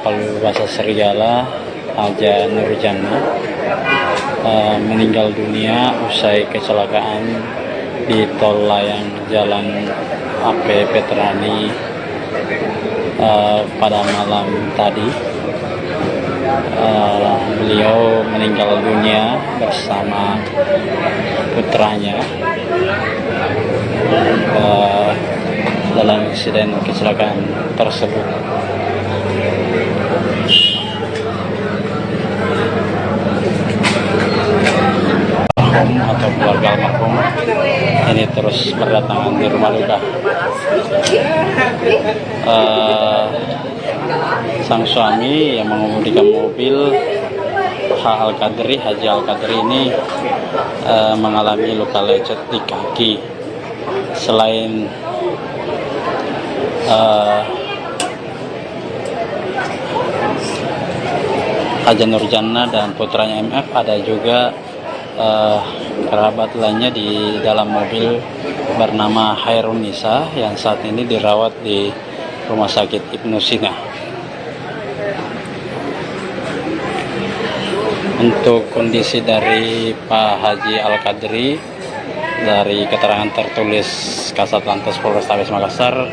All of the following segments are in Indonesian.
Palubasa Serigala Haja Nurjana meninggal dunia usai kecelakaan di tol layang Jalan AP Veterani pada malam tadi. Beliau meninggal dunia bersama putranya dalam insiden kecelakaan tersebut. Atau keluarga almarhum ini terus berdatangan di rumah duka. Sang suami yang mengemudikan mobil Haji Al-Qadri ini mengalami luka lecet di kaki. Selain Haja Nurjana dan putranya MF, ada juga kerabat lainnya di dalam mobil bernama Hairunisa yang saat ini dirawat di Rumah Sakit Ibnu Sina. Untuk kondisi dari Pak Haji Al-Qadri, dari keterangan tertulis Kasatlantas Polrestabes Makassar,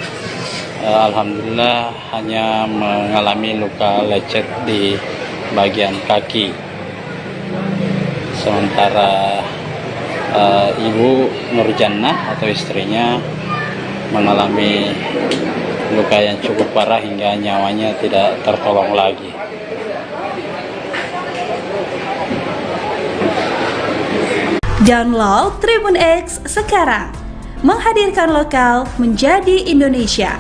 alhamdulillah hanya mengalami luka lecet di bagian kaki. Sementara Ibu Nurjana atau istrinya mengalami luka yang cukup parah hingga nyawanya tidak tertolong lagi. Download Tribun X sekarang, menghadirkan lokal menjadi Indonesia.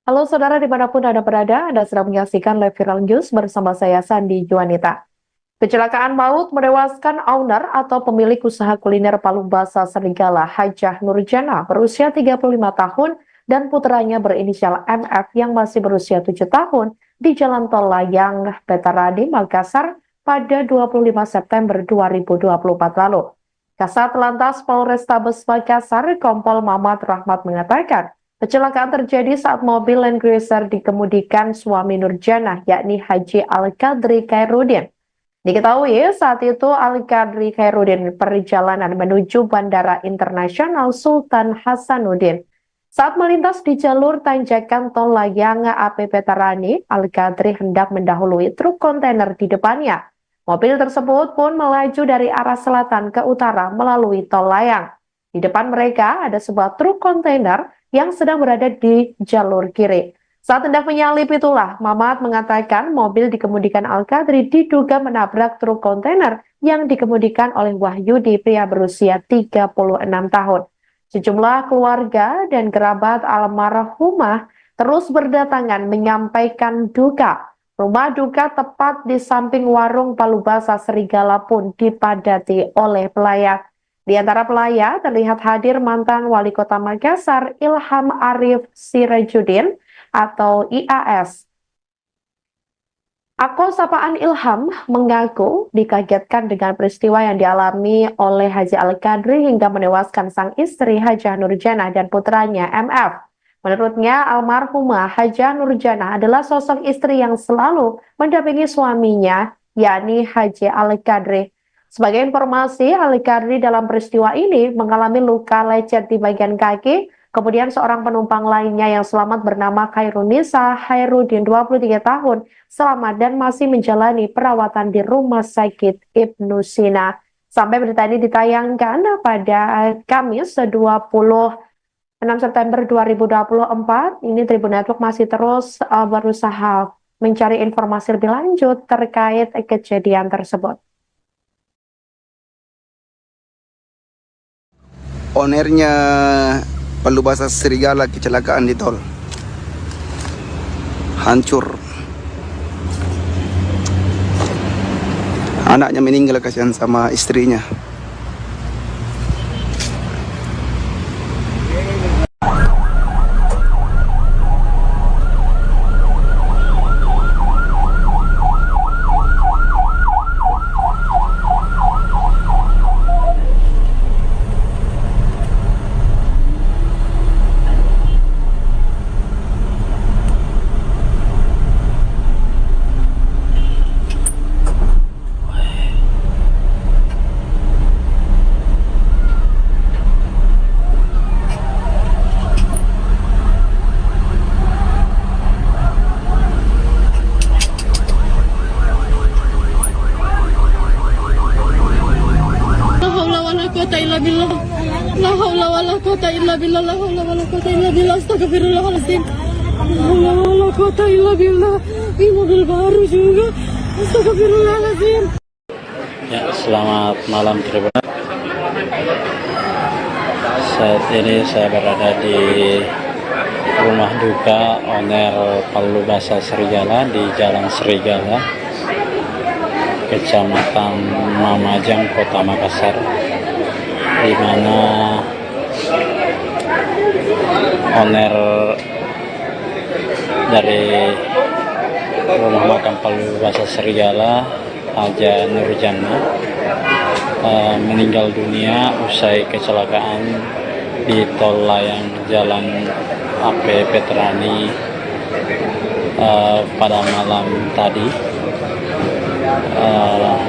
Halo saudara dimanapun Anda berada, Anda sedang menyaksikan live viral news bersama saya Sandi Juanita. Kecelakaan maut menewaskan owner atau pemilik usaha kuliner Palubasa Serigala Hajah Nurjana berusia 35 tahun dan putranya berinisial MF yang masih berusia 7 tahun di Jalan Tol Layang Veterani Makassar pada 25 September 2024 lalu. Kasat Lantas Polrestabes Makassar Kompol Mamat Rahmat mengatakan, kecelakaan terjadi saat mobil Land Cruiser dikemudikan suami Nurjana, yakni Haji Al-Qadri Khairuddin. Diketahui saat itu Al-Qadri Khairuddin perjalanan menuju Bandara Internasional Sultan Hasanuddin. Saat melintas di jalur tanjakan tol layang AP Veterani, Al-Qadri hendak mendahului truk kontainer di depannya. Mobil tersebut pun melaju dari arah selatan ke utara melalui tol layang. Di depan mereka ada sebuah truk kontainer yang sedang berada di jalur kiri. Saat hendak menyalip itulah, Mamat mengatakan mobil dikemudikan Al-Qadri diduga menabrak truk kontainer yang dikemudikan oleh Wahyudi, pria berusia 36 tahun. Sejumlah keluarga dan kerabat almarhumah terus berdatangan menyampaikan duka. Rumah duka tepat di samping warung Palubasa Serigala pun dipadati oleh pelayat. Di antara pelayat terlihat hadir mantan Wali Kota Makassar Ilham Arif Sirajuddin atau IAS. Akun sapaan Ilham mengaku dikagetkan dengan peristiwa yang dialami oleh Haji Al-Qadri hingga menewaskan sang istri Hajah Nurjana dan putranya MF. Menurutnya, almarhumah Hajah Nurjana adalah sosok istri yang selalu mendampingi suaminya, yakni Haji Al-Qadri. Sebagai informasi, Al-Qadri dalam peristiwa ini mengalami luka lecet di bagian kaki. Kemudian seorang penumpang lainnya yang selamat bernama Hairunisa Khairuddin 23 tahun selamat dan masih menjalani perawatan di Rumah Sakit Ibnu Sina. Sampai berita ini ditayangkan pada Kamis 26 September 2024, ini Tribun Network masih terus berusaha mencari informasi lebih lanjut terkait kejadian tersebut. Ownernya Palubasa Serigala kecelakaan di tol, hancur. Anaknya meninggal, kasihan sama istrinya. billah. La haula wala quwata illa billah. La haula wala quwata illa billah. Astagfirullahaladzim. La haula wala quwata illa billah. Ini mobil baru juga. Astagfirullahaladzim. Ya, selamat malam Tribun. Saat ini saya berada di rumah duka owner Palubasa Serigala di Jalan Serigala, Kecamatan Mamajang, Kota Makassar, di mana owner dari rumah makam Palubasa Serigala, Haja Nurjana, meninggal dunia usai kecelakaan di tol layang Jalan AP Petrani pada malam tadi.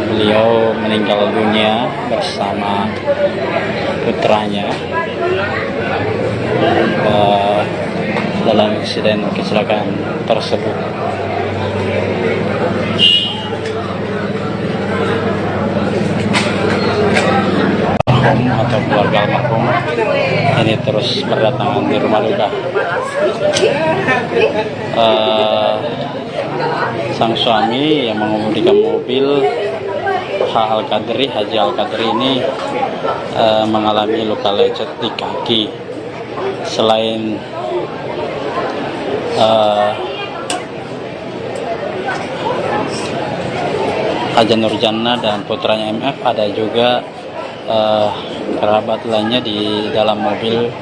Beliau meninggal dunia bersama putranya dalam insiden kecelakaan tersebut. Atau keluarga almarhum ini terus berdatangan di rumah duka. Sang suami yang mengemudikan mobil Haji Al-Qadri ini mengalami luka lecet di kaki. Selain Haja Nurjana dan putranya MF, ada juga kerabat lainnya di dalam mobil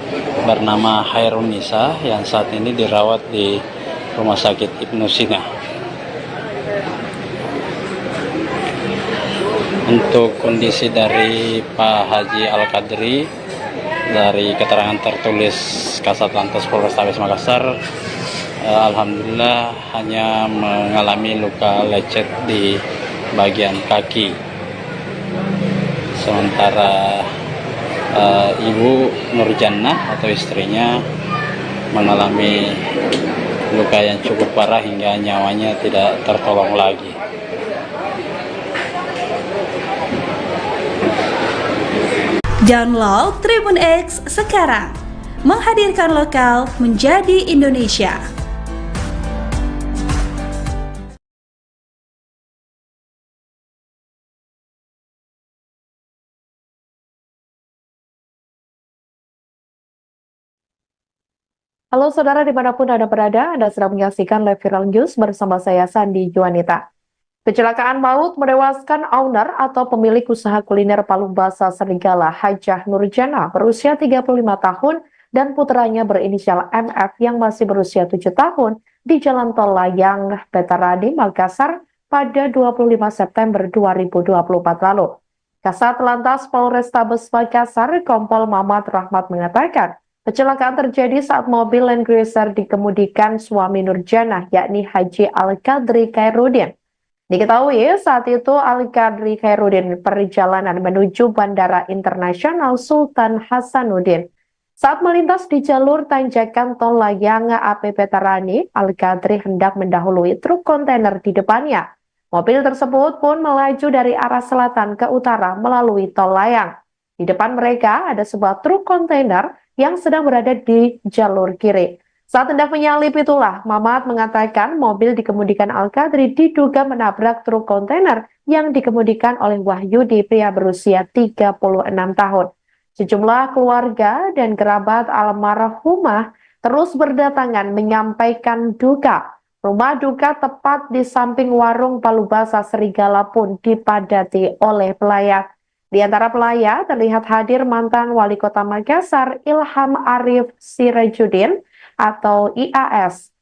bernama Hairun Nisa yang saat ini dirawat di Rumah Sakit Ibnu Sina. Untuk kondisi dari Pak Haji Al-Qadri, dari keterangan tertulis Kasat Lantas Polrestabes Makassar, alhamdulillah hanya mengalami luka lecet di bagian kaki. Sementara Ibu Nurjana atau istrinya mengalami luka yang cukup parah hingga nyawanya tidak tertolong lagi. Download Tribun X sekarang, menghadirkan lokal menjadi Indonesia. Halo saudara dimanapun Anda berada, Anda sedang menyaksikan live viral news bersama saya Sandi Juanita. Kecelakaan maut menewaskan owner atau pemilik usaha kuliner Palubasa Serigala, Hajah Nurjana, berusia 35 tahun dan putranya berinisial MF yang masih berusia 7 tahun di Jalan Tol Layang Petarani, Makassar pada 25 September 2024 lalu. Kasat Lantas Polrestabes Makassar, Kompol Mamat Rahmat mengatakan, kecelakaan terjadi saat mobil Land Cruiser dikemudikan suami Nurjana, yakni Haji Al-Qadri Khairuddin. Diketahui saat itu Al-Qadri Khairuddin perjalanan menuju Bandara Internasional Sultan Hasanuddin. Saat melintas di jalur tanjakan tol layang AP Petarani, Al-Qadri hendak mendahului truk kontainer di depannya. Mobil tersebut pun melaju dari arah selatan ke utara melalui tol layang. Di depan mereka ada sebuah truk kontainer yang sedang berada di jalur kiri. Saat hendak menyalip itulah, Mamat mengatakan mobil dikemudikan Al-Qadri diduga menabrak truk kontainer yang dikemudikan oleh Wahyudi, pria berusia 36 tahun. Sejumlah keluarga dan kerabat almarhumah terus berdatangan menyampaikan duka. Rumah duka tepat di samping warung Palubasa Serigala pun dipadati oleh pelayat. Di antara pelayat terlihat hadir mantan Wali Kota Makassar, Ilham Arif Sirajuddin atau IAS.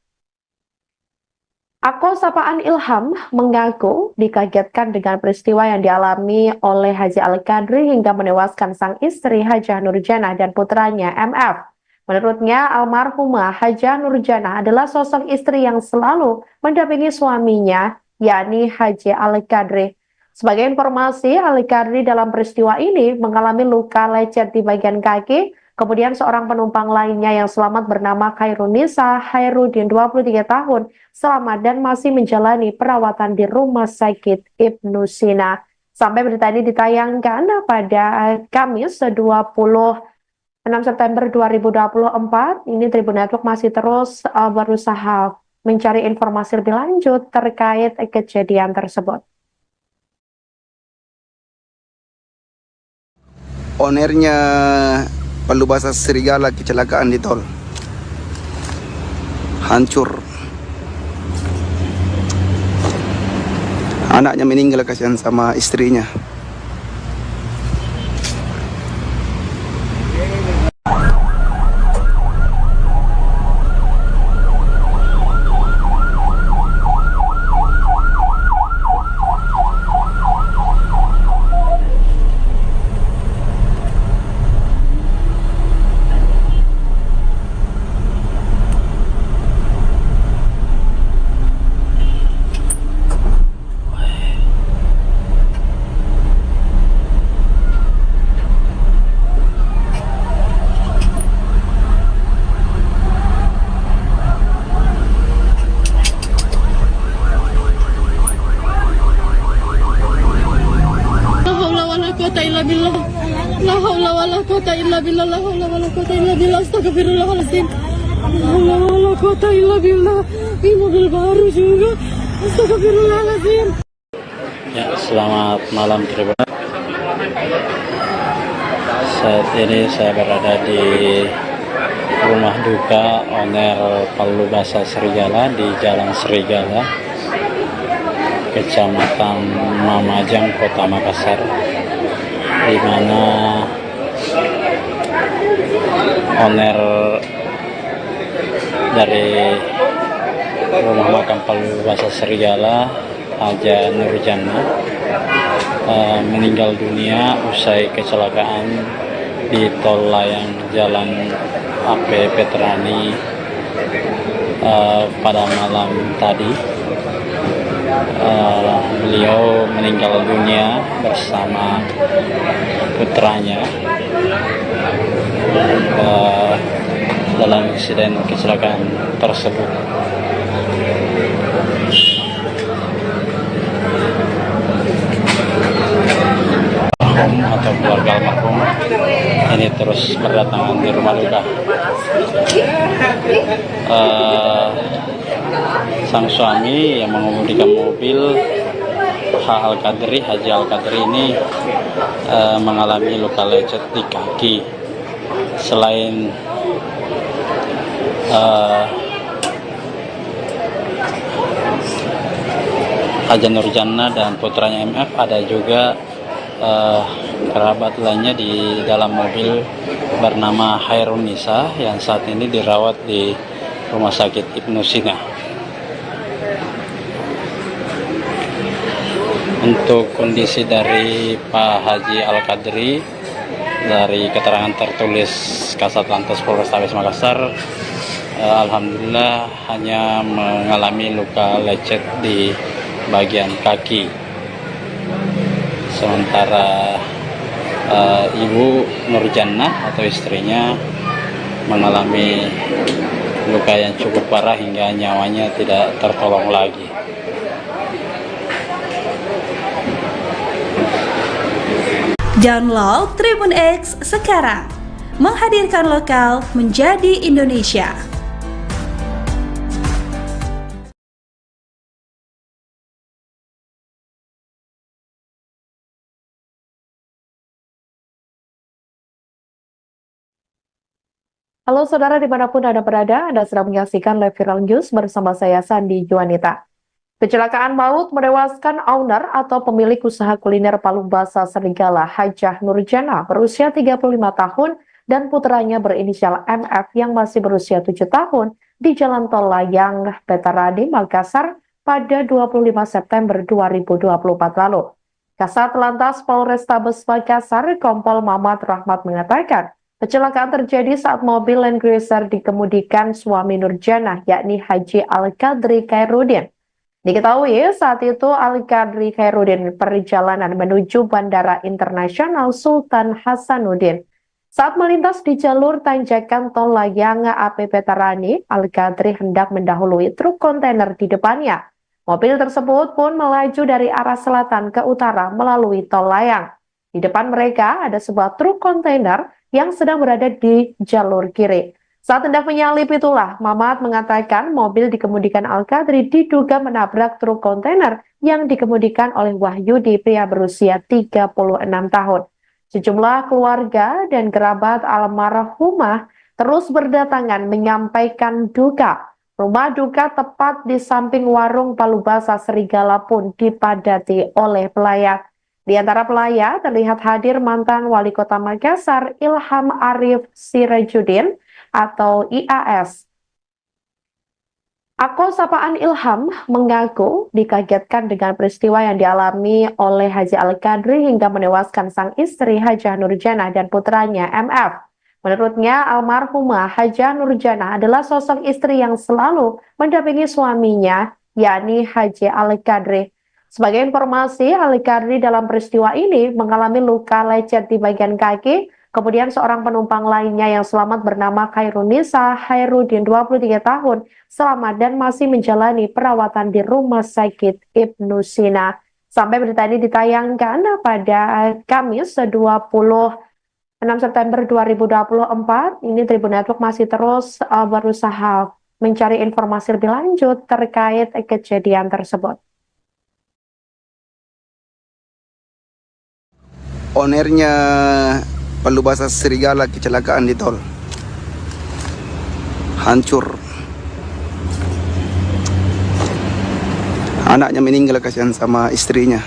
Akun sapaan Ilham mengaku dikagetkan dengan peristiwa yang dialami oleh Haji Al-Qadri hingga menewaskan sang istri Hajah Nurjana dan putranya MF. Menurutnya, almarhumah Hajah Nurjana adalah sosok istri yang selalu mendampingi suaminya, yakni Haji Al-Qadri. Sebagai informasi, Al-Qadri dalam peristiwa ini mengalami luka lecet di bagian kaki. Kemudian seorang penumpang lainnya yang selamat bernama Hairun Nisa Khairuddin, 23 tahun, selamat dan masih menjalani perawatan di Rumah Sakit Ibnu Sina. Sampai berita ini ditayangkan pada Kamis 26 September 2024, ini Tribun Network masih terus berusaha mencari informasi lebih lanjut terkait kejadian tersebut. Ownernya Palubasa Serigala kecelakaan di tol. Hancur. Anaknya meninggal, kasihan sama istrinya. La haula wala quwata illa billah. La haula wala quwata illa billah. Astagfirullahaladzim. La haula wala quwata illa billah. Ini mobil baru juga. Astagfirullahaladzim. Ya, selamat malam Tribun. Saat ini saya berada di rumah duka owner Palubasa Serigala di Jalan Serigala, Kecamatan Mamajang, Kota Makassar, di mana owner dari rumah makam Palubasa Serigala, Haja Nurjana, meninggal dunia usai kecelakaan di tol layang Jalan AP Petrani pada malam tadi. Beliau meninggal dunia bersama putranya dalam insiden kecelakaan tersebut. Atau keluarga almarhum ini terus berdatangan di rumah duka. Sang suami yang mengemudikan mobil Haji Al-Qadri ini mengalami luka lecet di kaki. Selain Haja Nurjana dan putranya MF, ada juga kerabat lainnya di dalam mobil bernama Hairun Nisa yang saat ini dirawat di Rumah Sakit Ibnu Sina. Untuk kondisi dari Pak Haji Al-Qadri, dari keterangan tertulis Kasat Lantas Polrestabes Makassar, alhamdulillah hanya mengalami luka lecet di bagian kaki. Sementara Ibu Nurjannah atau istrinya mengalami luka yang cukup parah hingga nyawanya tidak tertolong lagi. Download Tribun X sekarang, menghadirkan lokal menjadi Indonesia. Halo saudara dimanapun Anda berada, Anda sedang menyaksikan live viral news bersama saya Sandi Juanita. Kecelakaan maut menewaskan owner atau pemilik usaha kuliner Palubasa Serigala, Hajah Nurjana, berusia 35 tahun dan putranya berinisial MF yang masih berusia 7 tahun di Jalan Tol Layang Petarani, Makassar pada 25 September 2024 lalu. Kasat Lantas Polrestabes Makassar, Kompol Mamat Rahmat mengatakan, kecelakaan terjadi saat mobil Land Cruiser dikemudikan suami Nurjana, yakni Haji Al-Qadri Khairuddin. Diketahui saat itu Al-Qadri Khairuddin perjalanan menuju Bandara Internasional Sultan Hasanuddin. Saat melintas di jalur tanjakan tol layang AP Petarani, Al-Qadri hendak mendahului truk kontainer di depannya. Mobil tersebut pun melaju dari arah selatan ke utara melalui tol layang. Di depan mereka ada sebuah truk kontainer yang sedang berada di jalur kiri. Saat hendak menyalip itulah, Mamat mengatakan mobil dikemudikan Al-Qadri diduga menabrak truk kontainer yang dikemudikan oleh Wahyudi, pria berusia 36 tahun. Sejumlah keluarga dan kerabat almarhumah terus berdatangan menyampaikan duka. Rumah duka tepat di samping warung Palubasa Serigala pun dipadati oleh pelayat. Di antara pelayat terlihat hadir mantan Wali Kota Makassar Ilham Arif Sirajudin atau IAS. Akun sapaan Ilham mengaku dikagetkan dengan peristiwa yang dialami oleh Haji Al-Qadri hingga menewaskan sang istri Hajah Nurjanah dan putranya MF. Menurutnya, almarhumah Hajah Nurjanah adalah sosok istri yang selalu mendampingi suaminya, yakni Haji Al-Qadri. Sebagai informasi, Al-Qadri dalam peristiwa ini mengalami luka lecet di bagian kaki. Kemudian seorang penumpang lainnya yang selamat bernama Khairunisa Hairudin, 23 tahun, selamat dan masih menjalani perawatan di Rumah Sakit Ibnu Sina. Sampai berita ini ditayangkan pada Kamis 26 September 2024, ini Tribun Network masih terus berusaha mencari informasi lebih lanjut terkait kejadian tersebut. Ownernya Palubasa Serigala kecelakaan di tol. Hancur. Anaknya meninggal, kasihan sama istrinya.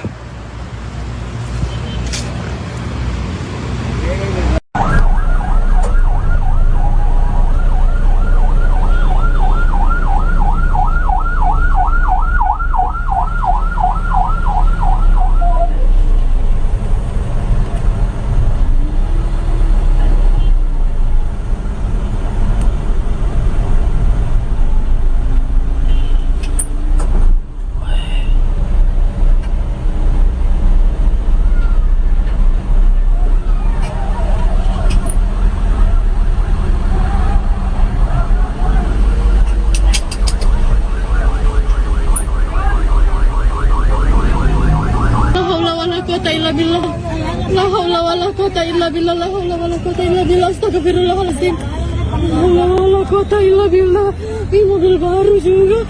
La haula wala quwata illa billah. La haula wala quwata illa billah. Astagfirullahaladzim. La haula wala quwata illa billah. Ini mobil baru juga.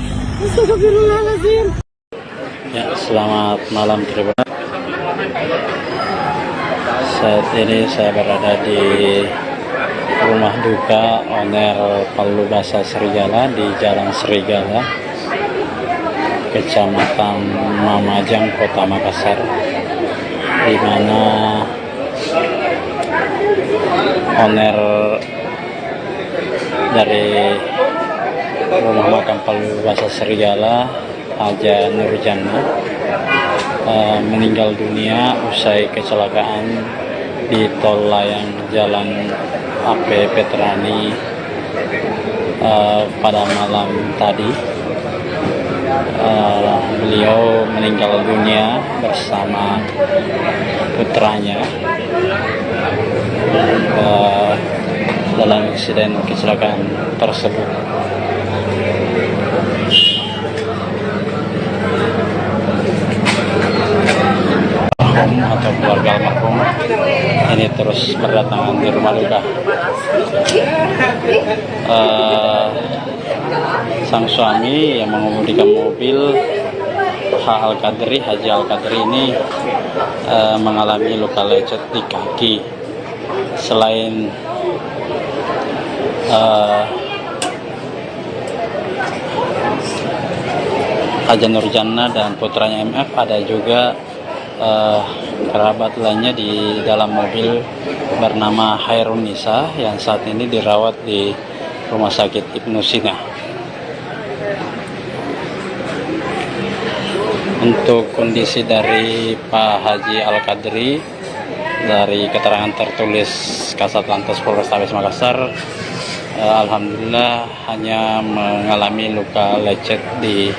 Astagfirullahaladzim. Ya, selamat malam Tribun. Saat ini saya berada di rumah duka owner Palubasa Serigala di Jalan Serigala, Kecamatan Mamajang, Kota Makassar, di mana owner dari rumah makam Palubasa Serigala, Hajah Nurjanah, meninggal dunia usai kecelakaan di tol layang Jalan AP Petrani pada malam tadi. Beliau meninggal dunia bersama putranya dalam insiden kecelakaan tersebut. Atau keluarga almarhum ini terus berdatangan di rumah duka. Sang suami yang mengemudikan mobil Haji Al-Qadri ini mengalami luka lecet di kaki. Selain Hajah Nurjanah dan putranya MF, ada juga kerabat lainnya di dalam mobil bernama Khairunisa yang saat ini dirawat di Rumah Sakit Ibnu Sina. Untuk kondisi dari Pak Haji Al-Qadri, dari keterangan tertulis Kasatlantas Polrestabes Makassar, alhamdulillah hanya mengalami luka lecet di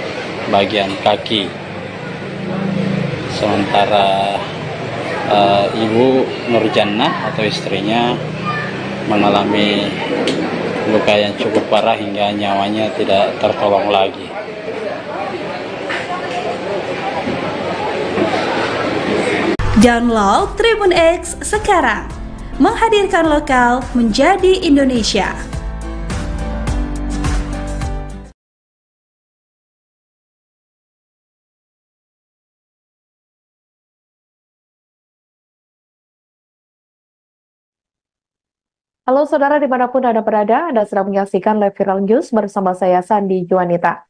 bagian kaki. Sementara Ibu Nurjanah atau istrinya mengalami luka yang cukup parah hingga nyawanya tidak tertolong lagi. Download Tribun X sekarang, menghadirkan lokal menjadi Indonesia. Halo saudara dimanapun Anda berada, Anda sedang menyaksikan live viral news bersama saya Sandi Juanita.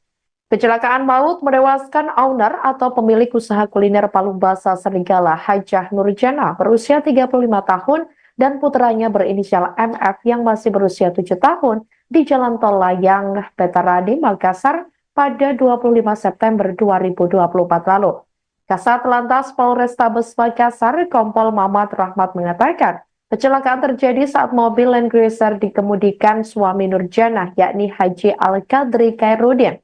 Kecelakaan maut menewaskan owner atau pemilik usaha kuliner Palu Basah Serigala Hajah Nurjana berusia 35 tahun dan putranya berinisial MF yang masih berusia 7 tahun di Jalan Tol Layang, Petarani, Makassar pada 25 September 2024 lalu. Kasat Lantas Polrestabes Makassar, Kompol Mamat Rahmat mengatakan, kecelakaan terjadi saat mobil Land Cruiser dikemudikan suami Nurjana, yakni Haji Al-Qadri Khairuddin.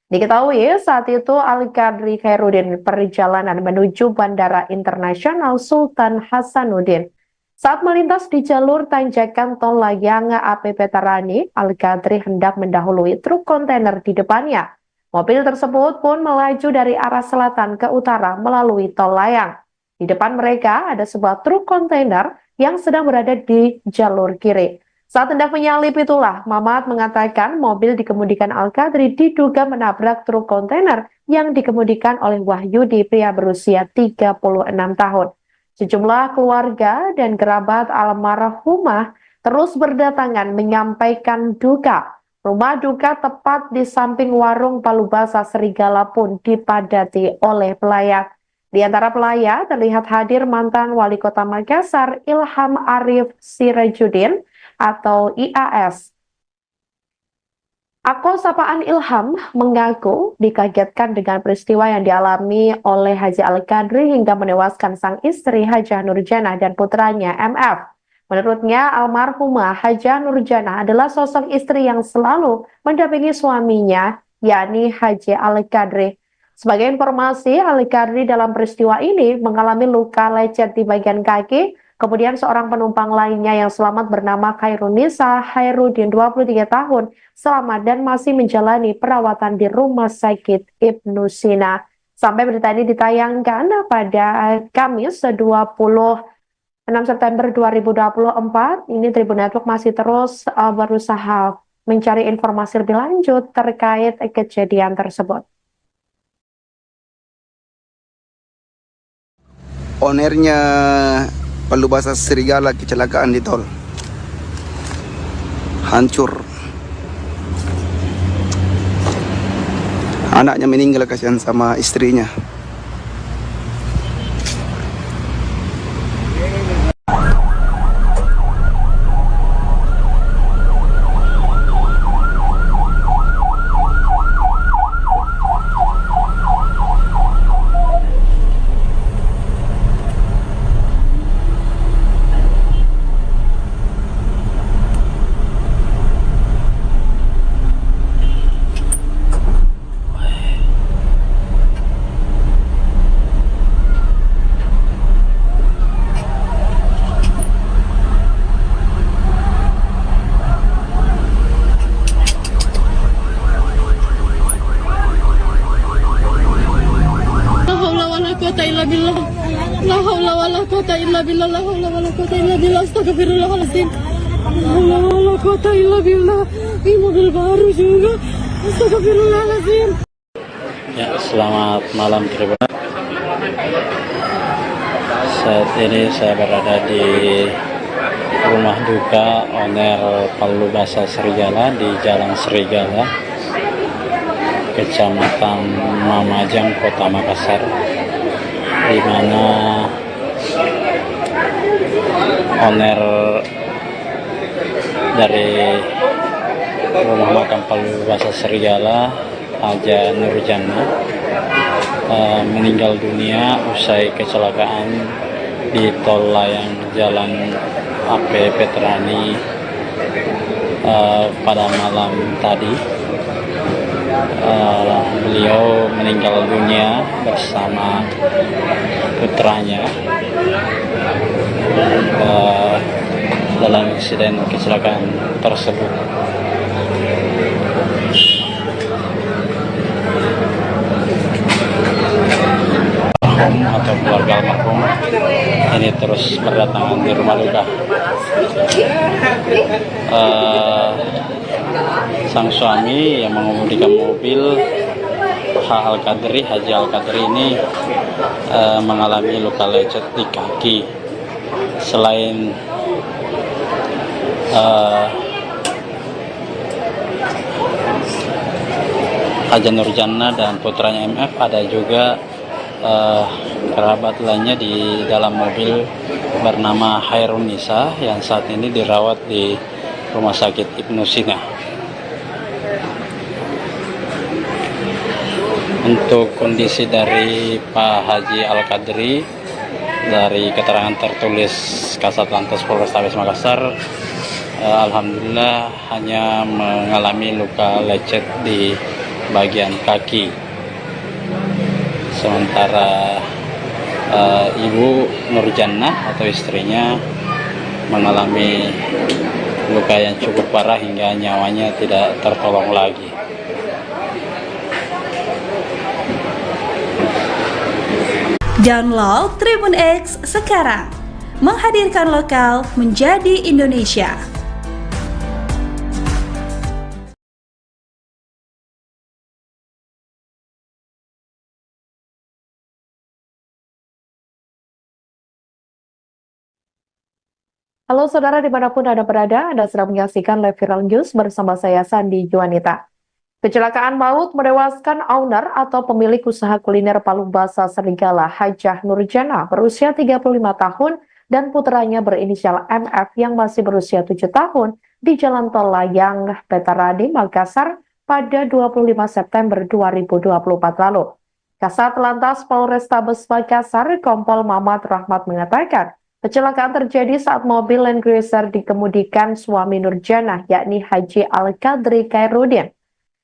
Diketahui saat itu Al-Qadri Khairuddin perjalanan menuju Bandara Internasional Sultan Hasanuddin. Saat melintas di jalur tanjakan Tol Layang AP Petarani, Al-Qadri hendak mendahului truk kontainer di depannya. Mobil tersebut pun melaju dari arah selatan ke utara melalui Tol Layang. Di depan mereka ada sebuah truk kontainer yang sedang berada di jalur kiri. Saat hendak menyalip itulah, Mamat mengatakan mobil dikemudikan Al-Qadri diduga menabrak truk kontainer yang dikemudikan oleh Wahyudi, pria berusia 36 tahun. Sejumlah keluarga dan kerabat almarhumah terus berdatangan menyampaikan duka. Rumah duka tepat di samping warung Palu Basah Serigala pun dipadati oleh pelayat. Di antara pelayat terlihat hadir mantan Wali Kota Makassar Ilham Arif Sirajuddin atau IAS. Akun sapaan Ilham mengaku dikagetkan dengan peristiwa yang dialami oleh Haji Al-Qadri hingga menewaskan sang istri Hajah Nurjana dan putranya MF. Menurutnya, almarhumah Hajah Nurjana adalah sosok istri yang selalu mendampingi suaminya, yakni Haji Al-Qadri. Sebagai informasi, Al-Qadri dalam peristiwa ini mengalami luka lecet di bagian kaki. Kemudian seorang penumpang lainnya yang selamat bernama Khairunisa Khairuddin 23 tahun selamat dan masih menjalani perawatan di Rumah Sakit Ibnu Sina. Sampai berita ini ditayangkan pada Kamis 26 September 2024, ini Tribun Network masih terus berusaha mencari informasi lebih lanjut terkait kejadian tersebut. Ownernya Palu Basah Serigala kecelakaan di tol. Hancur. Anaknya meninggal, kasihan sama istrinya. La haula wala quwata illa billah. La haula wala quwata illa billah. Astagfirullahaladzim. La haula wala quwata illa billah. Ini mobil baru juga. Astagfirullahaladzim. Ya, selamat malam Tribun. Saat ini saya berada di rumah duka owner Palu Basah Serigala di Jalan Serigala, Kecamatan Mamajang, Kota Makassar, di mana owner dari rumah makam Palu Basah Serigala, Haja Nurjana, meninggal dunia usai kecelakaan di Tol Layang Jalan AP Petarani pada malam tadi. Beliau meninggal dunia bersama putranya dalam insiden kecelakaan tersebut. atau keluarga almarhum ini terus berdatangan di rumah duka. Sang suami yang mengemudikan mobil Haji Al-Qadri ini mengalami luka lecet di kaki. Selain Haja Nurjannah dan putranya MF, ada juga kerabat lainnya di dalam mobil bernama Hairun Nisa yang saat ini dirawat di Rumah Sakit Ibnu Sina. Untuk kondisi dari Pak Haji Al-Qadri, dari keterangan tertulis Kasat Lantas Polrestabes Makassar, alhamdulillah hanya mengalami luka lecet di bagian kaki. Sementara Ibu Nurjannah atau istrinya mengalami luka yang cukup parah hingga nyawanya tidak tertolong lagi. Download Tribun X sekarang, menghadirkan lokal menjadi Indonesia. Halo saudara dimanapun Anda berada, Anda sedang menyaksikan live viral news bersama saya Sandi Juanita. Kecelakaan maut menewaskan owner atau pemilik usaha kuliner Palu Basah Serigala Hajah Nurjannah berusia 35 tahun dan putranya berinisial MF yang masih berusia 7 tahun di Jalan Tol Layang, Petaradi, Makassar pada 25 September 2024 lalu. Kasat Lantas Polrestabes Makassar, Kompol Mamat Rahmat mengatakan, kecelakaan terjadi saat mobil Land Cruiser dikemudikan suami Nurjannah, yakni Haji Al-Qadri Khairuddin.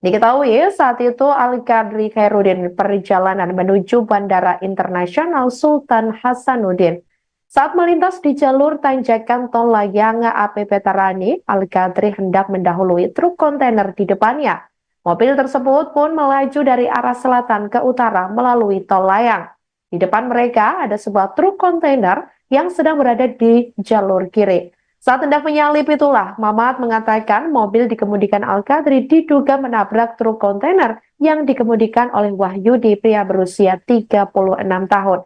Diketahui saat itu Al-Qadri Khairuddin perjalanan menuju Bandara Internasional Sultan Hasanuddin. Saat melintas di jalur tanjakan Tol Layang AP Petarani, Al-Qadri hendak mendahului truk kontainer di depannya. Mobil tersebut pun melaju dari arah selatan ke utara melalui Tol Layang. Di depan mereka ada sebuah truk kontainer yang sedang berada di jalur kiri. Saat hendak menyalip itulah, Mamat mengatakan mobil dikemudikan Al-Qadri diduga menabrak truk kontainer yang dikemudikan oleh Wahyudi, pria berusia 36 tahun.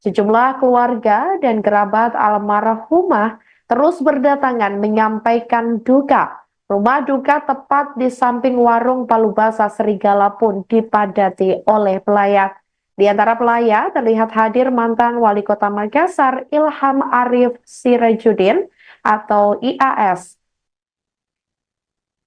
Sejumlah keluarga dan kerabat almarhumah terus berdatangan menyampaikan duka. Rumah duka tepat di samping warung Palu Basah Serigala pun dipadati oleh pelayat. Di antara pelayat terlihat hadir mantan Wali Kota Makassar Ilham Arif Sirajuddin atau IAS.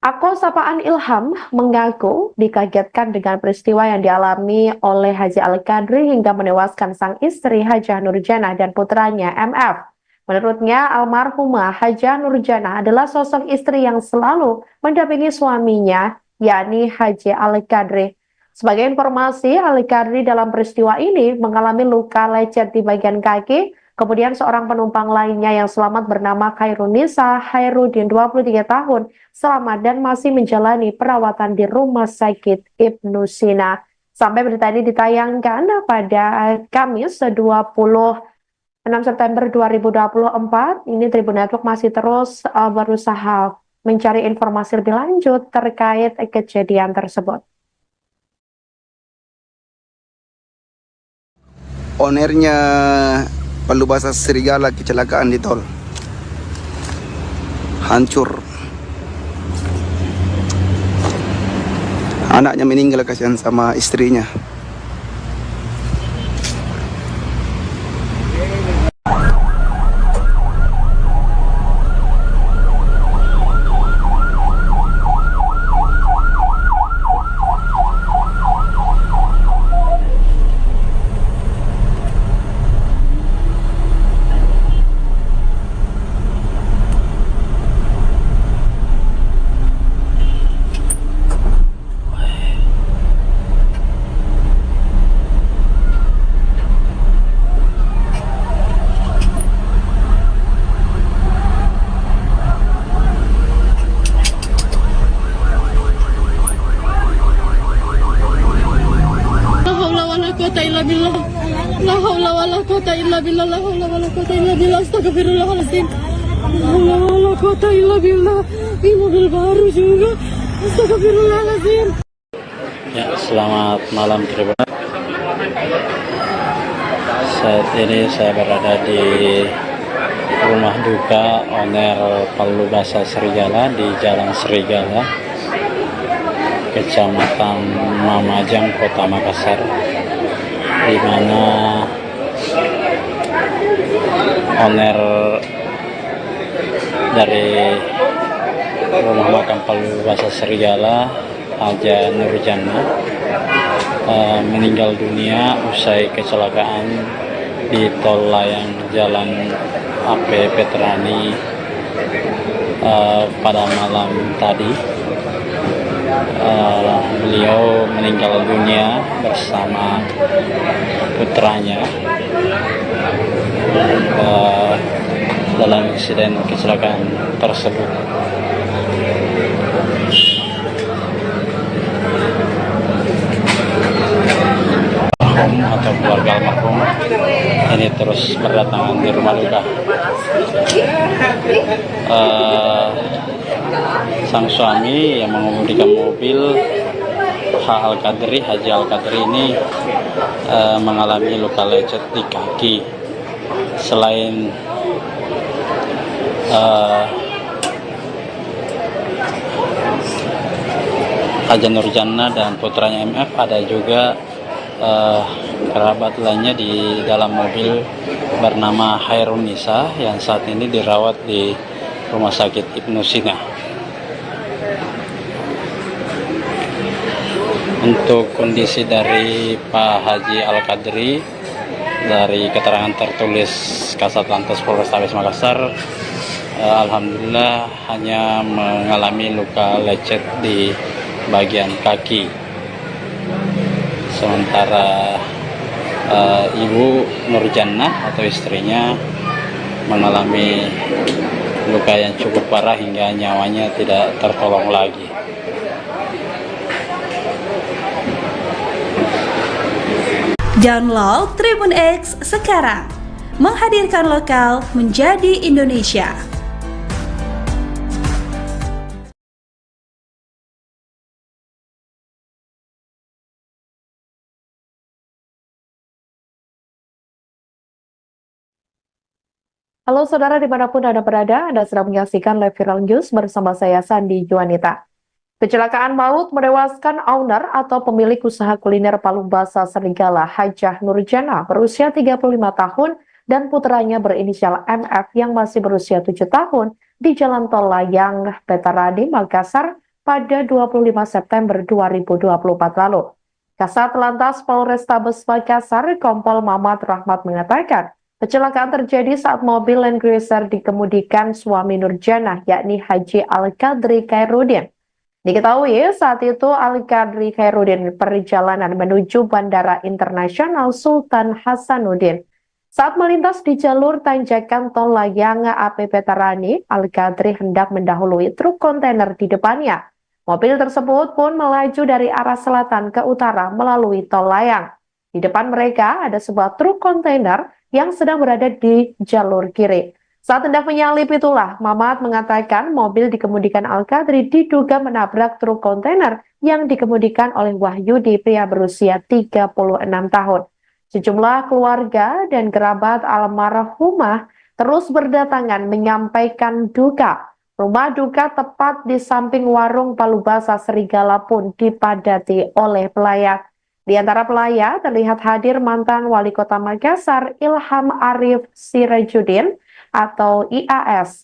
Akun sapaan Ilham mengaku dikagetkan dengan peristiwa yang dialami oleh Haji Al-Qadri hingga menewaskan sang istri Hajah Nurjannah dan putranya MF. Menurutnya, almarhumah Hajah Nurjannah adalah sosok istri yang selalu mendampingi suaminya, yakni Haji Al-Qadri. Sebagai informasi, Al-Qadri dalam peristiwa ini mengalami luka lecet di bagian kaki. Kemudian seorang penumpang lainnya yang selamat bernama Hairun Nisa Khairuddin 23 tahun selamat dan masih menjalani perawatan di Rumah Sakit Ibnu Sina. Sampai berita ini ditayangkan pada Kamis 26 September 2024, ini Tribun Network masih terus berusaha mencari informasi lebih lanjut terkait kejadian tersebut. Ownernya Palu Basah Serigala kecelakaan di tol, hancur. Anaknya meninggal, kasihan sama istrinya. إلا بالله لا حول ولا قوة إلا بالله أستغفر الله العظيم لا حول ولا قوة إلا بالله ini mobil baru juga Astagfirullahaladzim. Ya, selamat malam Tribun. Saat ini saya berada di rumah duka owner Palubasa Serigala di Jalan Serigala, Kecamatan Mamajang, Kota Makassar, di mana owner dari rumah makam Palubasa Serigala, Haja Nurjana, meninggal dunia usai kecelakaan di tol layang Jalan AP Petrani pada malam tadi. Beliau meninggal dunia bersama putranya dalam insiden kecelakaan tersebut. Atau keluarga almarhum ini terus berdatangan di rumah duka. Sang suami yang mengemudikan mobil Haji Al-Qadri ini mengalami luka lecet di kaki. Selain Haja Nurjana dan putranya MF, ada juga kerabat lainnya di dalam mobil bernama Hairunisa yang saat ini dirawat di Rumah Sakit Ibnu Sina. Untuk kondisi dari Pak Haji Al-Qadri, dari keterangan tertulis Kasatlantas Polrestabes Makassar, alhamdulillah hanya mengalami luka lecet di bagian kaki. Sementara Ibu Nurjannah atau istrinya mengalami luka yang cukup parah hingga nyawanya tidak tertolong lagi. Download Tribun X sekarang, menghadirkan lokal menjadi Indonesia. Halo saudara dimanapun Anda berada, Anda sedang menyaksikan live viral news bersama saya Sandi Juanita. Kecelakaan maut menewaskan owner atau pemilik usaha kuliner Palubasa Serigala, Hajah Nurjana, berusia 35 tahun dan putranya berinisial MF yang masih berusia 7 tahun di Jalan Tol Layang Petarani, Makassar pada 25 September 2024 lalu. Kasat Lantas Polrestabes Makassar, Kompol Mamat Rahmat mengatakan, kecelakaan terjadi saat mobil Land Cruiser dikemudikan suami Nurjana, yakni Haji Al-Qadri Khairuddin. Diketahui saat itu Al-Qadri Khairuddin perjalanan menuju Bandara Internasional Sultan Hasanuddin. Saat melintas di jalur tanjakan tol layang AP Petarani, Al-Qadri hendak mendahului truk kontainer di depannya. Mobil tersebut pun melaju dari arah selatan ke utara melalui tol layang. Di depan mereka ada sebuah truk kontainer yang sedang berada di jalur kiri. Saat hendak menyalip itulah, Mamat mengatakan mobil dikemudikan Al-Qadri diduga menabrak truk kontainer yang dikemudikan oleh Wahyudi, pria berusia 36 tahun. Sejumlah keluarga dan kerabat almarhumah terus berdatangan menyampaikan duka. Rumah duka tepat di samping warung Palubasa Serigala pun dipadati oleh pelayat. Di antara pelayat terlihat hadir mantan Wali Kota Makassar Ilham Arif Sirajuddin atau IAS.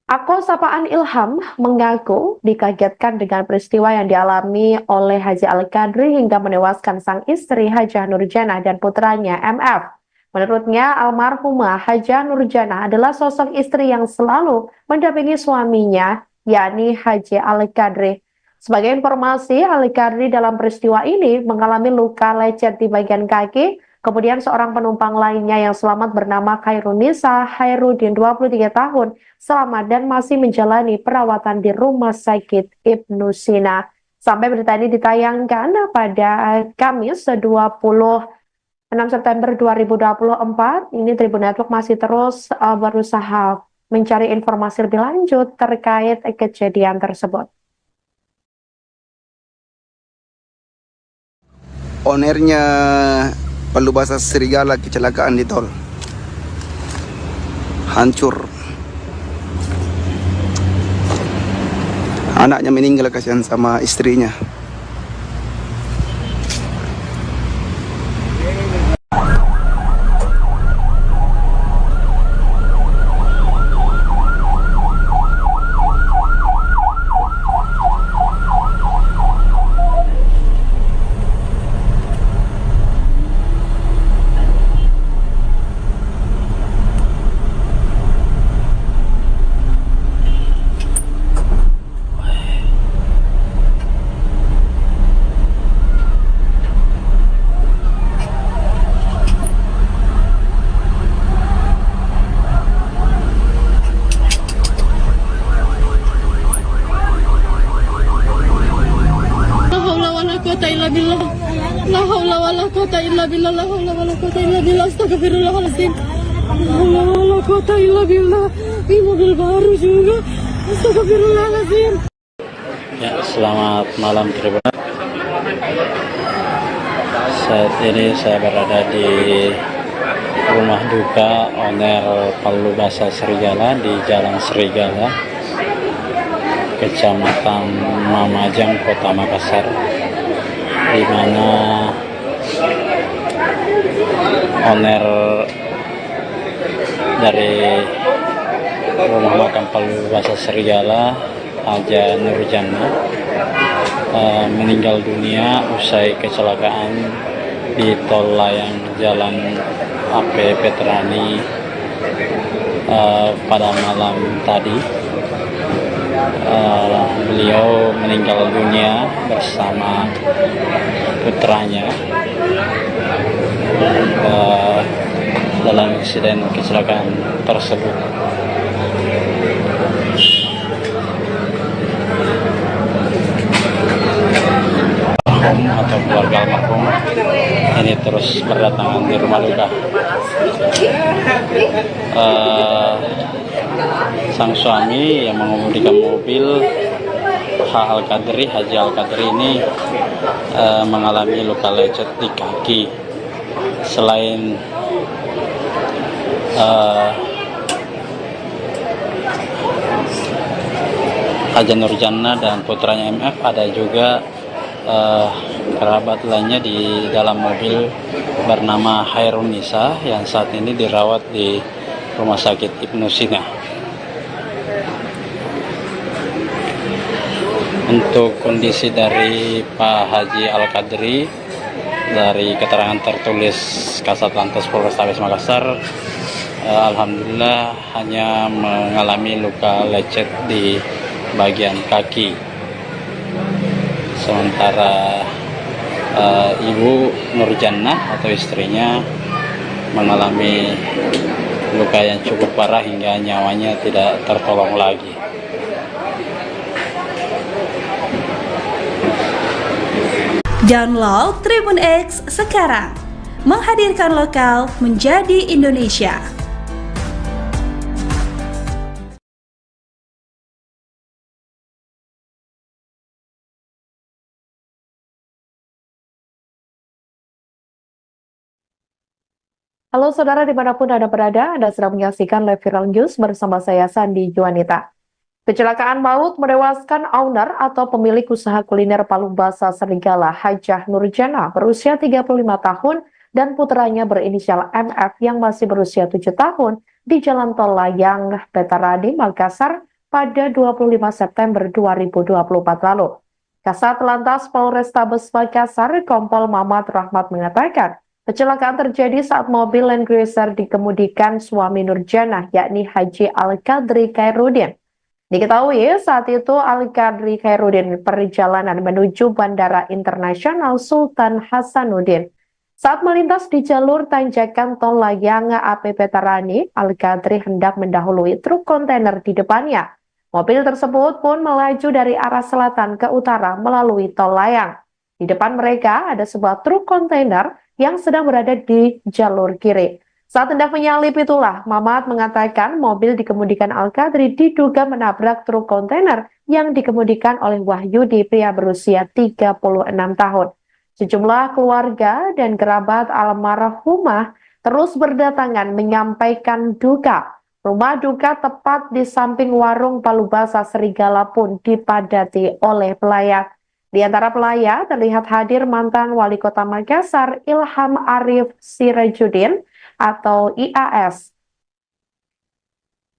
Akun sapaan Ilham mengaku dikagetkan dengan peristiwa yang dialami oleh Haji Al-Qadri hingga menewaskan sang istri Hajah Nurjana dan putranya MF. Menurutnya, almarhumah Hajah Nurjana adalah sosok istri yang selalu mendampingi suaminya, yakni Haji Al-Qadri. Sebagai informasi, Al-Qadri dalam peristiwa ini mengalami luka lecet di bagian kaki. Kemudian seorang penumpang lainnya yang selamat bernama Hairunisa Khairuddin, 23 tahun, selamat dan masih menjalani perawatan di Rumah Sakit Ibnu Sina. Sampai berita ini ditayangkan pada Kamis 20 6 September 2024, ini Tribun Network masih terus berusaha mencari informasi lebih lanjut terkait kejadian tersebut. Ownernya Palubasa Serigala kecelakaan di tol. Hancur. Anaknya meninggal, kasihan sama istrinya. La haula wala quwata illa billah. La haula wala quwata illa billah. Astagfirullahaladzim. La haula wala quwata illa billah. Ini mobil baru juga. Astagfirullahaladzim. Ya, selamat malam Tribun. Saat ini saya berada di rumah duka owner Palubasa Serigala di Jalan Serigala, Kecamatan Mamajang, Kota Makassar, di mana owner dari rumah makan Palubasa Serigala, Haja Nurjana, meninggal dunia usai kecelakaan di tol layang Jalan AP Veterani pada malam tadi. Beliau meninggal dunia bersama putranya dalam insiden kecelakaan tersebut. Atau keluarga almarhum ini terus berdatangan di rumah duka. Sang suami yang mengemudikan mobil Haji Al-Qadri ini mengalami luka lecet di kaki. Selain Haja Nurjana dan putranya MF, ada juga kerabat lainnya di dalam mobil bernama Hairun Nisa yang saat ini dirawat di Rumah Sakit Ibnu Sina. Untuk kondisi dari Pak Haji Al-Qadri, dari keterangan tertulis Kasat Lantas Polrestabes Makassar, alhamdulillah hanya mengalami luka lecet di bagian kaki. Sementara Ibu Nurjana atau istrinya mengalami luka yang cukup parah hingga nyawanya tidak tertolong lagi. Download Tribun X sekarang, menghadirkan lokal menjadi Indonesia. Halo saudara dimanapun Anda berada, Anda sedang menyaksikan live viral news bersama saya Sandi Juanita. Kecelakaan maut menewaskan owner atau pemilik usaha kuliner Palubasa Serigala, Hajah Nurjana, berusia 35 tahun dan putranya berinisial MF yang masih berusia 7 tahun di Jalan Tol Layang Veterani Makassar pada 25 September 2024 lalu. Kasat Lantas Polrestabes Makassar, Kompol Mamat Rahmat mengatakan, kecelakaan terjadi saat mobil Land Cruiser dikemudikan suami Nurjana, yakni Haji Al-Qadri Khairuddin. Diketahui saat itu Al-Qadri Khairuddin perjalanan menuju Bandara Internasional Sultan Hasanuddin. Saat melintas di jalur tanjakan tol layang AP Veterani, Al-Qadri hendak mendahului truk kontainer di depannya. Mobil tersebut pun melaju dari arah selatan ke utara melalui tol layang. Di depan mereka ada sebuah truk kontainer yang sedang berada di jalur kiri. Saat hendak menyalip itulah, Mamat mengatakan mobil dikemudikan Al-Qadri diduga menabrak truk kontainer yang dikemudikan oleh Wahyudi, pria berusia 36 tahun. Sejumlah keluarga dan kerabat almarhumah terus berdatangan menyampaikan duka. Rumah duka tepat di samping warung Palubasa Serigala pun dipadati oleh pelayat. Di antara pelayat terlihat hadir mantan Wali Kota Makassar Ilham Arif Sirajudin atau IAS.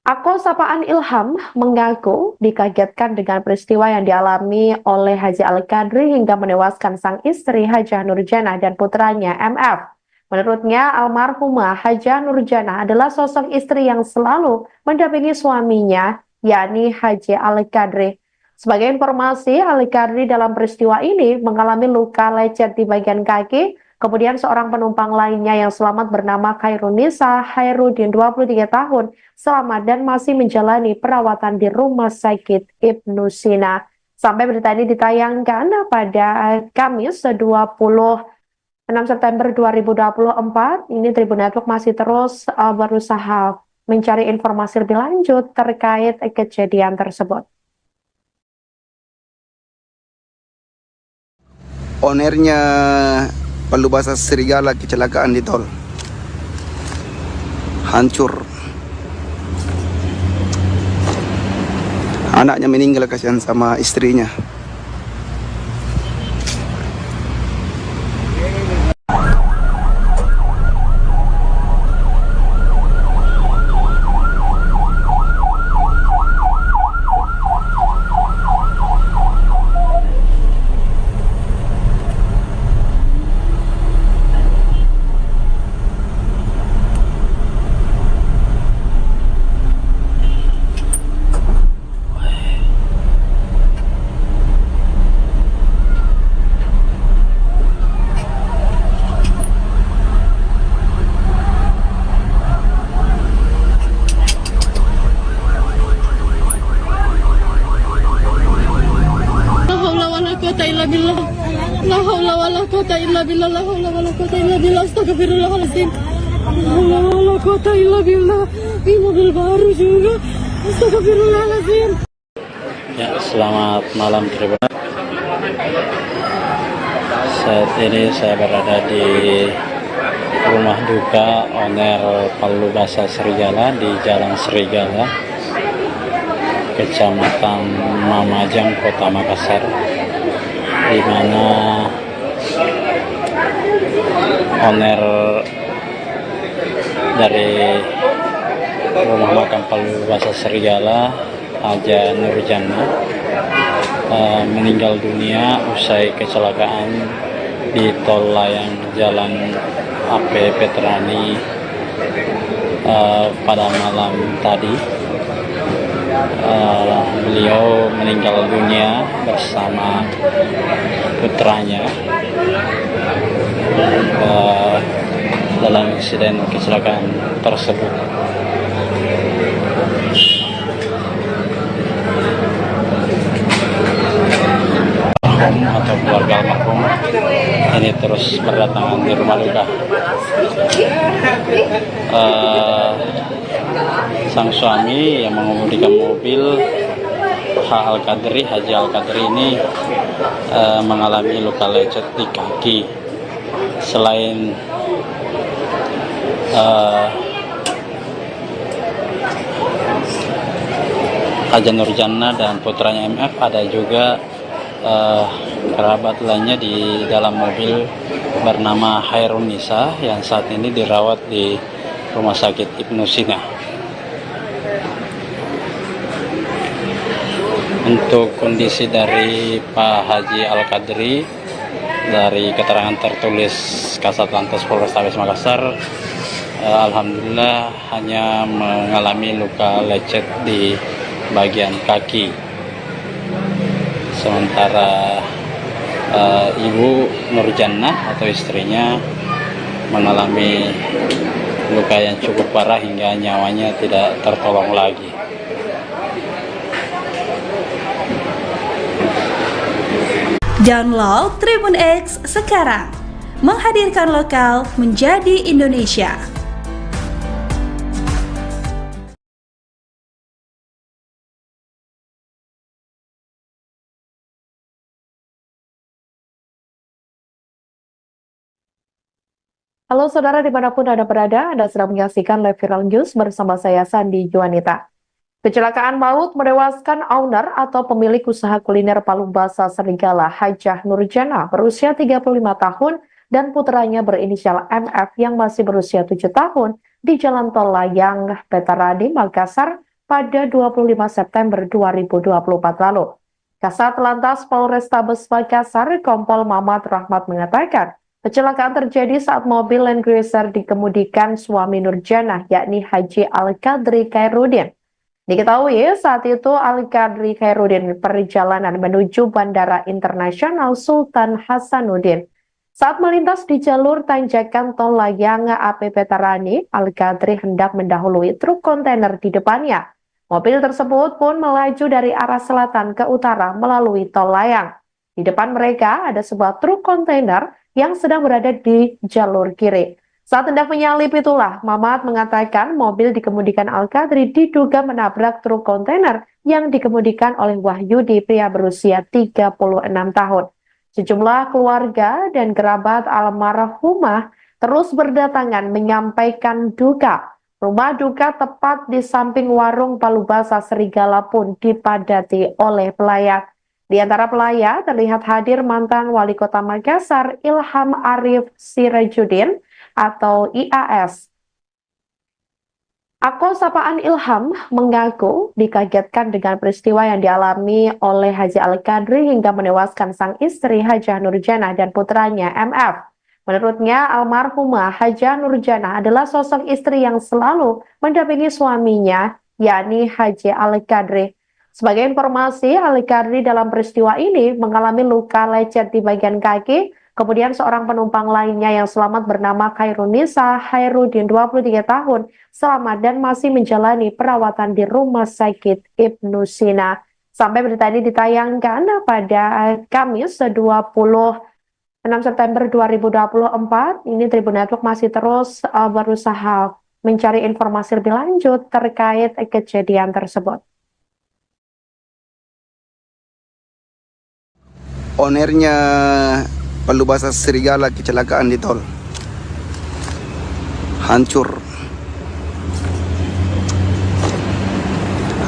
Akun sapaan Ilham mengaku dikagetkan dengan peristiwa yang dialami oleh Haji Al-Qadri hingga menewaskan sang istri Hajah Nurjannah dan putranya MF. Menurutnya, almarhumah Hajah Nurjannah adalah sosok istri yang selalu mendampingi suaminya, yakni Haji Al-Qadri. Sebagai informasi, Al-Qadri dalam peristiwa ini mengalami luka lecet di bagian kaki. Kemudian seorang penumpang lainnya yang selamat bernama Khairunisa Hairudin 23 tahun selamat dan masih menjalani perawatan di Rumah Sakit Ibnu Sina. Sampai berita ini ditayangkan pada Kamis 26 September 2024, ini Tribun Network masih terus berusaha mencari informasi lebih lanjut terkait kejadian tersebut. Ownernya Palubasa Serigala kecelakaan di tol, hancur, anaknya meninggal, kasihan sama istrinya. La haula wala quwata illa billah. La haula wala quwata illa billah. Astagfirullahaladzim. La haula wala quwata illa billah. Ini mobil baru juga. Astagfirullahaladzim. Ya, selamat malam Tribun. Saat ini saya berada di rumah duka owner Palubasa Serigala di Jalan Serigala, Kecamatan Mamajang, Kota Makassar, di mana owner dari rumah makam Palubasa Serigala, Hajah Nurjannah, meninggal dunia usai kecelakaan di tol layang Jalan AP Petrani pada malam tadi. Beliau meninggal dunia bersama putranya dalam insiden kecelakaan tersebut. Atau keluarga almarhum ini terus berdatangan di rumah duka. Sang suami yang mengemudikan mobil Haji Al-Qadri ini mengalami luka lecet di kaki. Selain Hajah Nurjannah dan putranya MF, ada juga kerabat lainnya di dalam mobil bernama Khairunisa yang saat ini dirawat di Rumah Sakit Ibnu Sina. Untuk kondisi dari Pak Haji Al-Qadri, dari keterangan tertulis Kasatlantas Polrestabes Makassar, alhamdulillah hanya mengalami luka lecet di bagian kaki. Sementara Ibu Nurjannah atau istrinya mengalami luka yang cukup parah hingga nyawanya tidak tertolong lagi. Download Tribun X sekarang, menghadirkan lokal menjadi Indonesia. Halo saudara dimanapun Anda berada, Anda sedang menyaksikan Live Viral News bersama saya Sandi Juanita. Kecelakaan maut menewaskan owner atau pemilik usaha kuliner Palu Basah Serigala Hajah Nurjana berusia 35 tahun dan putranya berinisial MF yang masih berusia 7 tahun di Jalan Tol Layang, Petaradi, Makassar pada 25 September 2024 lalu. Kasat Lantas Polrestabes Makassar, Kompol Mamat Rahmat mengatakan, kecelakaan terjadi saat mobil Land Cruiser dikemudikan suami Nurjana, yakni Haji Al-Qadri Khairuddin. Diketahui saat itu Al-Qadri Khairuddin perjalanan menuju Bandara Internasional Sultan Hasanuddin. Saat melintas di jalur tanjakan Tol Layang AP Petarani, Al-Qadri hendak mendahului truk kontainer di depannya. Mobil tersebut pun melaju dari arah selatan ke utara melalui Tol Layang. Di depan mereka ada sebuah truk kontainer yang sedang berada di jalur kiri. Saat hendak menyalip itulah, Mamat mengatakan mobil dikemudikan Al-Qadri diduga menabrak truk kontainer yang dikemudikan oleh Wahyudi, pria berusia 36 tahun. Sejumlah keluarga dan kerabat almarhumah terus berdatangan menyampaikan duka. Rumah duka tepat di samping warung Palu Basah Serigala pun dipadati oleh pelayat. Di antara pelayat terlihat hadir mantan Wali Kota Makassar Ilham Arif Sirajuddin atau IAS. Akun sapaan Ilham mengaku dikagetkan dengan peristiwa yang dialami oleh Haji Al-Qadri hingga menewaskan sang istri Hajah Nurjana dan putranya MF. Menurutnya, almarhumah Hajah Nurjana adalah sosok istri yang selalu mendampingi suaminya, yakni Haji Al-Qadri. Sebagai informasi, Al-Qadri dalam peristiwa ini mengalami luka lecet di bagian kaki. Kemudian seorang penumpang lainnya yang selamat bernama Khairunisa Khairuddin, 23 tahun, selamat dan masih menjalani perawatan di Rumah Sakit Ibnu Sina. Sampai berita ini ditayangkan pada Kamis 26 September 2024, ini Tribun Network masih terus berusaha mencari informasi lebih lanjut terkait kejadian tersebut. Ownernya Palu Basah Serigala kecelakaan di tol. Hancur.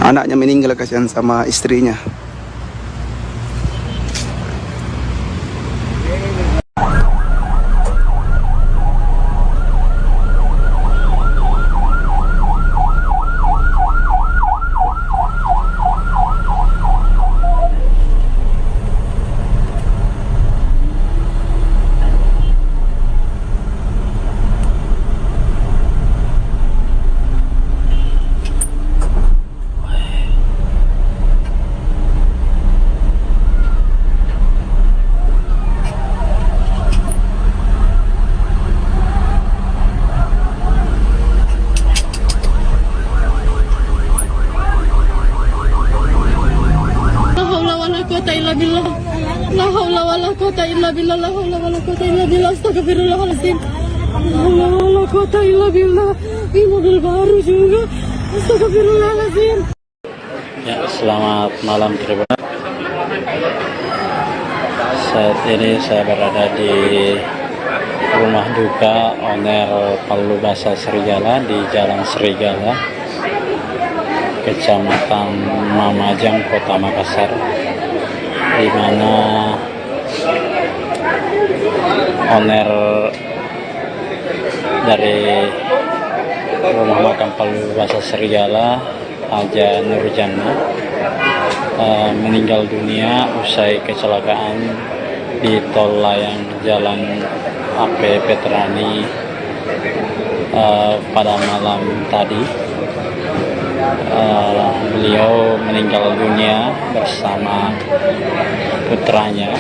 Anaknya meninggal, kasihan sama istrinya. La haula wala quwata illa billah. La haula wala quwata illa billah. Astagfirullahaladzim. La haula wala quwata illa billah. Ini mobil baru juga. Astagfirullahaladzim. Ya, selamat malam Tribun. Saat ini saya berada di rumah duka owner Palu Basah Serigala di Jalan Serigala, Kecamatan Mamajang, Kota Makassar, di mana owner dari rumah makan Palu Basah Serigala, Hajah Nurjana, meninggal dunia usai kecelakaan di Tol Layang Jalan AP Petarani pada malam tadi. Beliau meninggal dunia bersama putranya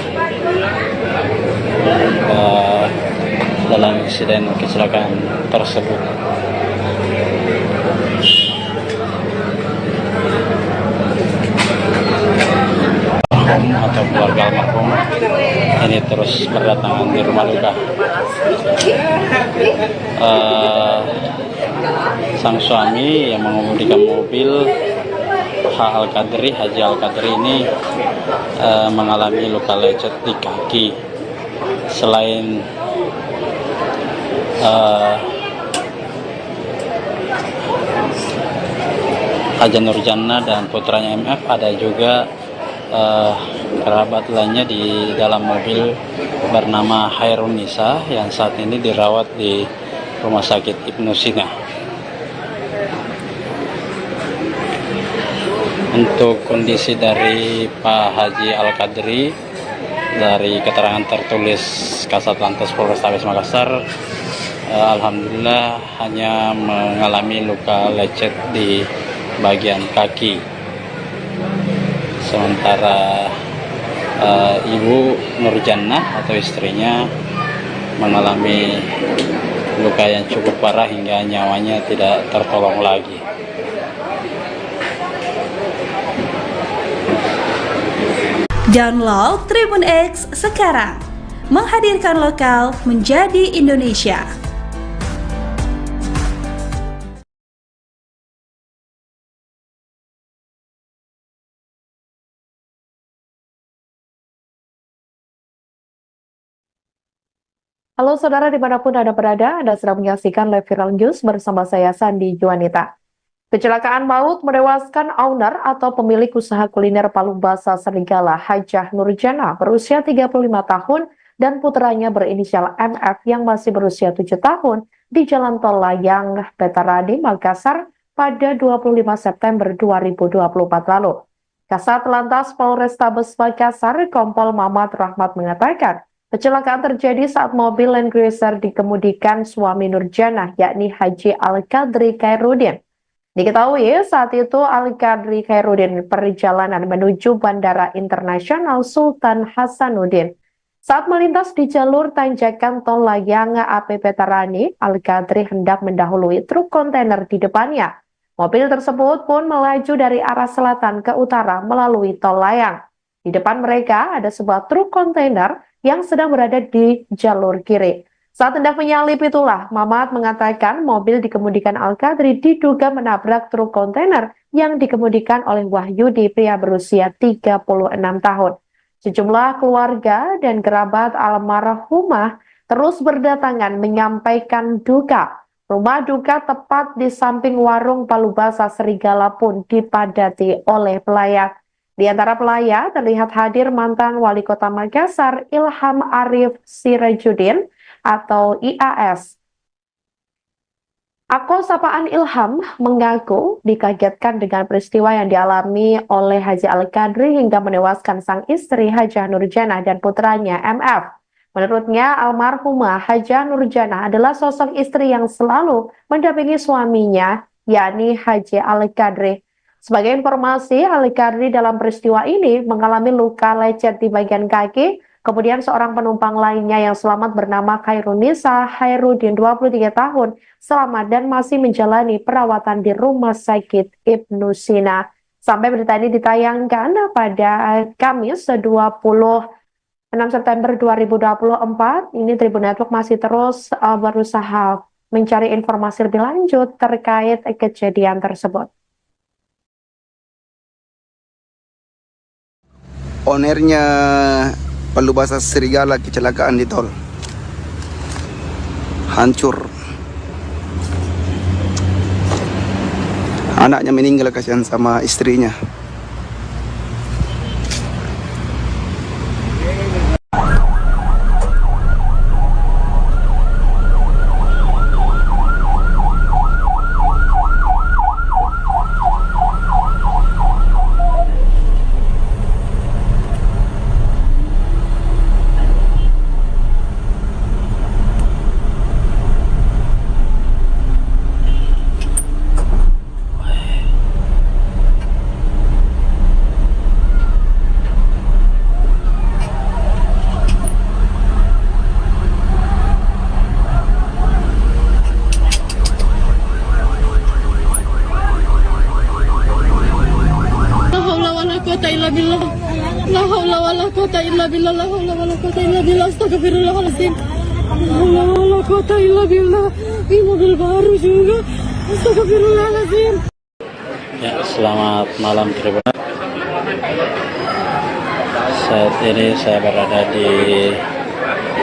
dalam insiden kecelakaan tersebut. Atau keluarga almarhum ini ini terus berdatangan di rumah duka. Sang suami yang mengemudikan mobil Haji Al-Qadri ini mengalami luka lecet di kaki. Selain Haja Nurjannah dan putranya MF, ada juga kerabat lainnya di dalam mobil bernama Hairun Nisa yang saat ini dirawat di Rumah Sakit Ibnu Sina. Untuk kondisi dari Pak Haji Al-Qadri, dari keterangan tertulis Kasat Lantas Polrestabes Makassar, alhamdulillah hanya mengalami luka lecet di bagian kaki. Sementara Ibu Nurjannah atau istrinya mengalami luka yang cukup parah hingga nyawanya tidak tertolong lagi. Download Tribun X sekarang, menghadirkan lokal menjadi Indonesia. Halo saudara dimanapun Anda berada, Anda sedang menyaksikan live viral news bersama saya Sandi Juanita. Kecelakaan maut menewaskan owner atau pemilik usaha kuliner Palu Basa Serigala Hajah Nurjannah berusia 35 tahun dan putranya berinisial MF yang masih berusia 7 tahun di Jalan Tol Layang, Petaradi, Makassar pada 25 September 2024 lalu. Kasat Lantas Polrestabes Makassar, Kompol Mamat Rahmat mengatakan, kecelakaan terjadi saat mobil Land Cruiser dikemudikan suami Nurjannah, yakni Haji Al-Qadri Khairuddin. Diketahui saat itu Al-Qadri Khairuddin perjalanan menuju Bandara Internasional Sultan Hasanuddin. Saat melintas di jalur tanjakan Tol Layang AP Petarani, Al-Qadri hendak mendahului truk kontainer di depannya. Mobil tersebut pun melaju dari arah selatan ke utara melalui Tol Layang. Di depan mereka ada sebuah truk kontainer yang sedang berada di jalur kiri. Saat hendak menyalip itulah, Mamat mengatakan mobil dikemudikan Al-Qadri diduga menabrak truk kontainer yang dikemudikan oleh Wahyudi, pria berusia 36 tahun. Sejumlah keluarga dan kerabat almarhumah terus berdatangan menyampaikan duka. Rumah duka tepat di samping warung Palu Basa Serigala pun dipadati oleh pelayat. Di antara pelayat terlihat hadir mantan Wali Kota Makassar Ilham Arif Sirajuddin atau IAS. Akun sapaan Ilham mengaku dikagetkan dengan peristiwa yang dialami oleh Haji Al-Qadri hingga menewaskan sang istri Hajah Nurjannah dan putranya MF. Menurutnya, almarhumah Hajah Nurjannah adalah sosok istri yang selalu mendampingi suaminya, yakni Haji Al-Qadri. Sebagai informasi, Al-Qadri dalam peristiwa ini mengalami luka lecet di bagian kaki. Kemudian seorang penumpang lainnya yang selamat bernama Hairun Nisa Khairuddin 23 tahun selamat dan masih menjalani perawatan di Rumah Sakit Ibnu Sina. Sampai berita ini ditayangkan pada Kamis 26 September 2024, ini Tribun Network masih terus berusaha mencari informasi lebih lanjut terkait kejadian tersebut. Ownernya Palu Basa Serigala kecelakaan di tol, hancur. Anaknya meninggal, kasihan sama istrinya. quwwata illa billah, la haula wala quwwata illa billah, astagfirullahaladzim. La haula wala quwwata illa billah. Ini mobil baru juga. Astagfirullahaladzim. Ya, selamat malam Tribun. Saat ini saya berada di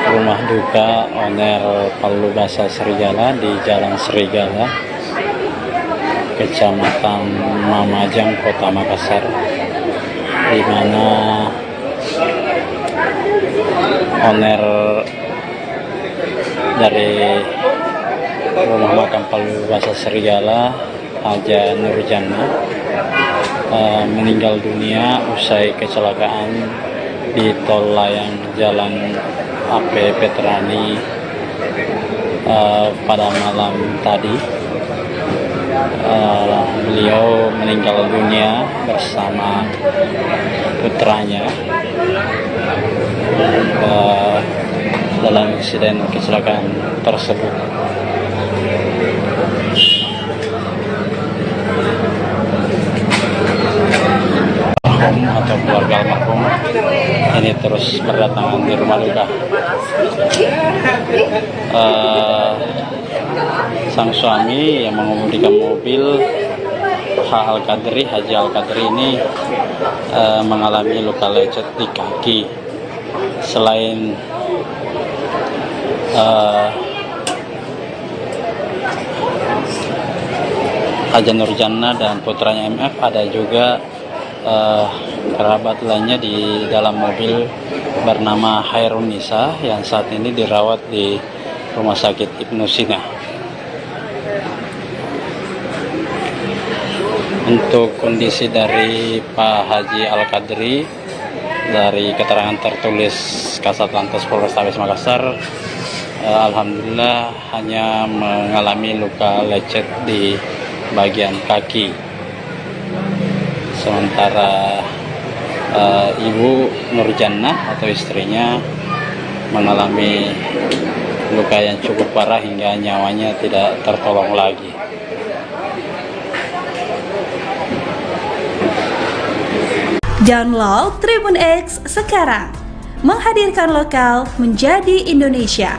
rumah duka owner Palubasa Serigala di Jalan Serigala, Kecamatan Mamajang, Kota Makassar, di mana owner dari rumah makam Palubasa Serigala, Haja Nurjana, meninggal dunia usai kecelakaan di tol layang Jalan AP Veterani pada malam tadi. Beliau meninggal dunia bersama putranya dalam insiden kecelakaan tersebut. Atau keluarga almarhum ini terus berdatangan di rumah duka. Sang suami yang mengemudikan mobil Haji Al-Qadri ini mengalami luka lecet di kaki. Selain Haja Nurjana dan putranya MF, ada juga kerabat lainnya di dalam mobil bernama Hairun Nisa yang saat ini dirawat di Rumah Sakit Ibnu Sina. Untuk kondisi dari Pak Haji Al-Qadri, dari keterangan tertulis Kasat Lantas Polrestabes Makassar, alhamdulillah hanya mengalami luka lecet di bagian kaki. Sementara Ibu Nurjana atau istrinya mengalami luka yang cukup parah hingga nyawanya tidak tertolong lagi. Download Tribun X sekarang, menghadirkan lokal menjadi Indonesia.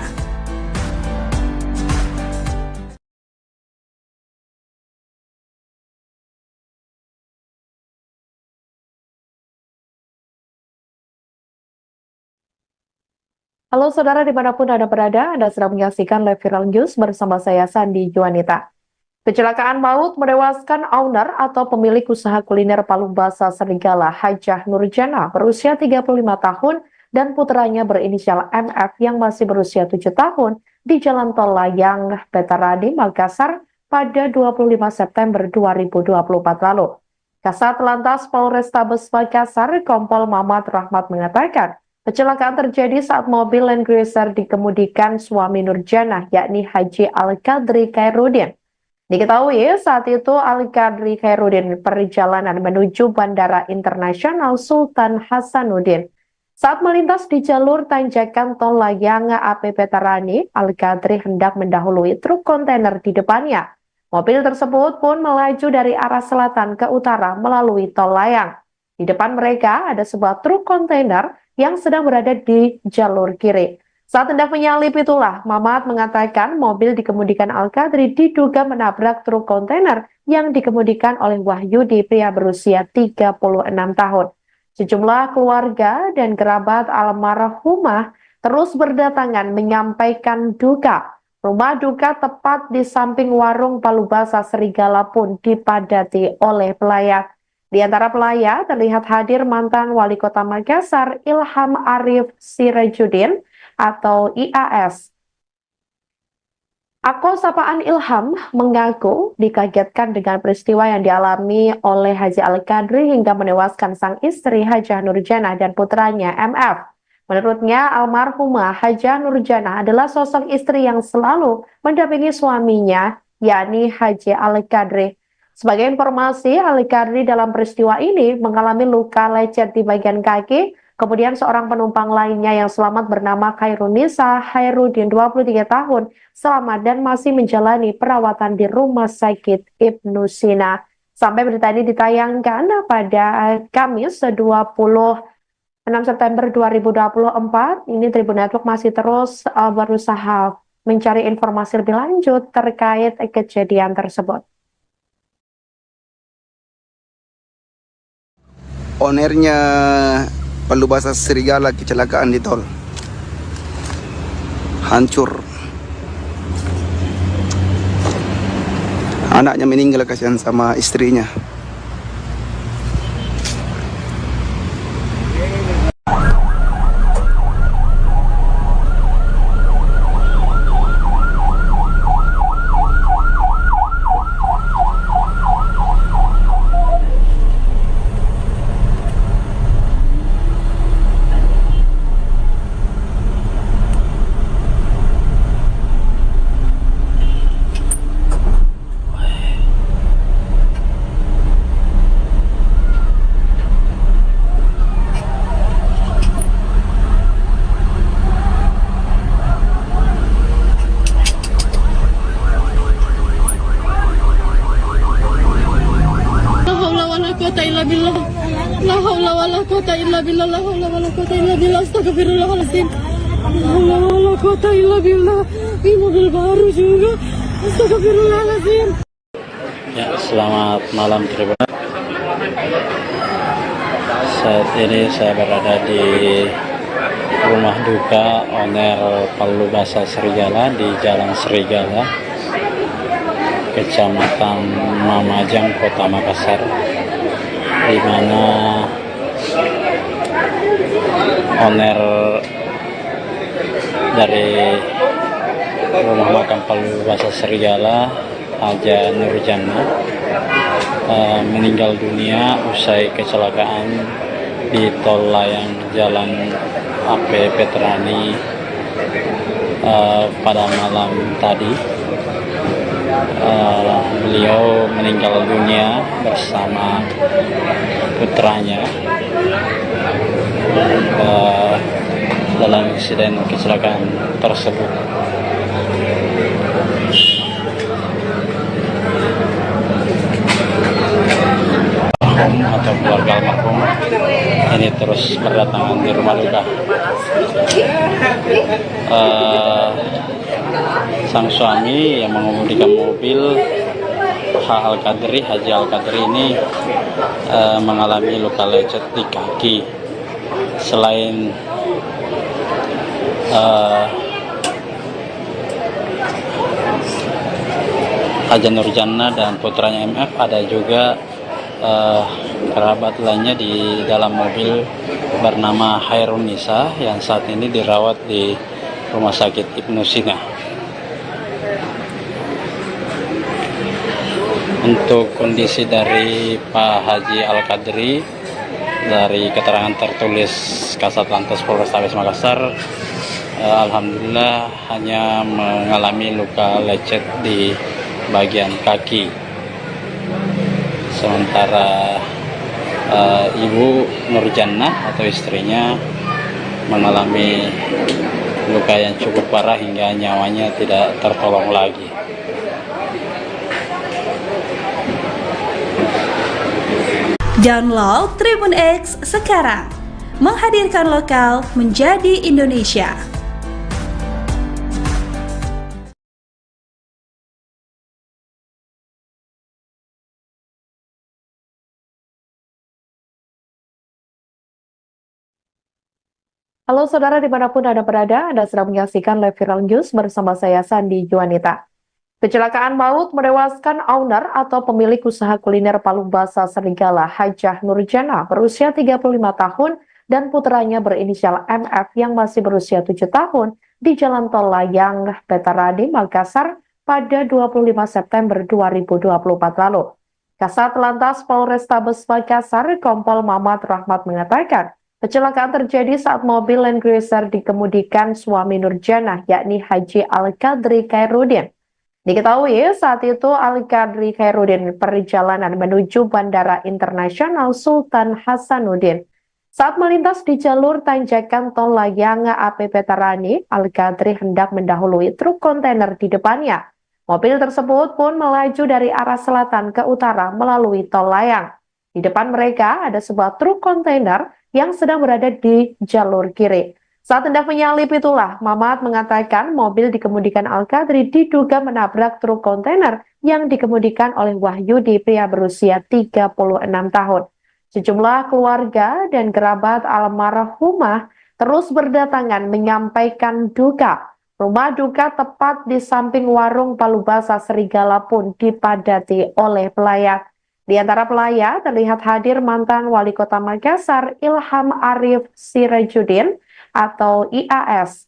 Halo saudara dimanapun Anda berada, Anda sedang menyaksikan live viral news bersama saya Sandi Juanita. Kecelakaan maut menewaskan owner atau pemilik usaha kuliner Palubasa Serigala, Hajah Nurjana, berusia 35 tahun dan putranya berinisial MF yang masih berusia 7 tahun di Jalan Tol Layang Veterani Makassar pada 25 September 2024 lalu. Kasat Lantas Polrestabes Makassar, Kompol Mamat Rahmat mengatakan, kecelakaan terjadi saat mobil Land Cruiser dikemudikan suami Nurjana, yakni Haji Al-Qadri Khairuddin. Diketahui saat itu Al-Qadri Khairuddin perjalanan menuju Bandara Internasional Sultan Hasanuddin. Saat melintas di jalur tanjakan tol layang AP Veterani, Al-Qadri hendak mendahului truk kontainer di depannya. Mobil tersebut pun melaju dari arah selatan ke utara melalui tol layang. Di depan mereka ada sebuah truk kontainer yang sedang berada di jalur kiri. Saat hendak menyalip itulah, Mamat mengatakan mobil dikemudikan Al-Qadri diduga menabrak truk kontainer yang dikemudikan oleh Wahyudi, pria berusia 36 tahun. Sejumlah keluarga dan kerabat almarhumah terus berdatangan menyampaikan duka. Rumah duka tepat di samping warung Palubasa Serigala pun dipadati oleh pelayat. Di antara pelayat terlihat hadir mantan Wali Kota Makassar Ilham Arif Sirajuddin atau IAS. Akun sapaan Ilham mengaku dikagetkan dengan peristiwa yang dialami oleh Haji Al-Qadri hingga menewaskan sang istri Hajah Nurjana dan putranya MF. Menurutnya, almarhumah Hajah Nurjana adalah sosok istri yang selalu mendampingi suaminya, yakni Haji Al-Qadri. Sebagai informasi, Al-Qadri dalam peristiwa ini mengalami luka lecet di bagian kaki. Kemudian seorang penumpang lainnya yang selamat bernama Hairun Nisa Khairuddin, 23 tahun, selamat dan masih menjalani perawatan di Rumah Sakit Ibnu Sina. Sampai berita ini ditayangkan pada Kamis 20 6 September 2024, ini Tribun Network masih terus berusaha mencari informasi lebih lanjut terkait kejadian tersebut. Ownernya Palubasa Serigala kecelakaan di tol. Hancur. Anaknya meninggal, kasihan sama istrinya. La haula wala quwata illa billah. La haula wala quwata illa billah. Astagfirullahaladzim. La haula wala quwata illa billah. Ini mobil baru juga. Astagfirullahaladzim. Ya, selamat malam Tribun. Saat ini saya berada di rumah duka owner Palubasa Serigala di Jalan Serigala, Kecamatan Mamajang, Kota Makassar, di mana owner dari rumah makan Palubasa Serigala, Haja Nurjana, meninggal dunia usai kecelakaan di tol layang Jalan AP Veterani pada malam tadi. Beliau meninggal dunia bersama putranya dalam insiden kecelakaan tersebut. Atau keluarga almarhum ini terus berdatangan di rumah duka. Sang suami yang mengemudikan mobil, Haji Al-Qadri ini mengalami luka lecet di kaki. Selain Haja Nurjana dan putranya MF, ada juga kerabat lainnya di dalam mobil bernama Hairunisa yang saat ini dirawat di Rumah Sakit Ibnu Sina. Untuk kondisi dari Pak Haji Al-Qadri, dari keterangan tertulis Kasatlantas Polrestabes Makassar, alhamdulillah hanya mengalami luka lecet di bagian kaki. Sementara Ibu Nurjana atau istrinya mengalami luka yang cukup parah hingga nyawanya tidak tertolong lagi. Download Tribun X sekarang, menghadirkan lokal menjadi Indonesia. Halo saudara dimanapun Anda berada, Anda sedang menyaksikan live viral news bersama saya Sandi Juanita. Kecelakaan maut menewaskan owner atau pemilik usaha kuliner Palubasa Serigala, Hajah Nurjana, berusia 35 tahun dan putranya berinisial MF yang masih berusia 7 tahun di Jalan Tol Layang Veterani Makassar pada 25 September 2024 lalu. Kasat Lantas Polrestabes Makassar, Kompol Mamat Rahmat mengatakan, kecelakaan terjadi saat mobil Land Cruiser dikemudikan suami Nurjana, yakni Haji Al-Qadri Khairuddin. Diketahui saat itu Al-Qadri Khairuddin perjalanan menuju Bandara Internasional Sultan Hasanuddin. Saat melintas di jalur tanjakan tol layang AP Veterani, Al-Qadri hendak mendahului truk kontainer di depannya. Mobil tersebut pun melaju dari arah selatan ke utara melalui tol layang. Di depan mereka ada sebuah truk kontainer yang sedang berada di jalur kiri. Saat hendak menyalip itulah, Mamat mengatakan mobil dikemudikan Al-Qadri diduga menabrak truk kontainer yang dikemudikan oleh Wahyudi, pria berusia 36 tahun. Sejumlah keluarga dan kerabat almarhumah terus berdatangan menyampaikan duka. Rumah duka tepat di samping warung Palubasa Serigala pun dipadati oleh pelayat. Di antara pelayat terlihat hadir mantan Wali Kota Makassar Ilham Arif Sirajudin atau IAS.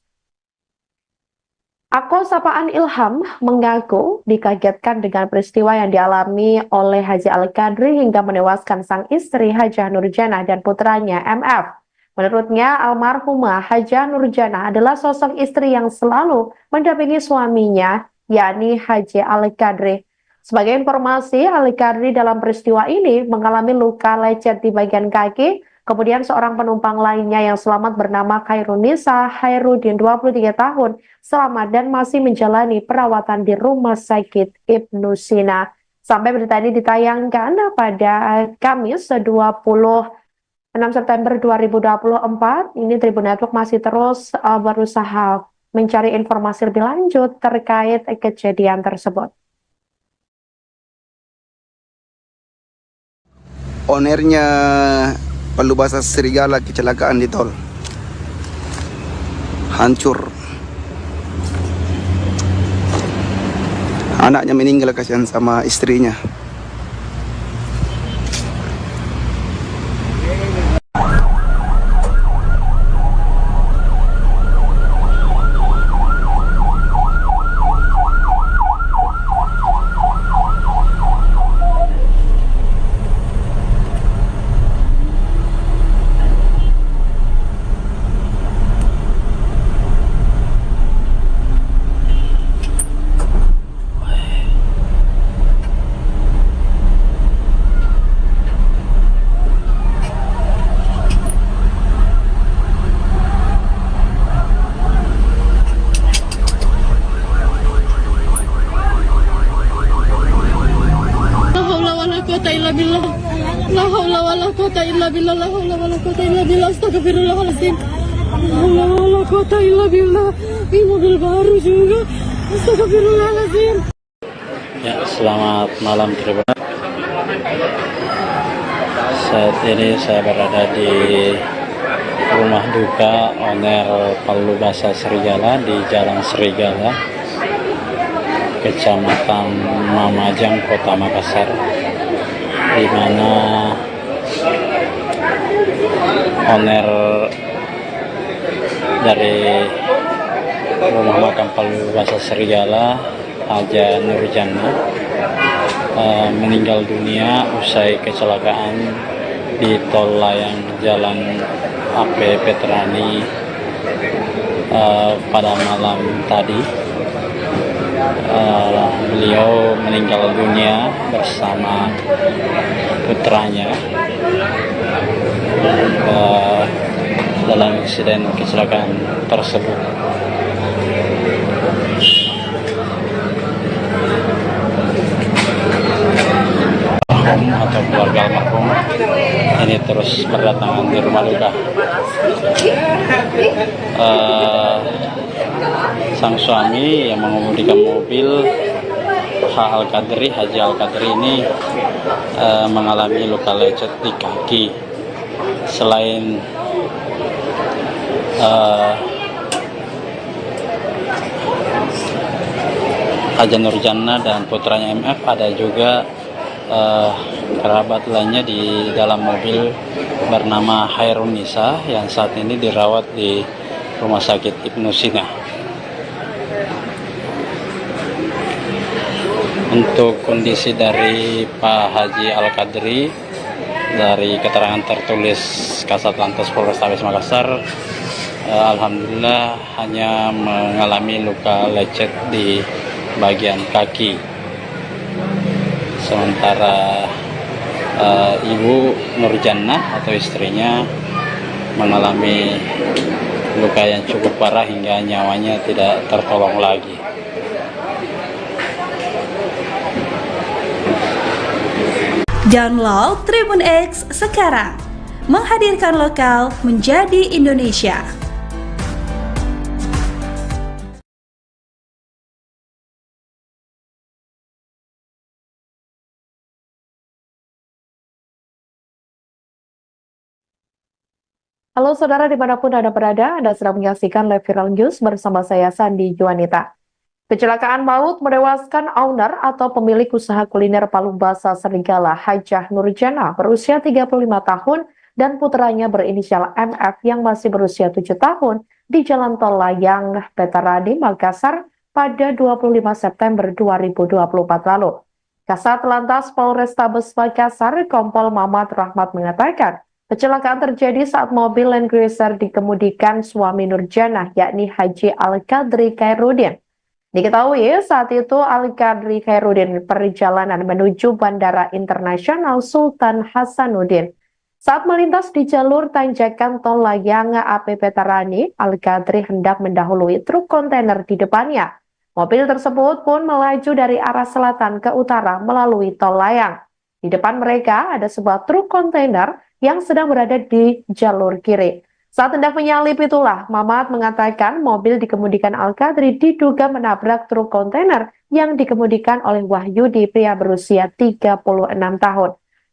Akun sapaan Ilham mengaku dikagetkan dengan peristiwa yang dialami oleh Haji Al-Qadri hingga menewaskan sang istri Hajah Nurjana dan putranya MF. Menurutnya, almarhumah Hajah Nurjana adalah sosok istri yang selalu mendampingi suaminya, yakni Haji Al-Qadri. Sebagai informasi, Al-Qadri dalam peristiwa ini mengalami luka lecet di bagian kaki. Kemudian seorang penumpang lainnya yang selamat bernama Khairunisa Hairudin, 23 tahun, selamat dan masih menjalani perawatan di Rumah Sakit Ibnu Sina. Sampai berita ini ditayangkan pada Kamis 26 September 2024, ini Tribun Network masih terus berusaha mencari informasi lebih lanjut terkait kejadian tersebut. Ownernya Palubasa Serigala kecelakaan di tol. Hancur. Anaknya meninggal, kasihan sama istrinya. La haula wala quwata illa billah. La haula wala quwata illa billah. Astagfirullahaladzim. La haula wala quwata illa billah. Ini mobil baru juga. Astagfirullahaladzim. Ya, selamat malam Tribun. Saat ini saya berada di rumah duka owner Palubasa Serigala di Jalan Serigala, Kecamatan Mamajang, Kota Makassar, di mana owner dari rumah makam Palubasa Serigala, Hajah Nurjana, meninggal dunia usai kecelakaan di tol layang Jalan AP Petrani pada malam tadi. Beliau meninggal dunia bersama putranya dalam insiden kecelakaan tersebut. Atau keluarga almarhum ini terus berdatangan di rumah duka. Sang suami yang mengemudikan mobil Haji Al-Qadri ini mengalami luka lecet di kaki. Selain Hajah Nurjana dan putranya MF, ada juga kerabat lainnya di dalam mobil bernama Khairunisa yang saat ini dirawat di Rumah Sakit Ibnu Sina. Untuk kondisi dari Pak Haji Al-Qadri, dari keterangan tertulis Kasat Lantas Polrestabes Makassar, alhamdulillah hanya mengalami luka lecet di bagian kaki. Sementara Ibu Nurjana atau istrinya mengalami luka yang cukup parah hingga nyawanya tidak tertolong lagi. Download Tribun X sekarang, menghadirkan lokal menjadi Indonesia. Halo saudara dimanapun Anda berada, Anda sedang menyaksikan Live Viral News bersama saya Sandi Juanita. Kecelakaan maut menewaskan owner atau pemilik usaha kuliner Palu Basa Serigala Hajah Nurjana berusia 35 tahun dan putranya berinisial MF yang masih berusia 7 tahun di Jalan Tol Layang, Petarani, Makassar pada 25 September 2024 lalu. Kasat Lantas Polrestabes Makassar, Kompol Mamat Rahmat mengatakan, kecelakaan terjadi saat mobil Land Cruiser dikemudikan suami Nurjana, yakni Haji Al-Qadri Khairuddin. Diketahui saat itu Al-Qadri Khairuddin perjalanan menuju Bandara Internasional Sultan Hasanuddin. Saat melintas di jalur tanjakan Tol Layang AP Petarani, Al-Qadri hendak mendahului truk kontainer di depannya. Mobil tersebut pun melaju dari arah selatan ke utara melalui Tol Layang. Di depan mereka ada sebuah truk kontainer yang sedang berada di jalur kiri. Saat hendak menyalip itulah, Mamat mengatakan mobil dikemudikan Al-Qadri diduga menabrak truk kontainer yang dikemudikan oleh Wahyudi, pria berusia 36 tahun.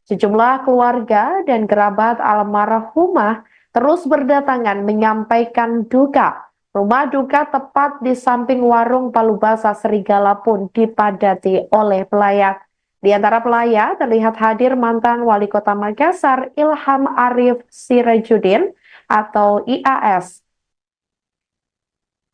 Sejumlah keluarga dan kerabat almarhumah terus berdatangan menyampaikan duka. Rumah duka tepat di samping warung Palu Basa Serigala pun dipadati oleh pelayat. Di antara pelayat terlihat hadir mantan Wali Kota Makassar Ilham Arif Sirajuddin atau IAS.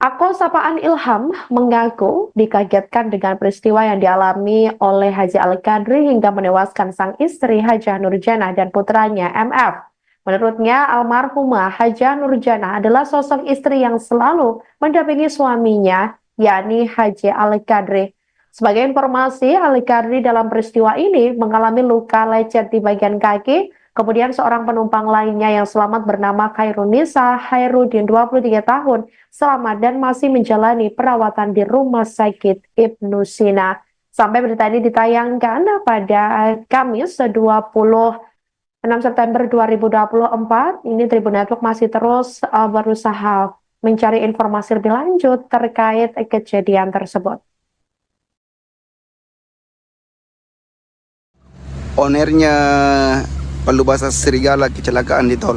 Akun sapaan Ilham mengaku dikagetkan dengan peristiwa yang dialami oleh Haji Al-Qadri hingga menewaskan sang istri Hajah Nurjana dan putranya MF. Menurutnya, almarhumah Hajah Nurjana adalah sosok istri yang selalu mendampingi suaminya, yakni Haji Al-Qadri. Sebagai informasi, Al-Qadri dalam peristiwa ini mengalami luka lecet di bagian kaki. Kemudian seorang penumpang lainnya yang selamat bernama Khairunisa Khairuddin 23 tahun selamat dan masih menjalani perawatan di Rumah Sakit Ibnu Sina. Sampai berita ini ditayangkan pada Kamis 26 September 2024, ini Tribun Network masih terus berusaha mencari informasi lebih lanjut terkait kejadian tersebut. Ownernya Palu Basa Serigala kecelakaan di tol.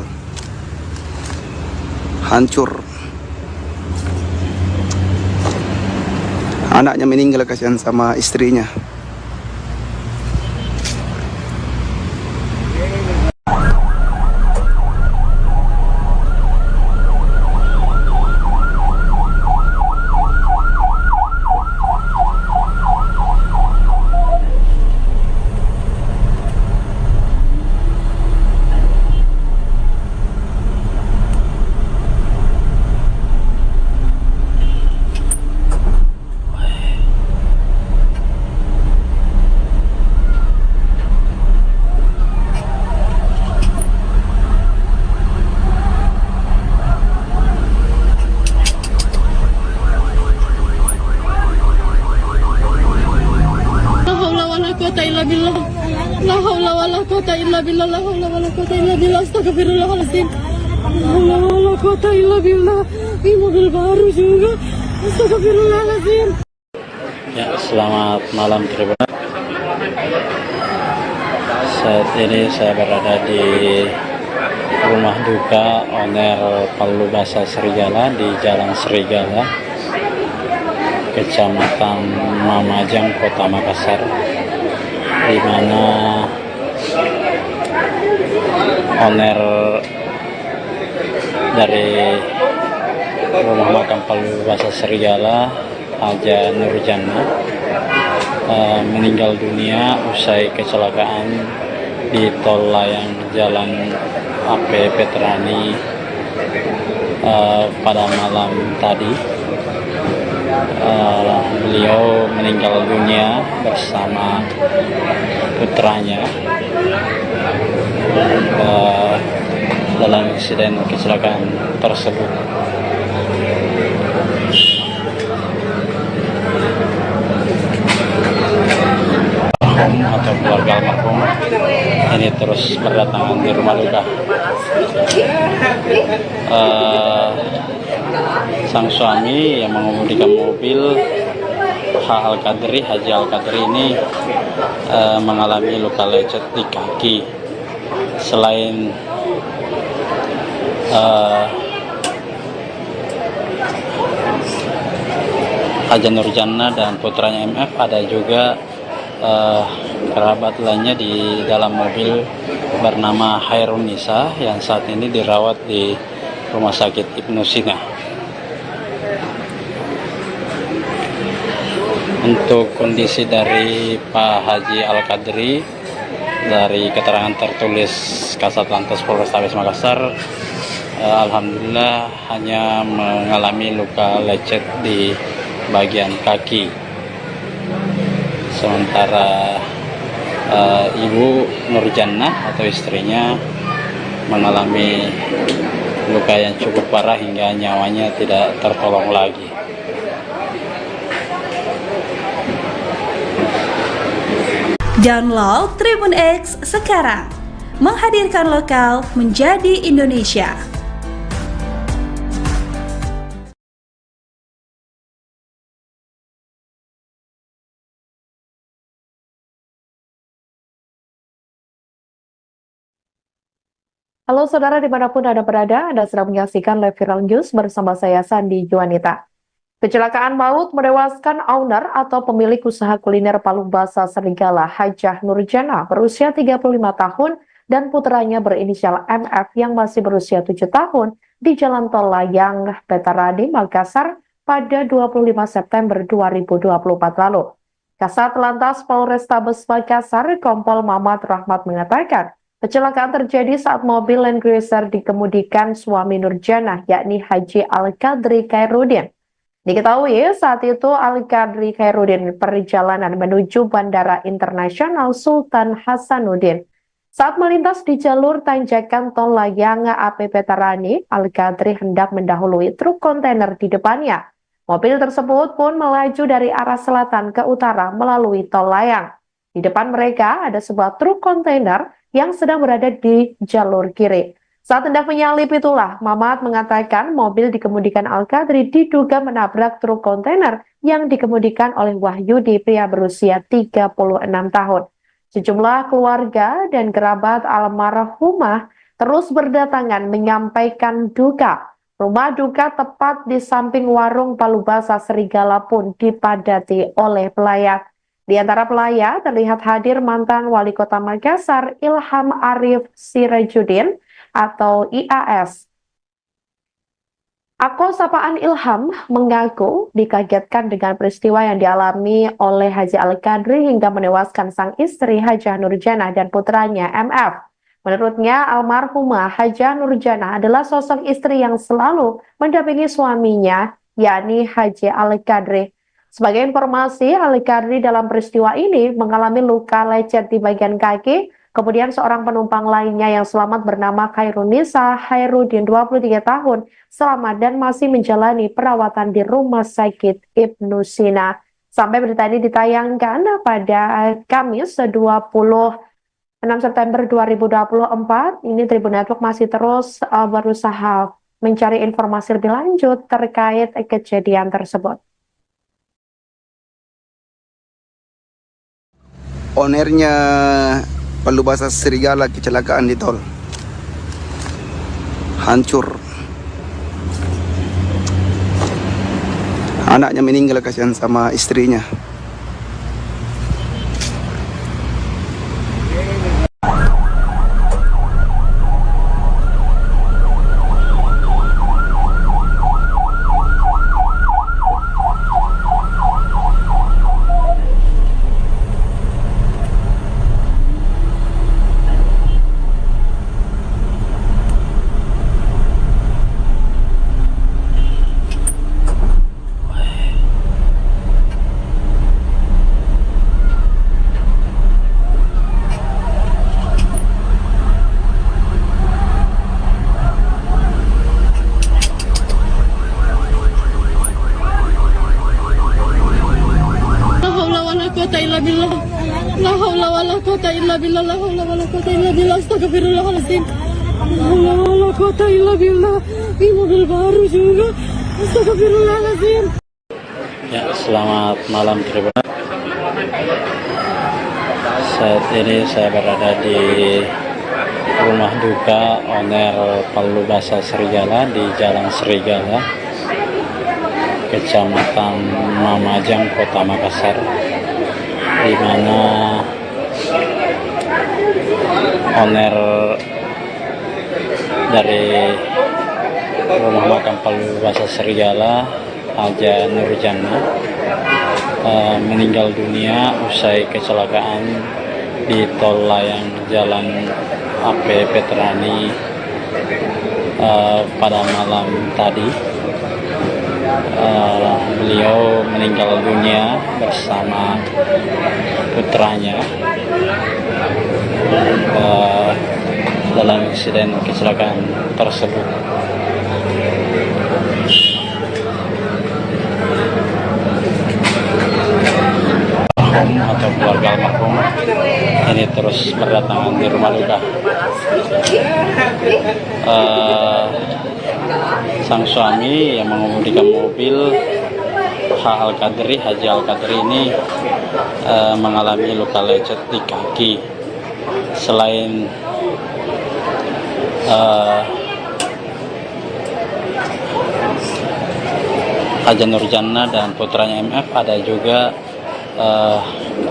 Hancur. Anaknya meninggal, kasihan sama istrinya. La haula wala quwata illa billah. La haula wala quwata illa billah. Astagfirullahaladzim. La haula wala quwata illa billah. Ini mobil baru juga. Astagfirullahaladzim. Ya, selamat malam Tribun. Saat ini saya berada di rumah duka owner Palu Basa Serigala di Jalan Serigala, Kecamatan Mamajang, Kota Makassar, di mana owner dari rumah makam Palu Basa Serigala, Haja Nurjana, meninggal dunia usai kecelakaan di Tol Layang Jalan AP Petarani pada malam tadi. Beliau meninggal dunia bersama putranya dalam insiden kecelakaan tersebut. atau keluarga almarhum ini terus berdatangan di rumah duka. Sang suami yang mengemudikan mobil Haji Al-Qadri ini mengalami luka lecet di kaki. Selain Haja Nurjannah dan putranya MF, ada juga kerabat lainnya di dalam mobil bernama Hairun Nisa yang saat ini dirawat di Rumah Sakit Ibnu Sina. Untuk kondisi dari Pak Haji Al-Qadri, dari keterangan tertulis Kasat Lantas Polrestabes Makassar, alhamdulillah hanya mengalami luka lecet di bagian kaki. Sementara Ibu Nurjannah atau istrinya mengalami luka yang cukup parah hingga nyawanya tidak tertolong lagi. Download Tribun X sekarang, menghadirkan lokal menjadi Indonesia. Halo saudara dimanapun Anda berada, Anda sedang menyaksikan live viral news bersama saya Sandi Juanita. Kecelakaan maut menewaskan owner atau pemilik usaha kuliner Palu Basah Serigala Hajah Nurjannah berusia 35 tahun dan putranya berinisial MF yang masih berusia 7 tahun di Jalan Tol Layang, Petaradi, Makassar pada 25 September 2024 lalu. Kasat Lantas Polrestabes Makassar, Kompol Mamat Rahmat mengatakan, kecelakaan terjadi saat mobil Land Cruiser dikemudikan suami Nurjannah, yakni Haji Al-Qadri Khairuddin. Diketahui saat itu Al-Qadri Khairuddin perjalanan menuju Bandara Internasional Sultan Hasanuddin. Saat melintas di jalur tanjakan Tol Layang AP Petarani, Al-Qadri hendak mendahului truk kontainer di depannya. Mobil tersebut pun melaju dari arah selatan ke utara melalui Tol Layang. Di depan mereka ada sebuah truk kontainer yang sedang berada di jalur kiri. Saat hendak menyalip itulah, Mamat mengatakan mobil dikemudikan Al-Qadri diduga menabrak truk kontainer yang dikemudikan oleh Wahyudi, pria berusia 36 tahun. Sejumlah keluarga dan kerabat almarhumah terus berdatangan menyampaikan duka. Rumah duka tepat di samping warung Palu Basah Serigala pun dipadati oleh pelayat. Di antara pelayat terlihat hadir mantan Wali Kota Makassar Ilham Arif Sirajuddin atau IAS. Akun sapaan Ilham mengaku dikagetkan dengan peristiwa yang dialami oleh Haji Al-Qadri hingga menewaskan sang istri Hajah Nurjannah dan putranya MF. Menurutnya, almarhumah Hajah Nurjannah adalah sosok istri yang selalu mendampingi suaminya, yakni Haji Al-Qadri. Sebagai informasi, Al-Qadri dalam peristiwa ini mengalami luka lecet di bagian kaki. Kemudian seorang penumpang lainnya yang selamat bernama Hairun Nisa Khairuddin 23 tahun selamat dan masih menjalani perawatan di Rumah Sakit Ibnu Sina. Sampai berita ini ditayangkan pada Kamis 26 September 2024, ini Tribun Network masih terus berusaha mencari informasi lebih lanjut terkait kejadian tersebut. Ownernya Palu Basah Serigala kecelakaan di tol. Hancur. Anaknya meninggal, kasihan sama istrinya. ولا قوة إلا بالله لا حول ولا قوة إلا بالله أستغفر الله العظيم لا حول ولا قوة إلا بالله ini mobil baru juga Astagfirullahaladzim. Ya, selamat malam Tribun. Saat ini saya berada di rumah duka owner Palubasa Serigala di Jalan Serigala, Kecamatan Mamajang, Kota Makassar, di mana owner dari rumah makam Palubasa Serigala, Haja Nurjana, meninggal dunia usai kecelakaan di tol layang Jalan AP Veterani pada malam tadi. Beliau meninggal dunia bersama putranya dalam insiden kecelakaan tersebut. Atau keluarga almarhum ini terus berdatangan di rumah duka. Sang suami yang mengemudikan mobil Haji Al-Qadri ini mengalami luka lecet di kaki. Selain Haja Nurjana dan putranya MF, ada juga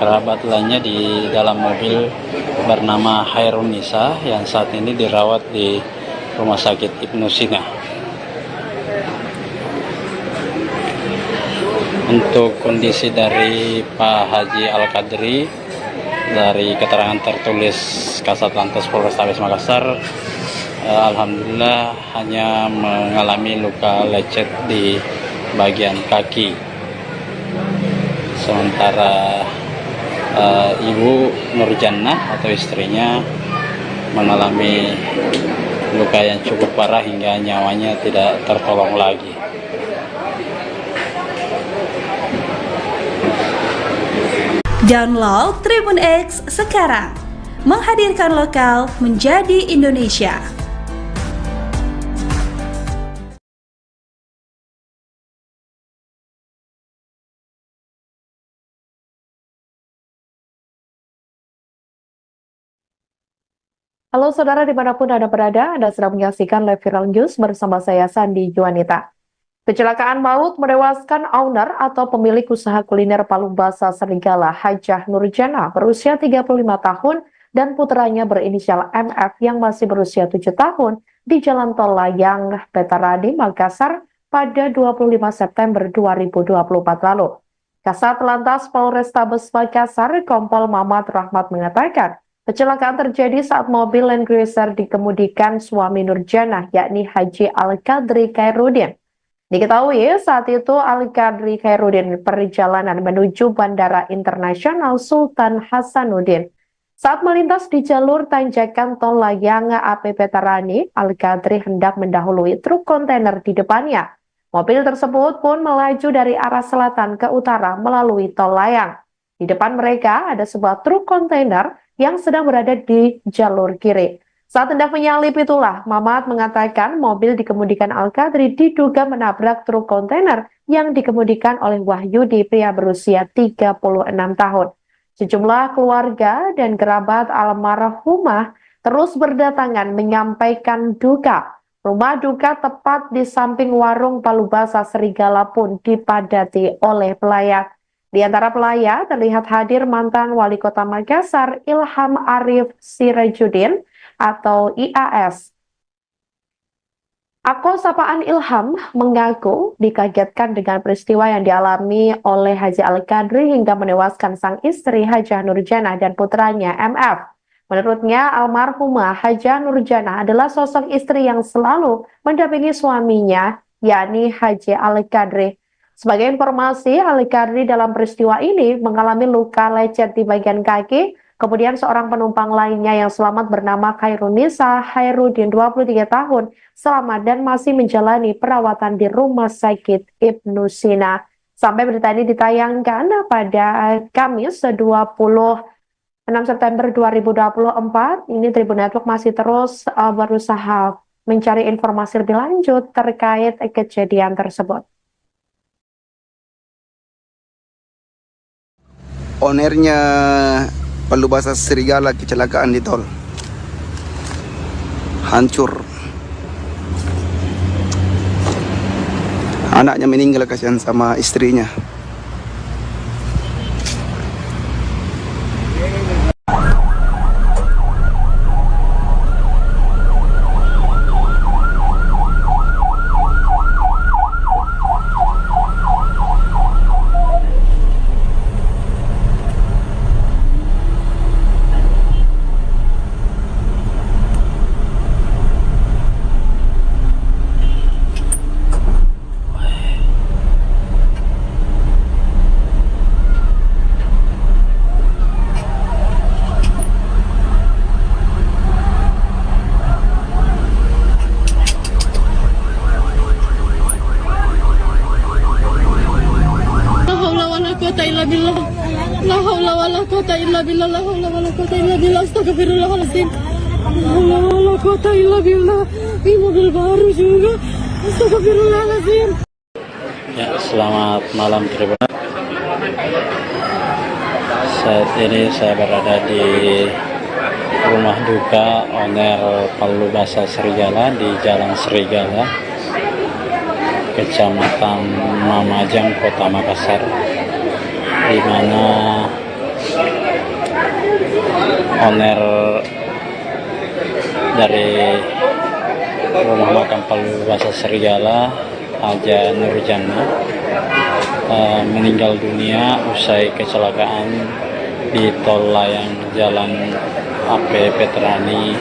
kerabat lainnya di dalam mobil bernama Hairunisa yang saat ini dirawat di Rumah Sakit Ibnu Sina. Untuk kondisi dari Pak Haji Al-Qadri, dari keterangan tertulis Kasatlantas Polrestabes Makassar, alhamdulillah hanya mengalami luka lecet di bagian kaki. Sementara Ibu Nurjana atau istrinya mengalami luka yang cukup parah hingga nyawanya tidak tertolong lagi. Download Tribun X sekarang, menghadirkan lokal menjadi Indonesia. Halo saudara dimanapun Anda berada, Anda sedang menyaksikan live viral news bersama saya Sandi Juanita. Kecelakaan maut menewaskan owner atau pemilik usaha kuliner Palubasa Serigala, Hajah Nurjana, berusia 35 tahun dan putranya berinisial MF yang masih berusia 7 tahun di Jalan Tol Layang Veterani Makassar pada 25 September 2024 lalu. Kasat Lantas Polrestabes Makassar, Kompol Mamat Rahmat mengatakan, kecelakaan terjadi saat mobil Land Cruiser dikemudikan suami Nurjana, yakni Haji Al-Qadri Khairuddin. Diketahui saat itu Al-Qadri Khairuddin perjalanan menuju Bandara Internasional Sultan Hasanuddin. Saat melintas di jalur tanjakan tol layang AP Veterani, Al-Qadri hendak mendahului truk kontainer di depannya. Mobil tersebut pun melaju dari arah selatan ke utara melalui tol layang. Di depan mereka ada sebuah truk kontainer yang sedang berada di jalur kiri. Saat hendak menyalip itulah, Mamat mengatakan mobil dikemudikan Al-Qadri diduga menabrak truk kontainer yang dikemudikan oleh Wahyudi, pria berusia 36 tahun. Sejumlah keluarga dan kerabat almarhumah terus berdatangan menyampaikan duka. Rumah duka tepat di samping warung Palubasa Serigala pun dipadati oleh pelayat. Di antara pelayat terlihat hadir mantan Wali Kota Makassar, Ilham Arif Sirajuddin atau IAS. Akun sapaan Ilham mengaku dikagetkan dengan peristiwa yang dialami oleh Haji Al-Qadri hingga menewaskan sang istri Hajah Nurjana dan putranya MF. Menurutnya, almarhumah Hajah Nurjana adalah sosok istri yang selalu mendampingi suaminya, yakni Haji Al-Qadri. Sebagai informasi, Al-Qadri dalam peristiwa ini mengalami luka lecet di bagian kaki. Kemudian seorang penumpang lainnya yang selamat bernama Hairunisa Khairuddin, 23 tahun, selamat dan masih menjalani perawatan di Rumah Sakit Ibnu Sina. Sampai berita ini ditayangkan pada Kamis 20 6 September 2024, ini Tribun Network masih terus berusaha mencari informasi lebih lanjut terkait kejadian tersebut. Ownernya Palubasa Serigala kecelakaan di tol. Hancur. Anaknya meninggal, kasihan sama istrinya. La haula wala quwata illa billah. La haula wala quwata illa billah. Astagfirullahaladzim. La haula wala quwata illa billah. Ini mobil baru juga. Astagfirullahaladzim. Ya, selamat malam Tribun. Saat ini saya berada di rumah duka owner Palubasa Serigala di Jalan Serigala, Kecamatan Mamajang, Kota Makassar, di mana owner dari rumah makam Palubasa Serigala, Haja Nurjana, meninggal dunia usai kecelakaan di tol layang Jalan AP Veterani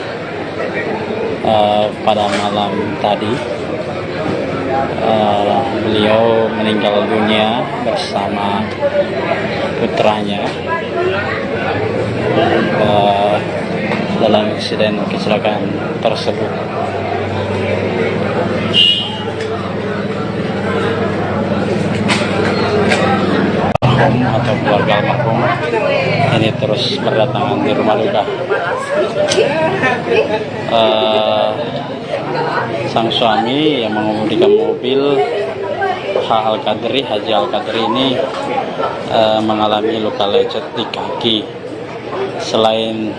pada malam tadi. Beliau meninggal dunia bersama putranya dalam insiden kecelakaan tersebut. Atau keluarga almarhum ini terus berdatangan di rumah duka. Sang suami yang mengemudikan mobil, Haji Al-Qadri ini mengalami luka lecet di kaki. Selain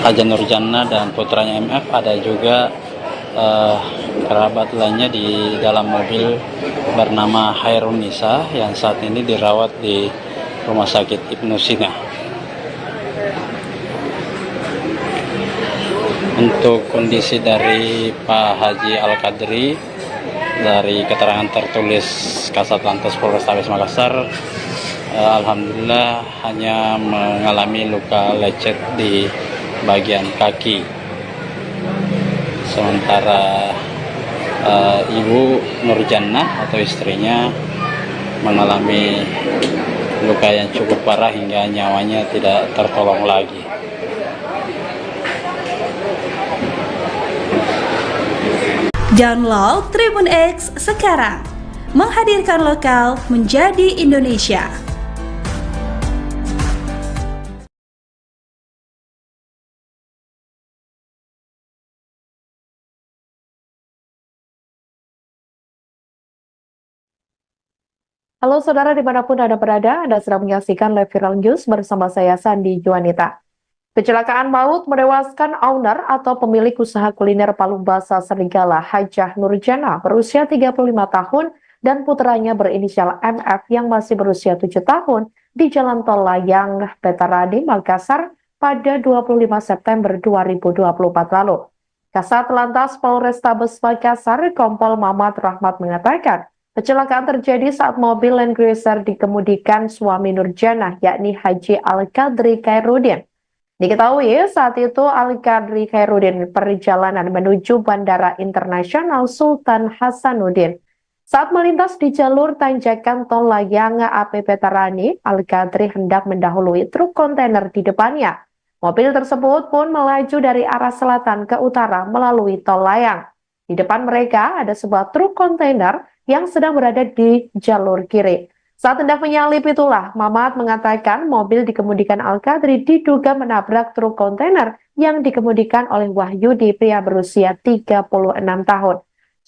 Haja Nurjana dan putranya MF, ada juga kerabat lainnya di dalam mobil bernama Hairun Nisa yang saat ini dirawat di Rumah Sakit Ibnu Sina. Untuk kondisi dari Pak Haji Al-Qadri, dari keterangan tertulis Kasat Lantas Polrestabes Makassar, alhamdulillah hanya mengalami luka lecet di bagian kaki. Sementara Ibu Nurjana atau istrinya mengalami luka yang cukup parah hingga nyawanya tidak tertolong lagi. Download Tribun X sekarang, menghadirkan lokal menjadi Indonesia. Halo saudara dimanapun Anda berada, Anda sedang menyaksikan live viral news bersama saya Sandi Juanita. Kecelakaan maut menewaskan owner atau pemilik usaha kuliner Palubasa Serigala, Hajah Nurjana, berusia 35 tahun dan putranya berinisial MF yang masih berusia 7 tahun di Jalan Tol Layang Veterani Makassar pada 25 September 2024 lalu. Kasat Lantas Polrestabes Makassar, Kompol Mamat Rahmat mengatakan, kecelakaan terjadi saat mobil Land Cruiser dikemudikan suami Nurjana, yakni Haji Al-Qadri Khairuddin. Diketahui saat itu Al-Qadri Khairuddin perjalanan menuju Bandara Internasional Sultan Hasanuddin. Saat melintas di jalur tanjakan tol layang AP Veterani, Al-Qadri hendak mendahului truk kontainer di depannya. Mobil tersebut pun melaju dari arah selatan ke utara melalui tol layang. Di depan mereka ada sebuah truk kontainer yang sedang berada di jalur kiri. Saat hendak menyalip itulah, Mamat mengatakan mobil dikemudikan Al-Qadri diduga menabrak truk kontainer yang dikemudikan oleh Wahyudi, pria berusia 36 tahun.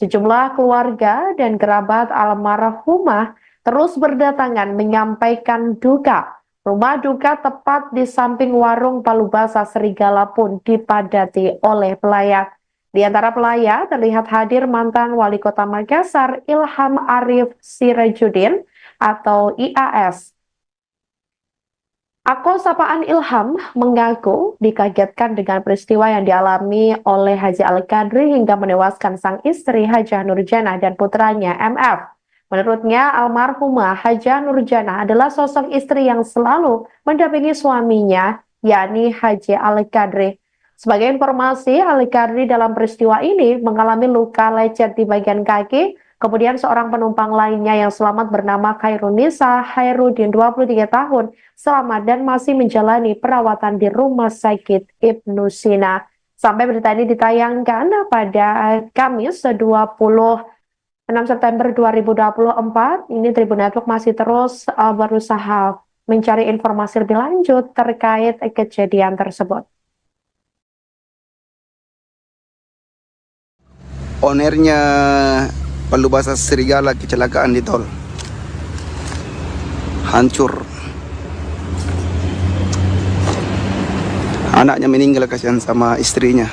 Sejumlah keluarga dan kerabat almarhumah terus berdatangan menyampaikan duka. Rumah duka tepat di samping warung Palu Basah Serigala pun dipadati oleh pelayat. Di antara pelayat terlihat hadir mantan Wali Kota Makassar Ilham Arif Sirajudin atau IAS. Akun sapaan Ilham mengaku dikagetkan dengan peristiwa yang dialami oleh Haji Al-Qadri hingga menewaskan sang istri Hajah Nurjanah dan putranya MF. Menurutnya, almarhumah Hajah Nurjanah adalah sosok istri yang selalu mendampingi suaminya, yakni Haji Al-Qadri. Sebagai informasi, Al-Qadri dalam peristiwa ini mengalami luka lecet di bagian kaki. Kemudian seorang penumpang lainnya yang selamat bernama Khairunisa Hairudin 23 tahun selamat dan masih menjalani perawatan di Rumah Sakit Ibnu Sina. Sampai berita ini ditayangkan pada Kamis 26 September 2024, ini Tribun Network masih terus berusaha mencari informasi lebih lanjut terkait kejadian tersebut. Ownernya Palu Basah Serigala kecelakaan di tol, hancur, anaknya meninggal kasihan sama istrinya.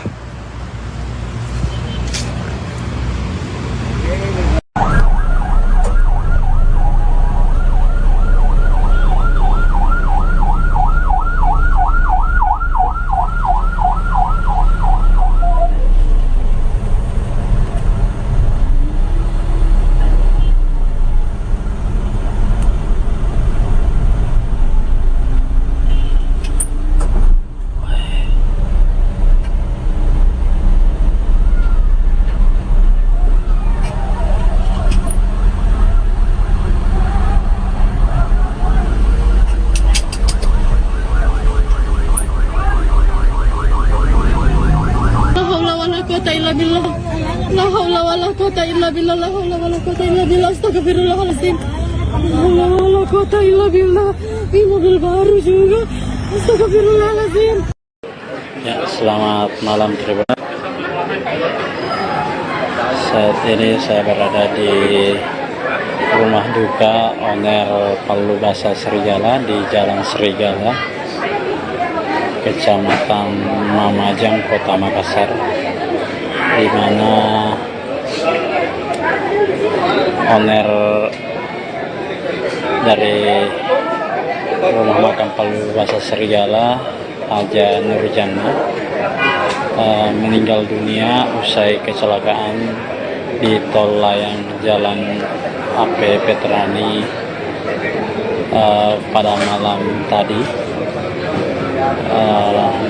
La haula wala quwata illa billah. La haula wala quwata illa billah. Astagfirullahaladzim. La haula wala quwata illa billah. Ini mobil baru juga. Astagfirullahaladzim. Ya, selamat malam Tribun. Saat ini saya berada di rumah duka owner Palu Basah Serigala di Jalan Serigala, Kecamatan Mamajang, Kota Makassar, di mana owner dari rumah makan Palu Basah Serigala, Hajah Nurjanah, meninggal dunia usai kecelakaan di tol layang Jalan AP Petrani pada malam tadi.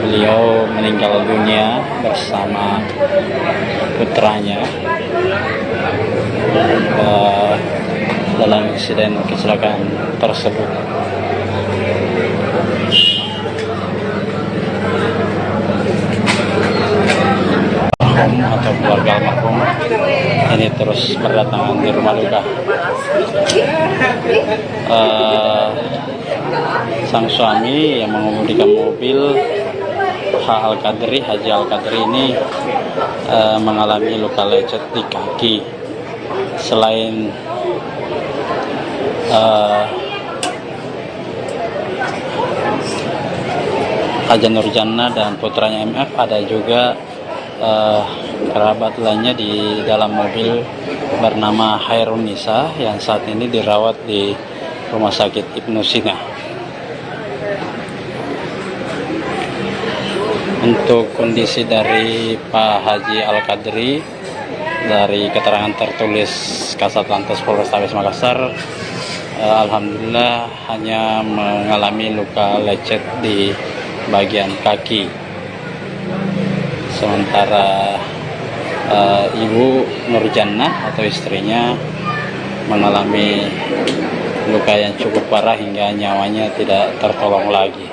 Beliau meninggal dunia bersama putranya dalam insiden kecelakaan tersebut. Atau keluarga almarhum ini terus berdatangan di rumah duka. Sang suami yang mengemudikan mobil Haji Al-Qadri ini mengalami luka lecet di kaki. Selain Hajah Nurjanah dan putranya MF, ada juga kerabat lainnya di dalam mobil bernama Khairunisa yang saat ini dirawat di Rumah Sakit Ibnu Sina. Untuk kondisi dari Pak Haji Al-Qadri, dari keterangan tertulis Kasatlantas Polrestabes Makassar, alhamdulillah hanya mengalami luka lecet di bagian kaki. Sementara Ibu Nurjanah atau istrinya mengalami luka yang cukup parah hingga nyawanya tidak tertolong lagi.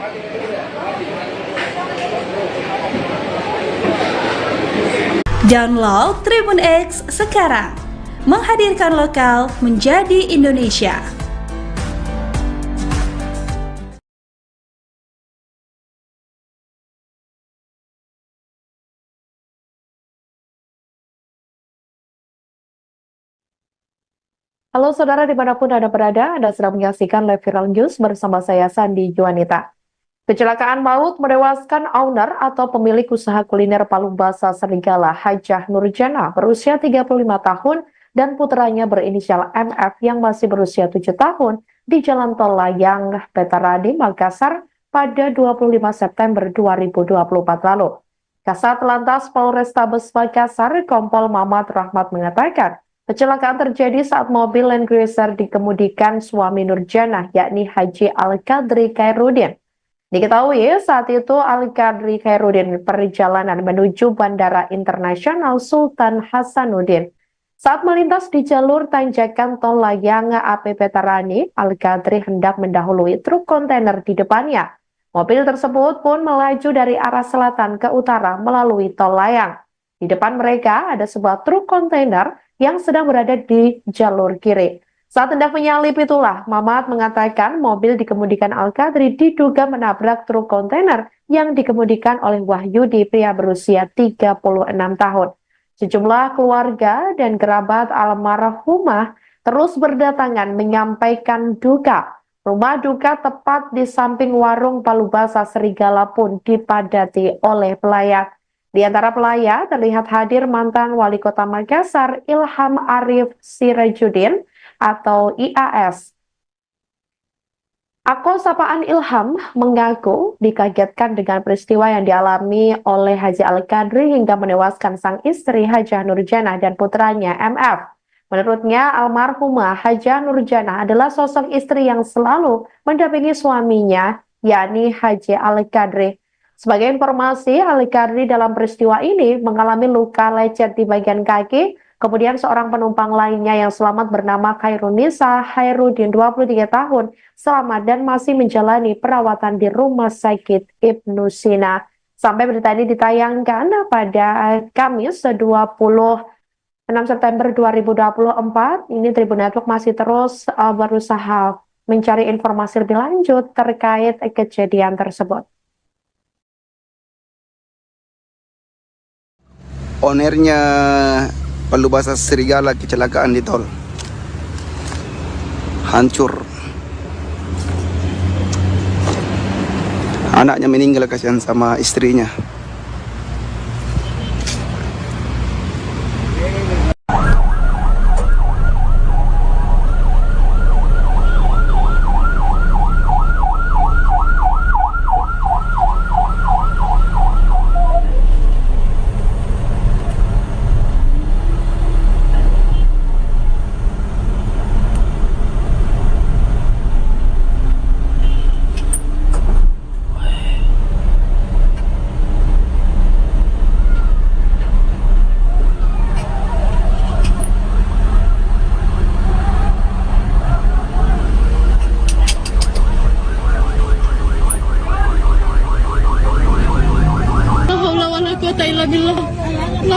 Download Tribun X sekarang, menghadirkan lokal menjadi Indonesia. Halo saudara dimanapun Anda berada, Anda sedang menyaksikan live viral news bersama saya Sandi Juanita. Kecelakaan maut menewaskan owner atau pemilik usaha kuliner Palu Basa Serigala Hajah Nurjana berusia 35 tahun dan putranya berinisial MF yang masih berusia 7 tahun di Jalan Tol Layang, Petarani, Makassar pada 25 September 2024 lalu. Kasat Lantas Polrestabes Makassar, Kompol Mamat Rahmat mengatakan, kecelakaan terjadi saat mobil Land Cruiser dikemudikan suami Nurjana, yakni Haji Al-Qadri Khairuddin. Diketahui saat itu Al-Qadri Khairuddin perjalanan menuju Bandara Internasional Sultan Hasanuddin. Saat melintas di jalur tanjakan Tol Layang AP Petarani, Al-Qadri hendak mendahului truk kontainer di depannya. Mobil tersebut pun melaju dari arah selatan ke utara melalui Tol Layang. Di depan mereka ada sebuah truk kontainer yang sedang berada di jalur kiri. Saat hendak menyalip itulah, Mamat mengatakan mobil dikemudikan Al-Qadri diduga menabrak truk kontainer yang dikemudikan oleh Wahyudi, pria berusia 36 tahun. Sejumlah keluarga dan kerabat almarhumah terus berdatangan menyampaikan duka. Rumah duka tepat di samping warung Palu Basa Serigala pun dipadati oleh pelayat. Di antara pelayat terlihat hadir mantan Wali Kota Makassar Ilham Arif Sirajuddin atau IAS. Akun sapaan Ilham mengaku dikagetkan dengan peristiwa yang dialami oleh Haji Al-Qadri hingga menewaskan sang istri Hajah Nurjana dan putranya MF. Menurutnya, almarhumah Hajah Nurjana adalah sosok istri yang selalu mendampingi suaminya, yakni Haji Al-Qadri. Sebagai informasi, Al-Qadri dalam peristiwa ini mengalami luka lecet di bagian kaki. Kemudian seorang penumpang lainnya yang selamat bernama Khairunisa Khairuddin, 23 tahun, selamat dan masih menjalani perawatan di Rumah Sakit Ibnu Sina. Sampai berita ini ditayangkan pada Kamis 26 September 2024, ini Tribun Network masih terus berusaha mencari informasi lebih lanjut terkait kejadian tersebut. Ownernya Palu Basa Serigala kecelakaan di tol. Hancur. Anaknya meninggal, kasihan sama istrinya. La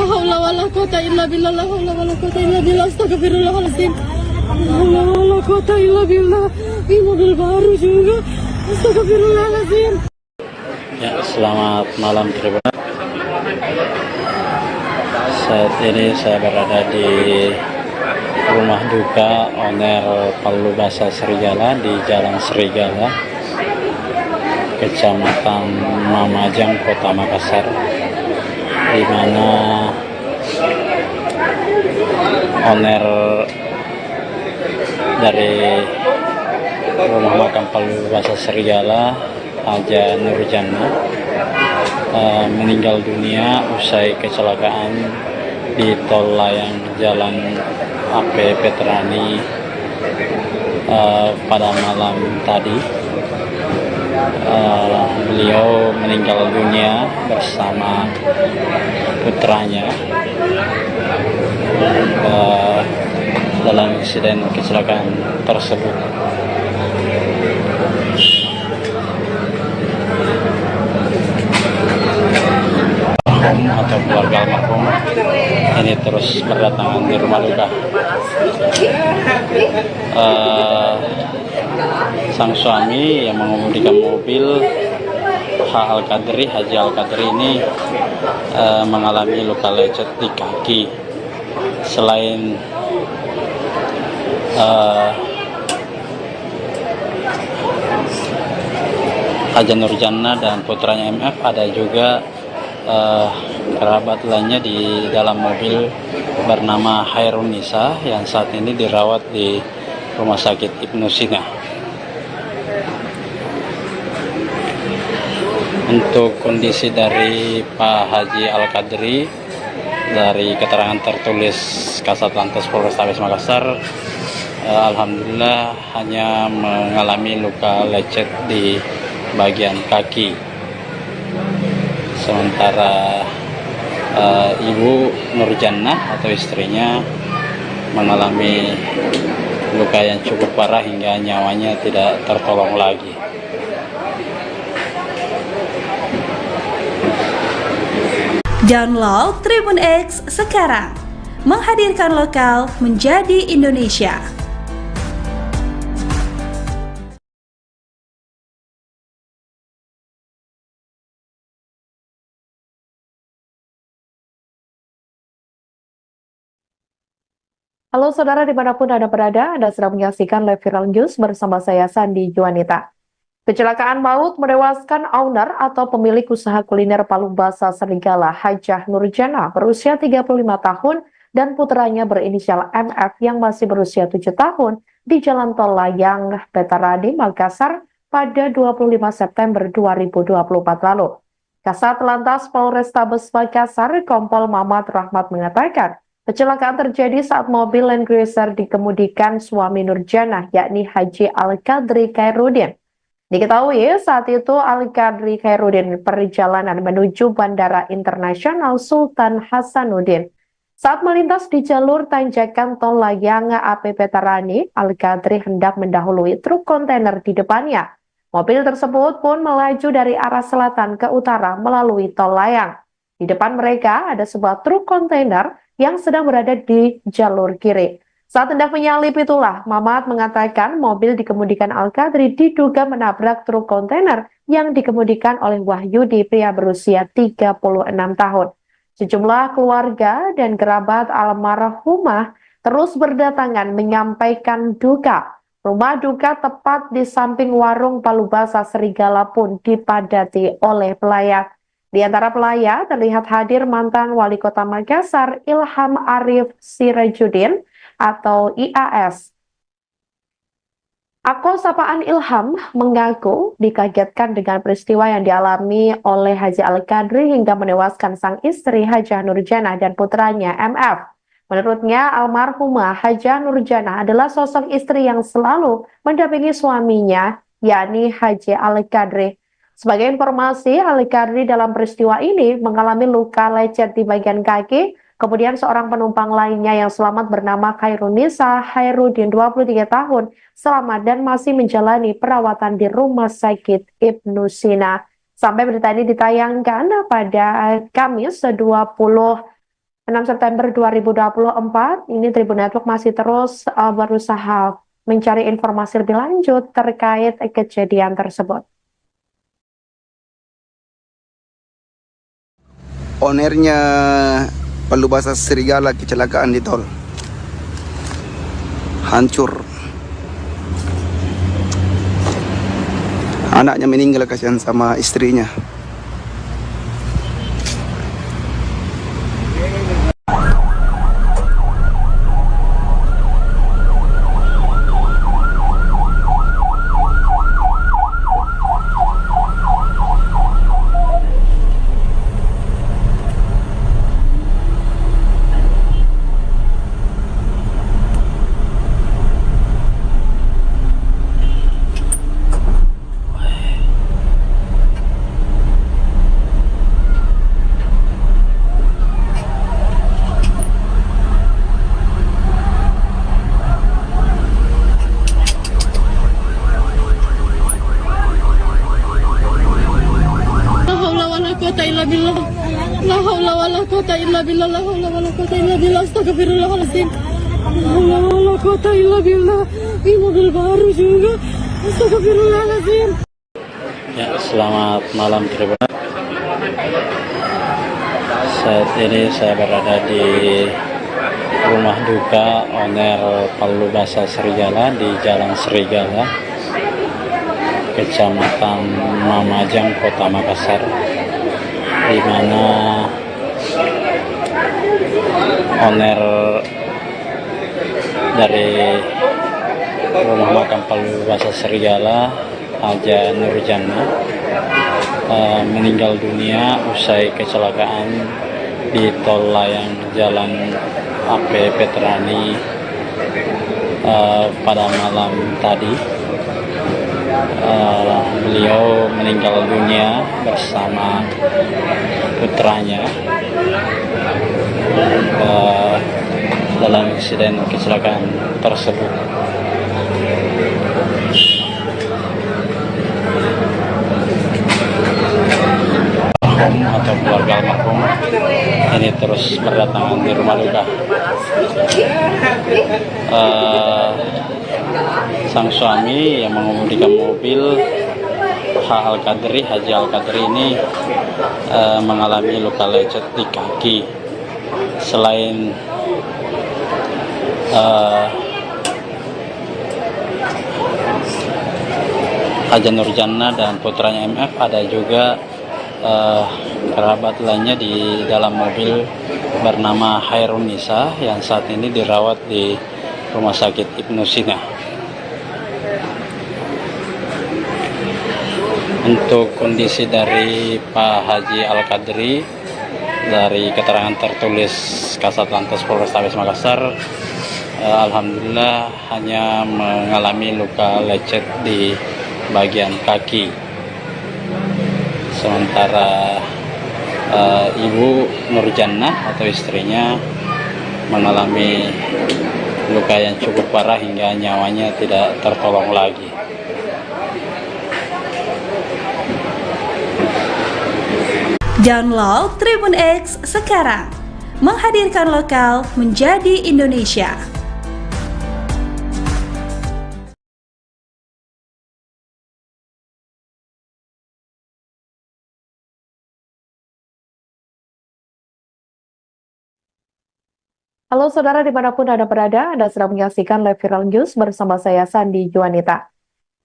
haula wala quwata illa billah. La haula wala quwata illa billah. Astagfirullahaladzim. La haula wala quwata illa billah. Ini mobil baru juga. Astagfirullahaladzim. Ya, selamat malam Tribun. Saat ini saya berada di rumah duka owner Palu Basa Serigala di Jalan Serigala, Kecamatan Mamajang, Kota Makassar, di mana owner dari rumah makam Palu Basa Serigala, Haja Nurjana, meninggal dunia usai kecelakaan di Tol Layang Jalan AP Petarani pada malam tadi. Beliau meninggal dunia bersama putranya dalam insiden kecelakaan tersebut. Atau keluarga almarhum ini terus berdatangan di rumah duka. Sang suami yang mengemudikan mobil Haji Al-Qadri ini mengalami luka lecet di kaki. Selain Haja Nurjannah dan putranya MF, ada juga kerabat lainnya di dalam mobil bernama Hairun Nisa yang saat ini dirawat di Rumah Sakit Ibnu Sina. Untuk kondisi dari Pak Haji Al-Qadri, dari keterangan tertulis Kasat Lantas Polrestabes Makassar, alhamdulillah hanya mengalami luka lecet di bagian kaki. Sementara Ibu Nurjannah atau istrinya mengalami luka yang cukup parah hingga nyawanya tidak tertolong lagi. Download Tribun X sekarang, menghadirkan lokal menjadi Indonesia. Halo saudara dimanapun Anda berada, Anda sedang menyaksikan live viral news bersama saya Sandi Juanita. Kecelakaan maut menewaskan owner atau pemilik usaha kuliner Palu Basa Serigala Hajah Nurjannah berusia 35 tahun dan putranya berinisial MF yang masih berusia 7 tahun di Jalan Tol Layang, Petaradi, Makassar pada 25 September 2024 lalu. Kasat Lantas Polrestabes Makassar, Kompol Mamat Rahmat mengatakan, kecelakaan terjadi saat mobil Land Cruiser dikemudikan suami Nurjannah, yakni Haji Al-Qadri Khairuddin. Diketahui saat itu Al-Qadri Khairuddin perjalanan menuju Bandara Internasional Sultan Hasanuddin. Saat melintas di jalur tanjakan Tol Layang AP Petarani, Al-Qadri hendak mendahului truk kontainer di depannya. Mobil tersebut pun melaju dari arah selatan ke utara melalui Tol Layang. Di depan mereka ada sebuah truk kontainer yang sedang berada di jalur kiri. Saat hendak menyalip itulah, Mamat mengatakan mobil dikemudikan Al-Qadri diduga menabrak truk kontainer yang dikemudikan oleh Wahyudi, pria berusia 36 tahun. Sejumlah keluarga dan kerabat almarhumah terus berdatangan menyampaikan duka. Rumah duka tepat di samping warung Palu Basa Serigala pun dipadati oleh pelayat. Di antara pelayat terlihat hadir mantan Wali Kota Makassar Ilham Arif Sirajuddin atau IAS. Akun sapaan Ilham mengaku dikagetkan dengan peristiwa yang dialami oleh Haji Al-Qadri hingga menewaskan sang istri Hajah Nurjannah dan putranya MF. Menurutnya, almarhumah Hajah Nurjannah adalah sosok istri yang selalu mendampingi suaminya, yakni Haji Al-Qadri. Sebagai informasi, Al-Qadri dalam peristiwa ini mengalami luka lecet di bagian kaki. Kemudian seorang penumpang lainnya yang selamat bernama Hairun Nisa Khairuddin 23 tahun selamat dan masih menjalani perawatan di Rumah Sakit Ibnu Sina. Sampai berita ini ditayangkan pada Kamis 26 September 2024, ini Tribun Network masih terus berusaha mencari informasi lebih lanjut terkait kejadian tersebut. Ownernya Palu Basa Serigala kecelakaan di tol, hancur. Anaknya meninggal, kasihan sama istrinya. quwwata illa billah, la haula wala quwwata illa billah, astagfirullahaladzim. La haula wala quwwata illa billah. Ini mobil baru juga. Astagfirullahaladzim. Ya, selamat malam Tribun. Saat ini saya berada di rumah duka owner Palubasa Serigala di Jalan Serigala, Kecamatan Mamajang, Kota Makassar, di mana owner dari rumah makam Palubasa Serigala, Haja Nurjana, meninggal dunia usai kecelakaan di tol layang Jalan AP Petrani pada malam tadi. Beliau meninggal dunia bersama putranya dalam insiden kecelakaan tersebut. Atau keluarga almarhum ini terus berdatangan di rumah duka. Sang suami yang mengemudikan mobil Haji Al-Qadri ini mengalami luka lecet di kaki. Selain Haja Nurjana dan putranya MF, ada juga kerabat lainnya di dalam mobil bernama Hairunisa yang saat ini dirawat di Rumah Sakit Ibnu Sina. Untuk kondisi dari Pak Haji Al-Qadri, dari keterangan tertulis Kasatlantas Polrestabes Makassar, alhamdulillah hanya mengalami luka lecet di bagian kaki. Sementara Ibu Nurjana atau istrinya mengalami luka yang cukup parah hingga nyawanya tidak tertolong lagi. Download Tribun X sekarang, menghadirkan lokal menjadi Indonesia. Halo saudara dimanapun Anda berada, Anda sedang menyaksikan live viral news bersama saya Sandi Juanita.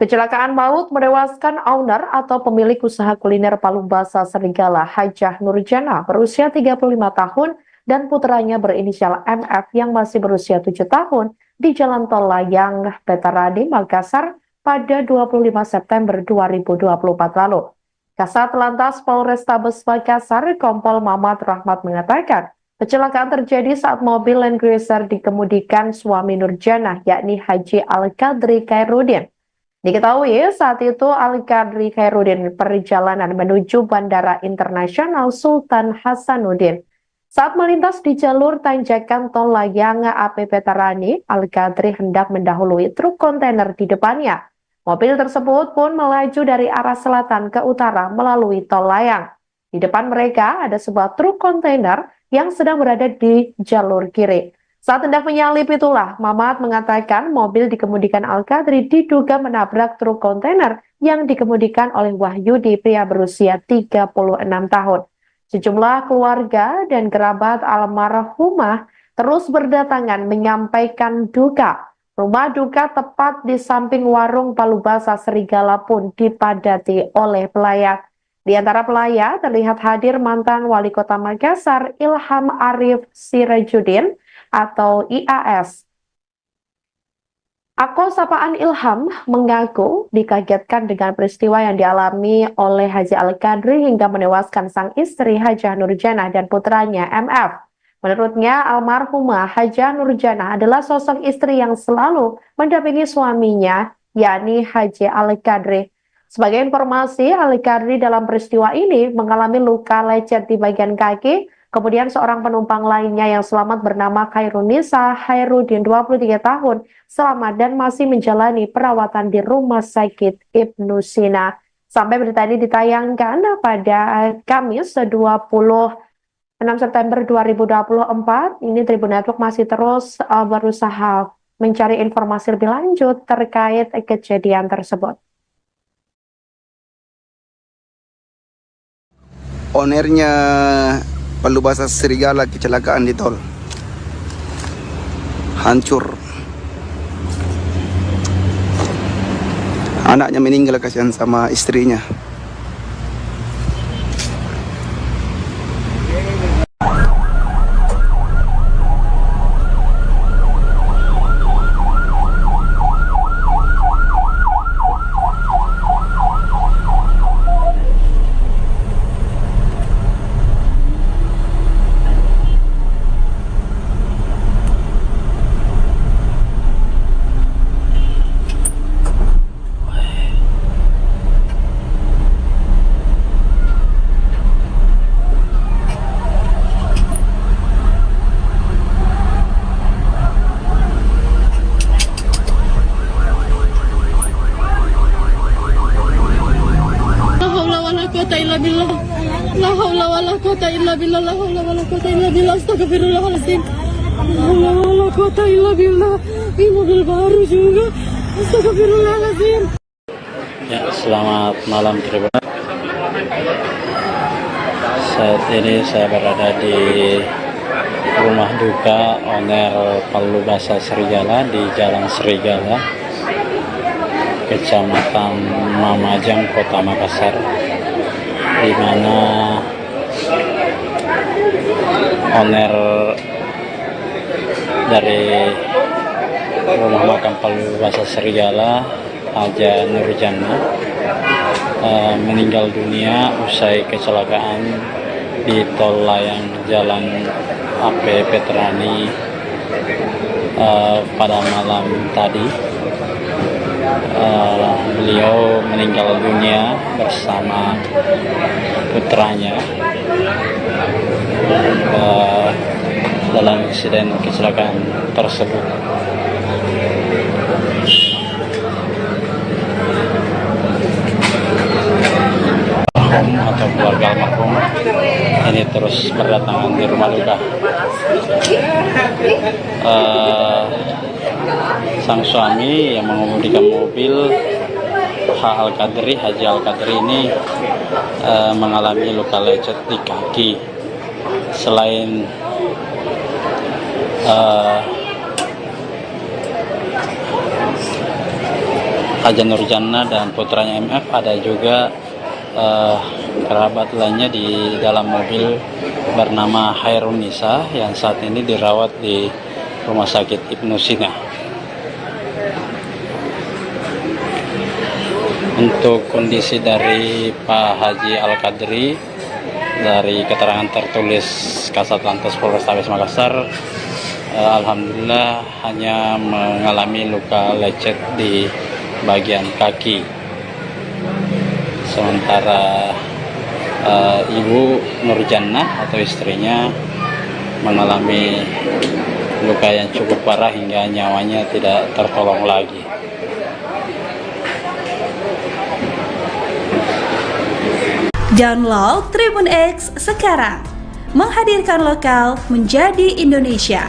Kecelakaan maut menewaskan owner atau pemilik usaha kuliner Palubasa Serigala, Hajah Nurjana, berusia 35 tahun dan putranya berinisial MF yang masih berusia 7 tahun di Jalan Tol Layang Petarani, Makassar pada 25 September 2024 lalu. Kasat Lantas Polrestabes Makassar, Kompol Mamat Rahmat mengatakan, kecelakaan terjadi saat mobil Land Cruiser dikemudikan suami Nurjana, yakni Haji Al-Qadri Khairuddin. Diketahui saat itu Al-Qadri Khairuddin perjalanan menuju Bandara Internasional Sultan Hasanuddin. Saat melintas di jalur tanjakan tol layang AP Petarani, Al-Qadri hendak mendahului truk kontainer di depannya. Mobil tersebut pun melaju dari arah selatan ke utara melalui tol layang. Di depan mereka ada sebuah truk kontainer yang sedang berada di jalur kiri. Saat hendak menyalip itulah, Mamat mengatakan mobil dikemudikan Al-Qadri diduga menabrak truk kontainer yang dikemudikan oleh Wahyudi, pria berusia 36 tahun. Sejumlah keluarga dan kerabat almarhumah terus berdatangan menyampaikan duka. Rumah duka tepat di samping warung Palubasa Serigala pun dipadati oleh pelayat. Di antara pelayat terlihat hadir mantan Wali Kota Makassar Ilham Arif Sirajuddin atau IAS. Akol sapaan Ilham mengaku dikagetkan dengan peristiwa yang dialami oleh Haji Al-Qadri hingga menewaskan sang istri Hajah Nurjana dan putranya MF. Menurutnya, almarhumah Hajah Nurjana adalah sosok istri yang selalu mendampingi suaminya, yakni Haji Al-Qadri. Sebagai informasi, Al-Qadri dalam peristiwa ini mengalami luka lecet di bagian kaki. Kemudian seorang penumpang lainnya yang selamat bernama Hairunisa Khairuddin, 23 tahun, selamat dan masih menjalani perawatan di Rumah Sakit Ibnu Sina. Sampai berita ini ditayangkan pada Kamis 20 6 September 2024, ini Tribun Network masih terus berusaha mencari informasi lebih lanjut terkait kejadian tersebut. Ownernya Palubasa Serigala kecelakaan di tol. Hancur. Anaknya meninggal, kasihan sama istrinya. La haula wala quwata illa billah. La haula wala quwata illa billah. Astagfirullahaladzim. La haula wala quwata illa billah. Ini mobil baru juga. Astagfirullahaladzim. Ya, selamat malam Tribun. Saat ini saya berada di rumah duka owner Palubasa Serigala di Jalan Serigala, Kecamatan Mamajang, Kota Makassar, di mana owner dari rumah makam Palubasa Serigala, Haja Nurjana, meninggal dunia usai kecelakaan di tol layang Jalan AP Petrani pada malam tadi. Beliau meninggal dunia bersama putranya dalam insiden kecelakaan tersebut. Atau keluarga almarhum ini terus berdatangan di rumah duka. Sang suami yang mengemudikan mobil, Haji Al-Qadri ini mengalami luka lecet di kaki. Selain Haja Nurjana dan putranya MF, ada juga kerabat lainnya di dalam mobil bernama Hairunisa yang saat ini dirawat di Rumah Sakit Ibnu Sina. Untuk kondisi dari Pak Haji Al-Qadri, dari keterangan tertulis Kasatlantas Polrestabes Makassar, alhamdulillah hanya mengalami luka lecet di bagian kaki. Sementara Ibu Nurjana atau istrinya mengalami luka yang cukup parah hingga nyawanya tidak tertolong lagi. Download Tribun X sekarang, menghadirkan lokal menjadi Indonesia.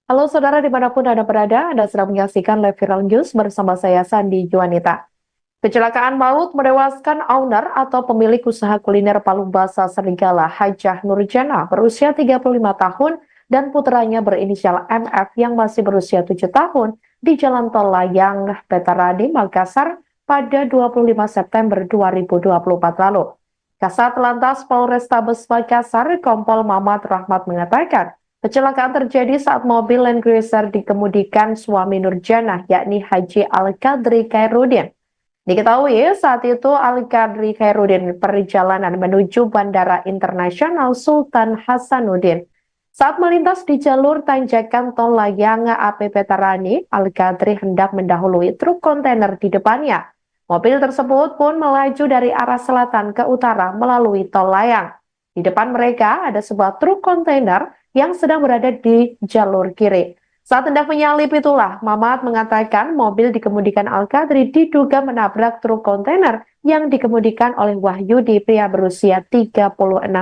Halo saudara dimanapun Anda berada, Anda sedang menyaksikan live viral news bersama saya Sandi Juanita. Kecelakaan maut menewaskan owner atau pemilik usaha kuliner Palubasa Serigala, Hajah Nurjana, berusia 35 tahun dan putranya berinisial MF yang masih berusia 7 tahun di Jalan Tol Layang Petarani, Makassar pada 25 September 2024 lalu. Kasatlantas Polrestabes Makassar, Kompol Mamat Rahmat mengatakan, kecelakaan terjadi saat mobil Land Cruiser dikemudikan suami Nurjana, yakni Haji Al-Qadri Khairuddin. Diketahui saat itu Al-Qadri Khairuddin perjalanan menuju Bandara Internasional Sultan Hasanuddin. Saat melintas di jalur tanjakan tol layang AP Petarani, Al-Qadri hendak mendahului truk kontainer di depannya. Mobil tersebut pun melaju dari arah selatan ke utara melalui tol layang. Di depan mereka ada sebuah truk kontainer yang sedang berada di jalur kiri. Saat hendak menyalip itulah, Mamat mengatakan mobil dikemudikan Al-Qadri diduga menabrak truk kontainer yang dikemudikan oleh Wahyudi, pria berusia 36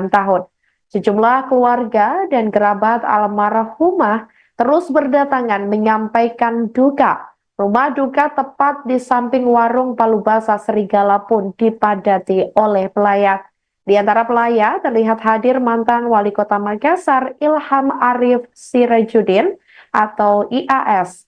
tahun. Sejumlah keluarga dan kerabat almarhumah terus berdatangan menyampaikan duka. Rumah duka tepat di samping warung Palubasa Serigala pun dipadati oleh pelayat. Di antara pelayat terlihat hadir mantan Wali Kota Makassar Ilham Arif Sirajudin atau IAS.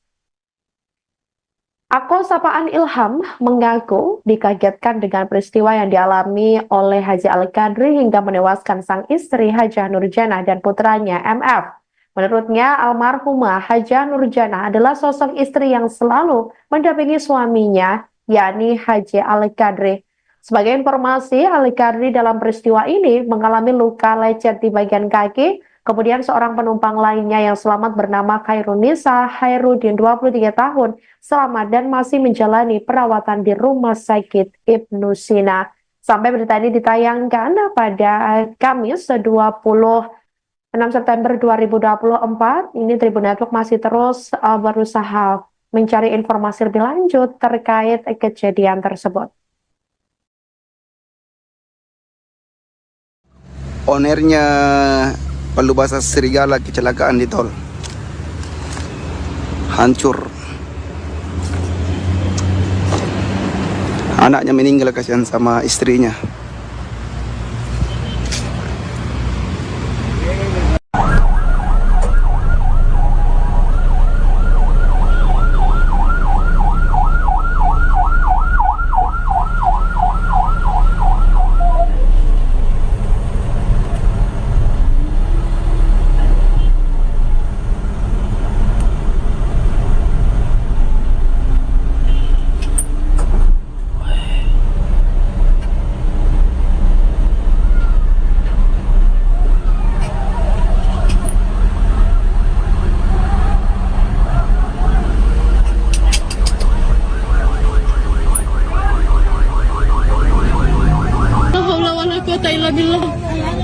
Akun sapaan Ilham mengaku dikagetkan dengan peristiwa yang dialami oleh Haji Al-Qadri hingga menewaskan sang istri Hajah Nurjanah dan putranya MF. Menurutnya, almarhumah Hajah Nurjanah adalah sosok istri yang selalu mendampingi suaminya, yakni Haji Al-Qadri. Sebagai informasi, Al-Qadri dalam peristiwa ini mengalami luka lecet di bagian kaki. Kemudian seorang penumpang lainnya yang selamat bernama Khairunisa Hairudin 23 tahun selamat dan masih menjalani perawatan di Rumah Sakit Ibnu Sina. Sampai berita ini ditayangkan pada Kamis 26 September 2024, ini Tribun Network masih terus berusaha mencari informasi lebih lanjut terkait kejadian tersebut. Ownernya Palubasa Serigala kecelakaan di tol. Hancur. Anaknya meninggal, kasihan sama istrinya.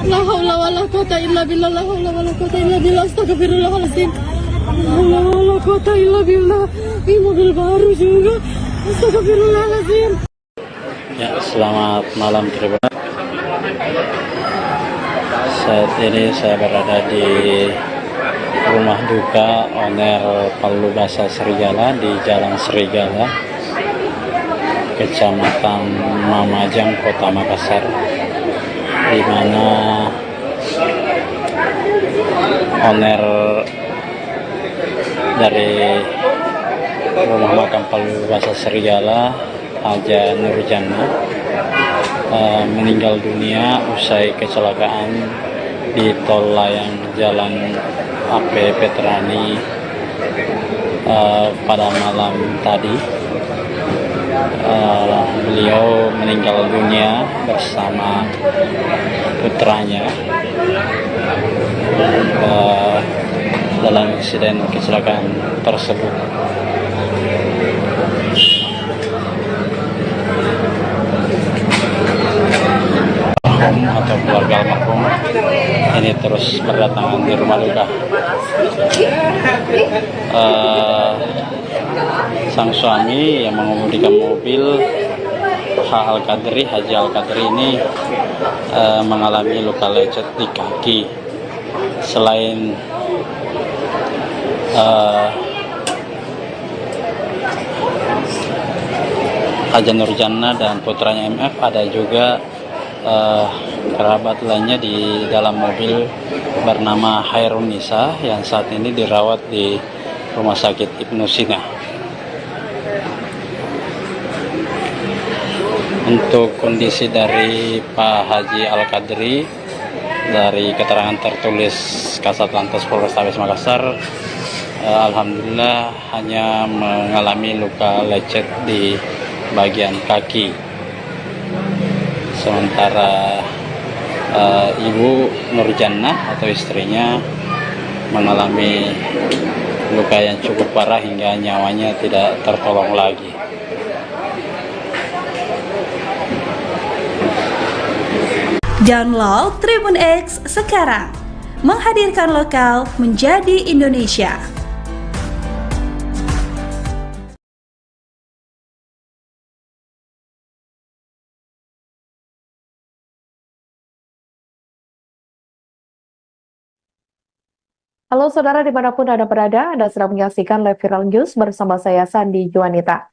La haula wala quwata illa billah. La haula wala quwata illa billah. Astagfirullahaladzim. La haula wala quwata illa billah. Ini mobil baru juga. Astagfirullahaladzim. Ya, selamat malam Tribun. Saat ini saya berada di rumah duka owner Palubasa Serigala di Jalan Serigala, Kecamatan Mamajang, Kota Makassar, di mana owner dari rumah makam Palubasa Serigala, Hajah Nurjanah, meninggal dunia usai kecelakaan di tol layang Jalan AP Petrani pada malam tadi. Beliau meninggal dunia bersama putranya dalam insiden kecelakaan tersebut. Atau keluarga almarhum ini terus berdatangan di rumah duka. Sang suami yang mengemudikan mobil Haji Al-Qadri ini mengalami luka lecet di kaki. Selain Hajah Nurjanah dan putranya MF, ada juga kerabat lainnya di dalam mobil bernama Khairunisa yang saat ini dirawat di Rumah Sakit Ibnu Sina. Untuk kondisi dari Pak Haji Al-Qadri, dari keterangan tertulis Kasatlantas Polrestabes Makassar, alhamdulillah hanya mengalami luka lecet di bagian kaki. Sementara Ibu Nurjanah atau istrinya mengalami luka yang cukup parah hingga nyawanya tidak tertolong lagi. Download Tribun X sekarang, menghadirkan lokal menjadi Indonesia. Halo saudara dimanapun Anda berada, Anda sedang menyaksikan Live Viral News bersama saya Sandi Juanita.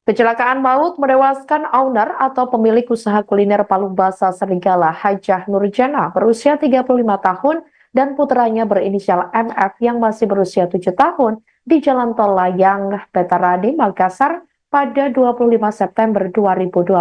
Kecelakaan maut menewaskan owner atau pemilik usaha kuliner Palu Basah Serigala Hajah Nurjana berusia 35 tahun dan putranya berinisial MF yang masih berusia 7 tahun di Jalan Tol Layang, Petarani, Makassar pada 25 September 2024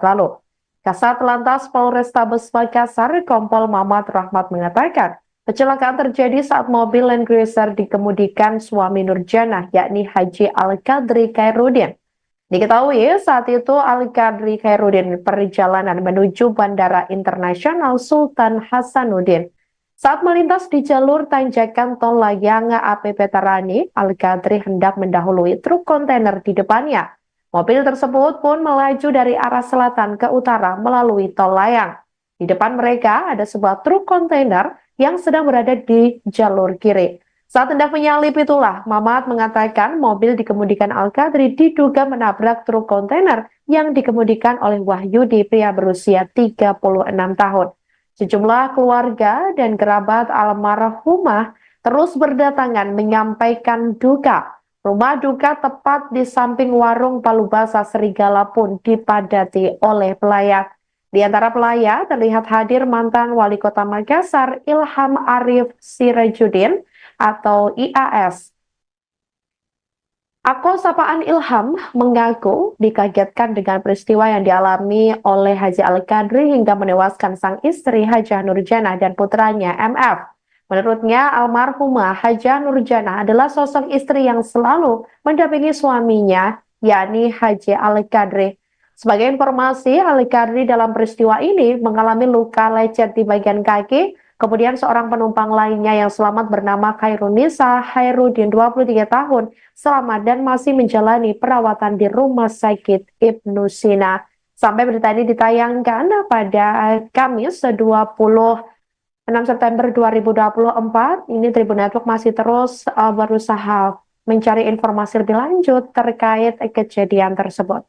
lalu. Kasat Lantas Polrestabes Makassar, Kompol Mamat Rahmat mengatakan, kecelakaan terjadi saat mobil Land Cruiser dikemudikan suami Nurjana, yakni Haji Al-Qadri Khairuddin. Diketahui saat itu Al-Qadri Khairuddin perjalanan menuju Bandara Internasional Sultan Hasanuddin. Saat melintas di jalur tanjakan Tol Layang AP Petarani, Al-Qadri hendak mendahului truk kontainer di depannya. Mobil tersebut pun melaju dari arah selatan ke utara melalui Tol Layang. Di depan mereka ada sebuah truk kontainer yang sedang berada di jalur kiri. Saat hendak menyalip itulah, Mamat mengatakan mobil dikemudikan Al-Qadri diduga menabrak truk kontainer yang dikemudikan oleh Wahyudi, pria berusia 36 tahun. Sejumlah keluarga dan kerabat almarhumah terus berdatangan menyampaikan duka. Rumah duka tepat di samping warung Palu Basah Serigala pun dipadati oleh pelayat. Di antara pelayat terlihat hadir mantan Wali Kota Makassar Ilham Arif Sirajuddin atau IAS. Akun sapaan Ilham mengaku dikagetkan dengan peristiwa yang dialami oleh Haji Al-Qadri hingga menewaskan sang istri Hajah Nurjana dan putranya MF. Menurutnya, almarhumah Hajah Nurjana adalah sosok istri yang selalu mendampingi suaminya, yakni Haji Al-Qadri. Sebagai informasi, Al-Qadri dalam peristiwa ini mengalami luka lecet di bagian kaki. Kemudian seorang penumpang lainnya yang selamat bernama Khairunisa Khairuddin 23 tahun selamat dan masih menjalani perawatan di Rumah Sakit Ibnu Sina. Sampai berita ini ditayangkan pada Kamis 26 September 2024, ini Tribun Network masih terus berusaha mencari informasi lebih lanjut terkait kejadian tersebut.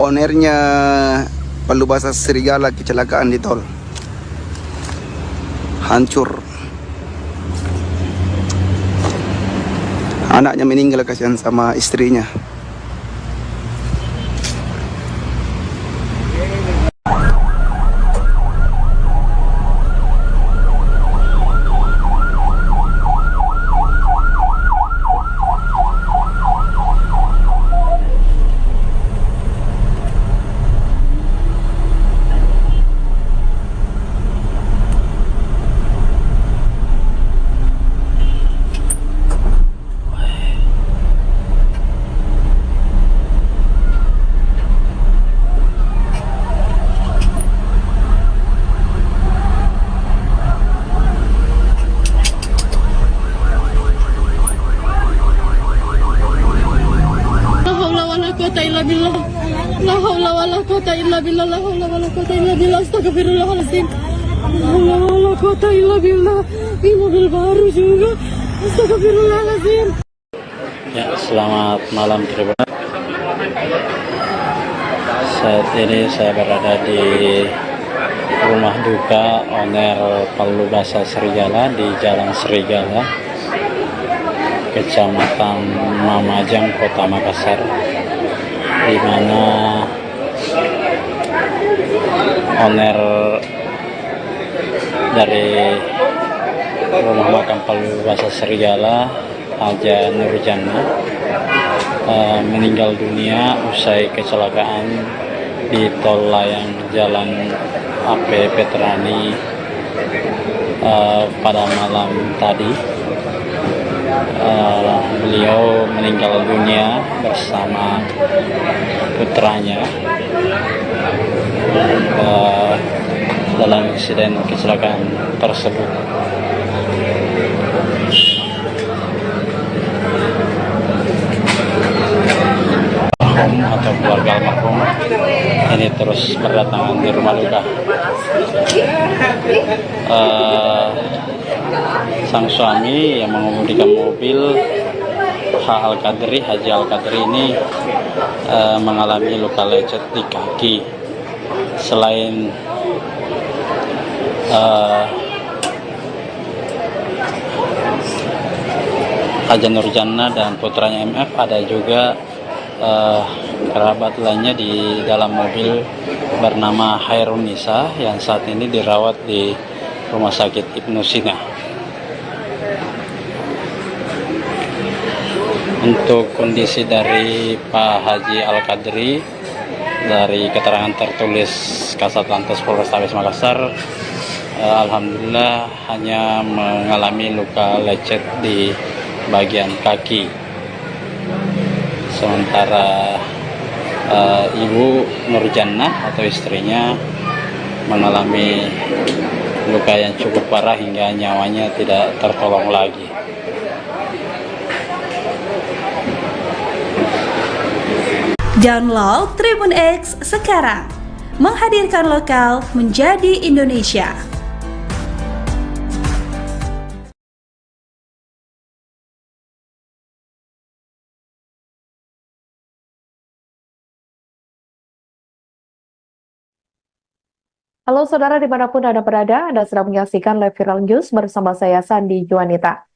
Ownernya Palu Basah Serigala kecelakaan di tol. Hancur. Anaknya meninggal, kasihan sama istrinya. La haula wala quwata illa billah. La haula wala quwata illa billah. Astagfirullahaladzim. La haula wala quwata illa billah. Ini mobil baru juga. Astagfirullahaladzim. Ya, selamat malam Tribun. Saat ini saya berada di rumah duka owner Palu Basah Serigala di Jalan Serigala, Kecamatan Mamajang, Kota Makassar, di mana owner dari rumah makam Palu Basah Serigala, Haja Nurjana, meninggal dunia usai kecelakaan di Tol Layang Jalan AP Petarani pada malam tadi. Beliau meninggal dunia bersama putranya dalam insiden kecelakaan tersebut. Atau keluarga almarhum ini terus berdatangan di rumah duka. Sang suami yang mengemudikan mobil Haji Al-Qadri ini mengalami luka lecet di kaki. Selain Haja Nurjannah dan putranya MF, ada juga kerabat lainnya di dalam mobil bernama Hairun Nisa yang saat ini dirawat di Rumah Sakit Ibnu Sina. Untuk kondisi dari Pak Haji Al-Qadri, dari keterangan tertulis Kasat Lantas Polrestabes Makassar, alhamdulillah hanya mengalami luka lecet di bagian kaki. Sementara Ibu Nurjannah atau istrinya mengalami luka yang cukup parah hingga nyawanya tidak tertolong lagi. Download Tribun X sekarang, menghadirkan lokal menjadi Indonesia. Halo saudara dimanapun Anda berada, Anda sedang menyaksikan live viral news bersama saya Sandi Juanita.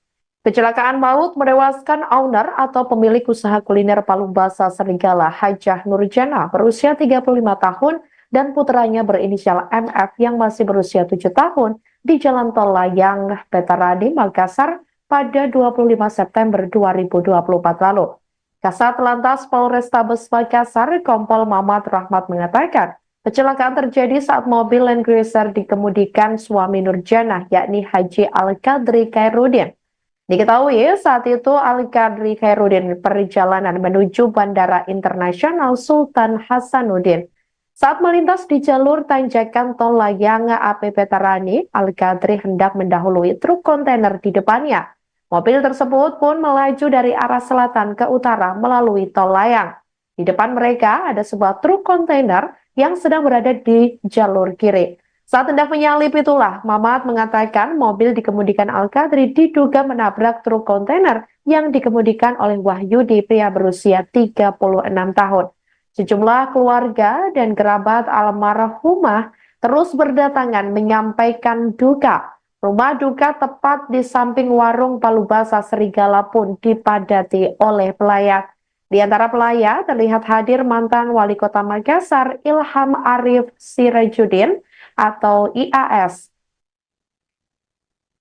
Kecelakaan maut menewaskan owner atau pemilik usaha kuliner Palu Basah Serigala Hajah Nurjannah berusia 35 tahun dan putranya berinisial MF yang masih berusia 7 tahun di Jalan Tol Layang, Petaradi, Makassar pada 25 September 2024 lalu. Kasat Lantas Polrestabes Makassar, Kompol Mamat Rahmat mengatakan, kecelakaan terjadi saat mobil Land Cruiser dikemudikan suami Nurjannah, yakni Haji Al-Qadri Khairuddin. Diketahui saat itu Al-Qadri Khairuddin perjalanan menuju Bandara Internasional Sultan Hasanuddin. Saat melintas di jalur tanjakan Tol Layang AP Petarani, Al-Qadri hendak mendahului truk kontainer di depannya. Mobil tersebut pun melaju dari arah selatan ke utara melalui Tol Layang. Di depan mereka ada sebuah truk kontainer yang sedang berada di jalur kiri. Saat hendak menyalip itulah, Mamat mengatakan mobil dikemudikan Al-Qadri diduga menabrak truk kontainer yang dikemudikan oleh Wahyudi, pria berusia 36 tahun. Sejumlah keluarga dan kerabat almarhumah terus berdatangan menyampaikan duka. Rumah duka tepat di samping warung Palu Basah Serigala pun dipadati oleh pelayat. Di antara pelayat terlihat hadir mantan Wali Kota Makassar Ilham Arif Sirajuddin atau IAS.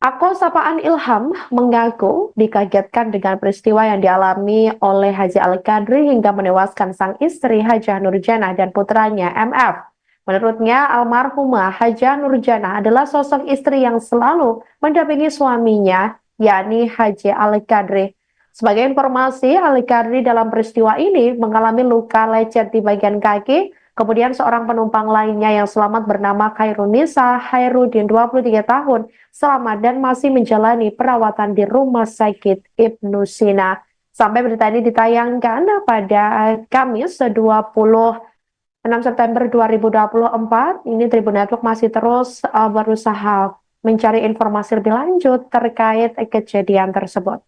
Akun sapaan Ilham mengaku dikagetkan dengan peristiwa yang dialami oleh Haji Al-Qadri hingga menewaskan sang istri Hajah Nurjannah dan putranya MF. Menurutnya, almarhumah Hajah Nurjannah adalah sosok istri yang selalu mendampingi suaminya, yakni Haji Al-Qadri. Sebagai informasi, Al-Qadri dalam peristiwa ini mengalami luka lecet di bagian kaki. Kemudian seorang penumpang lainnya yang selamat bernama Hairun Nisa Khairuddin 23 tahun selamat dan masih menjalani perawatan di Rumah Sakit Ibnu Sina. Sampai berita ini ditayangkan pada Kamis 26 September 2024, ini Tribun Network masih terus berusaha mencari informasi lebih lanjut terkait kejadian tersebut.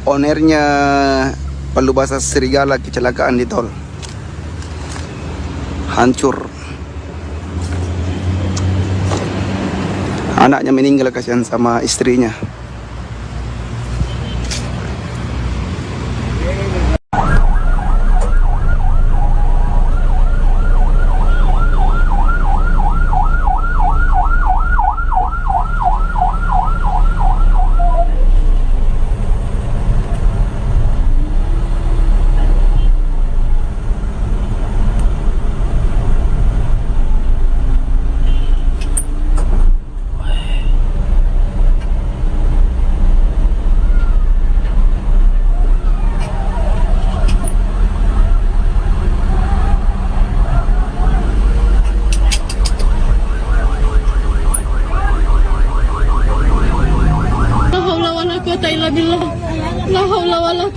Ownernya Palu Basah Serigala kecelakaan di tol, hancur. Anaknya meninggal, kasihan sama istrinya.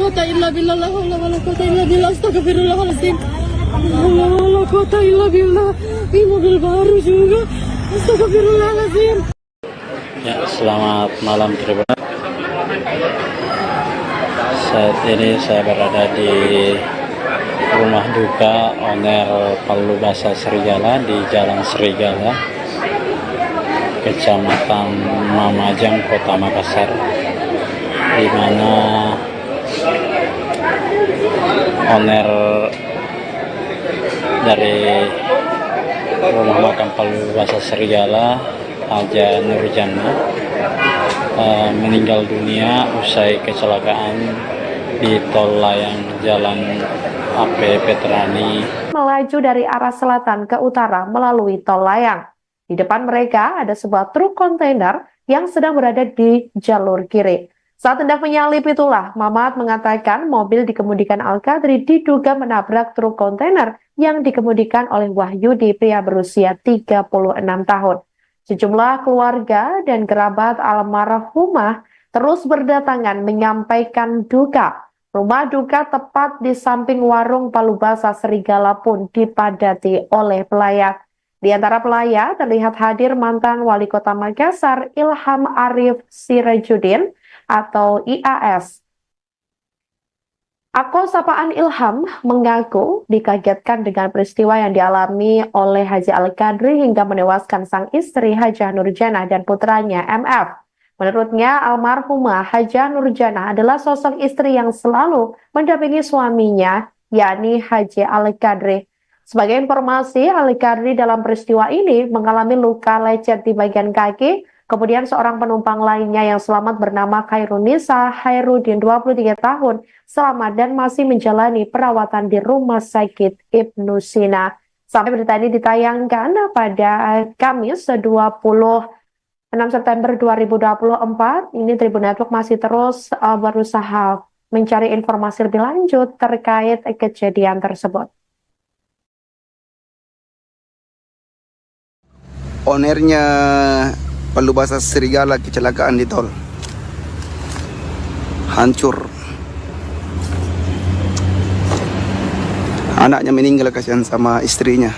quwwata illa billah, la haula wala quwwata illa billah, astagfirullahaladzim. La haula wala quwwata illa billah. Ini mobil baru juga. Astagfirullahaladzim. Ya, selamat malam Tribun. Saat ini saya berada di rumah duka owner Palubasa Serigala di Jalan Serigala, Kecamatan Mamajang, Kota Makassar, di mana owner dari rumah makam Palubasa Serigala, Haja Nurjana, meninggal dunia usai kecelakaan di tol layang Jalan AP Veterani melaju dari arah selatan ke utara melalui tol layang. Di depan mereka ada sebuah truk kontainer yang sedang berada di jalur kiri. Saat hendak menyalip itulah, Mamat mengatakan mobil dikemudikan Al-Qadri diduga menabrak truk kontainer yang dikemudikan oleh Wahyudi, pria berusia 36 tahun. Sejumlah keluarga dan kerabat almarhumah terus berdatangan menyampaikan duka. Rumah duka tepat di samping warung Palubasa Serigala pun dipadati oleh pelayat. Di antara pelayat terlihat hadir mantan Wali Kota Makassar Ilham Arif Sirajudin atau IAS. Akun sapaan Ilham mengaku dikagetkan dengan peristiwa yang dialami oleh Haji Al-Qadri hingga menewaskan sang istri Hajah Nurjana dan putranya MF. Menurutnya, almarhumah Hajah Nurjana adalah sosok istri yang selalu mendampingi suaminya, yakni Haji Al-Qadri. Sebagai informasi, Al-Qadri dalam peristiwa ini mengalami luka lecet di bagian kaki. Kemudian seorang penumpang lainnya yang selamat bernama Khairunisa Hairudin, 23 tahun, selamat dan masih menjalani perawatan di Rumah Sakit Ibnu Sina. Sampai berita ini ditayangkan pada Kamis 26 September 2024, ini Tribun Network masih terus berusaha mencari informasi lebih lanjut terkait kejadian tersebut. Ownernya Palubasa Serigala kecelakaan di tol. Hancur. Anaknya meninggal, kasihan sama istrinya.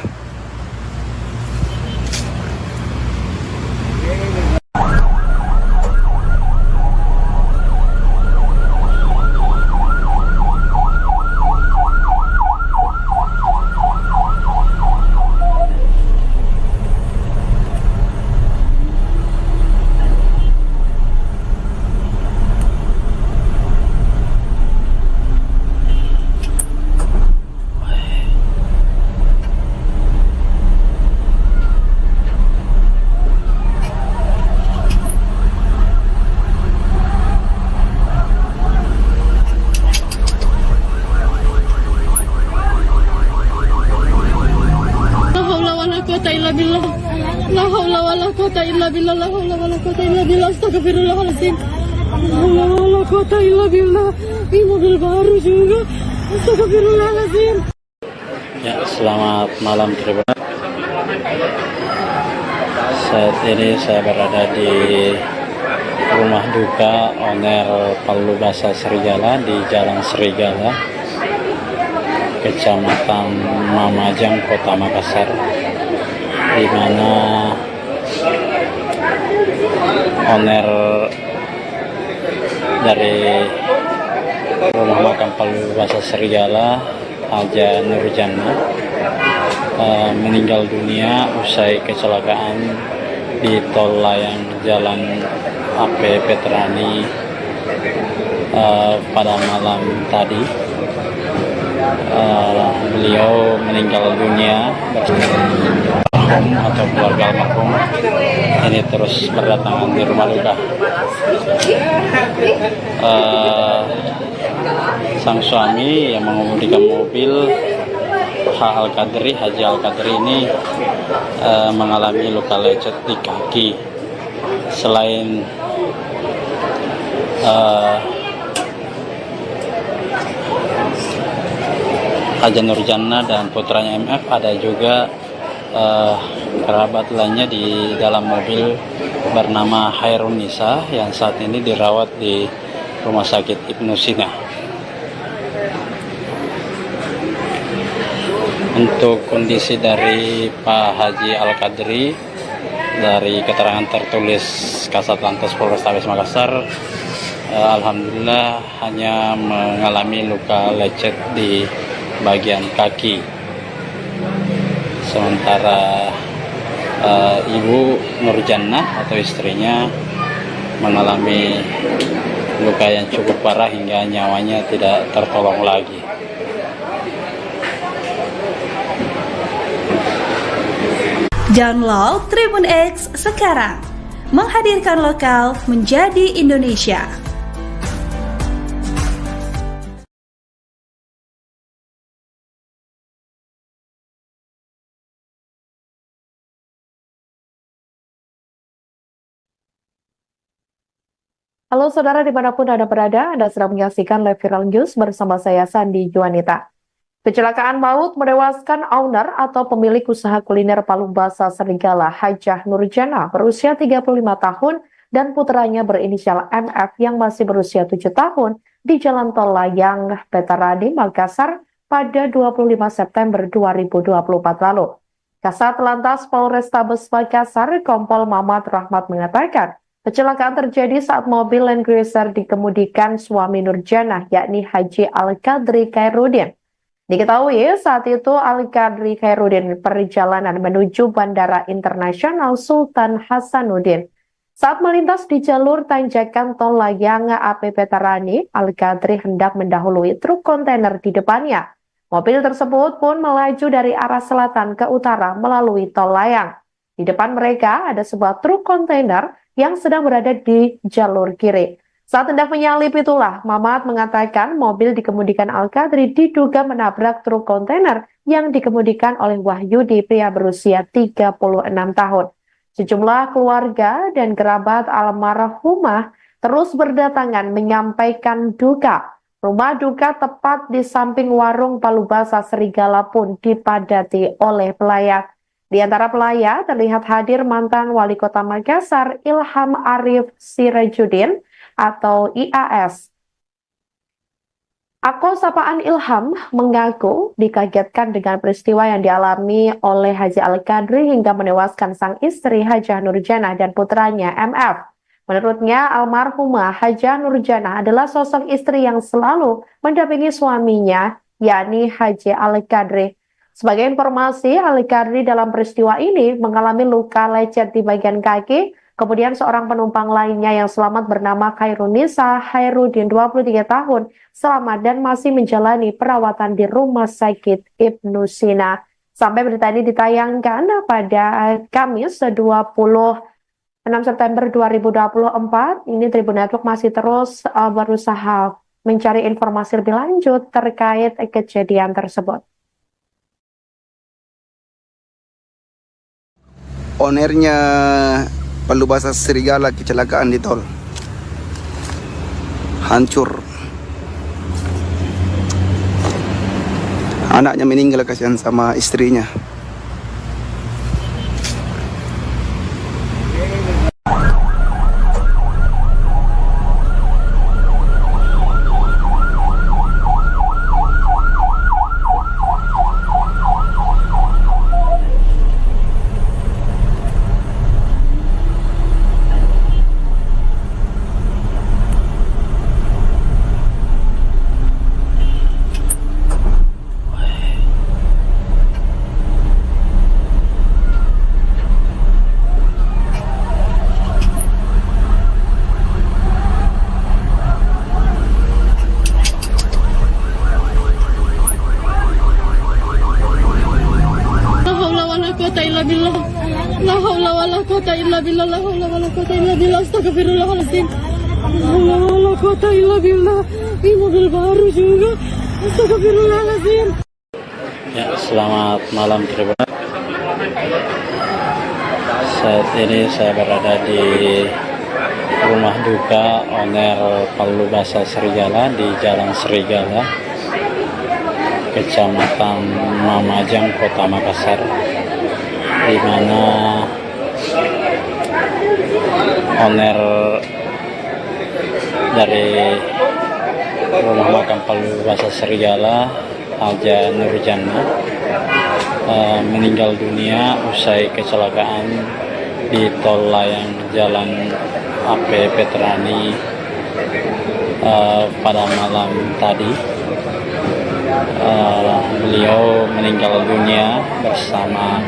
La haula wala quwwata illa billah, la haula wala quwwata illa billah, astagfirullahaladzim. La haula wala quwwata illa billah. Ini mobil baru juga. Astagfirullahaladzim. Ya, selamat malam Tribun. Saat ini saya berada di rumah duka owner Palubasa Serigala di Jalan Serigala, Kecamatan Mamajang, Kota Makassar, di mana owner dari rumah makam Palubasa Serigala, Haja Nurjana, meninggal dunia usai kecelakaan di tol layang Jalan AP Veterani pada malam tadi. Beliau meninggal dunia atau keluarga almarhum ini terus berdatangan di rumah duka. Sang suami yang mengemudikan mobil Haji Al-Qadri ini mengalami luka lecet di kaki. Selain Haja Nurjana dan putranya MF, ada juga kerabat lainnya di dalam mobil bernama Khairunisa yang saat ini dirawat di Rumah Sakit Ibnu Sina. Untuk kondisi dari Pak Haji Al-Qadri, dari keterangan tertulis Kasat Lantas Polrestabes Makassar, alhamdulillah hanya mengalami luka lecet di bagian kaki. Sementara Ibu Nurjannah atau istrinya mengalami luka yang cukup parah hingga nyawanya tidak tertolong lagi. Download Tribun X sekarang, menghadirkan lokal menjadi Indonesia. Halo saudara dimanapun Anda berada, Anda sedang menyaksikan live viral news bersama saya Sandi Juanita. Kecelakaan maut menewaskan owner atau pemilik usaha kuliner Palu Basah Serigala Hajah Nurjannah berusia 35 tahun dan putranya berinisial MF yang masih berusia 7 tahun di Jalan Tol Layang, Petaradi, Makassar pada 25 September 2024 lalu. Kasat Lantas Polrestabes Makassar, Kompol Mamat Rahmat mengatakan, kecelakaan terjadi saat mobil Land Cruiser dikemudikan suami Nurjannah, yakni Haji Al-Qadri Khairuddin. Diketahui saat itu Al-Qadri Khairuddin perjalanan menuju Bandara Internasional Sultan Hasanuddin. Saat melintas di jalur tanjakan Tol Layang AP Petarani, Al-Qadri hendak mendahului truk kontainer di depannya. Mobil tersebut pun melaju dari arah selatan ke utara melalui Tol Layang. Di depan mereka ada sebuah truk kontainer yang sedang berada di jalur kiri. Saat hendak menyalip itulah, Mamat mengatakan mobil dikemudikan Al-Qadri diduga menabrak truk kontainer yang dikemudikan oleh Wahyudi, pria berusia 36 tahun. Sejumlah keluarga dan kerabat almarhumah terus berdatangan menyampaikan duka. Rumah duka tepat di samping warung Palu Basah Serigala pun dipadati oleh pelayat. Di antara pelayat terlihat hadir mantan Wali Kota Makassar Ilham Arif Sirajuddin atau IAS. Akun sapaan Ilham mengaku dikagetkan dengan peristiwa yang dialami oleh Haji Al-Qadri hingga menewaskan sang istri Hajah Nurjannah dan putranya MF. Menurutnya, almarhumah Hajah Nurjannah adalah sosok istri yang selalu mendampingi suaminya, yakni Haji Al-Qadri. Sebagai informasi, Al-Qadri dalam peristiwa ini mengalami luka lecet di bagian kaki. Kemudian seorang penumpang lainnya yang selamat bernama Khairunisa Khairuddin, 23 tahun, selamat dan masih menjalani perawatan di Rumah Sakit Ibnu Sina. Sampai berita ini ditayangkan pada Kamis 26 September 2024, ini Tribun Network masih terus berusaha mencari informasi lebih lanjut terkait kejadian tersebut. Ownernya Palu Basah Serigala kecelakaan di tol. Hancur. Anaknya meninggal, kasihan sama istrinya. La haula wala quwata illa billah. La haula wala quwata illa billah. Astagfirullahaladzim. La haula wala quwata illa billah. Ini mobil baru juga. Astagfirullahaladzim. Ya, selamat malam Tribun. Saat ini saya berada di rumah duka owner Palu Basah Serigala di Jalan Serigala, Kecamatan Mamajang, Kota Makassar, di mana owner dari rumah makan Palu Basah Serigala, Hajah Nurjannah, meninggal dunia usai kecelakaan di tol layang Jalan AP Veterani pada malam tadi. Beliau meninggal dunia bersama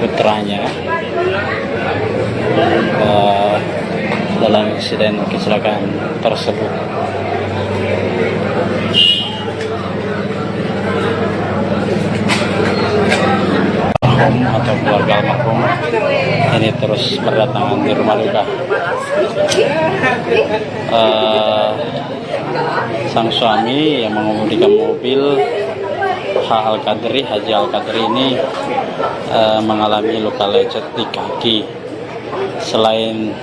putranya dalam insiden kecelakaan tersebut. Atau keluarga almarhum ini terus berdatangan di rumah duka. Sang suami yang mengemudikan mobil Haji Al-Qadri ini mengalami luka lecet di kaki. Selain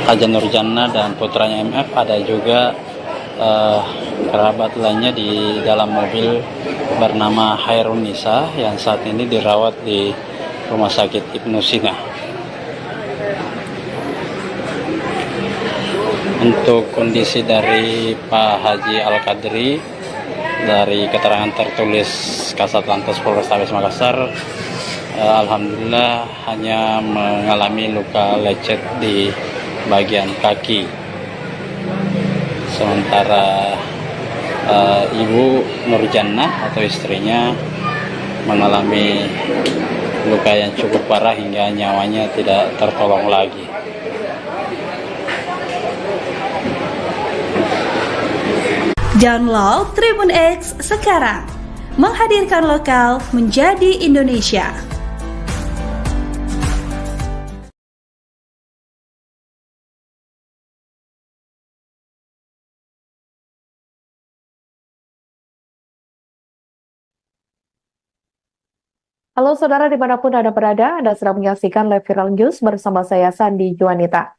Haja Nurjannah dan putranya MF, ada juga kerabat lainnya di dalam mobil bernama Hairun Nisa yang saat ini dirawat di Rumah Sakit Ibnu Sina. Untuk kondisi dari Pak Haji Al-Qadri, dari keterangan tertulis Kasat Lantas Polrestabes Makassar, alhamdulillah hanya mengalami luka lecet di bagian kaki. Sementara Ibu Nurjannah atau istrinya mengalami luka yang cukup parah hingga nyawanya tidak tertolong lagi. Download Tribun X sekarang, menghadirkan lokal menjadi Indonesia. Halo saudara dimanapun Anda berada, Anda sedang menyaksikan live viral news bersama saya Sandi Juanita.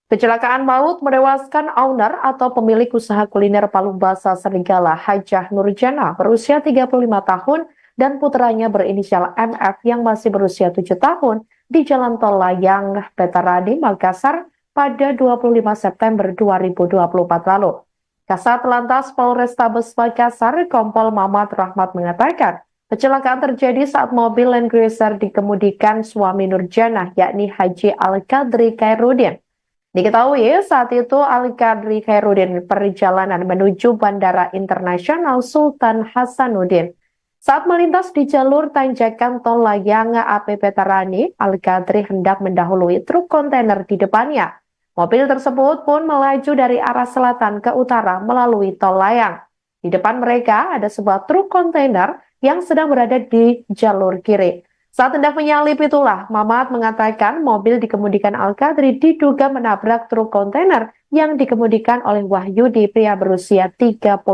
Kecelakaan maut menewaskan owner atau pemilik usaha kuliner Palu Basa Serigala Hajah Nurjannah berusia 35 tahun dan putranya berinisial MF yang masih berusia 7 tahun di Jalan Tol Layang Veterani Makassar pada 25 September 2024 lalu. Kasat Lantas Polrestabes Makassar Kompol Mamat Rahmat mengatakan, kecelakaan terjadi saat mobil Land Cruiser dikemudikan suami Nurjannah, yakni Haji Al-Qadri Khairuddin. Diketahui saat itu Al-Qadri Khairuddin perjalanan menuju Bandara Internasional Sultan Hasanuddin. Saat melintas di jalur tanjakan tol layang AP Veterani, Al-Qadri hendak mendahului truk kontainer di depannya. Mobil tersebut pun melaju dari arah selatan ke utara melalui tol layang. Di depan mereka ada sebuah truk kontainer yang sedang berada di jalur kiri. Saat hendak menyalip itulah, Mamat mengatakan mobil dikemudikan Al-Qadri diduga menabrak truk kontainer yang dikemudikan oleh Wahyudi, pria berusia 36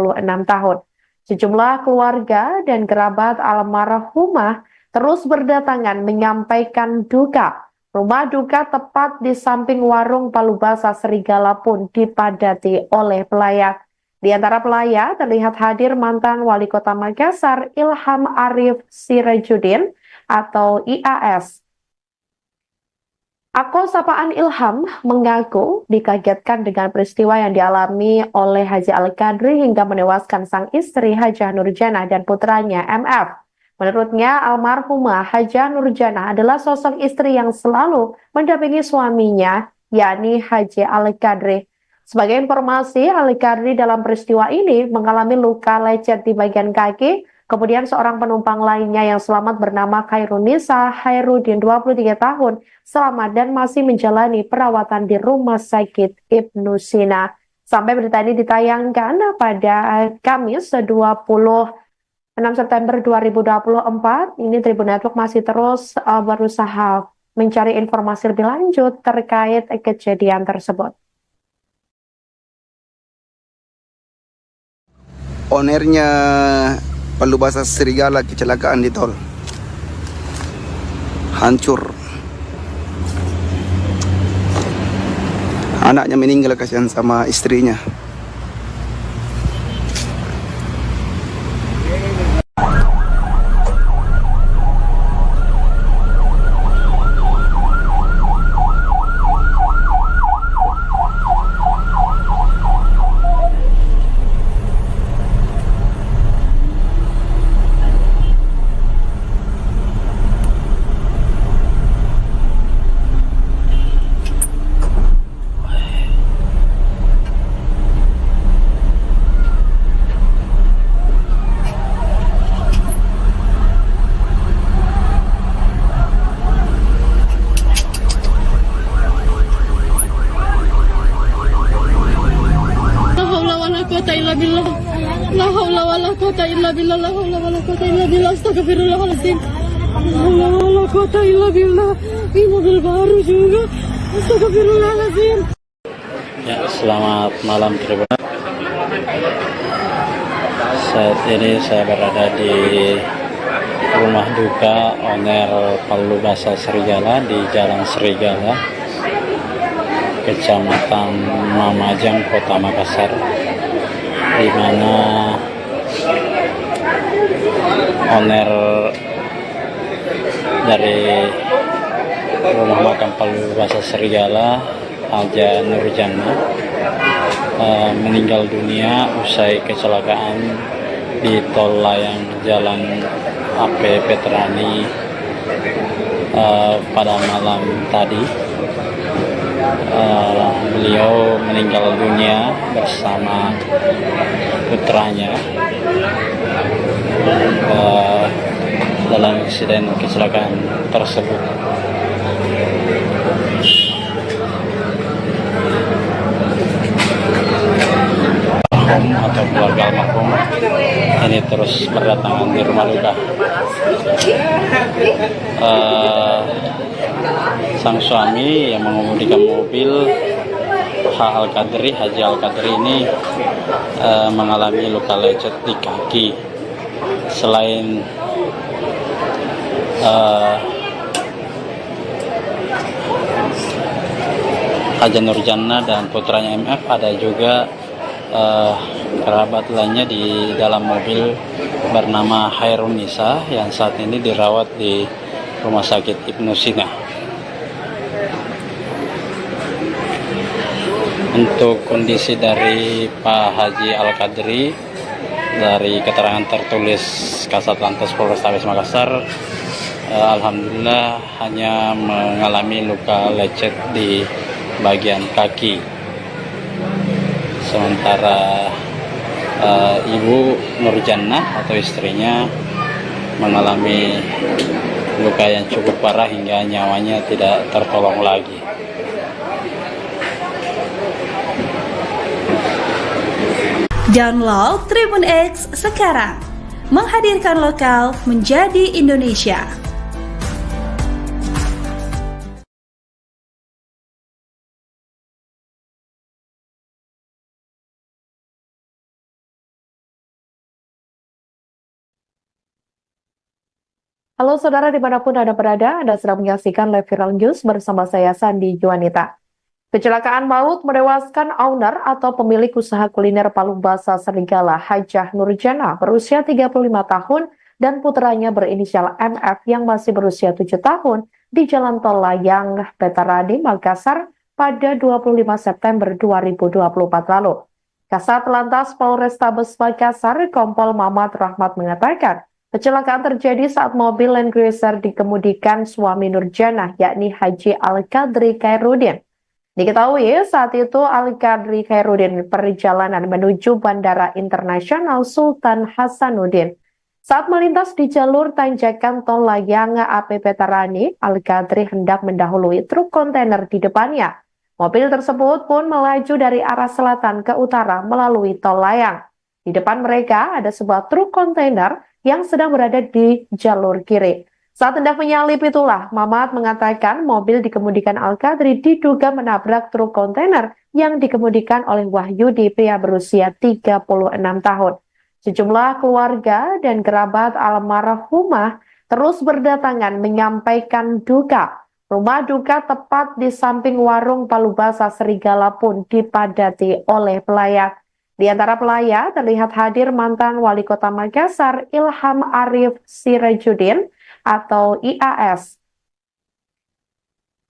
tahun. Sejumlah keluarga dan kerabat almarhumah terus berdatangan menyampaikan duka. Rumah duka tepat di samping warung Palu Basa Serigala pun dipadati oleh pelayat. Di antara pelayat terlihat hadir mantan Wali Kota Makassar Ilham Arif Sirajuddin atau IAS. Akun sapaan Ilham mengaku dikagetkan dengan peristiwa yang dialami oleh Haji Al-Qadri hingga menewaskan sang istri Hajah Nurjannah dan putranya MF. Menurutnya, almarhumah Hajah Nurjannah adalah sosok istri yang selalu mendampingi suaminya, yakni Haji Al-Qadri. Sebagai informasi, Al-Qadri dalam peristiwa ini mengalami luka lecet di bagian kaki. Kemudian seorang penumpang lainnya yang selamat bernama Hairun Nisa Khairuddin 23 tahun selamat dan masih menjalani perawatan di Rumah Sakit Ibnu Sina. Sampai berita ini ditayangkan pada Kamis 26 September 2024, ini Tribun Network masih terus berusaha mencari informasi lebih lanjut terkait kejadian tersebut. Ownernya Palu Basa Serigala kecelakaan di tol. Hancur. Anaknya meninggal, kasihan sama istrinya. quwata illa billah, la haula wala quwata illa billah, astagfirullahaladzim. La haula wala quwata illa billah. Ini mobil baru juga. Astagfirullahaladzim. Ya, selamat malam Tribun. Saat ini saya berada di rumah duka owner Palubasa Serigala di Jalan Serigala, Kecamatan Mamajang, Kota Makassar, di mana owner dari rumah makam Palubasa Serigala, Haja Nurjana, meninggal dunia usai kecelakaan di tol layang Jalan AP Petrani pada malam tadi. Beliau meninggal dunia bersama putranya dalam insiden kecelakaan tersebut. Atau keluarga almarhum ini terus berdatangan di rumah duka. Sang suami yang mengemudikan mobil Haji Al-Qadri ini mengalami luka lecet di kaki. Selain Haja Nurjana dan putranya MF, ada juga kerabat lainnya di dalam mobil bernama Hairun Nisa yang saat ini dirawat di Rumah Sakit Ibnu Sina. Untuk kondisi dari Pak Haji Al-Qadri, dari keterangan tertulis Kasat Lantas Polrestabes Makassar, alhamdulillah hanya mengalami luka lecet di bagian kaki. Sementara Ibu Nurjana atau istrinya mengalami luka yang cukup parah hingga nyawanya tidak tertolong lagi. Download Tribun X sekarang, menghadirkan lokal menjadi Indonesia. Halo saudara dimanapun Anda berada, Anda sedang menyaksikan live viral news bersama saya Sandi Juanita. Kecelakaan maut menewaskan owner atau pemilik usaha kuliner Palubasa Serigala Hajah Nurjana berusia 35 tahun dan putranya berinisial MF yang masih berusia 7 tahun di Jalan Tol Layang Petarani, Makassar pada 25 September 2024 lalu. Kasat Lantas Polrestabes Makassar, Kompol Mamat Rahmat mengatakan, kecelakaan terjadi saat mobil Land Cruiser dikemudikan suami Nurjana, yakni Haji Al-Qadri Khairuddin. Diketahui saat itu Al-Qadri Khairuddin perjalanan menuju Bandara Internasional Sultan Hasanuddin. Saat melintas di jalur tanjakan tol layang AP Petarani, Al-Qadri hendak mendahului truk kontainer di depannya. Mobil tersebut pun melaju dari arah selatan ke utara melalui tol layang. Di depan mereka ada sebuah truk kontainer yang sedang berada di jalur kiri. Saat hendak menyalip itulah, Mamat mengatakan mobil dikemudikan Al-Qadri diduga menabrak truk kontainer yang dikemudikan oleh Wahyudi, pria berusia 36 tahun. Sejumlah keluarga dan kerabat almarhumah terus berdatangan menyampaikan duka. Rumah duka tepat di samping warung Palubasa Serigala pun dipadati oleh pelayat. Di antara pelayat terlihat hadir mantan Wali Kota Makassar Ilham Arif Sirajuddin atau IAS.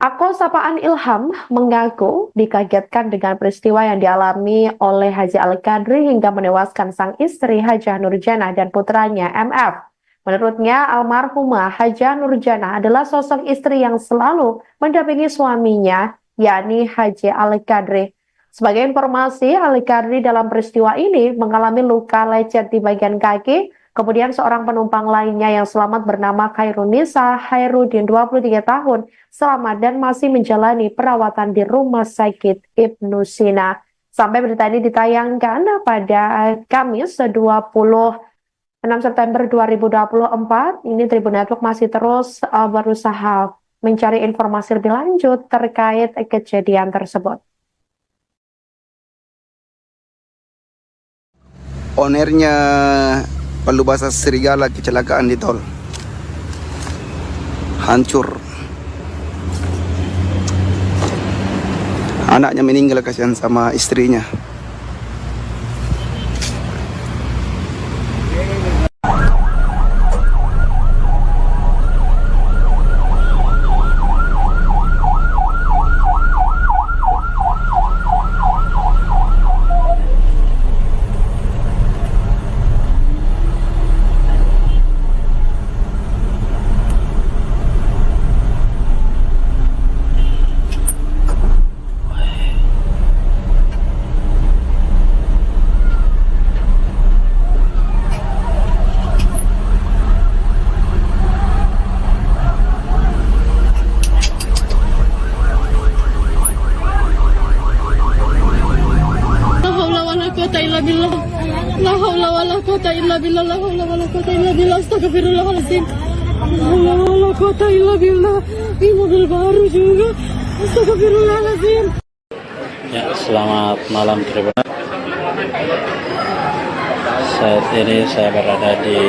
Akun sapaan Ilham mengaku dikagetkan dengan peristiwa yang dialami oleh Haji Al-Qadri hingga menewaskan sang istri Hajah Nurjana dan putranya MF. Menurutnya, almarhumah Hajah Nurjana adalah sosok istri yang selalu mendampingi suaminya, yakni Haji Al-Qadri. Sebagai informasi, Al-Qadri dalam peristiwa ini mengalami luka lecet di bagian kaki. Kemudian seorang penumpang lainnya yang selamat bernama Hairun Nisa Khairuddin, 23 tahun, selamat dan masih menjalani perawatan di Rumah Sakit Ibnu Sina. Sampai berita ini ditayangkan pada Kamis 20 6 September 2024, ini Tribun Network masih terus berusaha mencari informasi lebih lanjut terkait kejadian tersebut. Ownernya Palubasa Serigala kecelakaan di tol. Hancur. Anaknya meninggal, kasihan sama istrinya. La haula wala quwata illa billah. La haula wala quwata illa billah. Astagfirullahaladzim. La haula wala quwata illa billah. Ini mobil baru juga. Astagfirullahaladzim. Ya, selamat malam Tribun. Saat ini saya berada di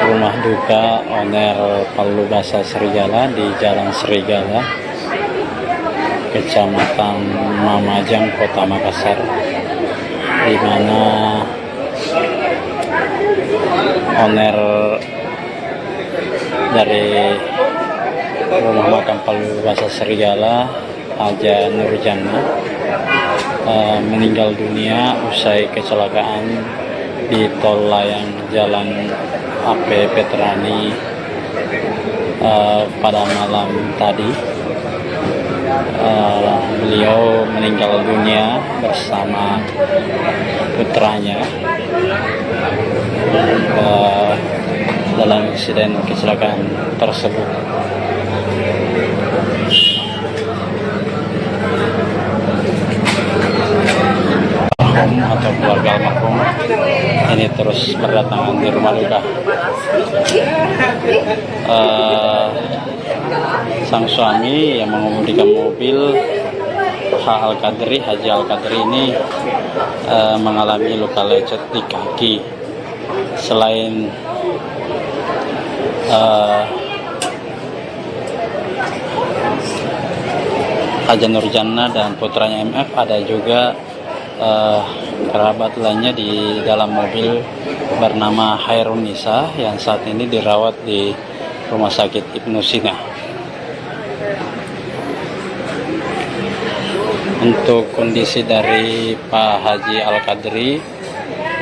rumah duka owner Palubasa Serigala di Jalan Serigala, Kecamatan Mamajang, Kota Makassar, di mana owner dari rumah makam Palubasa Serigala, Haja Nurjana, meninggal dunia usai kecelakaan di tol layang Jalan AP Veterani pada malam tadi. Beliau meninggal dunia bersama putranya dalam insiden kecelakaan tersebut. Atau keluarga almarhum ini terus berdatangan di rumah duka. Sang suami yang mengemudikan mobil, Haji Al-Qadri ini mengalami luka lecet di kaki. Selain Haja Nurjana dan putranya MF, ada juga kerabat lainnya di dalam mobil bernama Hairunisa yang saat ini dirawat di Rumah Sakit Ibnu Sina. Untuk kondisi dari Pak Haji Al-Qadri,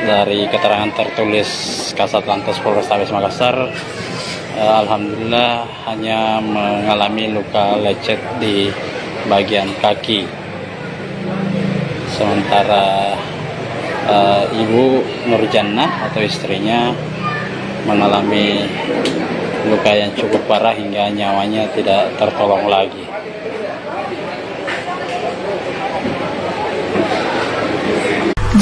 dari keterangan tertulis Kasatlantas Polrestabes Makassar, alhamdulillah hanya mengalami luka lecet di bagian kaki. Sementara Ibu Nurjannah atau istrinya mengalami luka yang cukup parah hingga nyawanya tidak tertolong lagi.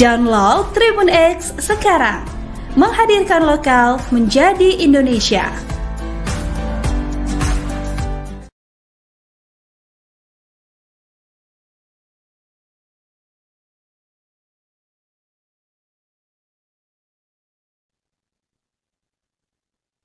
Download Tribun X sekarang, menghadirkan lokal menjadi Indonesia.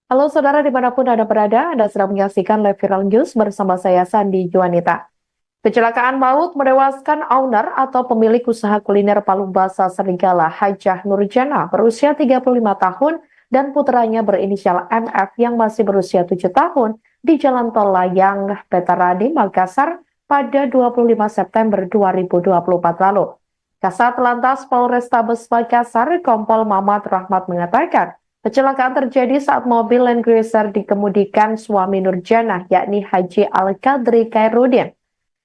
Halo saudara dimanapun Anda berada, Anda sedang menyaksikan live viral news bersama saya Sandi Juanita. Kecelakaan maut menewaskan owner atau pemilik usaha kuliner Palubasa Serigala, Hajah Nurjana, berusia 35 tahun dan putranya berinisial MF yang masih berusia 7 tahun di Jalan Tol Layang Veterani Makassar pada 25 September 2024 lalu. Kasat Lantas Polrestabes Makassar, Kompol Mamat Rahmat mengatakan, kecelakaan terjadi saat mobil Land Cruiser dikemudikan suami Nurjana, yakni Haji Al-Qadri Khairuddin.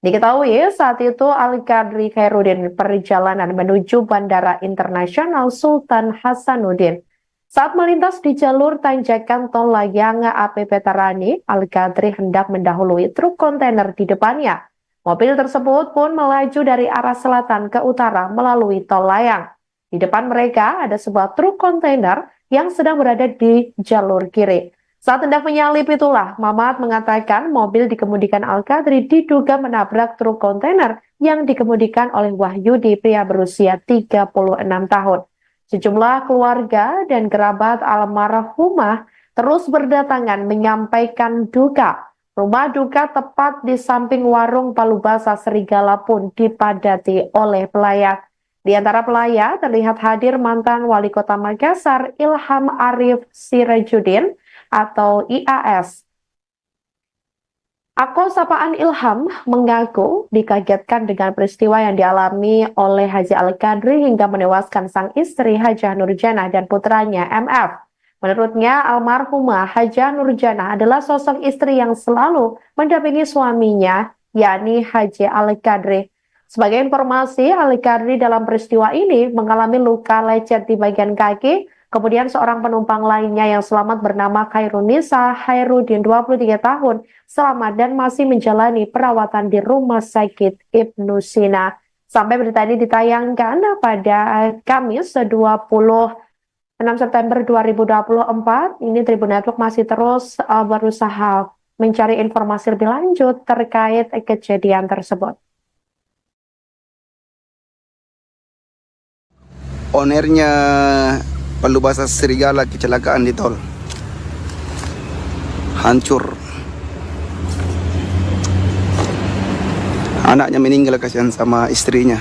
Diketahui saat itu Al-Qadri Khairuddin perjalanan menuju Bandara Internasional Sultan Hasanuddin. Saat melintas di jalur tanjakan tol layang AP Veterani, Al-Qadri hendak mendahului truk kontainer di depannya. Mobil tersebut pun melaju dari arah selatan ke utara melalui tol layang. Di depan mereka ada sebuah truk kontainer yang sedang berada di jalur kiri. Saat hendak menyalip itulah, Mamat mengatakan mobil dikemudikan Al-Qadri diduga menabrak truk kontainer yang dikemudikan oleh Wahyudi, pria berusia 36 tahun. Sejumlah keluarga dan kerabat almarhumah terus berdatangan menyampaikan duka. Rumah duka tepat di samping warung Palubasa Serigala pun dipadati oleh pelayat. Di antara pelayat terlihat hadir mantan Wali Kota Makassar Ilham Arif Sirajudin atau IAS. Akun sapaan Ilham mengaku dikagetkan dengan peristiwa yang dialami oleh Haji Al-Qadri hingga menewaskan sang istri Hajah Nurjanah dan putranya MF. Menurutnya, almarhumah Hajah Nurjanah adalah sosok istri yang selalu mendampingi suaminya, yakni Haji Al-Qadri. Sebagai informasi, Al-Qadri dalam peristiwa ini mengalami luka lecet di bagian kaki. Kemudian seorang penumpang lainnya yang selamat bernama Khairunisa Hairudin 23 tahun selamat dan masih menjalani perawatan di Rumah Sakit Ibnu Sina. Sampai berita ini ditayangkan pada Kamis 26 September 2024, ini Tribun Network masih terus berusaha mencari informasi lebih lanjut terkait kejadian tersebut. Ownernya Palubasa Serigala kecelakaan di tol. Hancur. Anaknya meninggal, kasihan sama istrinya.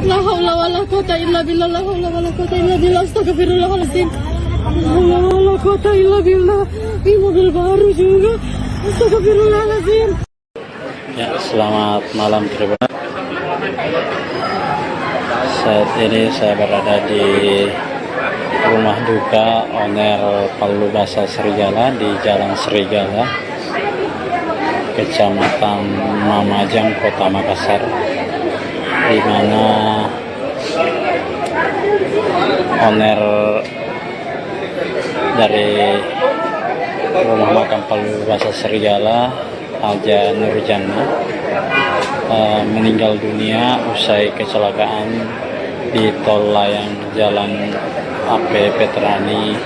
La haula wala quwata illa billah. La haula wala quwata illa billah. Astagfirullahaladzim. La haula wala quwata illa billah. Ini mobil baru juga. Astagfirullahaladzim. Ya, selamat malam Tribun. Saat ini saya berada di rumah duka owner Palubasa Serigala di Jalan Serigala, Kecamatan Mamajang, Kota Makassar, di mana owner dari rumah makam Palubasa Serigala, Hajah Nurjanah, meninggal dunia usai kecelakaan di tol layang Jalan AP Petrani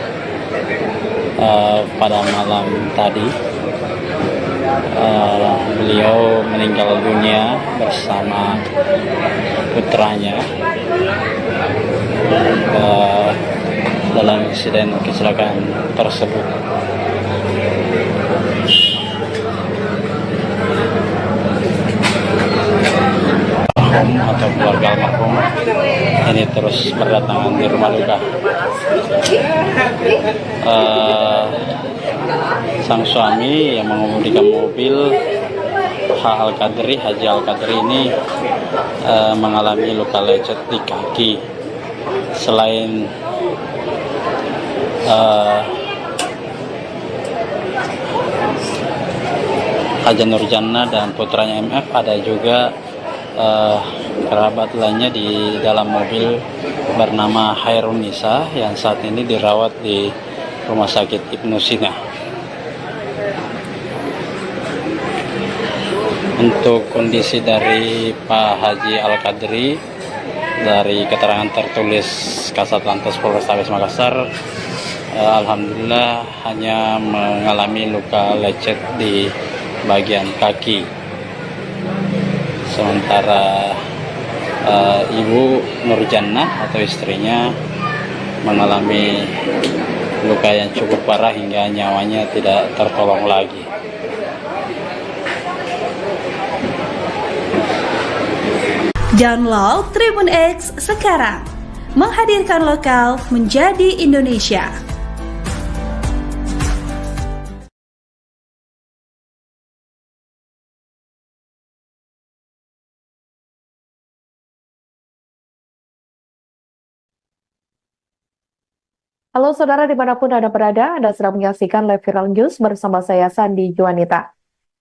pada malam tadi. Beliau meninggal dunia bersama putranya dalam insiden kecelakaan tersebut. Atau keluarga almarhum ini terus berdatangan di rumah duka. Sang suami yang mengemudikan mobil Haji Al-Qadri ini mengalami luka lecet di kaki. Selain Hajah Nurjanah dan putranya MF, ada juga kerabat lainnya di dalam mobil bernama Khairunisa yang saat ini dirawat di Rumah Sakit Ibnu Sina. Untuk kondisi dari Pak Haji Al-Qadri, dari keterangan tertulis Kasatlantas Polrestabes Makassar, alhamdulillah hanya mengalami luka lecet di bagian kaki. Sementara Ibu Nurjanah atau istrinya mengalami luka yang cukup parah hingga nyawanya tidak tertolong lagi. Download Tribun X sekarang, menghadirkan lokal menjadi Indonesia. Halo saudara dimanapun Anda berada, Anda sedang menyaksikan live viral news bersama saya Sandi Juanita.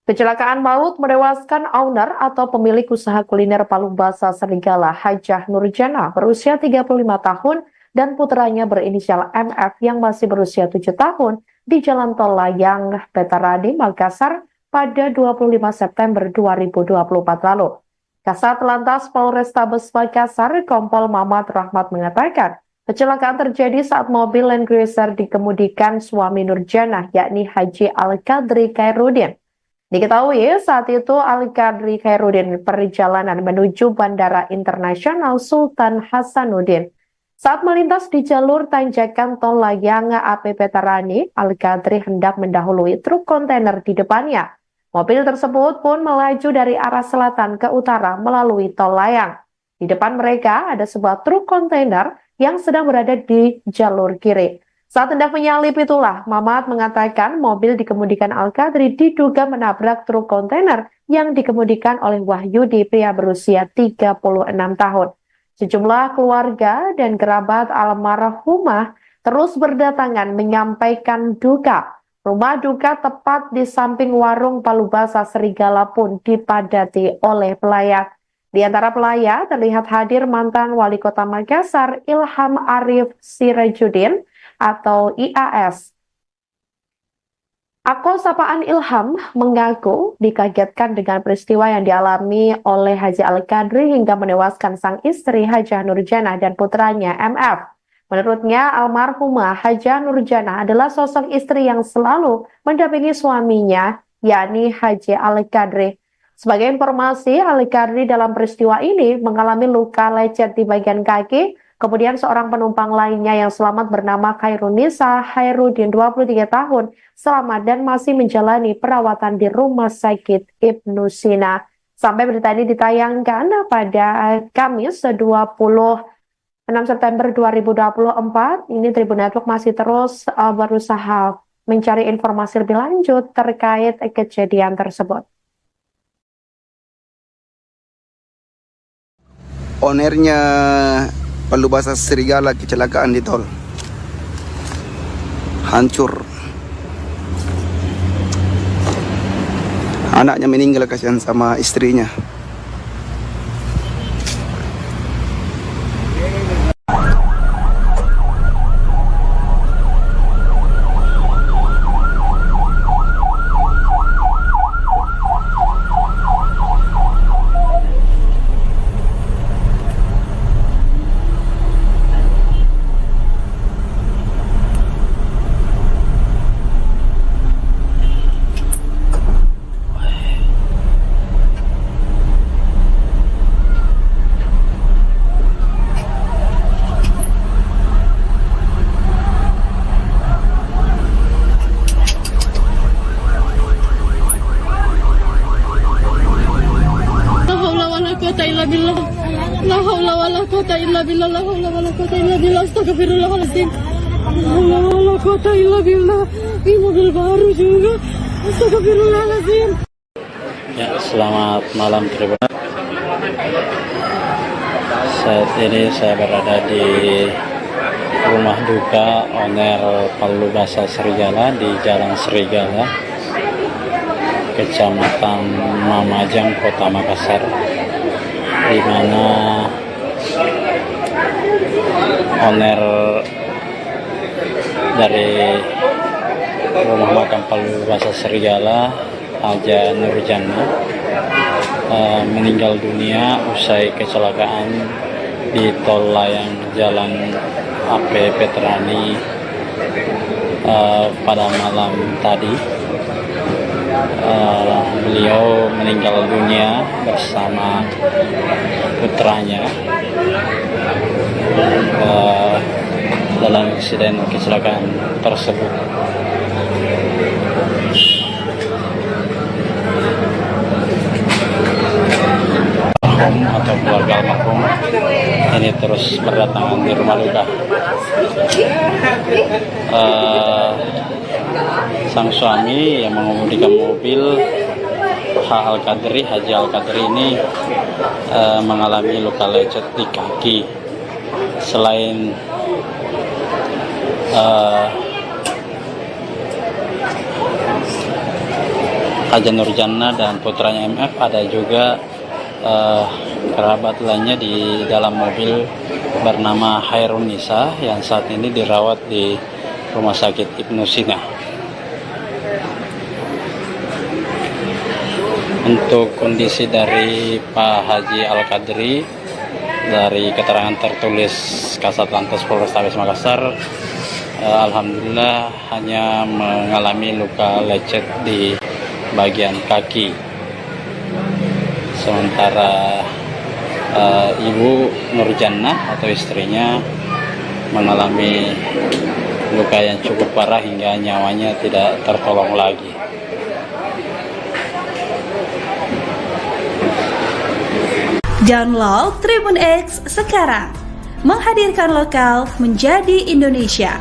Kecelakaan maut menewaskan owner atau pemilik usaha kuliner Palu Basa Serigala Hajah Nurjana berusia 35 tahun dan putranya berinisial MF yang masih berusia 7 tahun di Jalan Tol Layang, Petarani, Makassar pada 25 September 2024 lalu. Kasat Lantas Polrestabes Makassar, Kompol Mamat Rahmat mengatakan, kecelakaan terjadi saat mobil Land Cruiser dikemudikan suami Nurjana, yakni Haji Al-Qadri Khairuddin. Diketahui saat itu Al-Qadri Khairuddin perjalanan menuju Bandara Internasional Sultan Hasanuddin. Saat melintas di jalur tanjakan Tol Layang AP Petarani, Al-Qadri hendak mendahului truk kontainer di depannya. Mobil tersebut pun melaju dari arah selatan ke utara melalui Tol Layang. Di depan mereka ada sebuah truk kontainer yang sedang berada di jalur kiri. Saat hendak menyalip itulah, Mamat mengatakan mobil dikemudikan Al-Qadri diduga menabrak truk kontainer yang dikemudikan oleh Wahyudi, pria berusia 36 tahun. Sejumlah keluarga dan kerabat almarhumah terus berdatangan menyampaikan duka. Rumah duka tepat di samping warung Palu Basa Serigala pun dipadati oleh pelayat. Di antara pelayat terlihat hadir mantan Wali Kota Makassar Ilham Arif Sirajuddin atau IAS. Akun sapaan Ilham mengaku dikagetkan dengan peristiwa yang dialami oleh Haji Al-Qadri hingga menewaskan sang istri Hajah Nurjana dan putranya MF. Menurutnya, almarhumah Hajah Nurjana adalah sosok istri yang selalu mendampingi suaminya, yakni Haji Al-Qadri. Sebagai informasi, Al-Qadri dalam peristiwa ini mengalami luka lecet di bagian kaki. Kemudian seorang penumpang lainnya yang selamat bernama Khairunisa Khairuddin 23 tahun selamat dan masih menjalani perawatan di Rumah Sakit Ibnu Sina. Sampai berita ini ditayangkan pada Kamis 26 September 2024, ini Tribun Network masih terus berusaha mencari informasi lebih lanjut terkait kejadian tersebut. Ownernya Palu Basa Serigala kecelakaan di tol. Hancur. Anaknya meninggal, kasihan sama istrinya. La haula wala quwata illa billah. La haula wala quwata illa billah. Astagfirullahaladzim. La haula wala quwata illa billah. Ini mobil baru juga. Astagfirullahaladzim. Ya, selamat malam Tribun. Saat ini saya berada di rumah duka owner Palu Basa Serigala di Jalan Serigala, Kecamatan Mamajang, Kota Makassar, di mana owner dari rumah makan Palu Basa Serigala, Haja Nurjana, meninggal dunia usai kecelakaan di Tol Layang Jalan AP Petarani pada malam tadi. Beliau meninggal dunia bersama putranya dalam insiden kecelakaan tersebut. Almarhum atau keluarga almarhum ini terus berdatangan di rumah duka. Sang suami yang mengemudikan mobil Haji Al-Qadri ini mengalami luka lecet di kaki. Selain Haja Nurjannah dan putranya MF, ada juga kerabat lainnya di dalam mobil bernama Hairun Nisa yang saat ini dirawat di Rumah Sakit Ibnu Sina. Untuk kondisi dari Pak Haji Al-Qadri, dari keterangan tertulis Kasatlantas Polrestabes Makassar, alhamdulillah hanya mengalami luka lecet di bagian kaki. Sementara Ibu Nurjannah atau istrinya mengalami luka yang cukup parah hingga nyawanya tidak tertolong lagi. Download Tribun X sekarang, menghadirkan lokal menjadi Indonesia.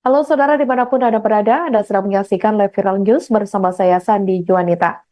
Halo saudara dimanapun Anda berada, Anda sedang menyaksikan live viral news bersama saya Sandi Juanita.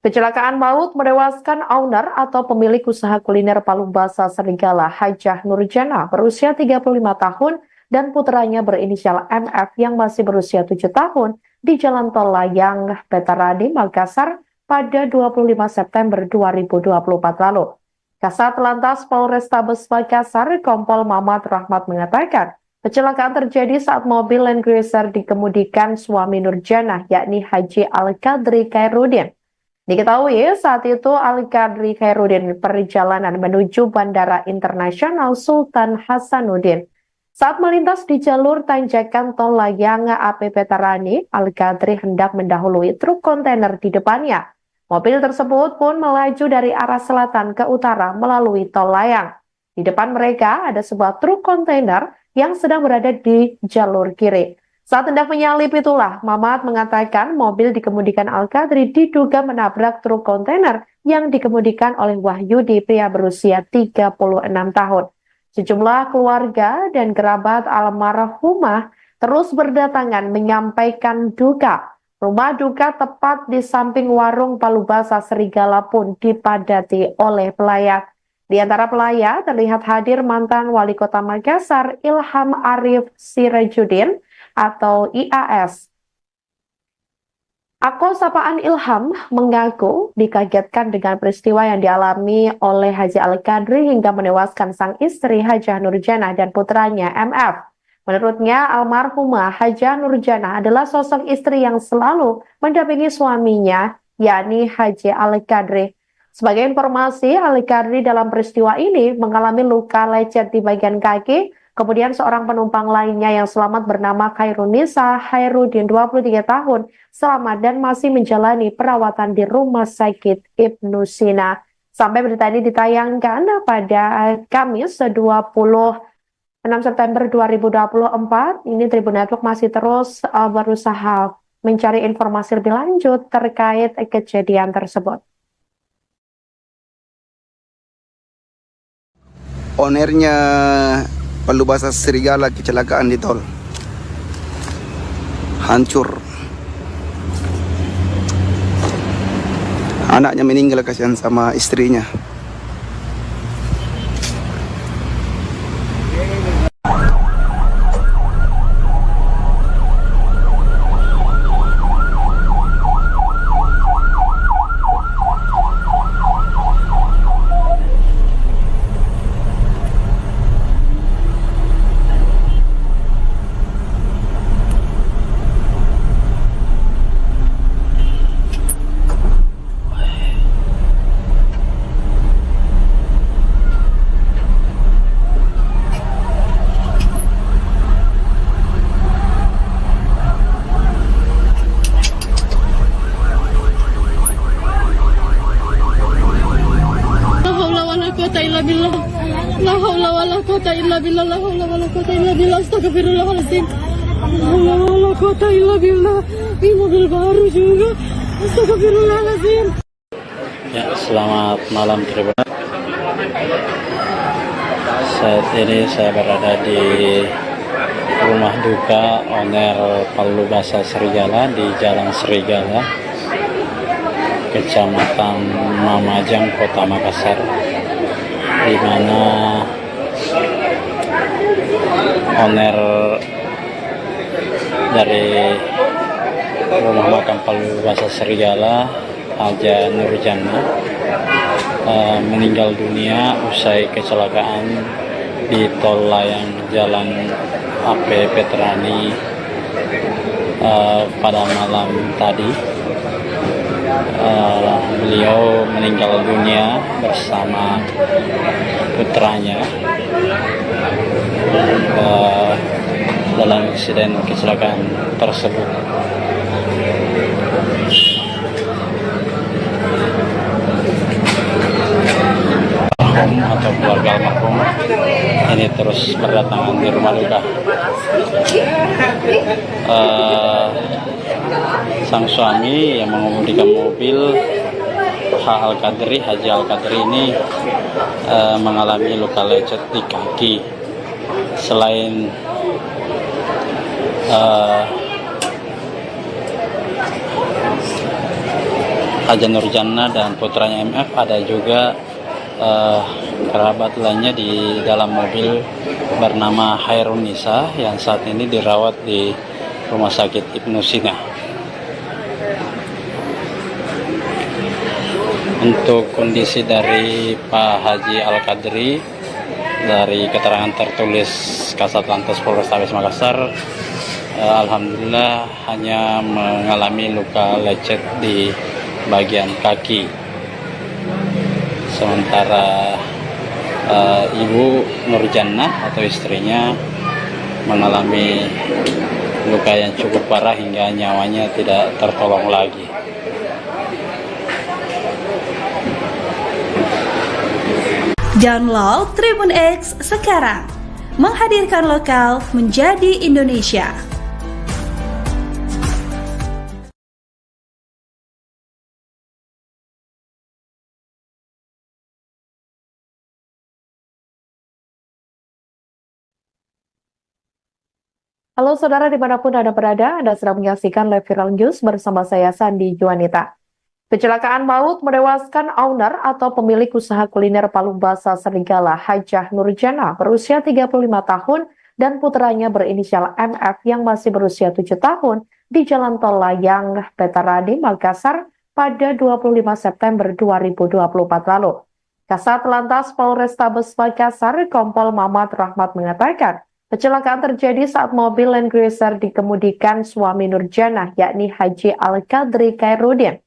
Kecelakaan maut menewaskan owner atau pemilik usaha kuliner Palu Basah Serigala Hajah Nurjannah berusia 35 tahun dan putranya berinisial MF yang masih berusia 7 tahun di Jalan Tol Layang, Petaradi, Makassar pada 25 September 2024 lalu. Kasat Lantas Polrestabes Makassar, Kompol Mamat Rahmat mengatakan, kecelakaan terjadi saat mobil Land Cruiser dikemudikan suami Nurjannah, yakni Haji Al-Qadri Khairuddin. Diketahui saat itu Al-Qadri Khairuddin perjalanan menuju Bandara Internasional Sultan Hasanuddin. Saat melintas di jalur tanjakan Tol Layang AP Petarani, Al-Qadri hendak mendahului truk kontainer di depannya. Mobil tersebut pun melaju dari arah selatan ke utara melalui Tol Layang. Di depan mereka ada sebuah truk kontainer yang sedang berada di jalur kiri. Saat hendak menyalip itulah, Mamat mengatakan mobil dikemudikan Al-Qadri diduga menabrak truk kontainer yang dikemudikan oleh Wahyudi, pria berusia 36 tahun. Sejumlah keluarga dan kerabat almarhumah terus berdatangan menyampaikan duka. Rumah duka tepat di samping warung Palu Basah Serigala pun dipadati oleh pelayat. Di antara pelayat terlihat hadir mantan Wali Kota Makassar Ilham Arif Sirajuddin atau IAS. Akun sapaan Ilham mengaku dikagetkan dengan peristiwa yang dialami oleh Haji Al-Qadri hingga menewaskan sang istri Hajah Nurjannah dan putranya MF. Menurutnya, almarhumah Hajah Nurjannah adalah sosok istri yang selalu mendampingi suaminya, yakni Haji Al-Qadri. Sebagai informasi, Al-Qadri dalam peristiwa ini mengalami luka lecet di bagian kaki. Kemudian seorang penumpang lainnya yang selamat bernama Hairun Nisa Khairuddin 23 tahun selamat dan masih menjalani perawatan di Rumah Sakit Ibnu Sina. Sampai berita ini ditayangkan pada Kamis 26 September 2024, ini Tribun Network masih terus berusaha mencari informasi lebih lanjut terkait kejadian tersebut. Ownernya Palu Basah Serigala kecelakaan di tol. Hancur. Anaknya meninggal, kasihan sama istrinya. quwwata illa billah. La haula wala quwwata illa billah. La haula wala quwwata illa billah. Astagfirullahaladzim. La haula wala quwwata illa billah. Ini mobil baru juga. Astagfirullahaladzim. Ya, selamat malam Tribun. Saat ini saya berada di rumah duka owner Palubasa Serigala di Jalan Serigala, Kecamatan Mamajang, Kota Makassar, di mana owner dari rumah makam Palubasa Serigala, Haja Nurjana, meninggal dunia usai kecelakaan di tol layang Jalan AP Petrani pada malam tadi. Beliau meninggal dunia bersama putranya dalam insiden kecelakaan tersebut. Atau keluarga almarhum ini terus berdatangan di rumah duka. Sang suami yang mengemudikan mobil Haji Al-Qadri ini mengalami luka lecet di kaki. Selain Haja Nurjana dan putranya MF, ada juga kerabat lainnya di dalam mobil bernama Hairunisa yang saat ini dirawat di Rumah Sakit Ibnu Sina. Untuk kondisi dari Pak Haji Al-Qadri, dari keterangan tertulis Kasat Lantas Polrestabes Makassar, alhamdulillah hanya mengalami luka lecet di bagian kaki. Sementara Ibu Nurjannah atau istrinya mengalami luka yang cukup parah hingga nyawanya tidak tertolong lagi. Download Tribun X sekarang, menghadirkan lokal menjadi Indonesia. Halo saudara dimanapun Anda berada, Anda sedang menyaksikan live viral news bersama saya Sandi Juanita. Kecelakaan maut menewaskan owner atau pemilik usaha kuliner Palubasa Serigala, Hajah Nurjana, berusia 35 tahun dan putranya berinisial MF yang masih berusia 7 tahun di Jalan Tol Layang Petarani, Makassar pada 25 September 2024 lalu. Kasat Lantas Polrestabes Makassar, Kompol Mamat Rahmat mengatakan, kecelakaan terjadi saat mobil Land Cruiser dikemudikan suami Nurjana, yakni Haji Al-Qadri Khairuddin.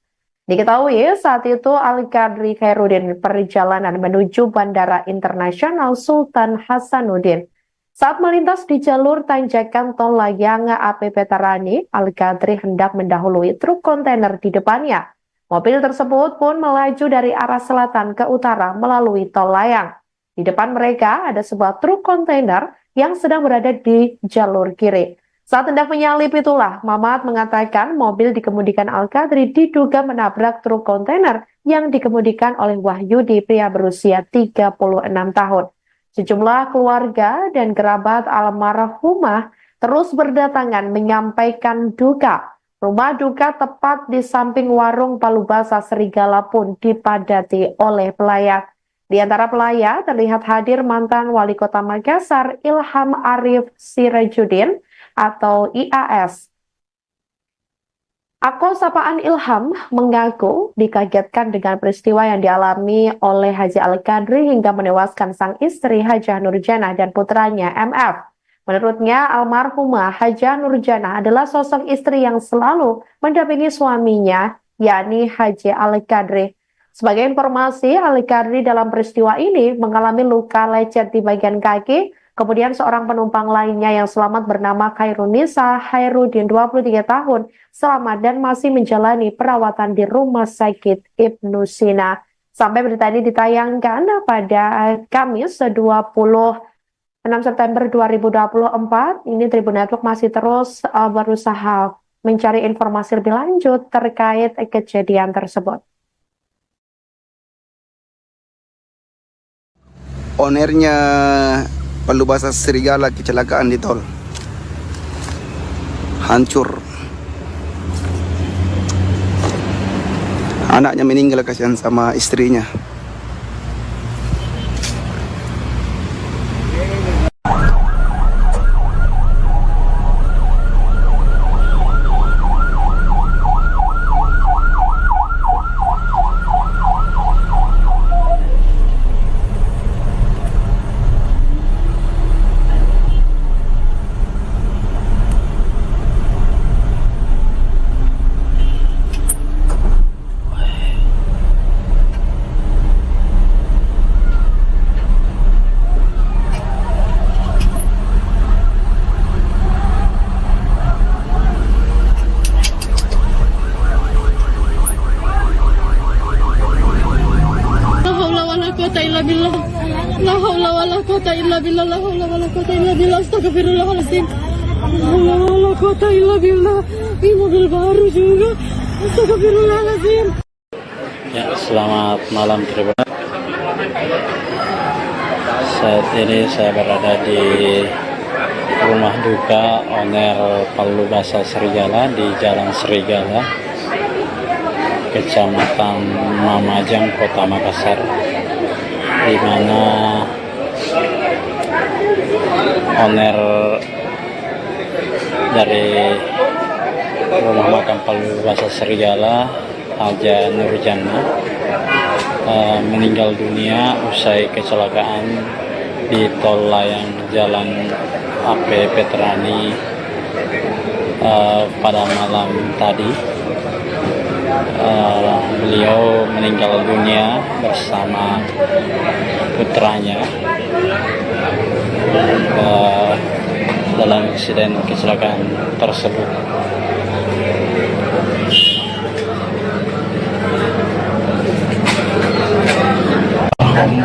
Diketahui saat itu Al-Qadri Khairuddin perjalanan menuju Bandara Internasional Sultan Hasanuddin. Saat melintas di jalur tanjakan tol layang AP Petarani, Al-Qadri hendak mendahului truk kontainer di depannya. Mobil tersebut pun melaju dari arah selatan ke utara melalui tol layang. Di depan mereka ada sebuah truk kontainer yang sedang berada di jalur kiri. Saat hendak menyalip itulah, Mamat mengatakan mobil dikemudikan Al-Qadri diduga menabrak truk kontainer yang dikemudikan oleh Wahyudi, pria berusia 36 tahun. Sejumlah keluarga dan kerabat almarhumah terus berdatangan menyampaikan duka. Rumah duka tepat di samping warung Palubasa Serigala pun dipadati oleh pelayat. Di antara pelayat terlihat hadir mantan Wali Kota Makassar Ilham Arif Sirajuddin atau IAS. Akun sapaan Ilham mengaku dikagetkan dengan peristiwa yang dialami oleh Haji Al-Qadri hingga menewaskan sang istri Hajah Nurjana dan putranya MF. Menurutnya, almarhumah Hajah Nurjana adalah sosok istri yang selalu mendampingi suaminya, yakni Haji Al-Qadri. Sebagai informasi, Al-Qadri dalam peristiwa ini mengalami luka lecet di bagian kaki. Kemudian seorang penumpang lainnya yang selamat bernama Hairunisa Khairuddin, 23 tahun, selamat dan masih menjalani perawatan di Rumah Sakit Ibnu Sina. Sampai berita ini ditayangkan pada Kamis 26 September 2024, ini Tribun Network masih terus berusaha mencari informasi lebih lanjut terkait kejadian tersebut. Ownernya Palubasa Serigala kecelakaan di tol. Hancur. Anaknya meninggal, kasihan sama istrinya. La haula wala quwata illa billah. La haula wala quwata illa billah. Astagfirullahaladzim. La haula wala quwata illa billah. Ini mobil baru juga. Astagfirullahaladzim. Ya, selamat malam Tribun. Saat ini saya berada di rumah duka owner Palubasa Serigala di Jalan Serigala, Kecamatan Mamajang, Kota Makassar, di mana owner dari rumah makan Palubasa Serigala, Haja Nurjana, meninggal dunia usai kecelakaan di tol layang Jalan AP Petrani pada malam tadi. Beliau meninggal dunia bersama putranya dalam insiden kecelakaan tersebut.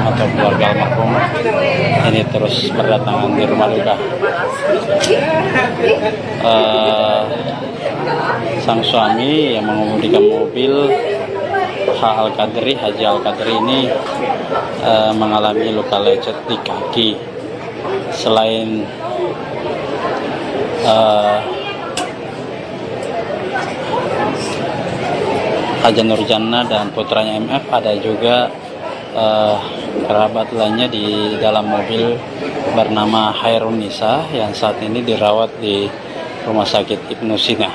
Atau keluarga almarhum ini terus berdatangan di rumah duka. Sang suami yang mengemudikan mobil Haji Al-Qadri ini mengalami luka lecet di kaki. Selain Haja Nurjana dan putranya MF, ada juga kerabat lainnya di dalam mobil bernama Hairun Nisa yang saat ini dirawat di Rumah Sakit Ibnu Sina.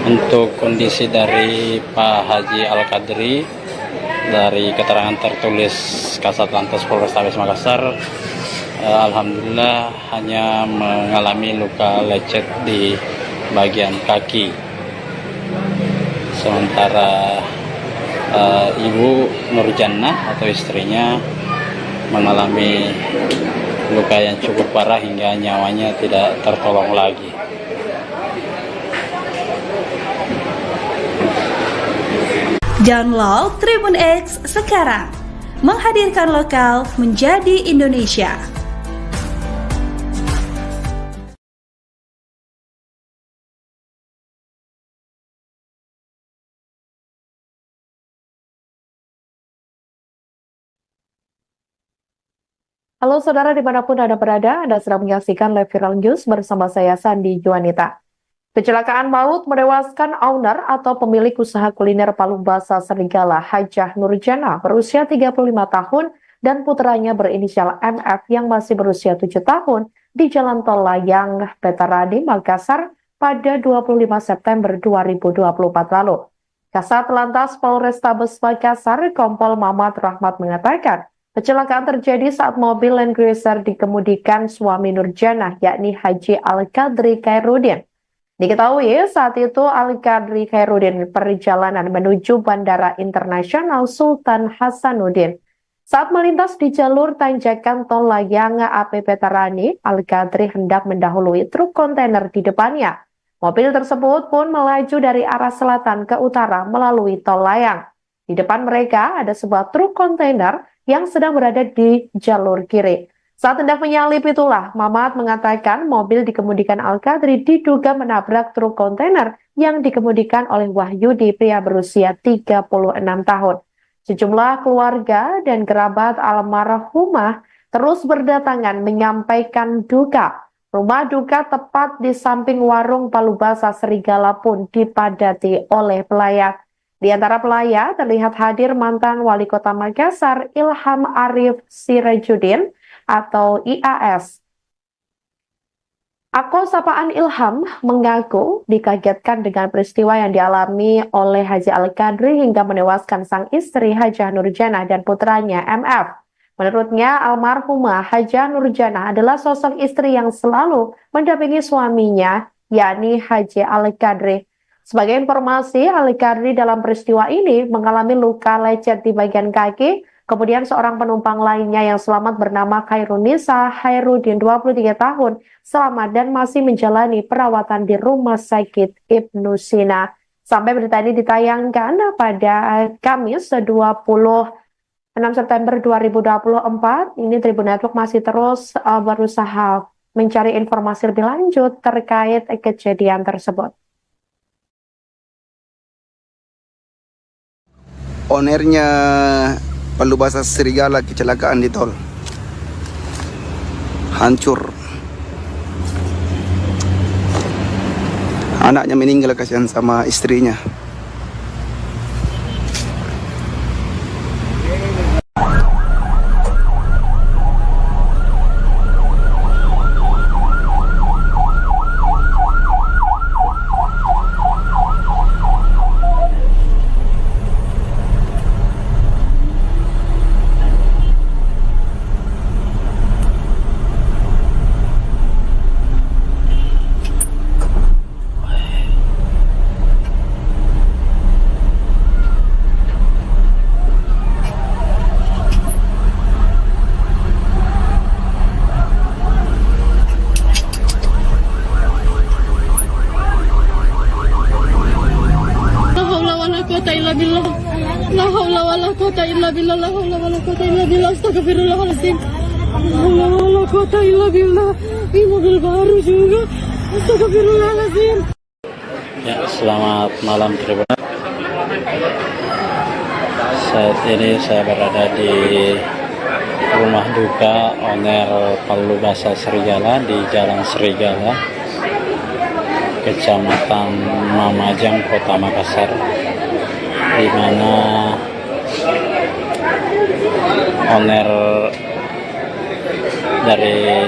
Untuk kondisi dari Pak Haji Al-Qadri, dari keterangan tertulis Kasatlantas Polrestabes Makassar, alhamdulillah hanya mengalami luka lecet di bagian kaki. Sementara Ibu Nurjana atau istrinya mengalami luka yang cukup parah hingga nyawanya tidak tertolong lagi. Download Tribun X sekarang, menghadirkan lokal menjadi Indonesia. Halo saudara dimanapun Anda berada, Anda sedang menyaksikan live viral news bersama saya Sandi Juanita. Kecelakaan maut menewaskan owner atau pemilik usaha kuliner Palubasa Serigala, Hajah Nurjana, berusia 35 tahun dan putranya berinisial MF yang masih berusia 7 tahun di Jalan Tol Layang Petarani, Makassar pada 25 September 2024 lalu. Kasat Lantas Polrestabes Makassar, Kompol Mamat Rahmat mengatakan, kecelakaan terjadi saat mobil Land Cruiser dikemudikan suami Nurjana, yakni Haji Al-Qadri Khairuddin. Diketahui saat itu Al-Qadri Khairuddin perjalanan menuju Bandara Internasional Sultan Hasanuddin. Saat melintas di jalur tanjakan tol layang AP Petarani, Al-Qadri hendak mendahului truk kontainer di depannya. Mobil tersebut pun melaju dari arah selatan ke utara melalui tol layang. Di depan mereka ada sebuah truk kontainer yang sedang berada di jalur kiri. Saat hendak menyalip itulah, Mamat mengatakan mobil dikemudikan Al-Qadri diduga menabrak truk kontainer yang dikemudikan oleh Wahyudi, pria berusia 36 tahun. Sejumlah keluarga dan kerabat almarhumah terus berdatangan menyampaikan duka. Rumah duka tepat di samping warung palu basah Serigala pun dipadati oleh pelayat. Di antara pelayat terlihat hadir mantan Wali Kota Makassar Ilham Arif Sirajudin atau IAS. Akun sapaan Ilham mengaku dikagetkan dengan peristiwa yang dialami oleh Haji Al-Qadri hingga menewaskan sang istri Hajah Nurjannah dan putranya MF. Menurutnya, almarhumah Hajah Nurjannah adalah sosok istri yang selalu mendampingi suaminya, yakni Haji Al-Qadri. Sebagai informasi, Al-Qadri dalam peristiwa ini mengalami luka lecet di bagian kaki. Kemudian seorang penumpang lainnya yang selamat bernama Khairunisa Hairudin, 23 tahun, selamat dan masih menjalani perawatan di Rumah Sakit Ibnu Sina. Sampai berita ini ditayangkan pada Kamis 26 September 2024, ini Tribun Network masih terus berusaha mencari informasi lebih lanjut terkait kejadian tersebut. Ownernya palu basah Serigala kecelakaan di tol. Hancur. Anaknya meninggal, kasihan sama istrinya. La haula wala quwata illa billah. La haula wala quwata illa billah. Astagfirullahaladzim. La haula wala quwata illa billah. Ini mobil baru juga. Astagfirullahaladzim. Ya, selamat malam Tribun. Saat ini saya berada di rumah duka owner palu basah Serigala di Jalan Serigala, Kecamatan Mamajang, Kota Makassar, di mana owner dari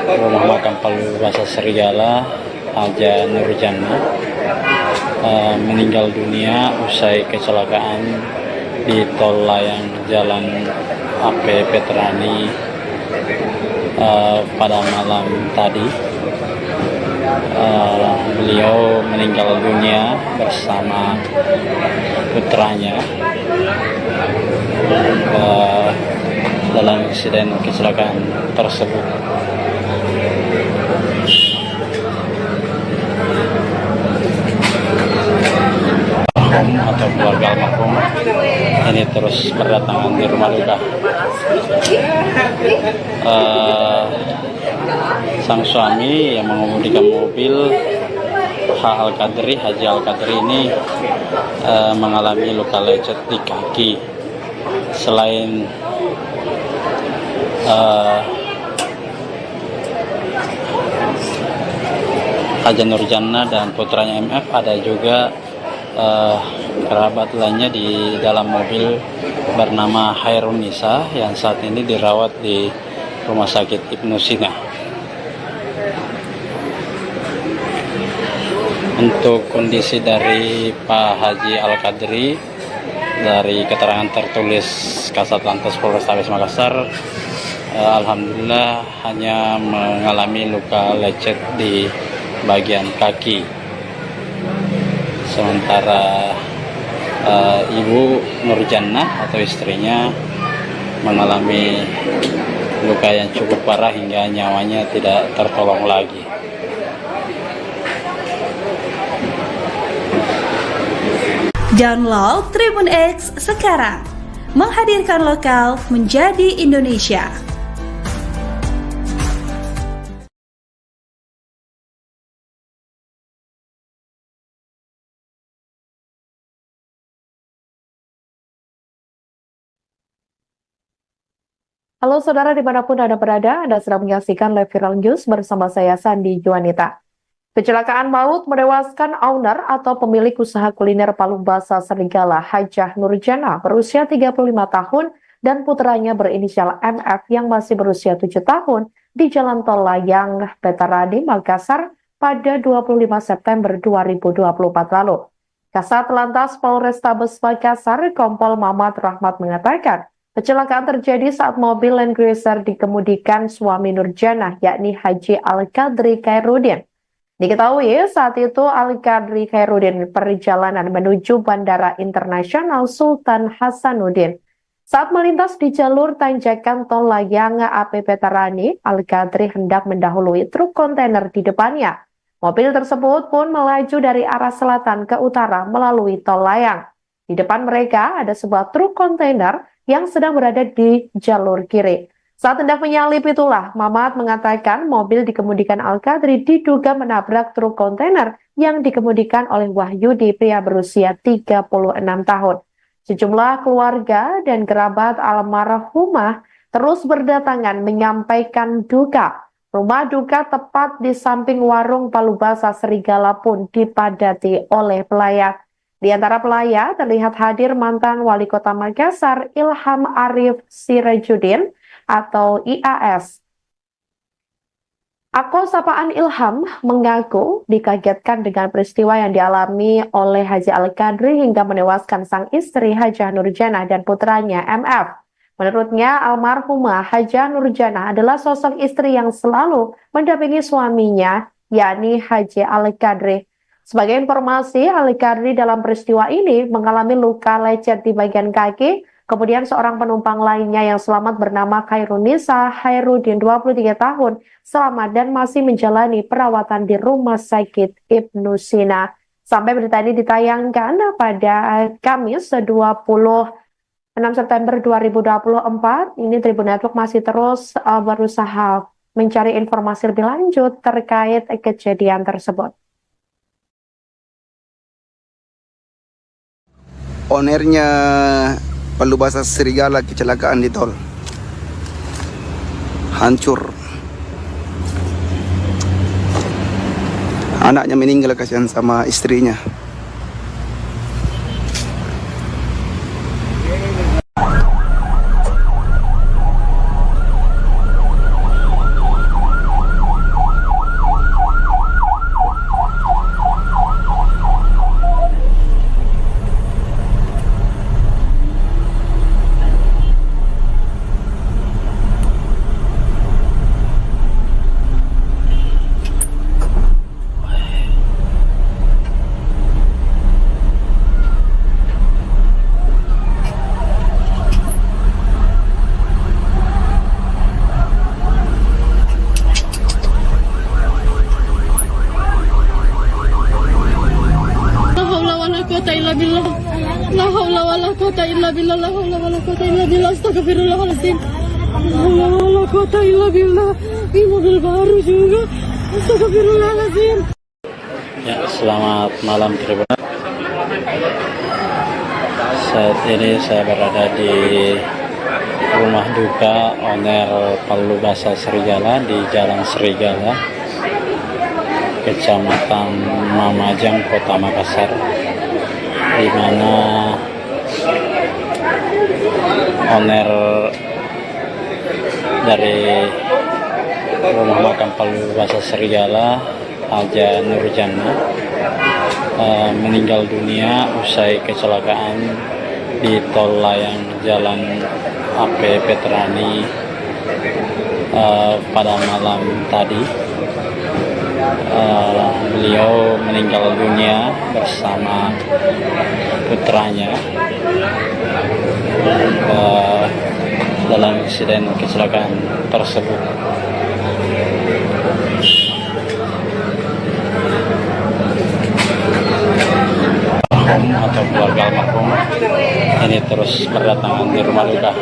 rumah makam palu basah Serigala, Hajah Nurjannah, meninggal dunia usai kecelakaan di tol layang Jalan AP Petrani pada malam tadi. Beliau meninggal dunia bersama putranya dalam insiden kecelakaan tersebut. Atau keluarga almarhum ini terus berdatangan di rumah duka. Sang suami yang mengemudikan mobil Haji Al-Qadri ini mengalami luka lecet di kaki. Selain Hajah Nurjannah dan putranya MF, ada juga kerabat lainnya di dalam mobil bernama Khairunisa yang saat ini dirawat di Rumah Sakit Ibnu Sina. Untuk kondisi dari Pak Haji Al-Qadri, dari keterangan tertulis Kasat Lantas Polrestabes Makassar, alhamdulillah hanya mengalami luka lecet di bagian kaki. Sementara Ibu Nurjannah atau istrinya mengalami luka yang cukup parah hingga nyawanya tidak tertolong lagi. Download Tribun X sekarang, menghadirkan lokal menjadi Indonesia. Halo saudara dimanapun Anda berada, Anda sedang menyaksikan live viral news bersama saya Sandi Juanita. Kecelakaan maut menewaskan owner atau pemilik usaha kuliner Palu Basah Serigala Hajah Nurjana berusia 35 tahun dan putranya berinisial MF yang masih berusia 7 tahun di Jalan Tol Layang, Petarani, Makassar pada 25 September 2024 lalu. Kasat Lantas Polrestabes Makassar, Kompol Mamat Rahmat mengatakan, kecelakaan terjadi saat mobil Land Cruiser dikemudikan suami Nurjana, yakni Haji Al-Qadri Khairuddin. Diketahui saat itu Al-Qadri Khairuddin perjalanan menuju Bandara Internasional Sultan Hasanuddin. Saat melintas di jalur tanjakan Tol Layang AP Petarani, Al-Qadri hendak mendahului truk kontainer di depannya. Mobil tersebut pun melaju dari arah selatan ke utara melalui Tol Layang. Di depan mereka ada sebuah truk kontainer yang sedang berada di jalur kiri. Saat hendak menyalip itulah, Mamat mengatakan mobil dikemudikan Al-Qadri diduga menabrak truk kontainer yang dikemudikan oleh Wahyudi, pria berusia 36 tahun. Sejumlah keluarga dan kerabat almarhumah terus berdatangan menyampaikan duka. Rumah duka tepat di samping warung Palu Basah Serigala pun dipadati oleh pelayat. Di antara pelayat terlihat hadir mantan Wali Kota Makassar Ilham Arif Sirajuddin atau IAS. Akun sapaan Ilham mengaku dikagetkan dengan peristiwa yang dialami oleh Haji Al-Qadri hingga menewaskan sang istri Hajah Nurjana dan putranya MF. Menurutnya, almarhumah Hajah Nurjana adalah sosok istri yang selalu mendampingi suaminya, yakni Haji Al-Qadri. Sebagai informasi, Al-Qadri dalam peristiwa ini mengalami luka lecet di bagian kaki. Kemudian seorang penumpang lainnya yang selamat bernama Khairunisa Khairuddin 23 tahun selamat dan masih menjalani perawatan di Rumah Sakit Ibnu Sina. Sampai berita ini ditayangkan pada Kamis 26 September 2024, ini Tribun Network masih terus berusaha mencari informasi lebih lanjut terkait kejadian tersebut. Ownernya Palu Basah Serigala kecelakaan di tol. Hancur. Anaknya meninggal, kasihan sama istrinya. La haula wala quwata illa billah. La haula wala quwata illa billah. Astagfirullahaladzim. La haula wala quwata illa billah. Ini mobil baru juga. Astagfirullahaladzim. Ya, selamat malam Tribun. Saat ini saya berada di rumah duka owner Palu Basah Serigala di Jalan Serigala, Kecamatan Mamajang, Kota Makassar, di mana owner dari rumah makam Palu Basah Serigala, Haja Nurjana, meninggal dunia usai kecelakaan di Tol Layang Jalan AP Petarani pada malam tadi. Beliau meninggal dunia bersama putranya dalam insiden kecelakaan tersebut. atau keluarga almarhum ini terus berdatangan di rumah duka.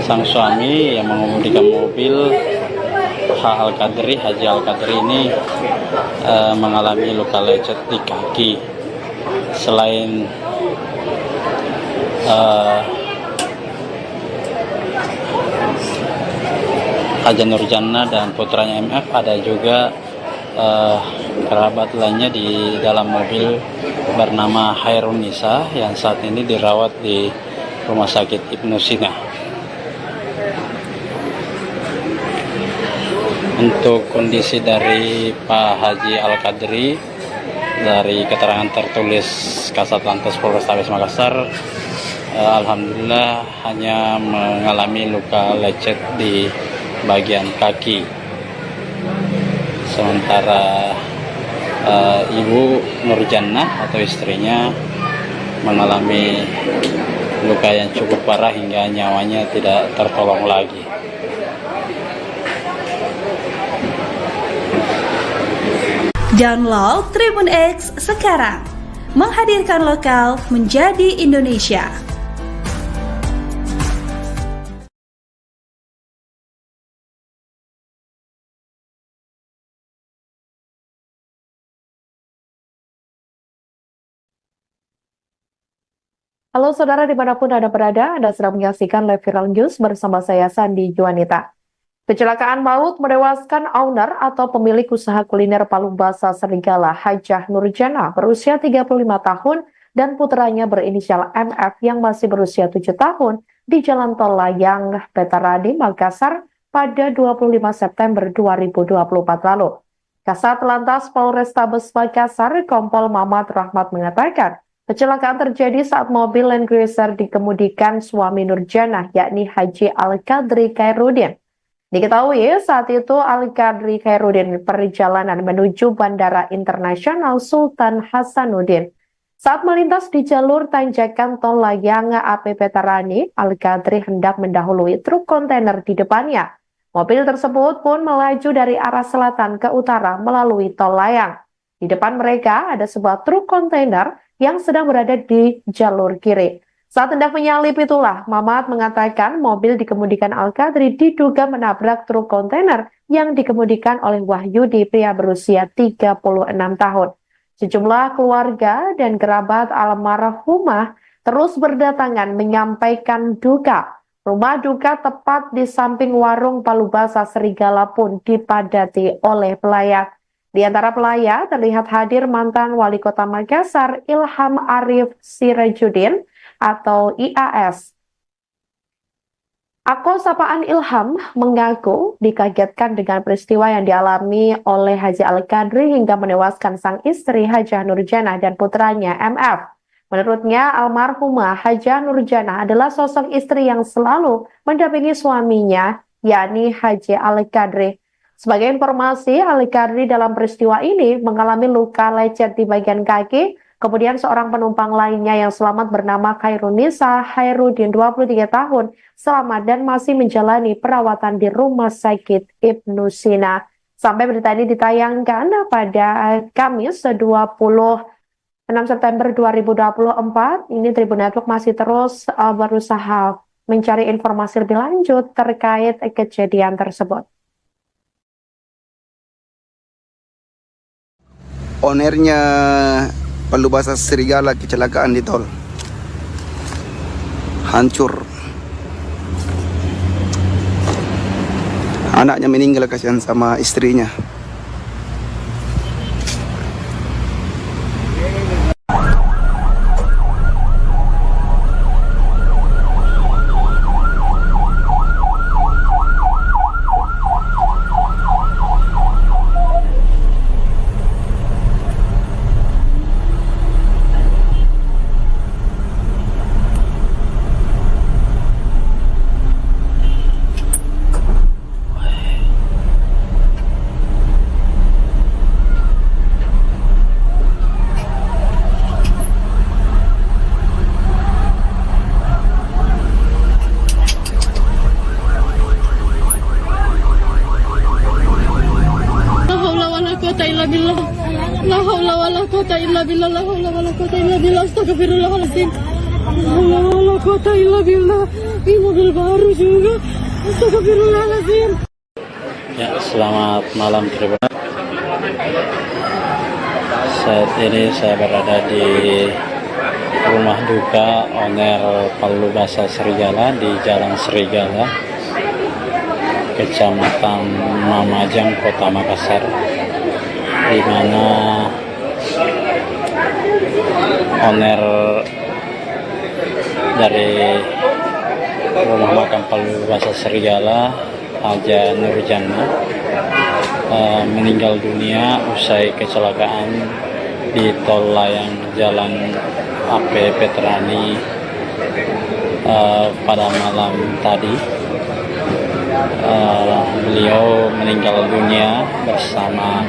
Sang suami yang mengemudikan mobil Haji Al-Qadri ini mengalami luka lecet di kaki. Selain Haja Nurjannah dan putranya MF, ada juga kerabat lainnya di dalam mobil bernama Hairun Nisa yang saat ini dirawat di Rumah Sakit Ibnu Sina. Untuk kondisi dari Pak Haji Al-Qadri, dari keterangan tertulis Kasatlantas Polrestabes Makassar, alhamdulillah hanya mengalami luka lecet di bagian kaki. Sementara Ibu Nurjannah atau istrinya mengalami luka yang cukup parah hingga nyawanya tidak tertolong lagi. Download Tribun X sekarang, menghadirkan lokal menjadi Indonesia. Halo saudara dimanapun Anda berada, Anda sedang menyaksikan Live Viral News bersama saya Sandi Juanita. Kecelakaan maut menewaskan owner atau pemilik usaha kuliner Palu Basah Serigala Hajah Nurjannah berusia 35 tahun dan putranya berinisial MF yang masih berusia 7 tahun di Jalan Tol Layang, Petaradi, Makassar pada 25 September 2024 lalu. Kasat Lantas Polrestabes Makassar, Kompol Mamat Rahmat mengatakan, kecelakaan terjadi saat mobil Land Cruiser dikemudikan suami Nurjannah, yakni Haji Al-Qadri Khairuddin. Diketahui saat itu Al-Qadri Khairuddin perjalanan menuju Bandara Internasional Sultan Hasanuddin. Saat melintas di jalur tanjakan Tol Layang AP Petarani, Al-Qadri hendak mendahului truk kontainer di depannya. Mobil tersebut pun melaju dari arah selatan ke utara melalui Tol Layang. Di depan mereka ada sebuah truk kontainer yang sedang berada di jalur kiri. Saat hendak menyalip itulah, Mamat mengatakan mobil dikemudikan Al-Qadri diduga menabrak truk kontainer yang dikemudikan oleh Wahyudi, pria berusia 36 tahun. Sejumlah keluarga dan kerabat almarhumah terus berdatangan menyampaikan duka. Rumah duka tepat di samping warung Palu Basah Serigala pun dipadati oleh pelayat. Di antara pelayat terlihat hadir mantan Wali Kota Makassar Ilham Arif Sirajuddin atau IAS. Akun sapaan Ilham mengaku dikagetkan dengan peristiwa yang dialami oleh Haji Al-Qadri hingga menewaskan sang istri Hajah Nurjannah dan putranya MF. Menurutnya, almarhumah Hajah Nurjannah adalah sosok istri yang selalu mendampingi suaminya, yakni Haji Al-Qadri. Sebagai informasi, Al-Qadri dalam peristiwa ini mengalami luka lecet di bagian kaki. Kemudian seorang penumpang lainnya yang selamat bernama Hairun Nisa Khairuddin 23 tahun selamat dan masih menjalani perawatan di Rumah Sakit Ibnu Sina. Sampai berita ini ditayangkan pada Kamis 26 September 2024, ini Tribun Network masih terus berusaha mencari informasi lebih lanjut terkait kejadian tersebut. Ownernya Palu Basah Serigala kecelakaan di tol, hancur. Anaknya meninggal, kasihan sama istrinya. quwata illa billah, la haula wala quwata illa billah, astagfirullahaladzim. La haula wala quwata illa billah. Ini mobil baru juga. Astagfirullahaladzim. Ya, selamat malam Tribun. Saat ini saya berada di rumah duka owner Palubasa Serigala di Jalan Serigala, Kecamatan Mamajang, Kota Makassar, di mana owner dari rumah makam Palubasa Serigala, Haja Nurjana, meninggal dunia usai kecelakaan di tol layang Jalan AP Petrani pada malam tadi. Beliau meninggal dunia bersama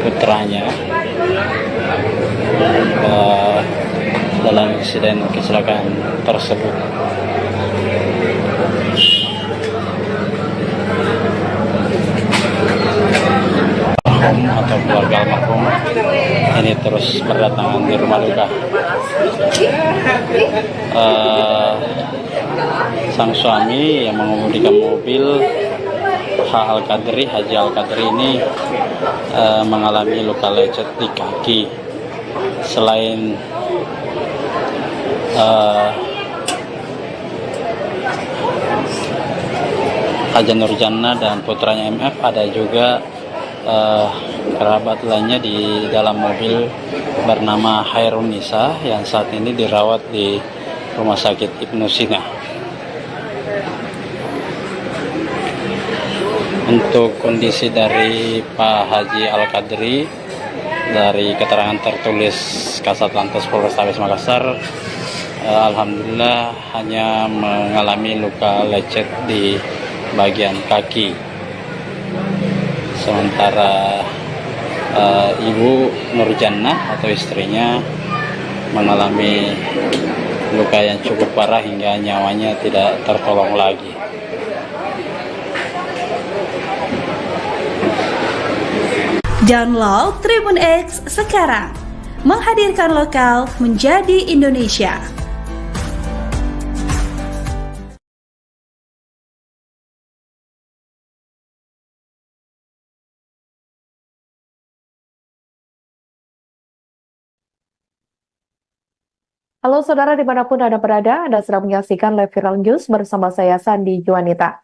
putranya dalam insiden kecelakaan tersebut. Atau keluarga almarhum ini terus berdatangan di rumah duka. Sang suami yang mengemudikan mobil Haji Al-Qadri ini mengalami luka lecet di kaki. Selain Haja Nurjana dan putranya MF, ada juga kerabat lainnya di dalam mobil bernama Hairunisa yang saat ini dirawat di Rumah Sakit Ibnu Sina. Untuk kondisi dari Pak Haji Al-Qadri, dari keterangan tertulis Kasatlantas Polrestabes Makassar, alhamdulillah hanya mengalami luka lecet di bagian kaki. Sementara Ibu Nurjana atau istrinya mengalami luka yang cukup parah hingga nyawanya tidak tertolong lagi. Download Tribun X sekarang, menghadirkan lokal menjadi Indonesia. Halo saudara dimanapun Anda berada, Anda sedang menyaksikan live viral news bersama saya Sandi Juanita.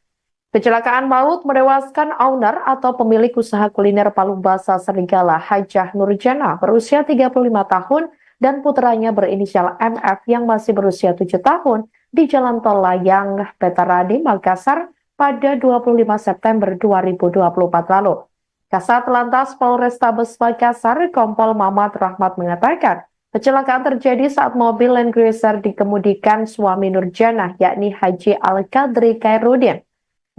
Kecelakaan maut menewaskan owner atau pemilik usaha kuliner Palubasa Serigala, Hajah Nurjana, berusia 35 tahun dan putranya berinisial MF yang masih berusia 7 tahun di Jalan Tol Layang Petarani, Makassar pada 25 September 2024 lalu. Kasat Lantas Polrestabes Makassar, Kompol Mamat Rahmat mengatakan, kecelakaan terjadi saat mobil Land Cruiser dikemudikan suami Nurjana, yakni Haji Al-Qadri Khairuddin.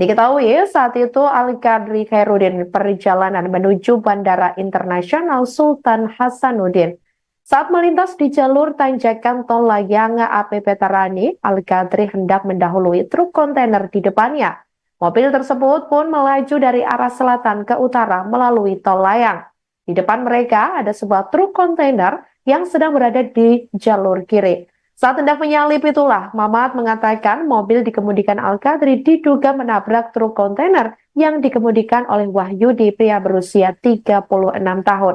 Diketahui saat itu Al-Qadri Khairuddin perjalanan menuju Bandara Internasional Sultan Hasanuddin. Saat melintas di jalur tanjakan tol layang AP Petarani, Al-Qadri hendak mendahului truk kontainer di depannya. Mobil tersebut pun melaju dari arah selatan ke utara melalui tol layang. Di depan mereka ada sebuah truk kontainer yang sedang berada di jalur kiri. Saat hendak menyalip itulah, Mamat mengatakan mobil dikemudikan Al-Qadri diduga menabrak truk kontainer yang dikemudikan oleh Wahyudi, pria berusia 36 tahun.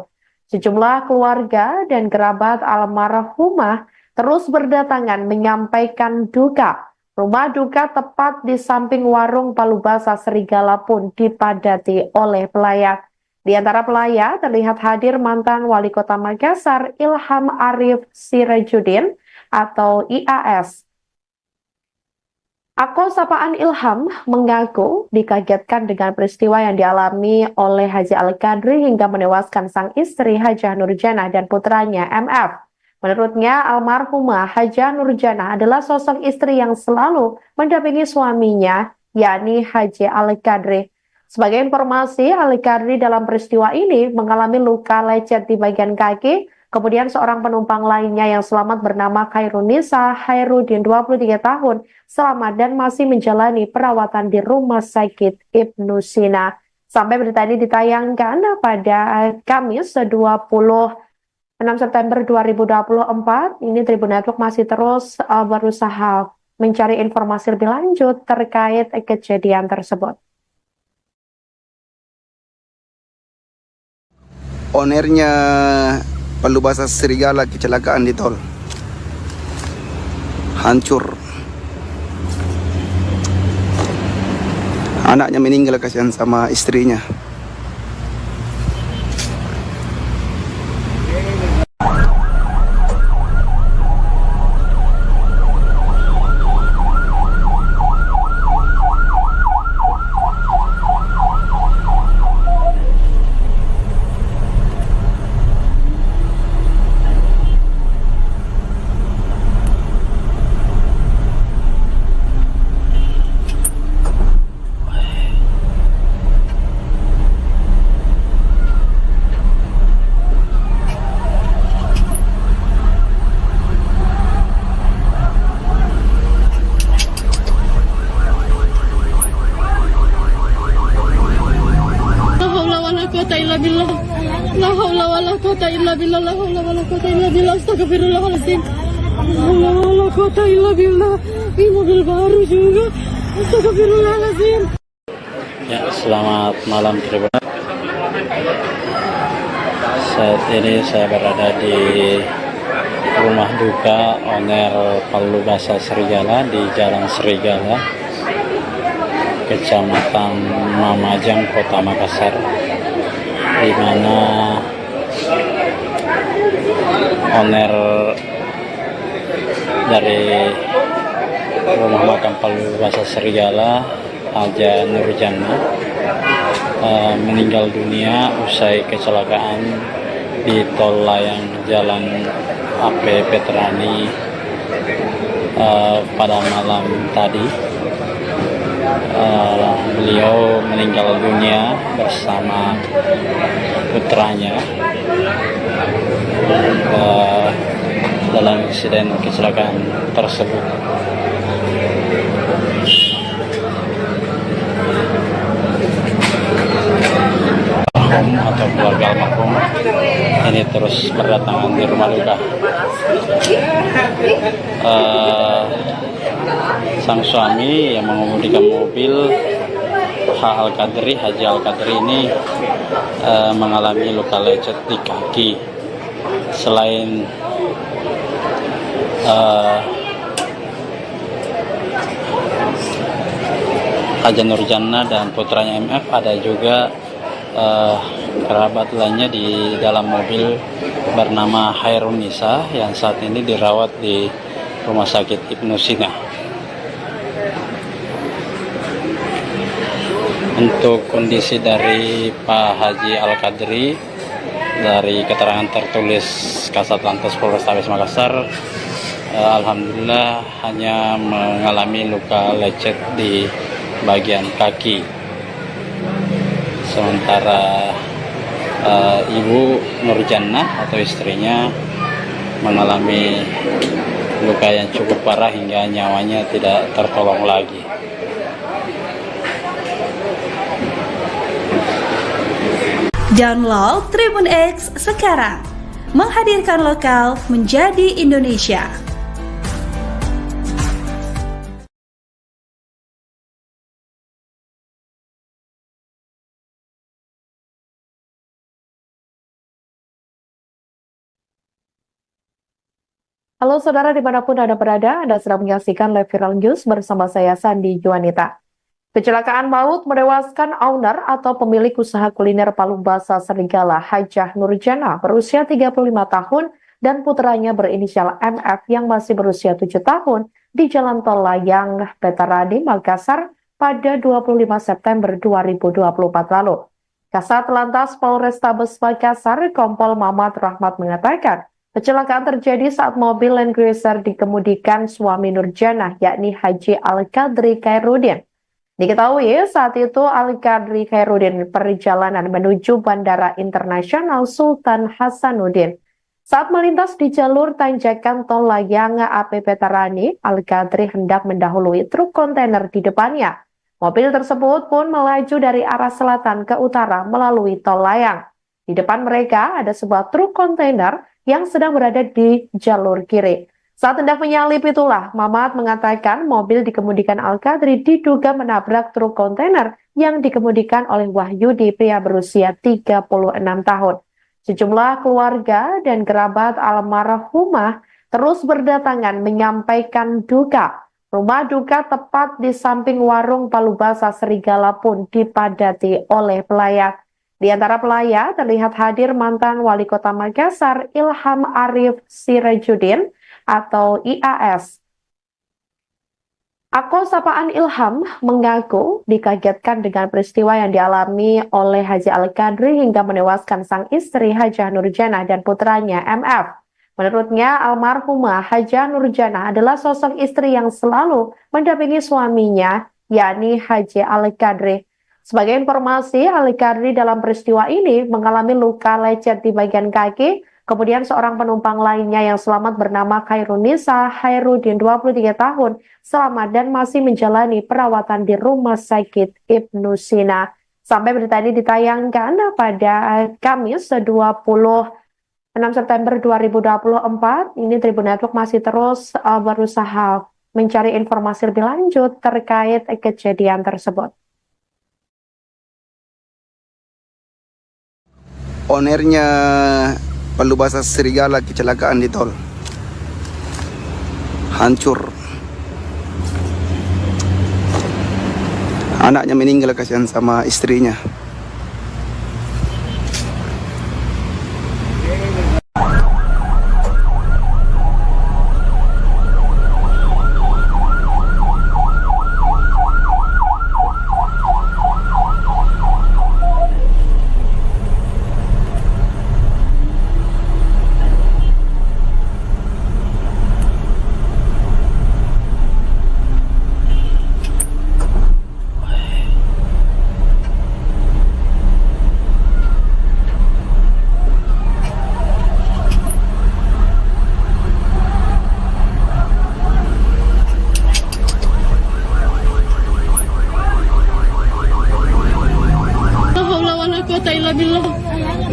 Sejumlah keluarga dan kerabat almarhumah terus berdatangan menyampaikan duka. Rumah duka tepat di samping warung Palubasa Serigala pun dipadati oleh pelayat. Di antara pelayat terlihat hadir mantan Wali Kota Makassar Ilham Arif Sirajuddin atau IAS. Akun sapaan Ilham mengaku dikagetkan dengan peristiwa yang dialami oleh Haji Al-Qadri hingga menewaskan sang istri Hajah Nurjana dan putranya MF. Menurutnya, almarhumah Hajah Nurjana adalah sosok istri yang selalu mendampingi suaminya, yakni Haji Al-Qadri. Sebagai informasi, Al-Qadri dalam peristiwa ini mengalami luka lecet di bagian kaki. Kemudian seorang penumpang lainnya yang selamat bernama Hairunisa Khairuddin, 23 tahun, selamat dan masih menjalani perawatan di Rumah Sakit Ibnu Sina. Sampai berita ini ditayangkan pada Kamis 20 6 September 2024, ini Tribun Network masih terus berusaha mencari informasi lebih lanjut terkait kejadian tersebut. Ownernya Palubasa Serigala kecelakaan di tol. Hancur. Anaknya meninggal, kasihan sama istrinya. La haula wala quwata illa billah. La haula wala quwata illa billah. Astagfirullahaladzim. La haula wala quwata illa billah. Ini mobil baru juga. Astagfirullahaladzim. Ya, selamat malam Tribun. Saat ini saya berada di rumah duka owner Palubasa Serigala di Jalan Serigala, Kecamatan Mamajang, Kota Makassar, di mana owner dari rumah makam Palubasa Serigala, Haja Nurjana, meninggal dunia usai kecelakaan di tol layang Jalan AP Petrani pada malam tadi. Beliau meninggal dunia bersama putranya dalam insiden kecelakaan tersebut. Atau keluarga almarhum ini terus berdatangan di rumah duka. Sang suami yang mengemudikan mobil Haji Al-Qadri ini mengalami luka lecet di kaki. Selain Haja Nurjana dan putranya MF, ada juga kerabat lainnya di dalam mobil bernama Hairun Nisa yang saat ini dirawat di Rumah Sakit Ibnu Sina. Untuk kondisi dari Pak Haji Al-Qadri, dari keterangan tertulis Kasat Lantas Polrestabes Makassar, alhamdulillah hanya mengalami luka lecet di bagian kaki. Sementara Ibu Nurjana atau istrinya mengalami luka yang cukup parah hingga nyawanya tidak tertolong lagi. Download Tribun X sekarang, menghadirkan lokal menjadi Indonesia. Halo saudara dimanapun Anda berada, Anda sedang menyaksikan live viral news bersama saya Sandi Juanita. Kecelakaan maut menewaskan owner atau pemilik usaha kuliner Palubasa Serigala Hajah Nurjana berusia 35 tahun dan putranya berinisial MF yang masih berusia 7 tahun di Jalan Tol Layang Petarani, Makassar pada 25 September 2024 lalu. Kasat Lantas Polrestabes Makassar, Kompol Mamat Rahmat mengatakan, kecelakaan terjadi saat mobil Land Cruiser dikemudikan suami Nurjana, yakni Haji Al-Qadri Khairuddin. Diketahui saat itu Al-Qadri Khairuddin perjalanan menuju Bandara Internasional Sultan Hasanuddin. Saat melintas di jalur tanjakan tol layang AP Petarani, Al-Qadri hendak mendahului truk kontainer di depannya. Mobil tersebut pun melaju dari arah selatan ke utara melalui tol layang. Di depan mereka ada sebuah truk kontainer yang sedang berada di jalur kiri. Saat hendak menyalip itulah, Mamat mengatakan mobil dikemudikan Al-Qadri diduga menabrak truk kontainer yang dikemudikan oleh Wahyudi, pria berusia 36 tahun. Sejumlah keluarga dan kerabat almarhumah terus berdatangan menyampaikan duka. Rumah duka tepat di samping warung Palubasa Serigala pun dipadati oleh pelayat. Di antara pelayat terlihat hadir mantan Wali Kota Makassar Ilham Arif Sirajudin atau IAS. Akun sapaan Ilham mengaku dikagetkan dengan peristiwa yang dialami oleh Haji Al-Qadri hingga menewaskan sang istri Hajah Nurjannah dan putranya MF. Menurutnya, almarhumah Hajah Nurjannah adalah sosok istri yang selalu mendampingi suaminya, yakni Haji Al-Qadri. Sebagai informasi, Al-Qadri dalam peristiwa ini mengalami luka lecet di bagian kaki. Kemudian seorang penumpang lainnya yang selamat bernama Khairunisa Hairudin 23 tahun selamat dan masih menjalani perawatan di Rumah Sakit Ibnu Sina. Sampai berita ini ditayangkan pada Kamis 26 September 2024, ini Tribun Network masih terus berusaha mencari informasi lebih lanjut terkait kejadian tersebut. Ownernya Palubasa Serigala kecelakaan di tol, hancur, anaknya meninggal, kasihan sama istrinya.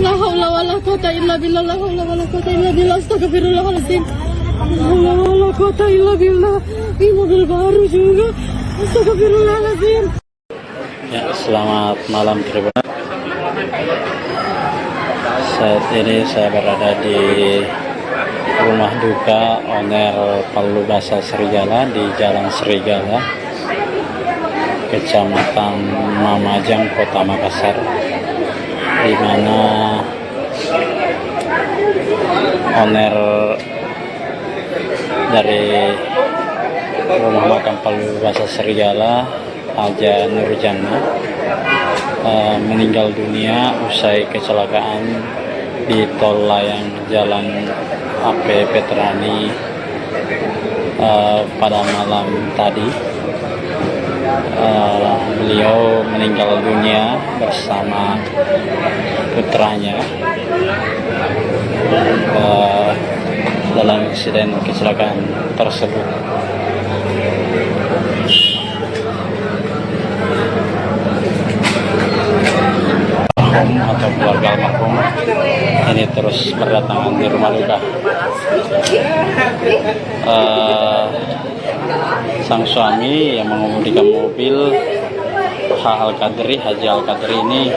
La haula wala quwata illa billah. La haula wala quwata illa billah. Astagfirullahaladzim. La haula wala quwata illa billah. Ini mobil baru juga. Astagfirullahaladzim. Ya, selamat malam Tribun. Saat ini saya berada di rumah duka owner Palubasa Serigala di Jalan Serigala, Kecamatan Mamajang, Kota Makassar, di mana owner dari rumah makam Palubasa Serigala, Hajah Nurjannah, meninggal dunia usai kecelakaan di tol layang Jalan AP Petrani pada malam tadi. Beliau meninggal dunia bersama putranya dalam insiden kecelakaan tersebut. Atau keluarga almarhum ini terus berdatangan di rumah duka. Sang suami yang mengemudikan mobil Haji Al-Qadri ini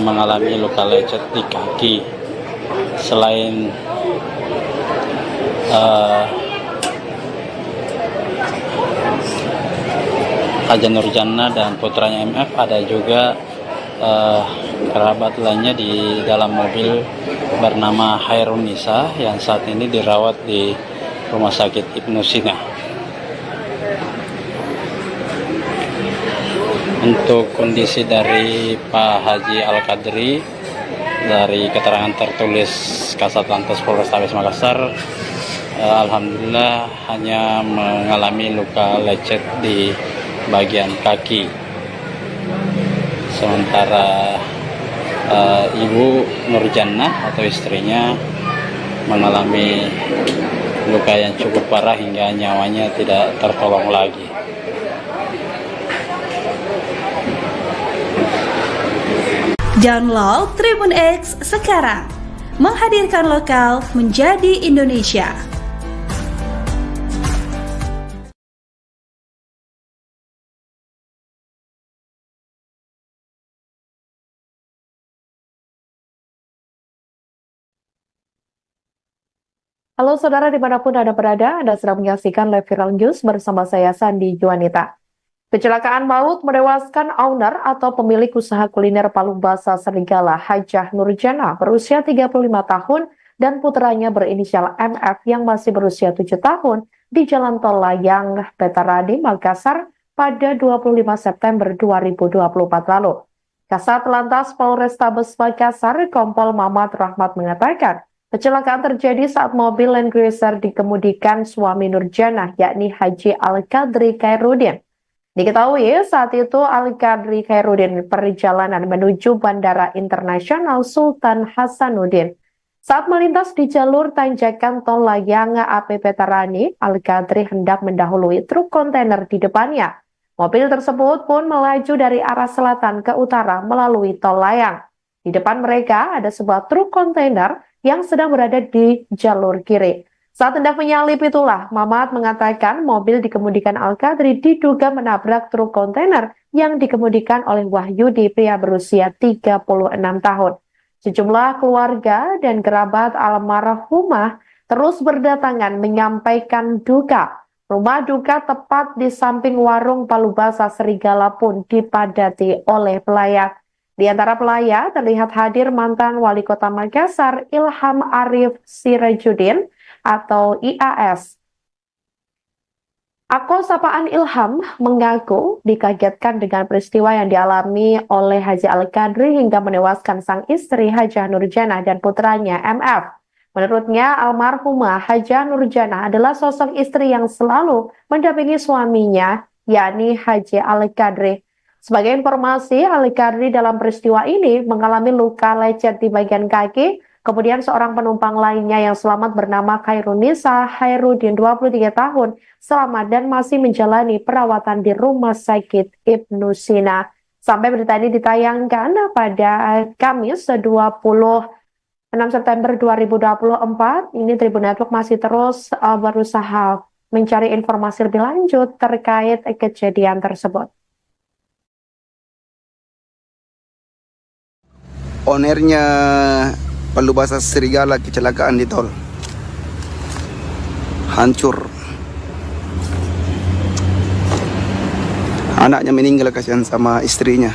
mengalami luka lecet di kaki. Selain Hajah Nurjannah dan putranya MF, ada juga kerabat lainnya di dalam mobil bernama Khairunisa yang saat ini dirawat di Rumah Sakit Ibnu Sina. Untuk kondisi dari Pak Haji Al-Qadri, dari keterangan tertulis Kasatlantas Polrestabes Makassar, alhamdulillah hanya mengalami luka lecet di bagian kaki. Sementara Ibu Nurjannah atau istrinya mengalami luka yang cukup parah hingga nyawanya tidak tertolong lagi. Download Tribun X sekarang, menghadirkan lokal menjadi Indonesia. Halo saudara dimanapun Anda berada, Anda sedang menyaksikan Live Viral News bersama saya Sandi Juanita. Kecelakaan maut menewaskan owner atau pemilik usaha kuliner Palu Basah Serigala Hajah Nurjana berusia 35 tahun dan putranya berinisial MF yang masih berusia 7 tahun di Jalan Tol Layang, Petaradi, Makassar pada 25 September 2024 lalu. Kasat Lantas Polrestabes Makassar, Kompol Mamat Rahmat mengatakan, kecelakaan terjadi saat mobil Land Cruiser dikemudikan suami Nurjana, yakni Haji Al-Qadri Khairuddin. Diketahui saat itu Al-Qadri Khairuddin perjalanan menuju Bandara Internasional Sultan Hasanuddin. Saat melintas di jalur tanjakan Tol Layang AP Petarani, Al-Qadri hendak mendahului truk kontainer di depannya. Mobil tersebut pun melaju dari arah selatan ke utara melalui Tol Layang. Di depan mereka ada sebuah truk kontainer yang sedang berada di jalur kiri. Saat hendak menyalip itulah, Mamat mengatakan mobil dikemudikan Al-Qadri diduga menabrak truk kontainer yang dikemudikan oleh Wahyudi, pria berusia 36 tahun. Sejumlah keluarga dan kerabat almarhumah terus berdatangan menyampaikan duka. Rumah duka tepat di samping warung Palu Basah Serigala pun dipadati oleh pelayat. Di antara pelayat terlihat hadir mantan Wali Kota Makassar Ilham Arif Sirajuddin atau IAS. Akun sapaan Ilham mengaku dikagetkan dengan peristiwa yang dialami oleh Haji Al-Qadri hingga menewaskan sang istri Hajah Nurjana dan putranya MF. Menurutnya, almarhumah Hajah Nurjana adalah sosok istri yang selalu mendampingi suaminya, yakni Haji Al-Qadri. Sebagai informasi, Al-Qadri dalam peristiwa ini mengalami luka lecet di bagian kaki. Kemudian seorang penumpang lainnya yang selamat bernama Khairunisa Khairuddin 23 tahun selamat dan masih menjalani perawatan di Rumah Sakit Ibnu Sina. Sampai berita ini ditayangkan pada Kamis 26 September 2024, ini Tribun Network masih terus berusaha mencari informasi lebih lanjut terkait kejadian tersebut. Ownernya Palu Basah Serigala kecelakaan di tol. Hancur. Anaknya meninggal, kasihan sama istrinya.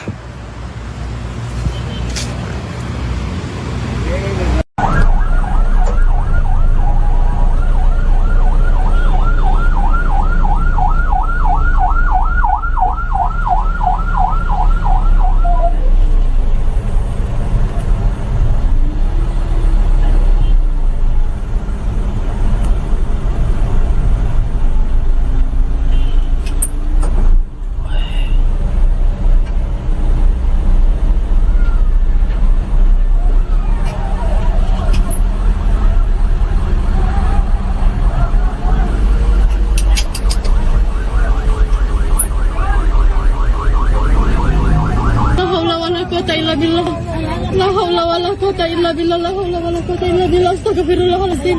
La haula wala quwata illa billah. La haula wala quwata illa billah. Astagfirullahaladzim.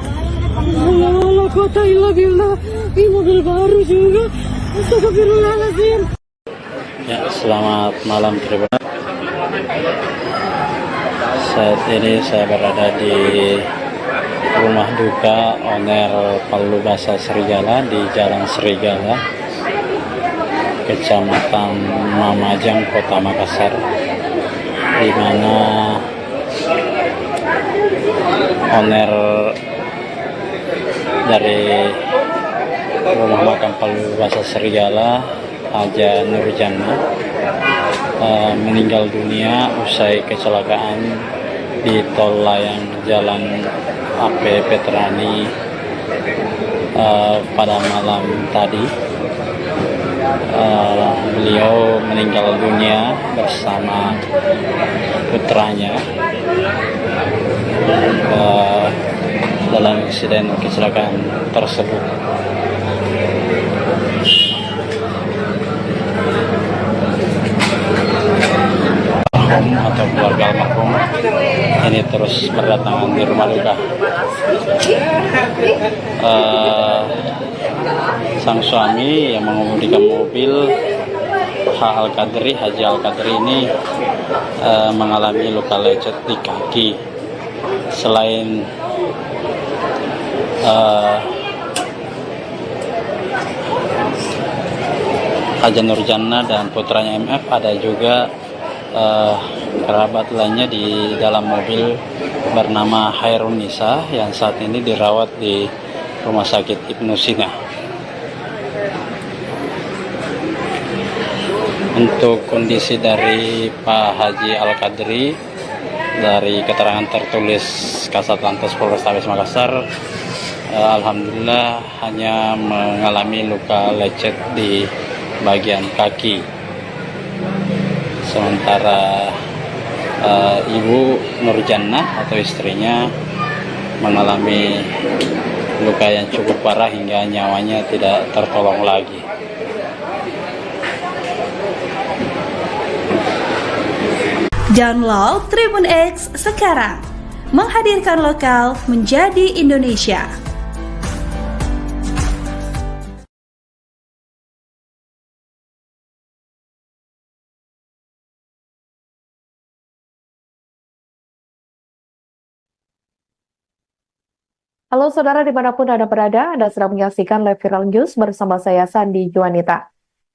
La haula wala quwata illa billah. Ini mobil baru juga. Astagfirullahaladzim. Ya, selamat malam Tribun. Saat ini saya berada di rumah duka owner Palu Basah Serigala di Jalan Serigala, Kecamatan Mamajang, Kota Makassar, di mana owner dari rumah makan Palu Basah Serigala, Hajah Nurjana, meninggal dunia usai kecelakaan di Tol Layang Jalan AP Petarani pada malam tadi. Beliau meninggal dunia bersama putranya dalam insiden kecelakaan tersebut. Atau keluarga almarhum ini terus berdatangan di rumah duka. Sang suami yang mengemudikan mobil Haji Al-Qadri ini mengalami luka lecet di kaki. Selain Haja Nurjannah dan putranya MF, ada juga kerabat lainnya di dalam mobil bernama Hairun Nisa yang saat ini dirawat di Rumah Sakit Ibnu Sina. Untuk kondisi dari Pak Haji Al-Qadri, dari keterangan tertulis Kasatlantas Polrestabes Makassar, alhamdulillah hanya mengalami luka lecet di bagian kaki. Sementara Ibu Nurjannah atau istrinya mengalami luka yang cukup parah hingga nyawanya tidak tertolong lagi. Download Tribun X sekarang, menghadirkan lokal menjadi Indonesia. Halo saudara dimanapun Anda berada, Anda sedang menyaksikan live viral news bersama saya Sandi Juanita.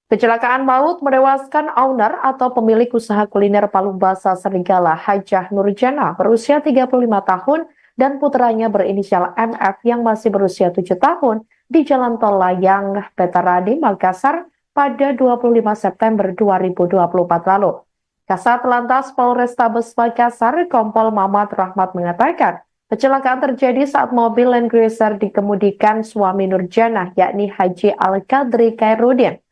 Kecelakaan maut menewaskan owner atau pemilik usaha kuliner Palu Basa Serigala Hajah Nurjannah berusia 35 tahun dan putranya berinisial MF yang masih berusia 7 tahun di Jalan Tol Layang, Petaradi, Makassar pada 25 September 2024 lalu. Kasat Lantas Polrestabes Makassar, Kompol Mamat Rahmat mengatakan, kecelakaan terjadi saat mobil Land Cruiser dikemudikan suami Nurjannah, yakni Haji Al-Qadri Khairuddin.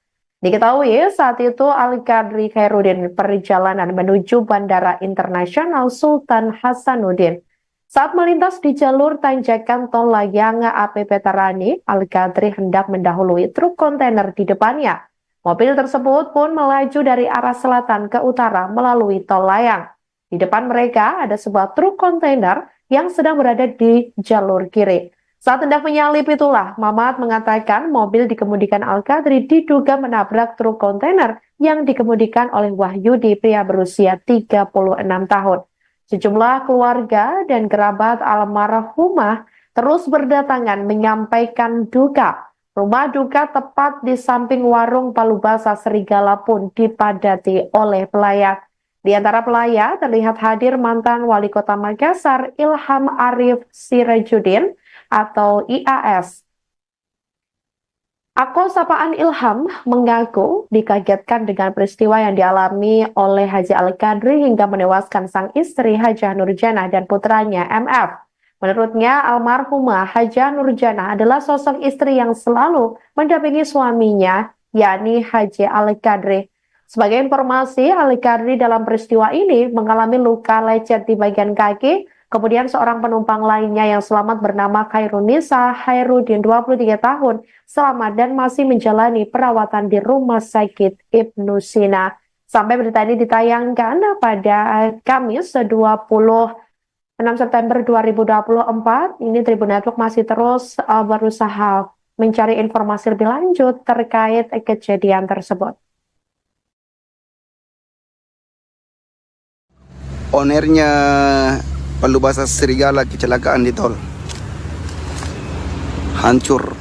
Diketahui saat itu Al-Qadri Khairuddin perjalanan menuju Bandara Internasional Sultan Hasanuddin. Saat melintas di jalur tanjakan Tol Layang AP Petarani, Al-Qadri hendak mendahului truk kontainer di depannya. Mobil tersebut pun melaju dari arah selatan ke utara melalui Tol Layang. Di depan mereka ada sebuah truk kontainer yang sedang berada di jalur kiri. Saat hendak menyalip itulah, Mamat mengatakan mobil dikemudikan Al-Qadri diduga menabrak truk kontainer yang dikemudikan oleh Wahyudi, pria berusia 36 tahun. Sejumlah keluarga dan kerabat almarhumah terus berdatangan menyampaikan duka. Rumah duka tepat di samping warung Palu Basa Serigala pun dipadati oleh pelayat. Di antara pelayat terlihat hadir mantan Wali Kota Makassar Ilham Arif Sirajuddin atau IAS. Akun sapaan Ilham mengaku dikagetkan dengan peristiwa yang dialami oleh Haji Al-Qadri hingga menewaskan sang istri Hajah Nurjannah dan putranya MF. Menurutnya, almarhumah Hajah Nurjannah adalah sosok istri yang selalu mendampingi suaminya, yakni Haji Al-Qadri. Sebagai informasi, Al-Qadri dalam peristiwa ini mengalami luka lecet di bagian kaki. Kemudian seorang penumpang lainnya yang selamat bernama Hairun Nisa Khairuddin 23 tahun selamat dan masih menjalani perawatan di Rumah Sakit Ibnu Sina. Sampai berita ini ditayangkan pada Kamis 26 September 2024, ini Tribun Network masih terus berusaha mencari informasi lebih lanjut terkait kejadian tersebut. Ownernya Palu Basa Serigala kecelakaan di tol. Hancur.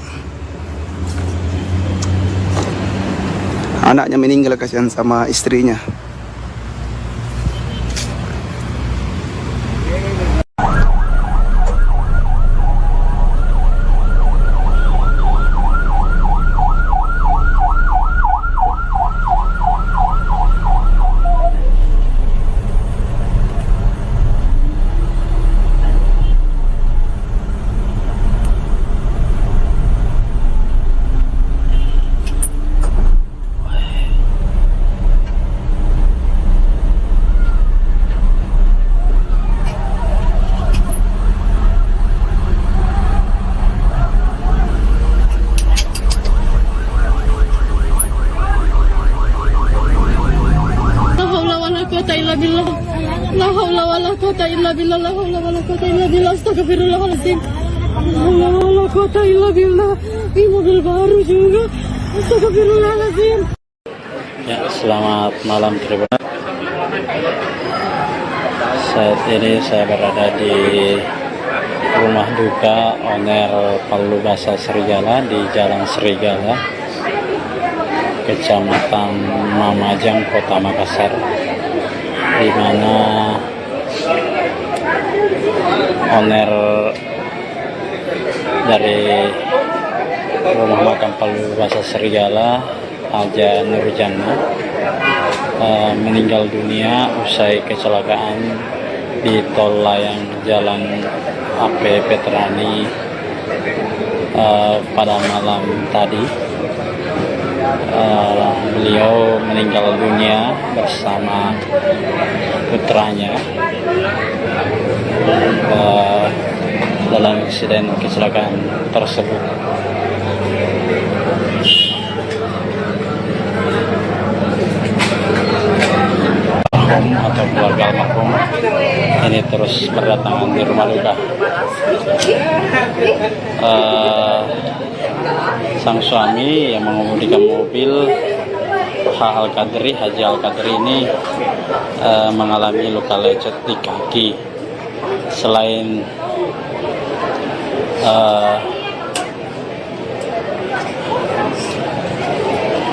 Anaknya meninggal, kasihan sama istrinya. billah, la haula wala quwata illa billah, astagfirullahaladzim. La haula wala quwata illa billah. Ini mobil baru juga. Astagfirullahaladzim. Ya, selamat malam Tribun. Saat ini saya berada di rumah duka owner Palubasa Serigala di Jalan Serigala, Kecamatan Mamajang, Kota Makassar, di mana owner dari rumah makam Palubasa Serigala, Haja Nurjana, meninggal dunia usai kecelakaan di tol layang Jalan AP Petrani pada malam tadi. Beliau meninggal dunia bersama putranya dalam insiden kecelakaan tersebut. Atau keluarga almarhum ini terus berdatangan di rumah duka. Sang suami yang mengemudikan mobil Haji Al-Qadri ini mengalami luka lecet di kaki. Selain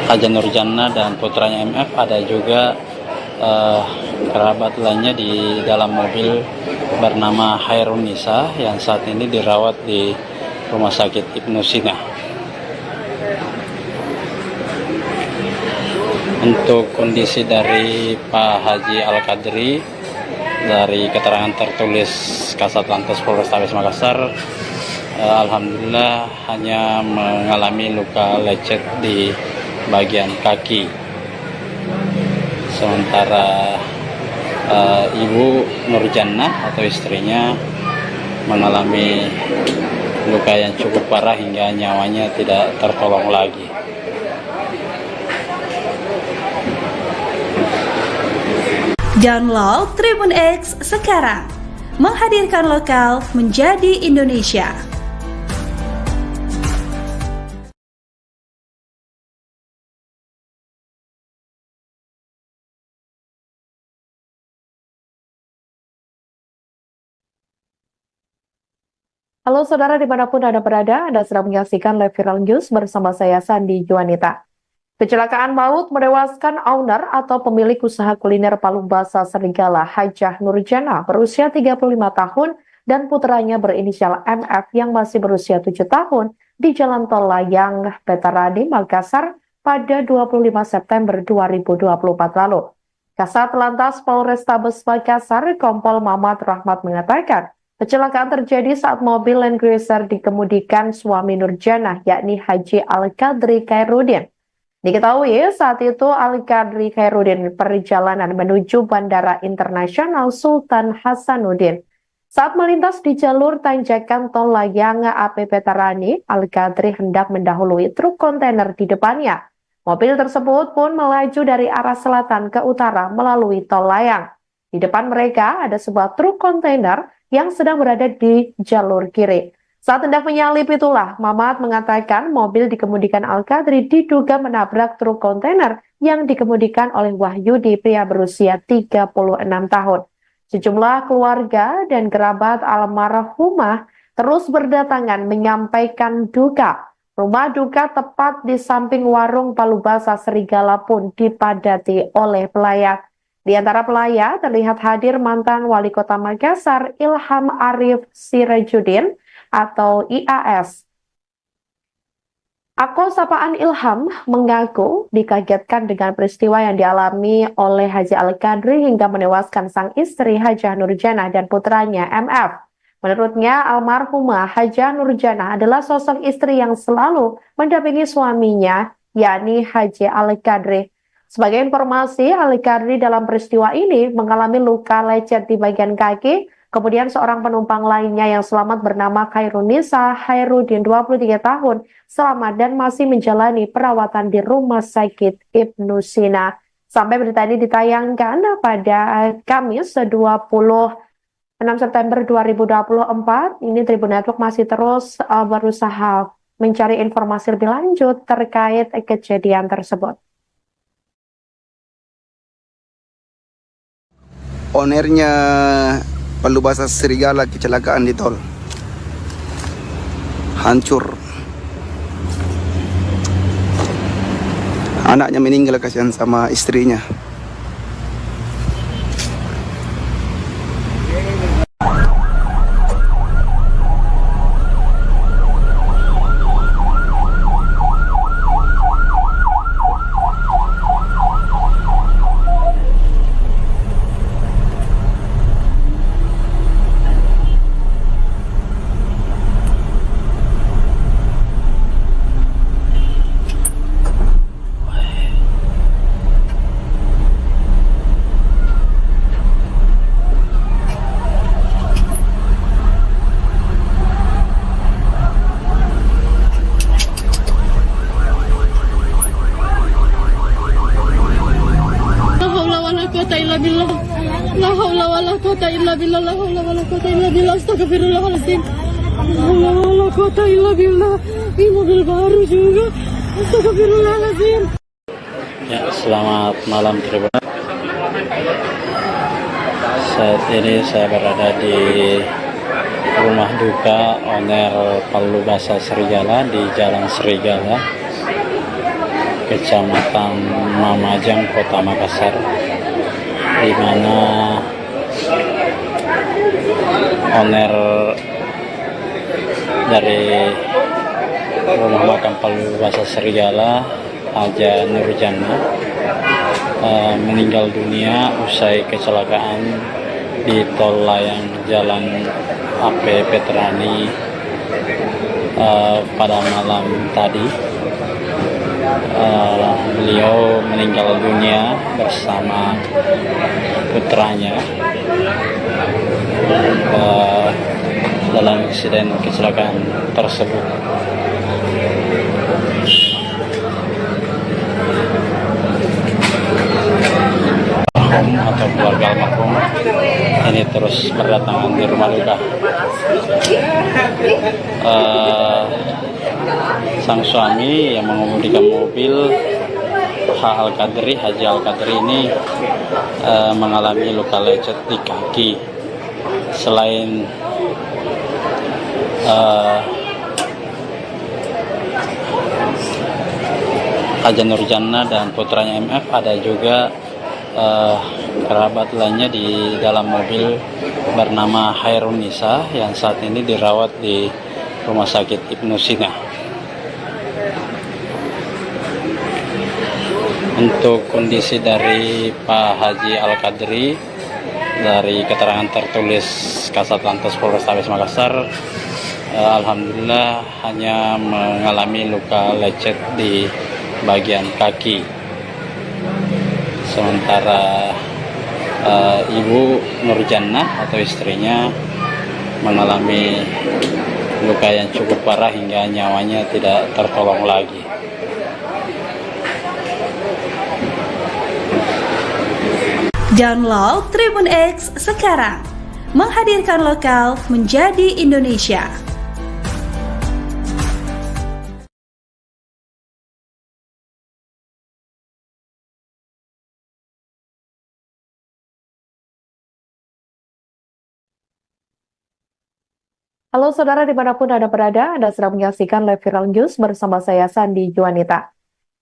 Haja Nurjana dan putranya MF, ada juga kerabat lainnya di dalam mobil bernama Hairun Nisa yang saat ini dirawat di Rumah Sakit Ibnu Sina. Untuk kondisi dari Pak Haji Al-Qadri, dari keterangan tertulis Kasatlantas Polrestabes Makassar, alhamdulillah hanya mengalami luka lecet di bagian kaki. Sementara Ibu Nurjana atau istrinya mengalami luka yang cukup parah hingga nyawanya tidak tertolong lagi. Download Tribun X sekarang, menghadirkan lokal menjadi Indonesia. Halo saudara dimanapun Anda berada, Anda sedang menyaksikan live viral news bersama saya Sandi Juanita. Kecelakaan maut menewaskan owner atau pemilik usaha kuliner Palubasa Serigala Hajah Nurjana berusia 35 tahun dan putranya berinisial MF yang masih berusia 7 tahun di Jalan Tol Layang Petarani, Makassar pada 25 September 2024 lalu. Kasat Lantas Polrestabes Makassar, Kompol Mamat Rahmat mengatakan, kecelakaan terjadi saat mobil Land Cruiser dikemudikan suami Nurjana, yakni Haji Al-Qadri Khairuddin. Diketahui saat itu Al-Qadri Khairuddin perjalanan menuju Bandara Internasional Sultan Hasanuddin. Saat melintas di jalur tanjakan tol layang AP Petarani, Al-Qadri hendak mendahului truk kontainer di depannya. Mobil tersebut pun melaju dari arah selatan ke utara melalui tol layang. Di depan mereka ada sebuah truk kontainer yang sedang berada di jalur kiri. Saat hendak menyalip itulah, Mamat mengatakan mobil dikemudikan Al-Qadri diduga menabrak truk kontainer yang dikemudikan oleh Wahyudi, pria berusia 36 tahun. Sejumlah keluarga dan kerabat almarhumah terus berdatangan menyampaikan duka. Rumah duka tepat di samping warung Palubasa Serigala pun dipadati oleh pelayat. Di antara pelayat terlihat hadir mantan Wali Kota Makassar Ilham Arif Sirajuddin atau IAS. Akun sapaan Ilham mengaku dikagetkan dengan peristiwa yang dialami oleh Haji Al-Qadri hingga menewaskan sang istri Hajah Nurjana dan putranya MF. Menurutnya, almarhumah Hajah Nurjana adalah sosok istri yang selalu mendampingi suaminya, yakni Haji Al-Qadri. Sebagai informasi, Al-Qadri dalam peristiwa ini mengalami luka lecet di bagian kaki. Kemudian seorang penumpang lainnya yang selamat bernama Hairun Nisa Khairuddin, 23 tahun, selamat dan masih menjalani perawatan di Rumah Sakit Ibnu Sina. Sampai berita ini ditayangkan pada Kamis 20 6 September 2024, ini Tribun Network masih terus berusaha mencari informasi lebih lanjut terkait kejadian tersebut. Ownernya Palubasa Serigala kecelakaan di tol. Hancur. Anaknya meninggal, kasihan sama istrinya. La haula wala quwata illa billah. La haula wala quwata illa billah. Astagfirullahaladzim. La haula wala quwata illa billah. Ini mobil baru juga. Astagfirullahaladzim. Ya, selamat malam Tribun. Saat ini saya berada di rumah duka owner Palubasa Serigala di Jalan Serigala, Kecamatan Mamajang, Kota Makassar, di mana owner dari rumah makan Palubasa Serigala, Haja Nurjana, meninggal dunia usai kecelakaan di tol layang Jalan AP Petrani pada malam tadi. Beliau meninggal dunia bersama putranya dalam insiden kecelakaan tersebut. Atau keluarga almarhum ini terus berdatangan di rumah duka. Sang suami yang mengemudikan mobil, Haji Al-Qadri ini mengalami luka lecet di kaki. Selain Haja Nurjana dan putranya MF, ada juga kerabat lainnya di dalam mobil bernama Hairunisa yang saat ini dirawat di Rumah Sakit Ibnu Sina. Untuk kondisi dari Pak Haji Al-Qadri, dari keterangan tertulis Kasatlantas Polrestabes Makassar, alhamdulillah hanya mengalami luka lecet di bagian kaki. Sementara Ibu Nurjannah atau istrinya mengalami luka yang cukup parah hingga nyawanya tidak tertolong lagi. Download Tribun X sekarang, menghadirkan lokal menjadi Indonesia. Halo saudara dimanapun Anda berada, Anda sedang menyaksikan live viral news bersama saya Sandi Juanita.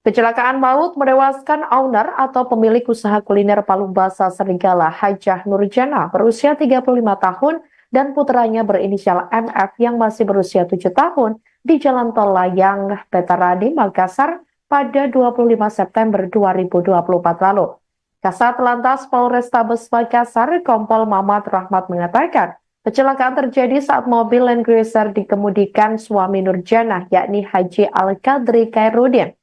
Kecelakaan maut menewaskan owner atau pemilik usaha kuliner Palubasa Serigala, Hajah Nurjana, berusia 35 tahun dan putranya berinisial MF yang masih berusia 7 tahun di Jalan Tol Layang Petarani, Makassar pada 25 September 2024 lalu. Kasatlantas Polrestabes Makassar, Kompol Mamat Rahmat mengatakan, kecelakaan terjadi saat mobil Land Cruiser dikemudikan suami Nurjana, yakni Haji Al-Qadri Khairuddin.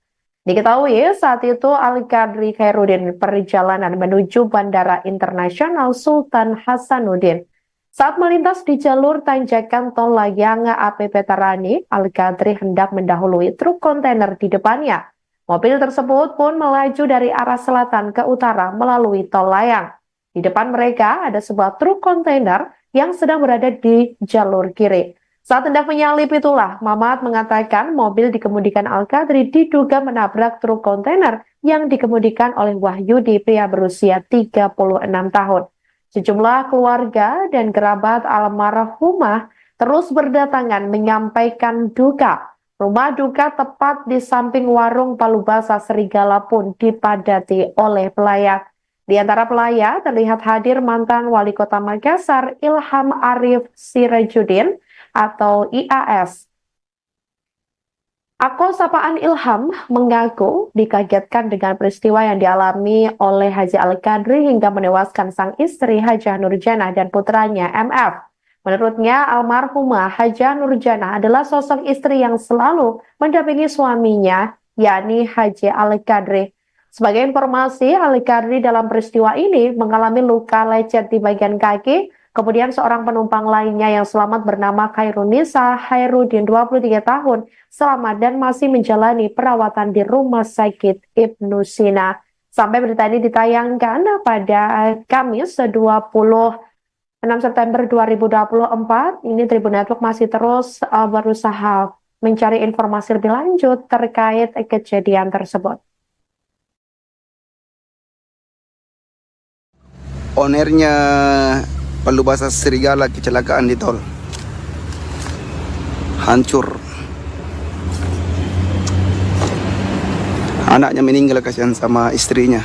Diketahui saat itu Al-Qadri Khairuddin perjalanan menuju Bandara Internasional Sultan Hasanuddin. Saat melintas di jalur tanjakan tol layang AP Petarani, Al-Qadri hendak mendahului truk kontainer di depannya. Mobil tersebut pun melaju dari arah selatan ke utara melalui tol layang. Di depan mereka ada sebuah truk kontainer yang sedang berada di jalur kiri. Saat hendak menyalip itulah, Mamat mengatakan mobil dikemudikan Al-Qadri diduga menabrak truk kontainer yang dikemudikan oleh Wahyudi, pria berusia 36 tahun. Sejumlah keluarga dan kerabat almarhumah terus berdatangan menyampaikan duka. Rumah duka tepat di samping warung Palubasa Serigala pun dipadati oleh pelayat. Di antara pelayat terlihat hadir mantan Wali Kota Makassar Ilham Arif Sirajudin atau IAS. Akun sapaan Ilham mengaku dikagetkan dengan peristiwa yang dialami oleh Haji Al-Qadri hingga menewaskan sang istri Hajah Nurjanah dan putranya MF. Menurutnya, almarhumah Hajah Nurjanah adalah sosok istri yang selalu mendampingi suaminya, yakni Haji Al-Qadri. Sebagai informasi, Al-Qadri dalam peristiwa ini mengalami luka lecet di bagian kaki. Kemudian seorang penumpang lainnya yang selamat bernama Khairunisa Hairudin 23 tahun selamat dan masih menjalani perawatan di Rumah Sakit Ibnu Sina. Sampai berita ini ditayangkan pada Kamis 26 September 2024, ini Tribun Network masih terus berusaha mencari informasi lebih lanjut terkait kejadian tersebut. Ownernya Palubasa Serigala kecelakaan di tol. Hancur. Anaknya meninggal kasihan sama istrinya.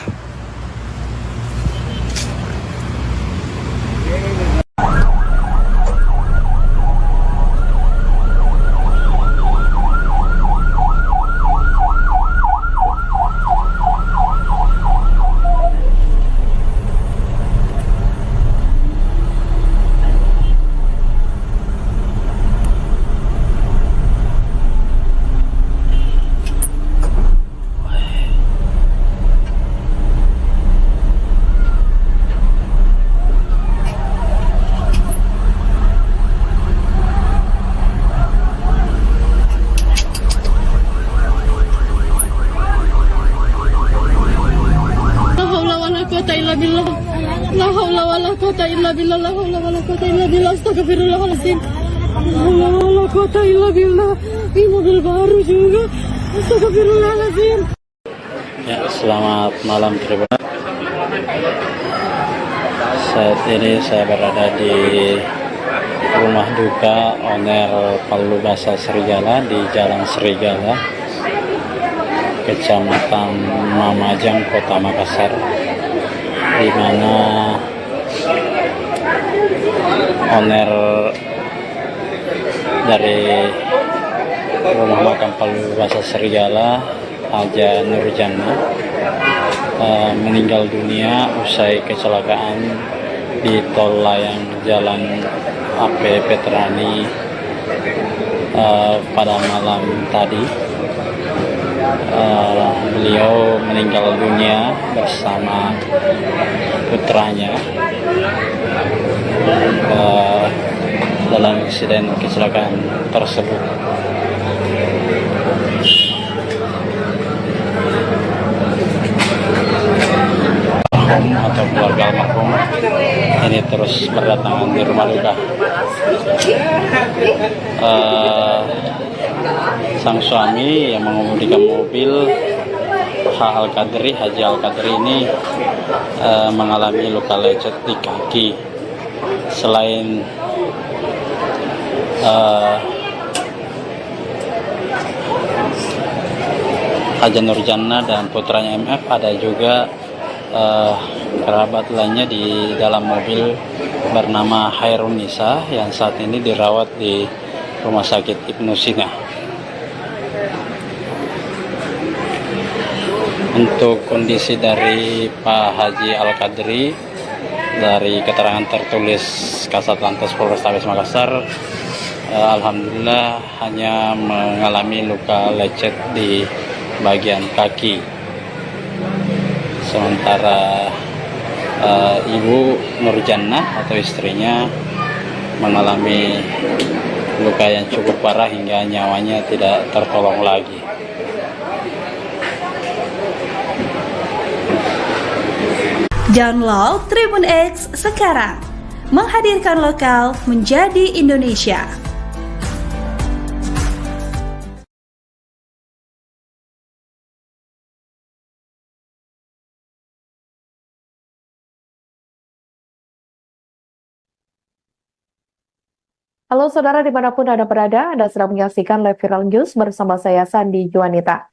La haula wala quwata illa billah. La haula wala quwata illa billah. Astagfirullahaladzim. La haula wala quwata illa billah. Ini mobil baru juga. Astagfirullahaladzim. Ya, selamat malam Tribun. Saat ini saya berada di rumah duka owner Palubasa Serigala di Jalan Serigala, Kecamatan Mamajang, Kota Makassar, di mana owner dari rumah makan Palubasa Serigala, Hajah Nurjanah, meninggal dunia usai kecelakaan di tol layang Jalan AP Petrani pada malam tadi. Beliau meninggal dunia bersama putranya dalam insiden kecelakaan tersebut. Atau keluarga almarhum ini terus berdatangan di rumah duka. Sang suami yang mengemudikan mobil Haji Al-Qadri ini mengalami luka lecet di kaki. Selain Hajah Nurjanah dan putranya MF, ada juga kerabat lainnya di dalam mobil bernama Khairunisa yang saat ini dirawat di Rumah Sakit Ibnu Sina. Untuk kondisi dari Pak Haji Al-Qadri, dari keterangan tertulis Kasatlantas Polrestabes Makassar, alhamdulillah hanya mengalami luka lecet di bagian kaki. Sementara Ibu Nurjanah atau istrinya mengalami luka yang cukup parah hingga nyawanya tidak tertolong lagi. Download Tribun X sekarang, menghadirkan lokal menjadi Indonesia. Halo saudara dimanapun Anda berada, Anda sedang menyaksikan live viral news bersama saya Sandi Juanita.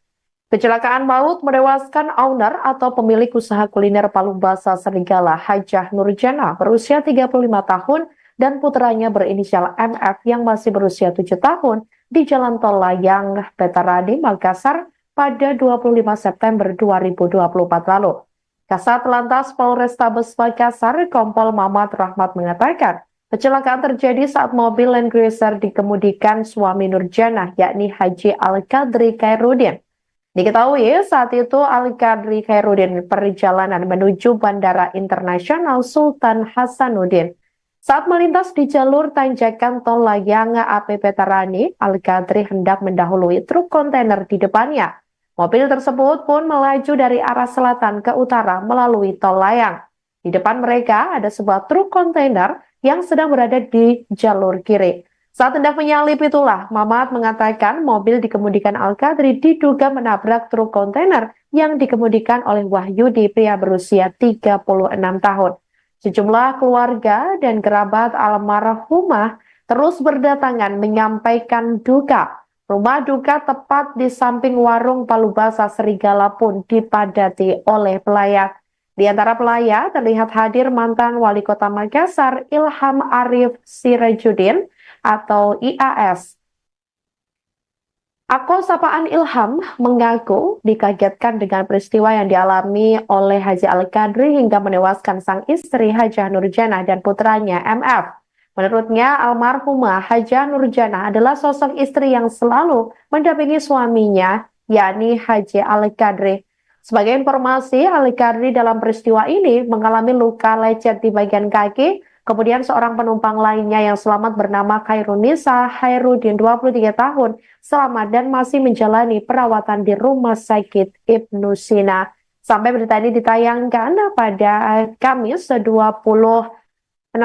Kecelakaan maut menewaskan owner atau pemilik usaha kuliner Palu Basa Serigala Hajah Nurjana berusia 35 tahun dan putranya berinisial MF yang masih berusia 7 tahun di Jalan Tol Layang, Petarani, Makassar pada 25 September 2024 lalu. Kasat Lantas Polrestabes Makassar, Kompol Mamat Rahmat mengatakan, kecelakaan terjadi saat mobil Land Cruiser dikemudikan suami Nurjana, yakni Haji Al-Qadri Khairuddin. Diketahui saat itu Al-Qadri Khairuddin perjalanan menuju Bandara Internasional Sultan Hasanuddin. Saat melintas di jalur tanjakan Tol Layang AP Petarani, Al-Qadri hendak mendahului truk kontainer di depannya. Mobil tersebut pun melaju dari arah selatan ke utara melalui Tol Layang. Di depan mereka ada sebuah truk kontainer yang sedang berada di jalur kiri. Saat hendak menyalip itulah, Mamat mengatakan mobil dikemudikan Al-Qadri diduga menabrak truk kontainer yang dikemudikan oleh Wahyudi, pria berusia 36 tahun. Sejumlah keluarga dan kerabat almarhumah terus berdatangan menyampaikan duka. Rumah duka tepat di samping warung Palu Basa Serigala pun dipadati oleh pelayat. Di antara pelayat terlihat hadir mantan Wali Kota Makassar Ilham Arif Sirajuddin atau IAS. Akun sapaan Ilham mengaku dikagetkan dengan peristiwa yang dialami oleh Haji Al-Qadri hingga menewaskan sang istri Hajah Nurjana dan putranya MF. Menurutnya, almarhumah Hajah Nurjana adalah sosok istri yang selalu mendampingi suaminya, yakni Haji Al-Qadri. Sebagai informasi, Al-Qadri dalam peristiwa ini mengalami luka lecet di bagian kaki. Kemudian seorang penumpang lainnya yang selamat bernama Khairunisa Khairuddin, 23 tahun, selamat dan masih menjalani perawatan di Rumah Sakit Ibnu Sina. Sampai berita ini ditayangkan pada Kamis 26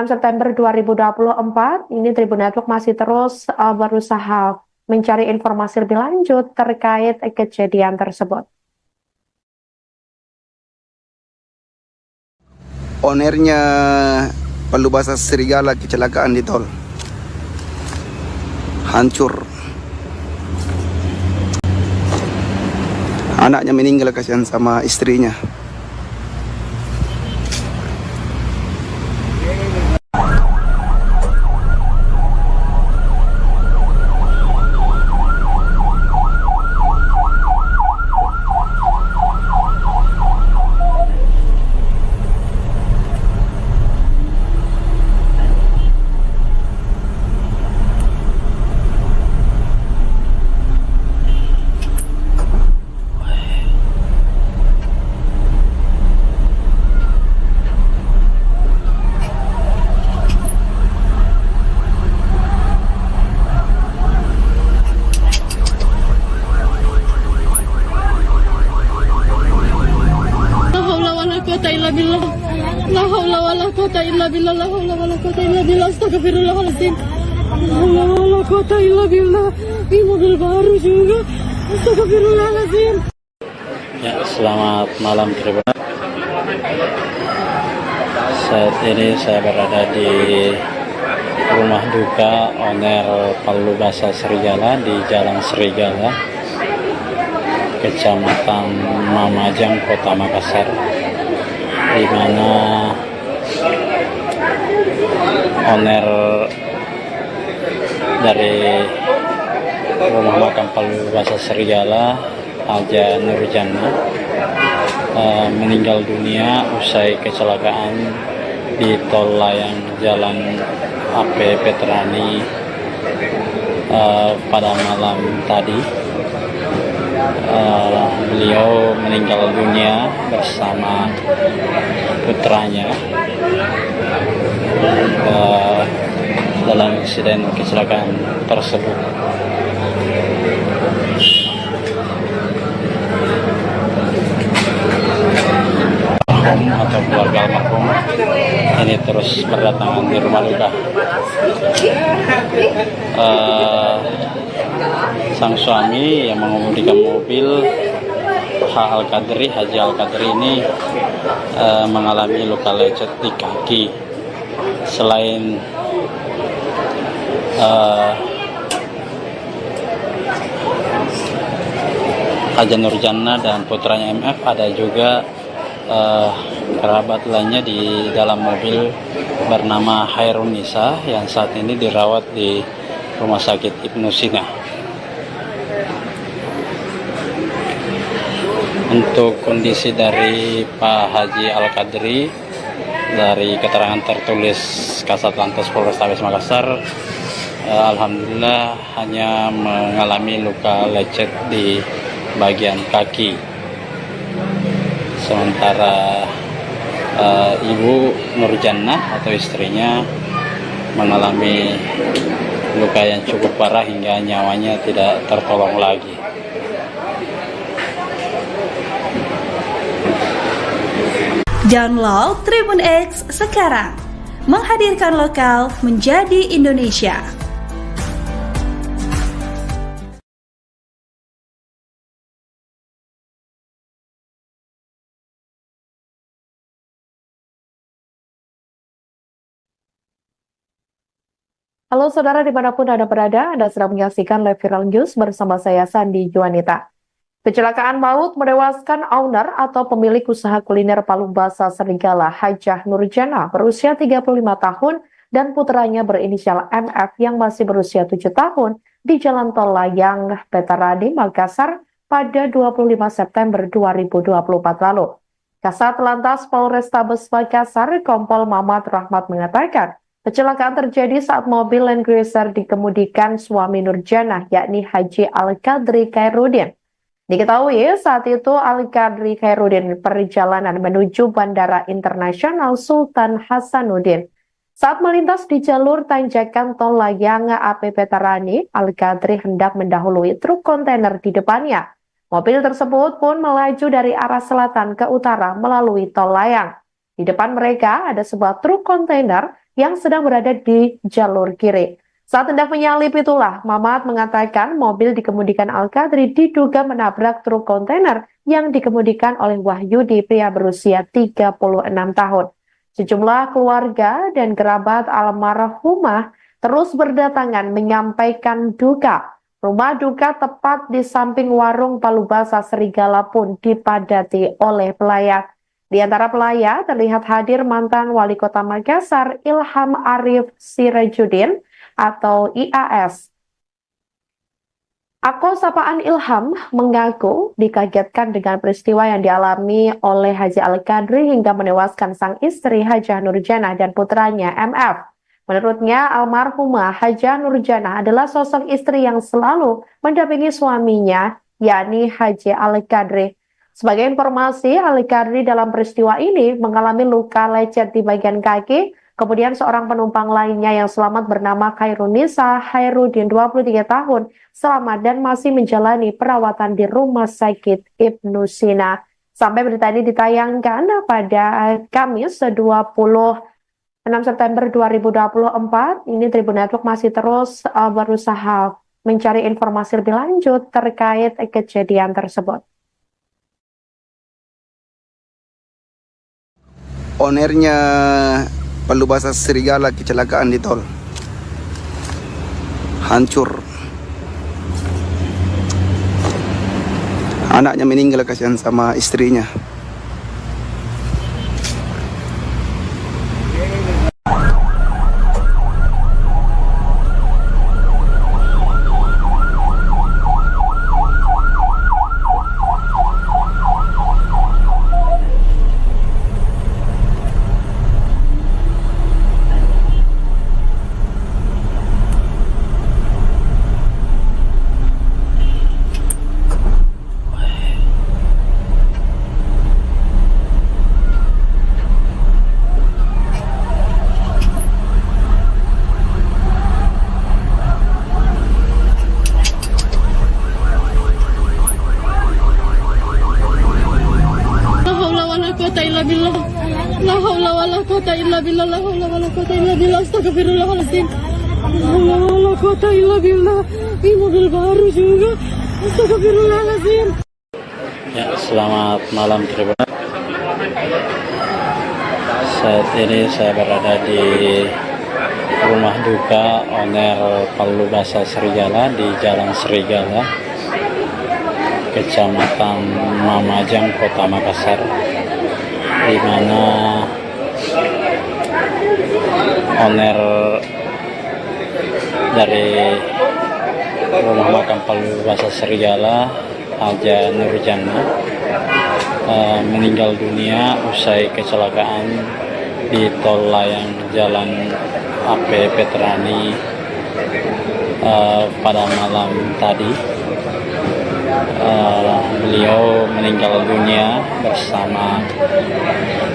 September 2024, ini Tribun Network masih terus berusaha mencari informasi lebih lanjut terkait kejadian tersebut. Ownernya Palu Basa Serigala kecelakaan di tol. Hancur. Anaknya meninggal kasihan sama istrinya. La haula wala quwata illa billah. La haula wala quwata illa billah. Astagfirullahaladzim. La haula wala quwata illa billah. Ini mobil baru juga. Astagfirullahaladzim. Ya, selamat malam Tribun. Saat ini saya berada di rumah duka owner Palu Basa Serigala di Jalan Serigala, Kecamatan Mamajang, Kota Makassar, di mana owner dari rumah makam Palu Basa Serigala, Haja Nurjana, meninggal dunia usai kecelakaan di Tol Layang Jalan AP Petarani pada malam tadi. Beliau meninggal dunia bersama putranya dalam insiden kecelakaan tersebut. Atau keluarga almarhum ini terus berdatangan di rumah duka. Sang suami yang mengemudikan mobil Haji Al-Qadri ini mengalami luka lecet di kaki. Selain Haja Nurjannah dan putranya MF, ada juga kerabat lainnya di dalam mobil bernama Hairun Nisa yang saat ini dirawat di Rumah Sakit Ibnu Sina. Untuk kondisi dari Pak Haji Al-Qadri, dari keterangan tertulis Kasat Lantas Polrestabes Makassar, alhamdulillah hanya mengalami luka lecet di bagian kaki. Sementara Ibu Nurjannah atau istrinya mengalami luka yang cukup parah hingga nyawanya tidak tertolong lagi. Download Tribun X sekarang, menghadirkan lokal menjadi Indonesia. Halo saudara dimanapun Anda berada, Anda sedang menyaksikan live viral news bersama saya Sandi Juanita. Kecelakaan maut menewaskan owner atau pemilik usaha kuliner Palu Basah Serigala Hajah Nurjannah berusia 35 tahun dan putranya berinisial MF yang masih berusia 7 tahun di Jalan Tol Layang, Petaradi, Makassar pada 25 September 2024 lalu. Kasat Lantas Polrestabes Makassar, Kompol Mamat Rahmat mengatakan, kecelakaan terjadi saat mobil Land Cruiser dikemudikan suami Nurjannah, yakni Haji Al-Qadri Khairuddin. Diketahui saat itu Al-Qadri Khairuddin perjalanan menuju Bandara Internasional Sultan Hasanuddin. Saat melintas di jalur tanjakan Tol Layang AP Petarani, Al-Qadri hendak mendahului truk kontainer di depannya. Mobil tersebut pun melaju dari arah selatan ke utara melalui Tol Layang. Di depan mereka ada sebuah truk kontainer yang sedang berada di jalur kiri. Saat hendak menyalip itulah, Mamat mengatakan mobil dikemudikan Al-Qadri diduga menabrak truk kontainer yang dikemudikan oleh Wahyudi, pria berusia 36 tahun. Sejumlah keluarga dan kerabat almarhumah terus berdatangan menyampaikan duka. Rumah duka tepat di samping warung Palu Basah Serigala pun dipadati oleh pelayat. Di antara pelayat terlihat hadir mantan Wali Kota Makassar Ilham Arif Sirajuddin atau IAS. Akun sapaan Ilham mengaku dikagetkan dengan peristiwa yang dialami oleh Haji Al-Qadri hingga menewaskan sang istri Hajah Nurjannah dan putranya MF. Menurutnya, almarhumah Hajah Nurjannah adalah sosok istri yang selalu mendampingi suaminya, yakni Haji Al-Qadri. Sebagai informasi, Al-Qadri dalam peristiwa ini mengalami luka lecet di bagian kaki. Kemudian seorang penumpang lainnya yang selamat bernama Hairun Nisa Khairuddin 23 tahun selamat dan masih menjalani perawatan di Rumah Sakit Ibnu Sina. Sampai berita ini ditayangkan pada Kamis 26 September 2024, ini Tribun Network masih terus berusaha mencari informasi lebih lanjut terkait kejadian tersebut. Ownernya Palu Basah Serigala kecelakaan di tol. Hancur. Anaknya meninggal, kasihan sama istrinya. billah, la haula wala quwata illa billah, astagfirullahaladzim. La haula wala quwata illa billah. Ini mobil baru juga. Astagfirullahaladzim. Ya, selamat malam Tribun. Saat ini saya berada di rumah duka owner Palubasa Serigala di Jalan Serigala, Kecamatan Mamajang, Kota Makassar, di mana owner dari rumah makam Palubasa Serigala, Haja Nurjana, meninggal dunia usai kecelakaan di tol layang Jalan AP Petrani pada malam tadi. Beliau meninggal dunia bersama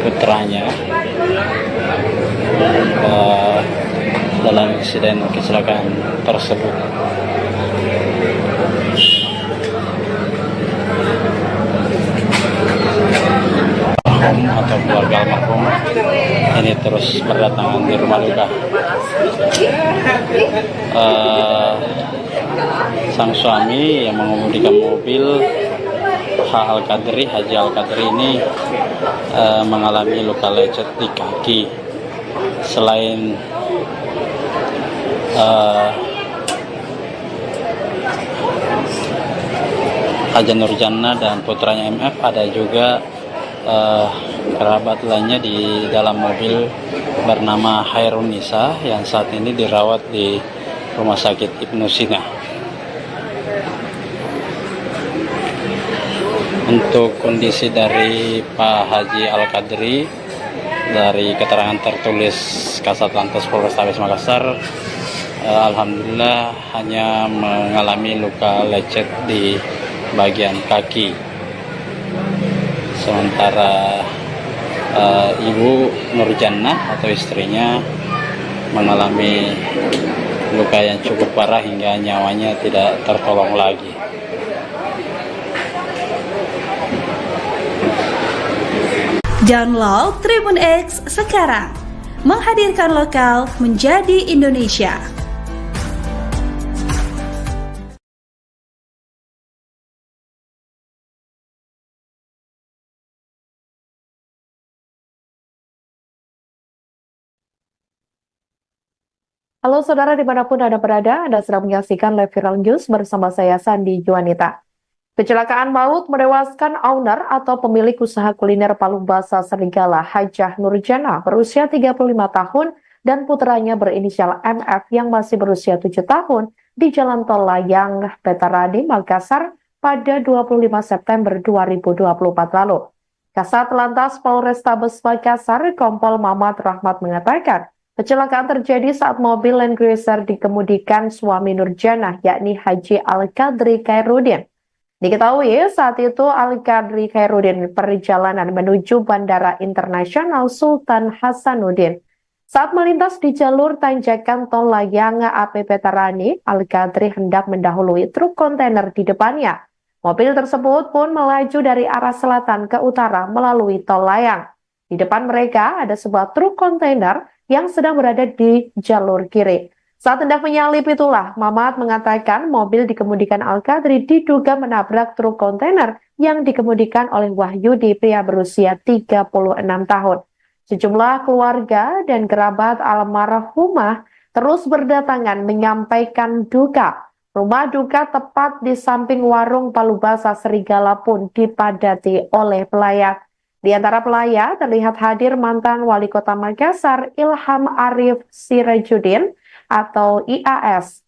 putranya dalam insiden kecelakaan tersebut. Atau keluarga almarhum ini terus berdatangan di rumah duka. Sang suami yang mengemudikan mobil Haji Al-Qadri ini mengalami luka lecet di kaki. Selain Haja Nurjana dan putranya MF, ada juga kerabat lainnya di dalam mobil bernama Hairun Nisa yang saat ini dirawat di Rumah Sakit Ibnu Sina. Untuk kondisi dari Pak Haji Al-Qadri, dari keterangan tertulis Kasat Lantas Polrestabes Makassar, alhamdulillah hanya mengalami luka lecet di bagian kaki. Sementara Ibu Nurjana atau istrinya mengalami luka yang cukup parah hingga nyawanya tidak tertolong lagi. Download Tribun X sekarang, menghadirkan lokal menjadi Indonesia. Halo saudara dimanapun Anda berada, Anda sedang menyaksikan live viral news bersama saya Sandi Juanita. Kecelakaan maut menewaskan owner atau pemilik usaha kuliner Palubasa Serigala Hajah Nurjana berusia 35 tahun dan putranya berinisial MF yang masih berusia 7 tahun di Jalan Tol Layang Petarani, Makassar pada 25 September 2024 lalu. Kasat Lantas Polrestabes Makassar, Kompol Mamat Rahmat mengatakan, kecelakaan terjadi saat mobil Land Cruiser dikemudikan suami Nurjana, yakni Haji Al-Qadri Khairuddin. Diketahui saat itu Al-Qadri Khairuddin perjalanan menuju Bandara Internasional Sultan Hasanuddin. Saat melintas di jalur tanjakan tol layang AP Petarani, Al-Qadri hendak mendahului truk kontainer di depannya. Mobil tersebut pun melaju dari arah selatan ke utara melalui tol layang. Di depan mereka ada sebuah truk kontainer yang sedang berada di jalur kiri. Saat hendak menyalip itulah, Mamat mengatakan mobil dikemudikan Al-Qadri diduga menabrak truk kontainer yang dikemudikan oleh Wahyudi, pria berusia 36 tahun. Sejumlah keluarga dan kerabat almarhumah terus berdatangan menyampaikan duka. Rumah duka tepat di samping warung Palubasa Serigala pun dipadati oleh pelayat. Di antara pelayat terlihat hadir mantan Wali Kota Makassar Ilham Arif Sirajuddin atau IAS.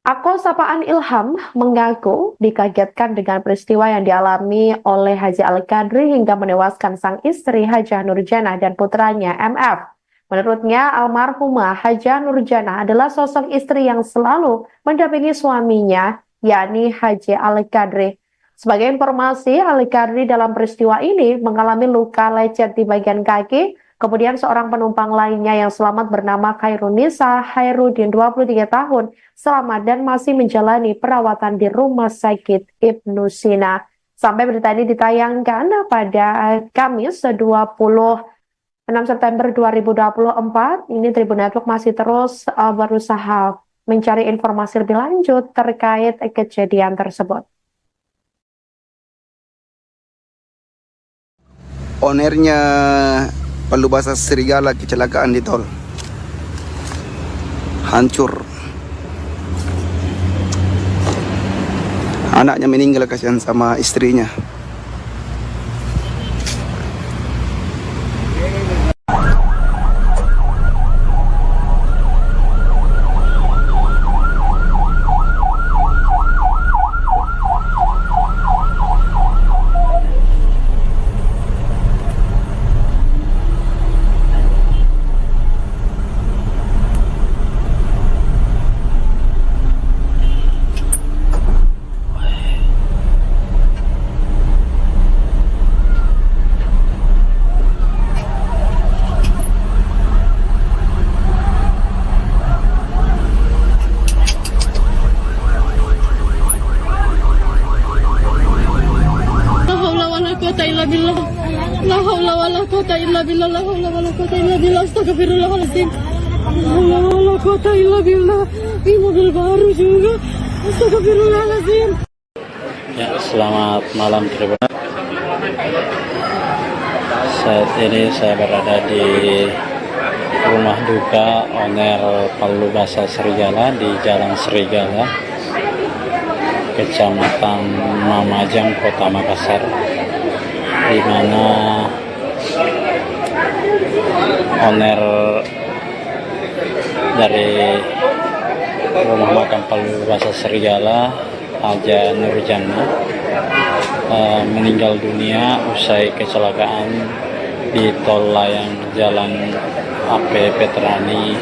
Akun sapaan Ilham mengaku dikagetkan dengan peristiwa yang dialami oleh Haji Al-Qadri hingga menewaskan sang istri Hajah Nurjana dan putranya MF. Menurutnya, almarhumah Hajah Nurjana adalah sosok istri yang selalu mendampingi suaminya, yakni Haji Al-Qadri. Sebagai informasi, Al-Qadri dalam peristiwa ini mengalami luka lecet di bagian kaki. Kemudian seorang penumpang lainnya yang selamat bernama Hairun Nisa Khairuddin, 23 tahun, selamat dan masih menjalani perawatan di Rumah Sakit Ibnu Sina. Sampai berita ini ditayangkan pada Kamis 20 6 September 2024, ini Tribun Network masih terus berusaha mencari informasi lebih lanjut terkait kejadian tersebut. Ownernya Palu Basah Serigala kecelakaan di tol. Hancur. Anaknya meninggal, kasihan sama istrinya. La haula wala quwata illa billah. La haula wala quwata illa billah. Astagfirullahaladzim. La haula wala quwata illa billah. Ini mobil baru juga. Astagfirullahaladzim. Ya, selamat malam Tribun. Saat ini saya berada di rumah duka owner Palu Basah Serigala di Jalan Serigala, Kecamatan Mamajang, Kota Makassar, di mana owner dari rumah makan Palu Basah Serigala, Haja Nurjana, meninggal dunia usai kecelakaan di tol layang Jalan AP Petrani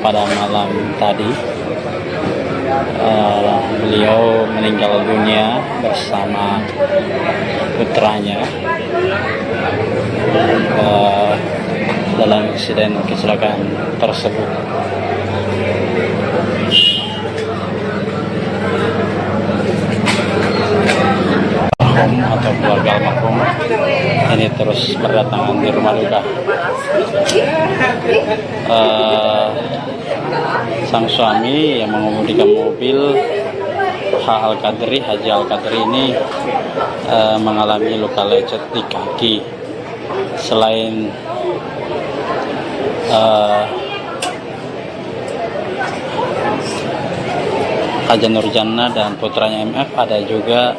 pada malam tadi. Beliau meninggal dunia bersama putranya dalam insiden kecelakaan tersebut. Atau keluarga almarhum ini terus berdatangan di rumah duka. Sang suami yang mengemudikan mobil Haji Al-Qadri ini mengalami luka lecet di kaki. Selain Haja Nurjana dan putranya MF, ada juga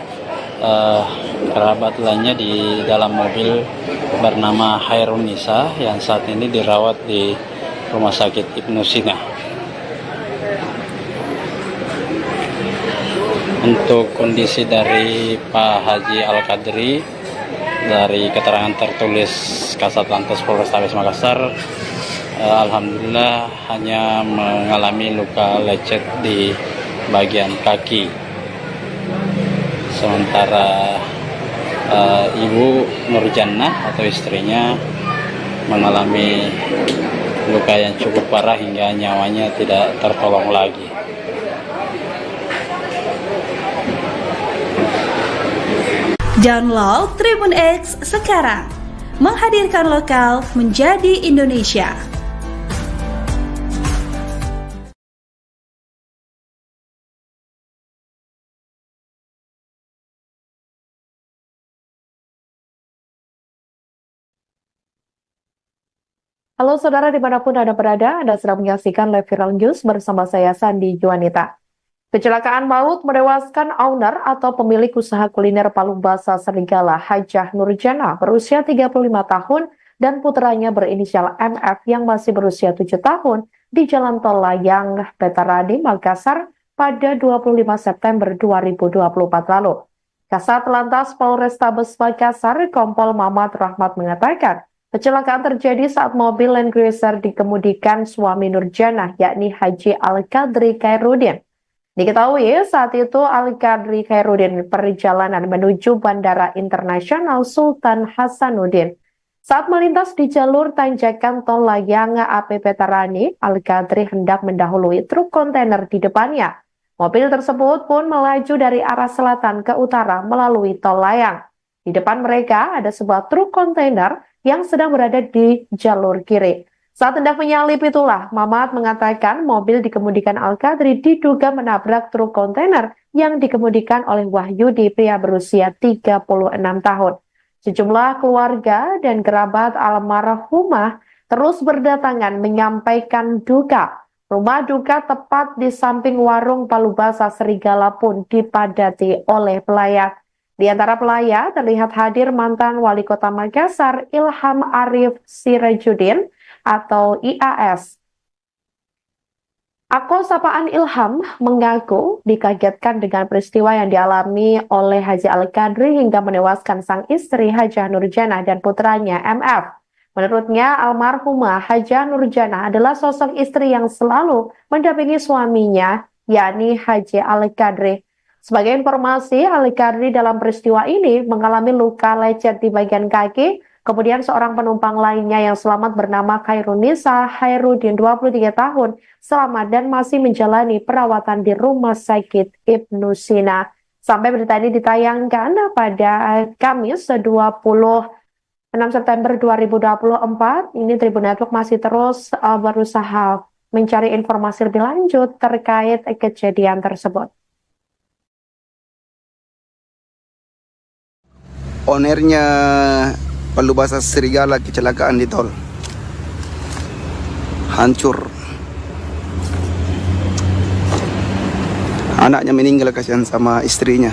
kerabat lainnya di dalam mobil bernama Hairun Nisa yang saat ini dirawat di Rumah Sakit Ibnu Sina. Untuk kondisi dari Pak Haji Al-Qadri, dari keterangan tertulis Kasat Lantas Polrestabes Makassar, alhamdulillah hanya mengalami luka lecet di bagian kaki. Sementara Ibu Nurjannah atau istrinya mengalami luka yang cukup parah hingga nyawanya tidak tertolong lagi. Download Tribun X sekarang, menghadirkan lokal menjadi Indonesia. Halo saudara dimanapun Anda berada, Anda sedang menyaksikan live viral news bersama saya Sandi Juanita. Kecelakaan maut menewaskan owner atau pemilik usaha kuliner Palu Basah Serigala, Hajah Nurjana, berusia 35 tahun dan putranya berinisial MF yang masih berusia 7 tahun di Jalan Tol Layang Petarani, Makassar pada 25 September 2024 lalu. Kasat Lantas Polrestabes Makassar, Kompol Mamat Rahmat mengatakan, kecelakaan terjadi saat mobil Land Cruiser dikemudikan suami Nurjana, yakni Haji Al-Qadri Khairuddin. Diketahui saat itu Al-Qadri Khairuddin perjalanan menuju Bandara Internasional Sultan Hasanuddin. Saat melintas di jalur tanjakan tol layang AP Petarani, Al-Qadri hendak mendahului truk kontainer di depannya. Mobil tersebut pun melaju dari arah selatan ke utara melalui tol layang. Di depan mereka ada sebuah truk kontainer yang sedang berada di jalur kiri. Saat hendak menyalip itulah, Mamat mengatakan mobil dikemudikan Al-Qadri diduga menabrak truk kontainer yang dikemudikan oleh Wahyudi, pria berusia 36 tahun. Sejumlah keluarga dan kerabat almarhumah terus berdatangan menyampaikan duka. Rumah duka tepat di samping warung Palu Basah Serigala pun dipadati oleh pelayat. Di antara pelayat terlihat hadir mantan Wali Kota Makassar Ilham Arif Sirajudin atau IAS. Akun sapaan Ilham mengaku dikagetkan dengan peristiwa yang dialami oleh Haji Al-Qadri hingga menewaskan sang istri Hajah Nurjanah dan putranya MF. Menurutnya, almarhumah Hajah Nurjanah adalah sosok istri yang selalu mendampingi suaminya, yakni Haji Al-Qadri. Sebagai informasi, Al-Qadri dalam peristiwa ini mengalami luka lecet di bagian kaki. Kemudian seorang penumpang lainnya yang selamat bernama Khairunisa Hairudin 23 tahun selamat dan masih menjalani perawatan di Rumah Sakit Ibnu Sina. Sampai berita ini ditayangkan pada Kamis 26 September 2024, ini Tribun Network masih terus berusaha mencari informasi lebih lanjut terkait kejadian tersebut. Ownernya Palu Basah Serigala kecelakaan di tol. Hancur. Anaknya meninggal, kasihan sama istrinya.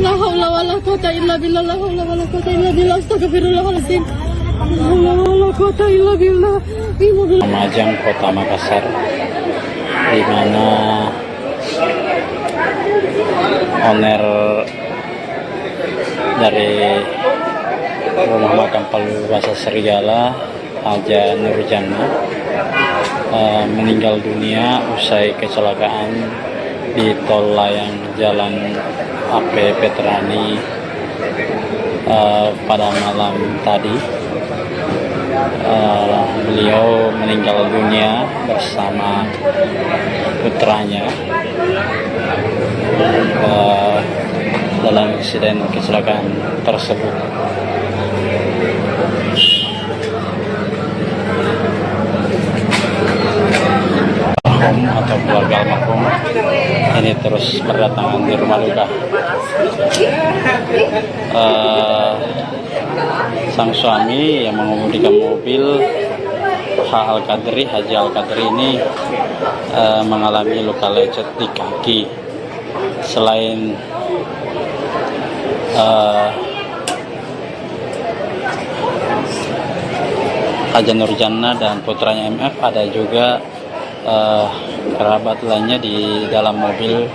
La haula wala quwata illa billah. La haula wala quwata illa billah. Astagfirullahaladzim. La haula wala quwata illa billah. Lumajang, Kota Makassar, di mana owner dari rumah makan Palu Basah Serigala, Hajah Nurjanah, meninggal dunia usai kecelakaan di tol layang Jalan AP Veterani pada malam tadi. Beliau meninggal dunia bersama putranya dalam insiden kecelakaan tersebut. Atau keluarga almarhum ini terus berdatangan di rumah duka. Sang suami yang mengemudikan mobil Haji Al-Qadri ini mengalami luka lecet di kaki. Selain Hajah Nurjanah dan putranya MF, ada juga kerabat lainnya di dalam mobil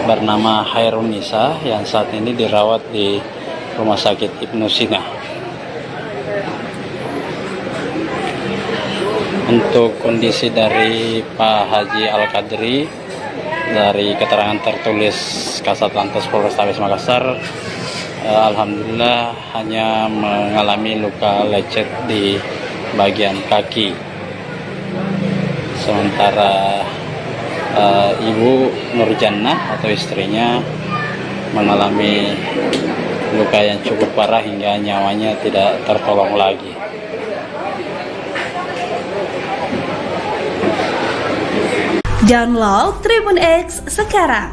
bernama Khairunisa yang saat ini dirawat di Rumah Sakit Ibnu Sina. Untuk kondisi dari Pak Haji Al-Qadri, dari keterangan tertulis Kasatlantas Polrestabes Makassar, alhamdulillah hanya mengalami luka lecet di bagian kaki. Sementara Ibu Nurjanah atau istrinya mengalami luka yang cukup parah hingga nyawanya tidak tertolong lagi. Download Tribun X sekarang,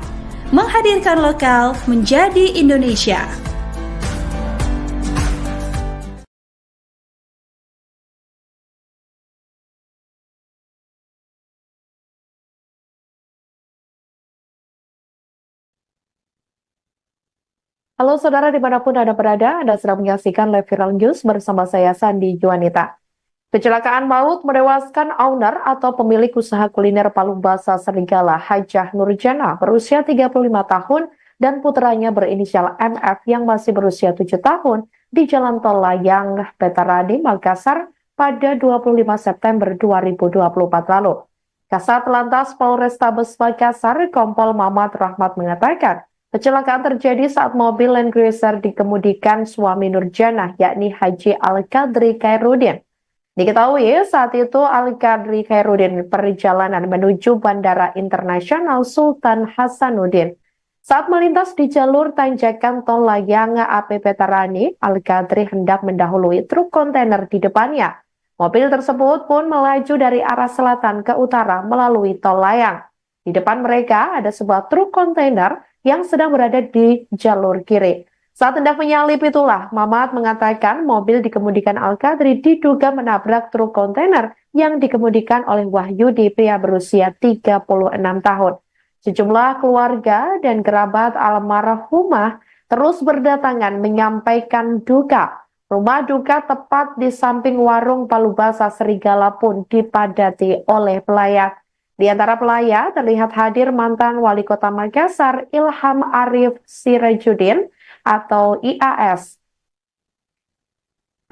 menghadirkan lokal menjadi Indonesia. Halo saudara dimanapun Anda berada, Anda sedang menyaksikan live viral news bersama saya Sandi Juanita. Kecelakaan maut menewaskan owner atau pemilik usaha kuliner Palu Basa Serigala Hajah Nurjana berusia 35 tahun dan putranya berinisial MF yang masih berusia 7 tahun di Jalan Tol Layang, Petarani, Makassar pada 25 September 2024 lalu. Kasat Lantas Polrestabes Makassar, Kompol Mamat Rahmat mengatakan, kecelakaan terjadi saat mobil Land Cruiser dikemudikan suami Nurjana, yakni Haji Al-Qadri Khairuddin. Diketahui saat itu Al-Qadri Khairuddin perjalanan menuju Bandara Internasional Sultan Hasanuddin. Saat melintas di jalur tanjakan Tol Layang AP Petarani, Al-Qadri hendak mendahului truk kontainer di depannya. Mobil tersebut pun melaju dari arah selatan ke utara melalui Tol Layang. Di depan mereka ada sebuah truk kontainer yang sedang berada di jalur kiri. Saat hendak menyalip itulah, Mamat mengatakan mobil dikemudikan Al-Qadri diduga menabrak truk kontainer yang dikemudikan oleh Wahyudi, pria berusia 36 tahun. Sejumlah keluarga dan kerabat almarhumah terus berdatangan menyampaikan duka. Rumah duka tepat di samping warung Palu Basa Serigala pun dipadati oleh pelayat. Di antara pelayat terlihat hadir mantan Wali Kota Makassar Ilham Arif Sirajuddin atau IAS.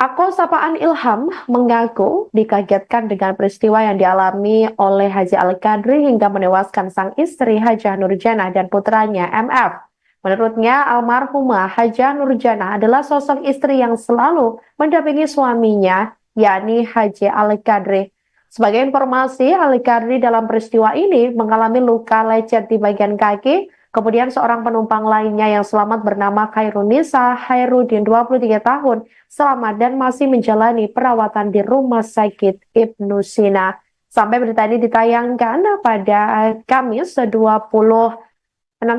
Akun sapaan Ilham mengaku dikagetkan dengan peristiwa yang dialami oleh Haji Al-Qadri hingga menewaskan sang istri Hajah Nurjana dan putranya MF. Menurutnya, almarhumah Hajah Nurjana adalah sosok istri yang selalu mendampingi suaminya, yakni Haji Al-Qadri. Sebagai informasi, Al-Qadri dalam peristiwa ini mengalami luka lecet di bagian kaki. Kemudian seorang penumpang lainnya yang selamat bernama Khairunisa Khairuddin 23 tahun selamat dan masih menjalani perawatan di Rumah Sakit Ibnu Sina. Sampai berita ini ditayangkan pada Kamis 26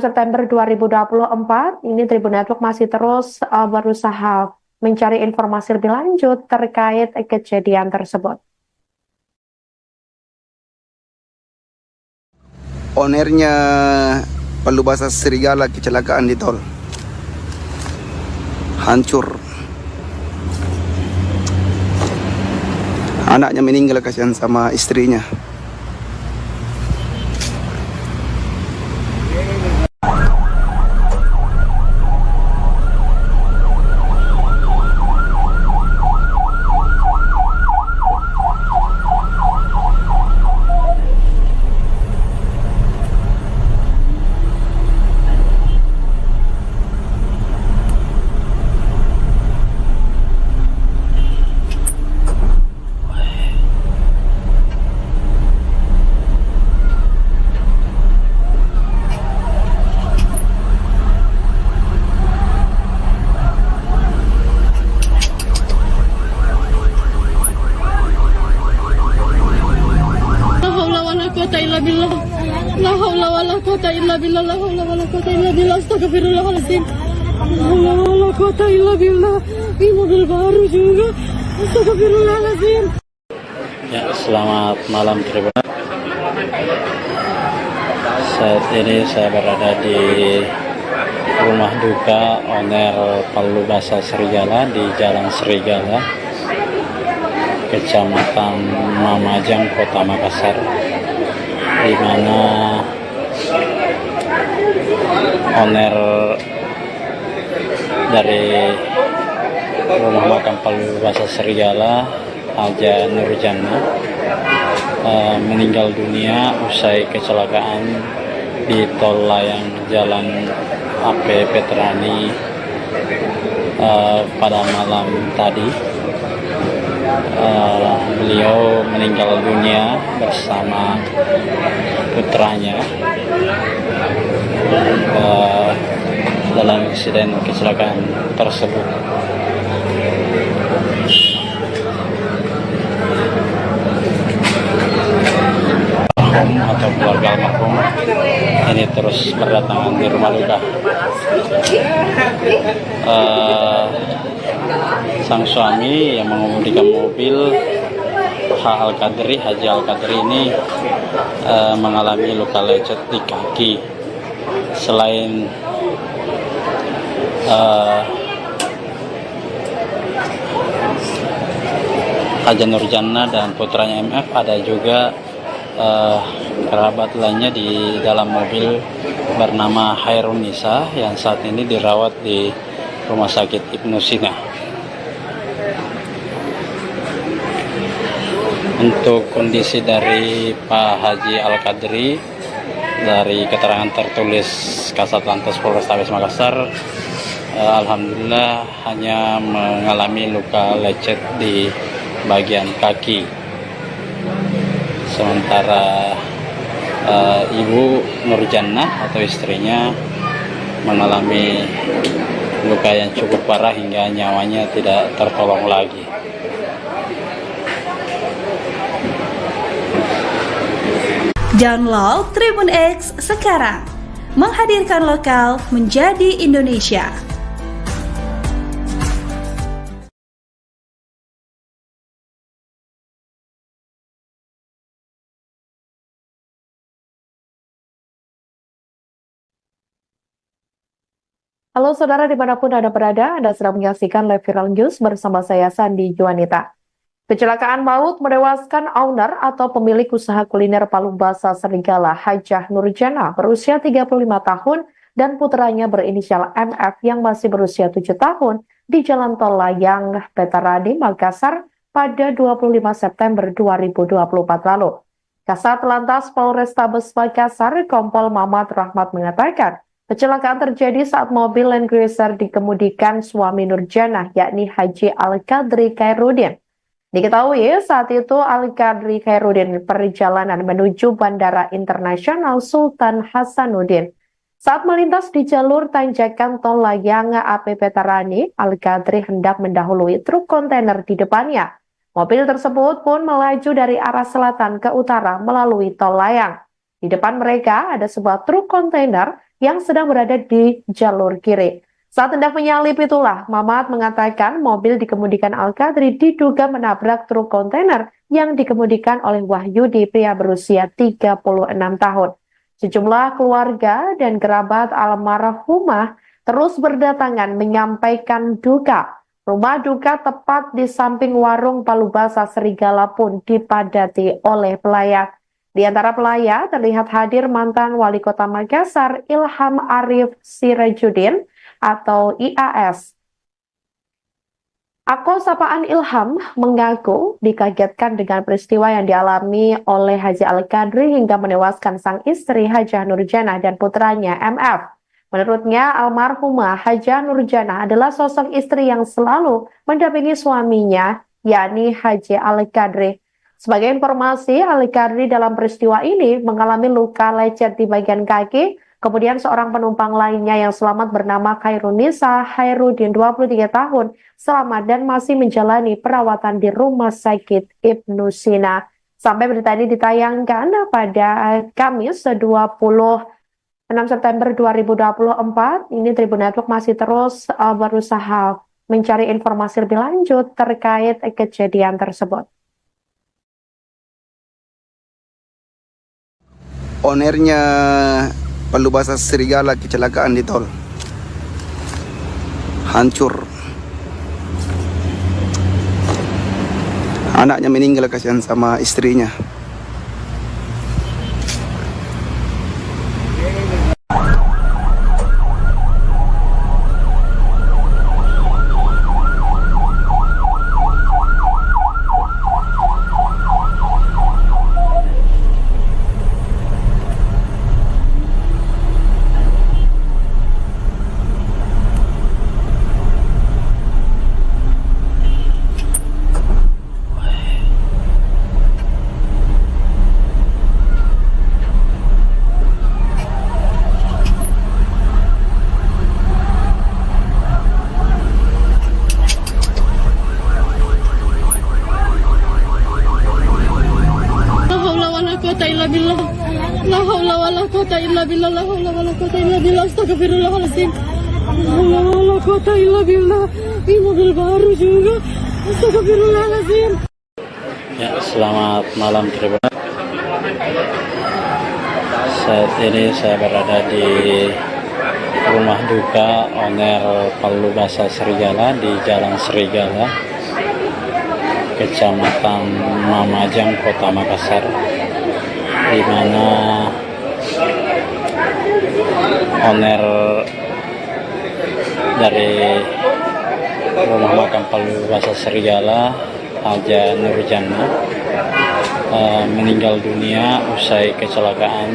September 2024, ini Tribun Network masih terus berusaha mencari informasi lebih lanjut terkait kejadian tersebut. Ownernya Palu Basa Serigala kecelakaan di tol. Hancur. Anaknya meninggal, kasihan sama istrinya. La haula wala quwata illa billah. La haula wala quwata illa billah. Astagfirullahaladzim. La haula wala quwata illa billah. Ini mobil baru juga. Astagfirullahaladzim. Ya, selamat malam Tribun. Saat ini saya berada di rumah duka owner Palu Basa Serigala di Jalan Serigala, Kecamatan Mamajang, Kota Makassar, di mana owner dari rumah makam Palu Basa Serigala, Haja Nurjana, meninggal dunia usai kecelakaan di Tol Layang Jalan AP Petarani pada malam tadi. Beliau meninggal dunia bersama putranya dalam insiden kecelakaan tersebut. Atau keluarga almarhum ini terus berdatangan di rumah duka. Sang suami yang mengemudikan mobil Haji Al-Qadri ini mengalami luka lecet di kaki. Selain Haja Nurjannah dan putranya MF, ada juga kerabat lainnya di dalam mobil bernama Hairun Nisa yang saat ini dirawat di Rumah Sakit Ibnu Sina. Untuk kondisi dari Pak Haji Al-Qadri, dari keterangan tertulis Kasat Lantas Polrestabes Makassar, alhamdulillah hanya mengalami luka lecet di bagian kaki. Sementara Ibu Nurjannah atau istrinya mengalami luka yang cukup parah hingga nyawanya tidak tertolong lagi. Download Tribun X sekarang, menghadirkan lokal menjadi Indonesia. Halo saudara dimanapun Anda berada, Anda sedang menyaksikan live viral news bersama saya Sandi Juanita. Kecelakaan maut menewaskan owner atau pemilik usaha kuliner Palu Basah Serigala Hajah Nurjannah berusia 35 tahun dan putranya berinisial MF yang masih berusia 7 tahun di Jalan Tol Layang, Petaradi, Makassar pada 25 September 2024 lalu. Kasat Lantas Polrestabes Makassar, Kompol Mamat Rahmat mengatakan, kecelakaan terjadi saat mobil Land Cruiser dikemudikan suami Nurjannah, yakni Haji Al-Qadri Khairuddin. Diketahui saat itu Al-Qadri Khairuddin perjalanan menuju Bandara Internasional Sultan Hasanuddin. Saat melintas di jalur tanjakan Tol Layang AP Petarani, Al-Qadri hendak mendahului truk kontainer di depannya. Mobil tersebut pun melaju dari arah selatan ke utara melalui Tol Layang. Di depan mereka ada sebuah truk kontainer yang sedang berada di jalur kiri. Saat hendak menyalip itulah, Mamat mengatakan mobil dikemudikan Al-Qadri diduga menabrak truk kontainer yang dikemudikan oleh Wahyudi, pria berusia 36 tahun. Sejumlah keluarga dan kerabat almarhumah terus berdatangan menyampaikan duka. Rumah duka tepat di samping warung Palu Basah Serigala pun dipadati oleh pelayat. Di antara pelayat terlihat hadir mantan Wali Kota Makassar Ilham Arif Sirajuddin atau IAS. Akol sapaan Ilham mengaku dikagetkan dengan peristiwa yang dialami oleh Haji Al-Qadri hingga menewaskan sang istri Hajah Nurjannah dan putranya MF. Menurutnya, almarhumah Hajah Nurjannah adalah sosok istri yang selalu mendampingi suaminya, yakni Haji Al-Qadri. Sebagai informasi, Al-Qadri dalam peristiwa ini mengalami luka lecet di bagian kaki. Kemudian seorang penumpang lainnya yang selamat bernama Hairun Nisa Khairuddin 23 tahun selamat dan masih menjalani perawatan di Rumah Sakit Ibnu Sina. Sampai berita ini ditayangkan pada Kamis 26 September 2024, ini Tribun Network masih terus berusaha mencari informasi lebih lanjut terkait kejadian tersebut. Ownernya Palu Basah Serigala kecelakaan di tol, hancur. Anaknya meninggal, kasihan sama istrinya. La haula wala quwata illa billah. La haula wala quwata illa billah. Astagfirullahaladzim. La haula wala quwata illa billah. Ini mobil baru juga. Astagfirullahaladzim. Ya, selamat malam Tribun. Saat ini saya berada di rumah duka owner Palu Basa Serigala di Jalan Serigala, Kecamatan Mamajang, Kota Makassar, di mana owner dari rumah makam Palu Basa Serigala, Haja Nurjana, meninggal dunia usai kecelakaan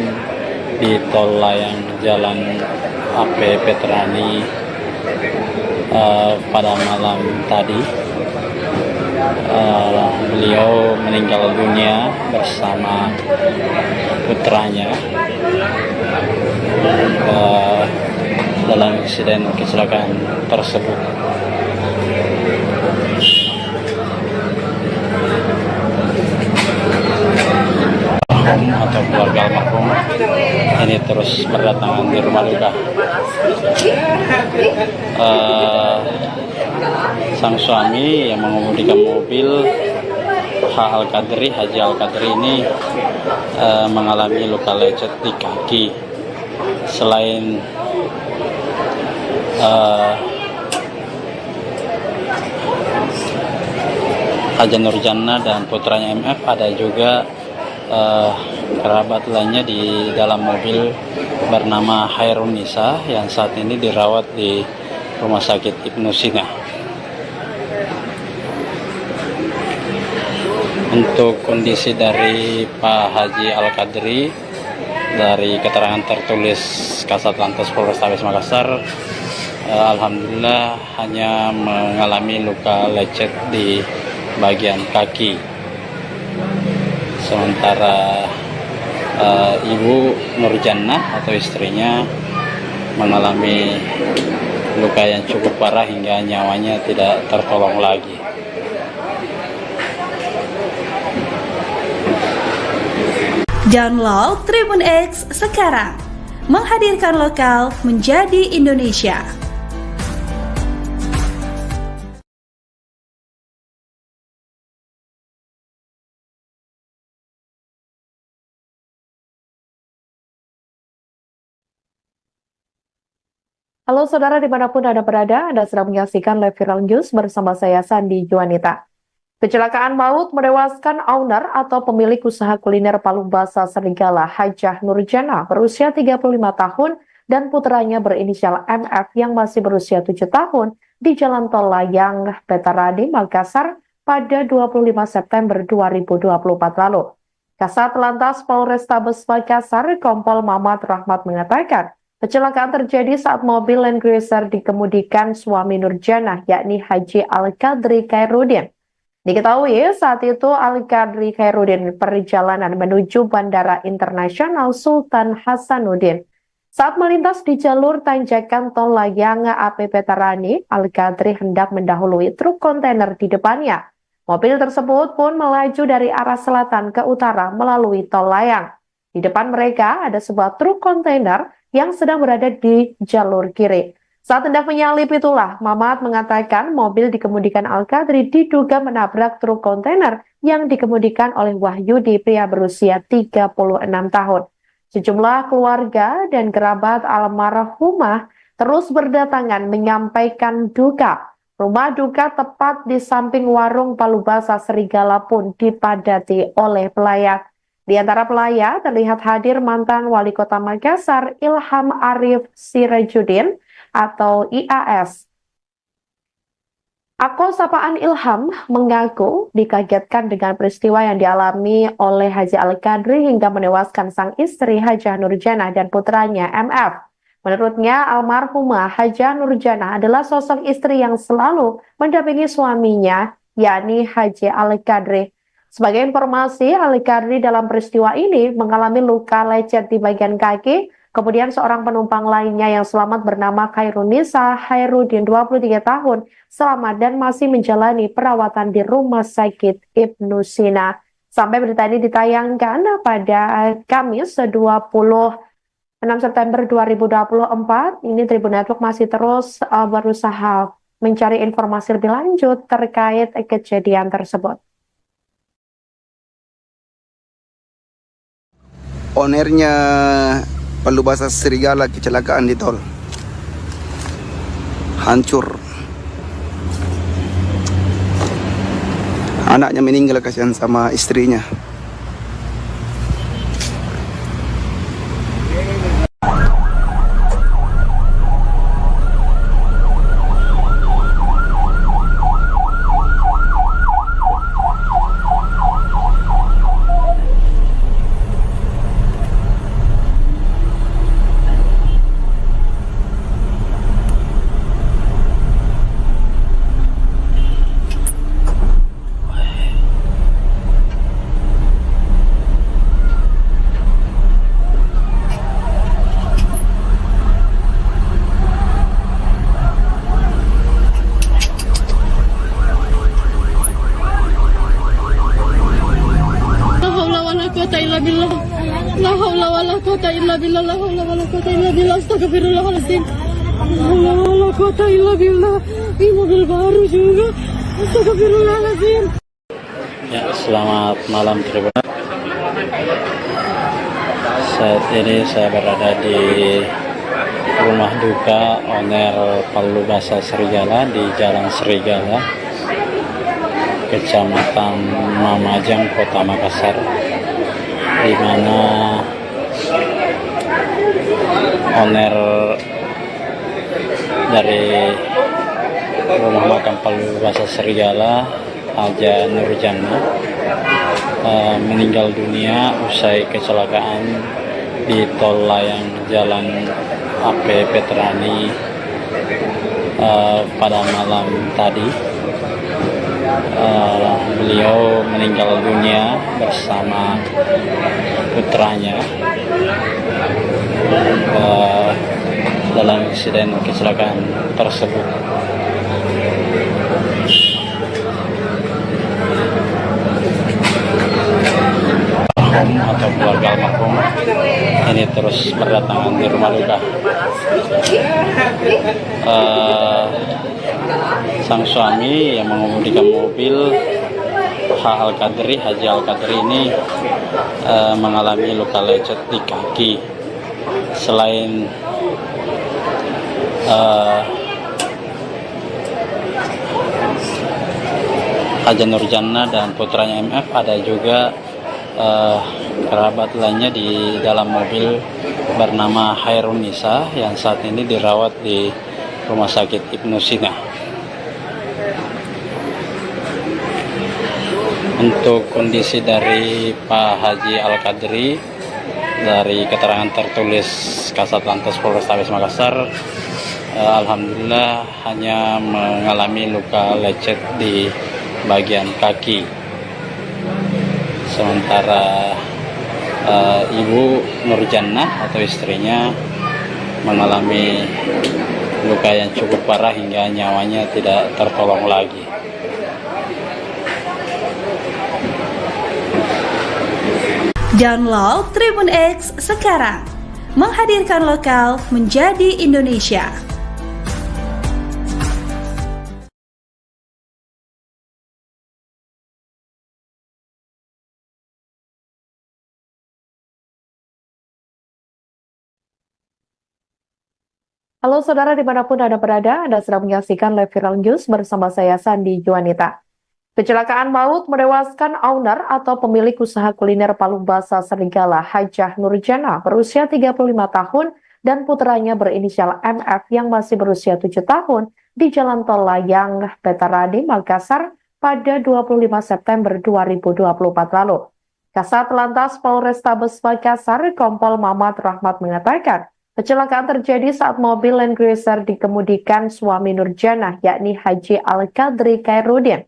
di tol layang Jalan AP Petrani pada malam tadi. Beliau meninggal dunia bersama putranya dalam insiden kecelakaan tersebut. Atau keluarga almarhum ini terus berdatangan di rumah duka. Sang suami yang mengemudikan mobil Haji Al-Qadri ini mengalami luka lecet di kaki. Selain Haja Nurjana dan putranya MF, ada juga kerabat lainnya di dalam mobil bernama Hairun Nisa yang saat ini dirawat di Rumah Sakit Ibnu Sina. Untuk kondisi dari Pak Haji Al-Qadri, dari keterangan tertulis Kasatlantas Polrestabes Makassar, alhamdulillah hanya mengalami luka lecet di bagian kaki. Sementara Ibu Nurjannah atau istrinya mengalami luka yang cukup parah hingga nyawanya tidak tertolong lagi. Download Tribun X sekarang, menghadirkan lokal menjadi Indonesia. Halo saudara dimanapun Anda berada, Anda sedang menyaksikan live viral news bersama saya Sandi Juanita. Kecelakaan maut menewaskan owner atau pemilik usaha kuliner Palu Basa Serigala, Hajah Nurjana, berusia 35 tahun dan putranya berinisial MF yang masih berusia 7 tahun di Jalan Tol Layang Petarani, Makassar pada 25 September 2024 lalu. Kasat Lantas Polrestabes Makassar, Kompol Mamat Rahmat mengatakan, kecelakaan terjadi saat mobil Land Cruiser dikemudikan suami Nurjana, yakni Haji Al-Qadri Khairuddin. Diketahui saat itu Al-Qadri Khairuddin perjalanan menuju Bandara Internasional Sultan Hasanuddin. Saat melintas di jalur tanjakan tol layang AP Petarani, Al-Qadri hendak mendahului truk kontainer di depannya. Mobil tersebut pun melaju dari arah selatan ke utara melalui tol layang. Di depan mereka ada sebuah truk kontainer yang sedang berada di jalur kiri. Saat hendak menyalip itulah, Mamat mengatakan mobil dikemudikan Al-Qadri diduga menabrak truk kontainer yang dikemudikan oleh Wahyudi, pria berusia 36 tahun. Sejumlah keluarga dan kerabat almarhumah terus berdatangan menyampaikan duka. Rumah duka tepat di samping warung Palu Basa Serigala pun dipadati oleh pelayat. Di antara pelayat terlihat hadir mantan Wali Kota Makassar Ilham Arif Sirajuddin atau IAS. Akun sapaan Ilham mengaku dikagetkan dengan peristiwa yang dialami oleh Haji Al-Qadri hingga menewaskan sang istri Hajah Nurjana dan putranya MF. Menurutnya, almarhumah Hajah Nurjana adalah sosok istri yang selalu mendampingi suaminya, yakni Haji Al-Qadri. Sebagai informasi, Al-Qadri dalam peristiwa ini mengalami luka lecet di bagian kaki. Kemudian seorang penumpang lainnya yang selamat bernama Hairun Nisa Khairuddin, 23 tahun, selamat dan masih menjalani perawatan di Rumah Sakit Ibnu Sina. Sampai berita ini ditayangkan pada Kamis 26 September 2024, ini Tribun Network masih terus berusaha mencari informasi lebih lanjut terkait kejadian tersebut. Ownernya Palu Basa Serigala kecelakaan di tol. hancur. Anaknya meninggal, kasihan sama istrinya. La haula wala quwata illa billah. La haula wala quwata illa billah. Astagfirullahaladzim. La haula wala quwata illa billah. Ini mobil baru juga. Astagfirullahaladzim. Ya, selamat malam Tribun. Saat ini saya berada di rumah duka owner Palubasa Serigala di Jalan Serigala, Kecamatan Mamajang, Kota Makassar, di mana owner dari rumah makam Palubasa Serigala, Haja Nurjana, meninggal dunia usai kecelakaan di tol layang Jalan AP Petrani pada malam tadi. Beliau meninggal dunia bersama putranya dalam insiden kecelakaan tersebut. Atau keluarga almarhum ini terus berdatangan di rumah duka. Sang suami yang mengemudikan mobil, Haji Al-Qadri ini mengalami luka lecet di kaki. Selain Haja Nurjana dan putranya MF, ada juga kerabat lainnya di dalam mobil bernama Hairun Nisa yang saat ini dirawat di Rumah Sakit Ibnu Sina. Untuk kondisi dari Pak Haji Al-Qadri, dari keterangan tertulis Kasat Lantas Polrestabes Makassar, alhamdulillah hanya mengalami luka lecet di bagian kaki. Sementara Ibu Nurjana atau istrinya mengalami luka yang cukup parah hingga nyawanya tidak tertolong lagi. Download Tribun X sekarang, menghadirkan lokal menjadi Indonesia. Halo saudara dimanapun Anda berada, Anda sedang menyaksikan live viral news bersama saya Sandi Juanita. Kecelakaan maut menewaskan owner atau pemilik usaha kuliner Palubasa Serigala, Hajah Nurjana, berusia 35 tahun dan putranya berinisial MF yang masih berusia 7 tahun di Jalan Tol Layang Petarani, Makassar pada 25 September 2024 lalu. Kasat Lantas Polrestabes Makassar, Kompol Mamat Rahmat mengatakan, kecelakaan terjadi saat mobil Land Cruiser dikemudikan suami Nurjana, yakni Haji Al-Qadri Khairuddin.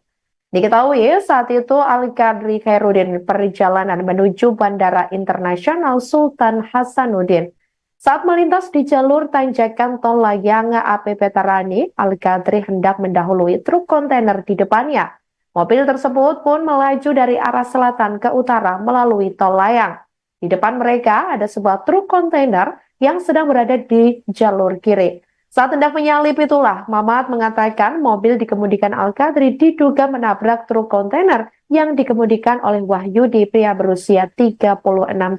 Diketahui saat itu Al-Qadri Khairuddin perjalanan menuju Bandara Internasional Sultan Hasanuddin. Saat melintas di jalur tanjakan tol layang AP Petarani, Al-Qadri hendak mendahului truk kontainer di depannya. Mobil tersebut pun melaju dari arah selatan ke utara melalui tol layang. Di depan mereka ada sebuah truk kontainer yang sedang berada di jalur kiri. Saat hendak menyalip itulah, Mamat mengatakan mobil dikemudikan Al-Qadri diduga menabrak truk kontainer yang dikemudikan oleh Wahyudi, pria berusia 36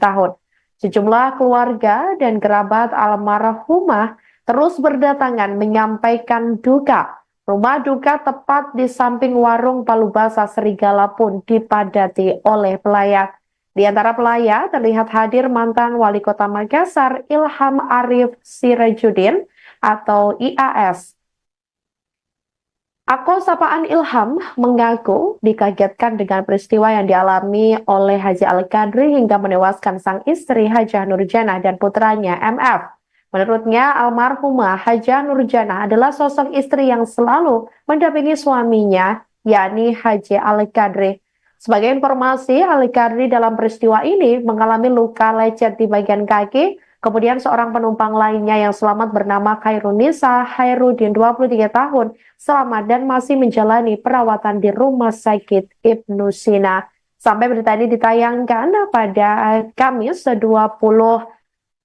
tahun. Sejumlah keluarga dan kerabat almarhumah terus berdatangan menyampaikan duka. Rumah duka tepat di samping warung Palubasa Serigala pun dipadati oleh pelayat. Di antara pelayat terlihat hadir mantan Wali Kota Makassar Ilham Arif Sirajudin atau IAS. Akun sapaan Ilham mengaku dikagetkan dengan peristiwa yang dialami oleh Haji Al-Qadri hingga menewaskan sang istri Hajah Nurjanah dan putranya MF. Menurutnya, almarhumah Hajah Nurjanah adalah sosok istri yang selalu mendampingi suaminya, yakni Haji Al-Qadri. Sebagai informasi, Al-Qadri dalam peristiwa ini mengalami luka lecet di bagian kaki. Kemudian seorang penumpang lainnya yang selamat bernama Khairunisa Hairudin 23 tahun selamat dan masih menjalani perawatan di Rumah Sakit Ibnu Sina. Sampai berita ini ditayangkan pada Kamis 26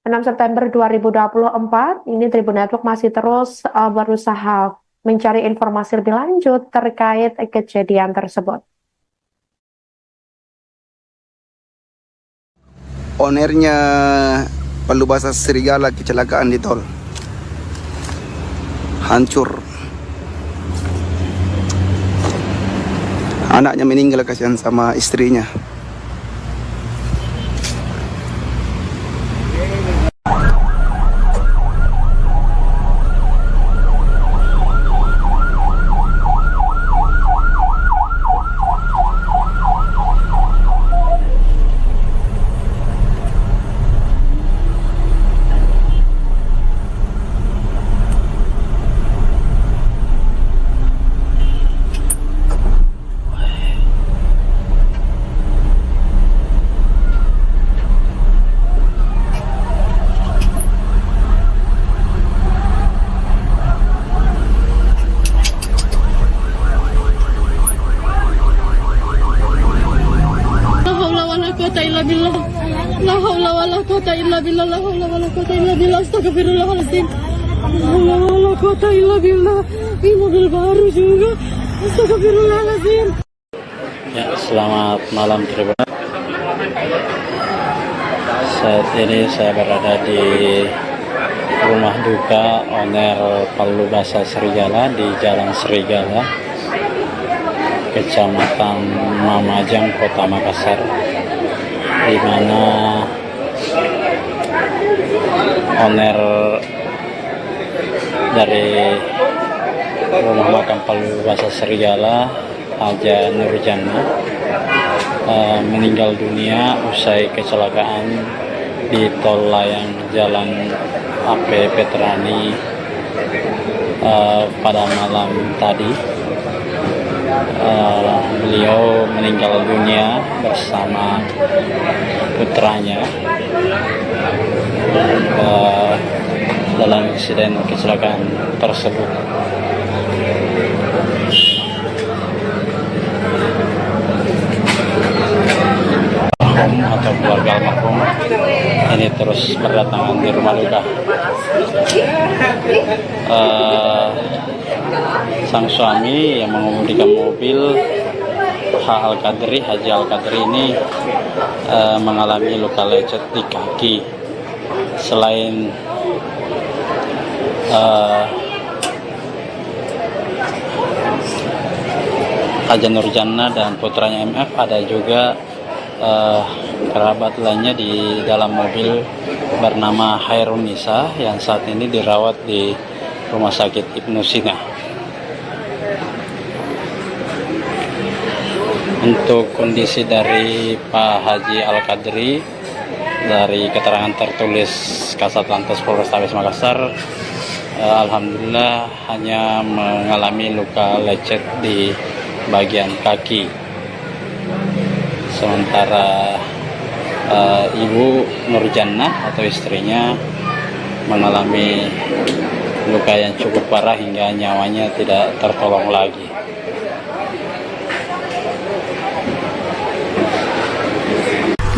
September 2024, ini Tribun Network masih terus berusaha mencari informasi lebih lanjut terkait kejadian tersebut. Ownernya Palubasa Serigala kecelakaan di tol. Hancur. Anaknya meninggal kasihan sama istrinya. La haula wala quwata illa billah. La haula wala quwata illa billah. Astagfirullahaladzim. La haula wala quwata illa billah. Ini mobil baru juga. Astagfirullahaladzim. Ya, selamat malam Tribun. Saat ini saya berada di rumah duka owner Palubasa Serigala di Jalan Serigala, Kecamatan Mamajang, Kota Makassar, di mana owner dari rumah makam Palubasa Serigala, Hajah Nurjanah, meninggal dunia usai kecelakaan di tol layang Jalan AP Petrani pada malam tadi. Beliau meninggal dunia bersama putranya dalam insiden kecelakaan tersebut. Atau keluarga almarhum ini terus berdatangan di rumah duka. Sang suami yang mengemudikan mobil Haji Al-Qadri ini mengalami luka lecet di kaki. Selain Hajah Nurjanah dan putranya MF, ada juga kerabat lainnya di dalam mobil bernama Khairunisa yang saat ini dirawat di Rumah Sakit Ibnu Sina. Untuk kondisi dari Pak Haji Al-Qadri, dari keterangan tertulis Kasat Lantas Polrestabes Makassar, alhamdulillah hanya mengalami luka lecet di bagian kaki. Sementara Ibu Nurjanah atau istrinya mengalami luka yang cukup parah hingga nyawanya tidak tertolong lagi.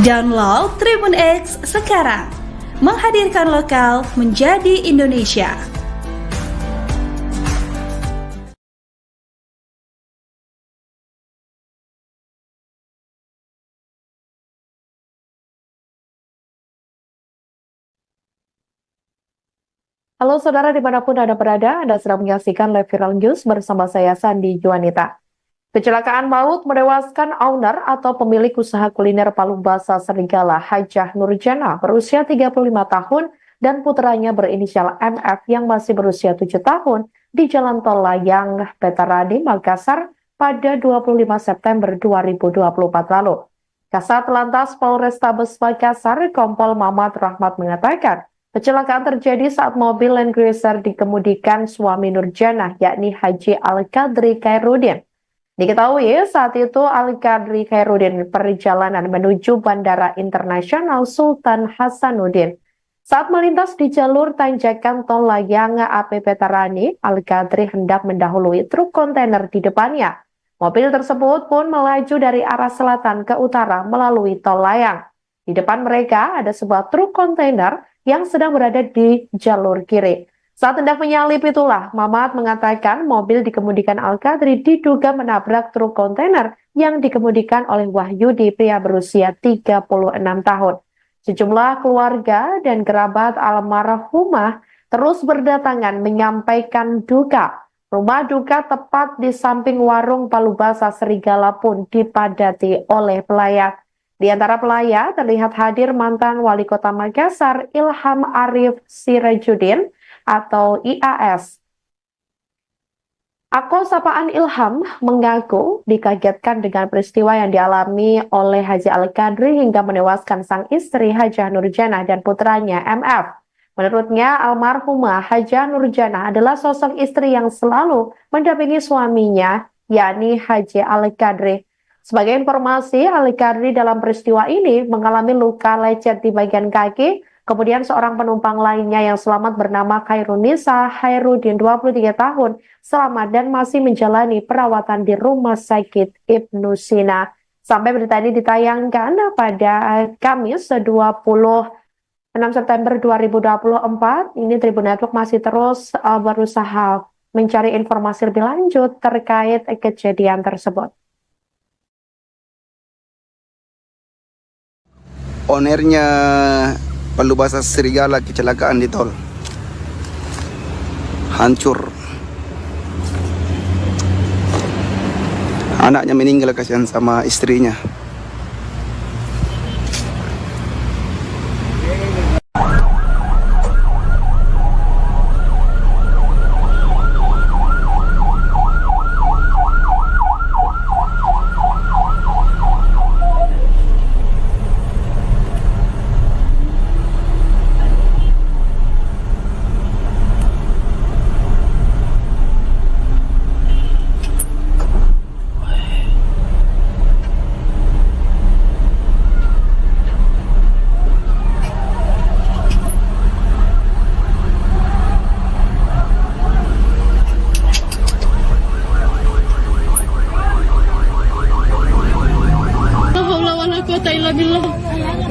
Download Tribun X sekarang, menghadirkan lokal menjadi Indonesia. Halo saudara dimanapun Anda berada, Anda sedang menyaksikan Live Viral News bersama saya Sandi Juanita. Kecelakaan maut menewaskan owner atau pemilik usaha kuliner Palu Basa Serigala Hajah Nurjana berusia 35 tahun dan putranya berinisial MF yang masih berusia 7 tahun di Jalan Tol Layang, Petaradi, Makassar pada 25 September 2024 lalu. Kasat Lantas Polrestabes Makassar, Kompol Mamat Rahmat mengatakan, kecelakaan terjadi saat mobil Land Cruiser dikemudikan suami Nurjana, yakni Haji Al-Qadri Khairuddin. Diketahui saat itu Al-Qadri Khairuddin perjalanan menuju Bandara Internasional Sultan Hasanuddin. Saat melintas di jalur tanjakan Tol Layang AP Petarani, Al-Qadri hendak mendahului truk kontainer di depannya. Mobil tersebut pun melaju dari arah selatan ke utara melalui Tol Layang. Di depan mereka ada sebuah truk kontainer yang sedang berada di jalur kiri. Saat hendak menyalip itulah, Mamat mengatakan mobil dikemudikan Al-Qadri diduga menabrak truk kontainer yang dikemudikan oleh Wahyudi, pria berusia 36 tahun. Sejumlah keluarga dan kerabat almarhumah terus berdatangan menyampaikan duka. Rumah duka tepat di samping warung Palu Basa Serigala pun dipadati oleh pelayat. Di antara pelayat terlihat hadir mantan Wali Kota Makassar Ilham Arif Sirajuddin atau IAS. Akol sapaan Ilham mengaku dikagetkan dengan peristiwa yang dialami oleh Haji Al-Qadri hingga menewaskan sang istri Hajah Nurjana dan putranya MF. Menurutnya, almarhumah Hajah Nurjana adalah sosok istri yang selalu mendampingi suaminya, yakni Haji Al-Qadri. Sebagai informasi, Al-Qadri dalam peristiwa ini mengalami luka lecet di bagian kaki. Kemudian seorang penumpang lainnya yang selamat bernama Khairunisa Khairuddin 23 tahun selamat dan masih menjalani perawatan di Rumah Sakit Ibnu Sina. Sampai berita ini ditayangkan pada Kamis 26 September 2024, ini Tribun Network masih terus berusaha mencari informasi lebih lanjut terkait kejadian tersebut. Ownernya Palu Basa Serigala kecelakaan di tol. Hancur. Anaknya meninggal, kasihan sama istrinya.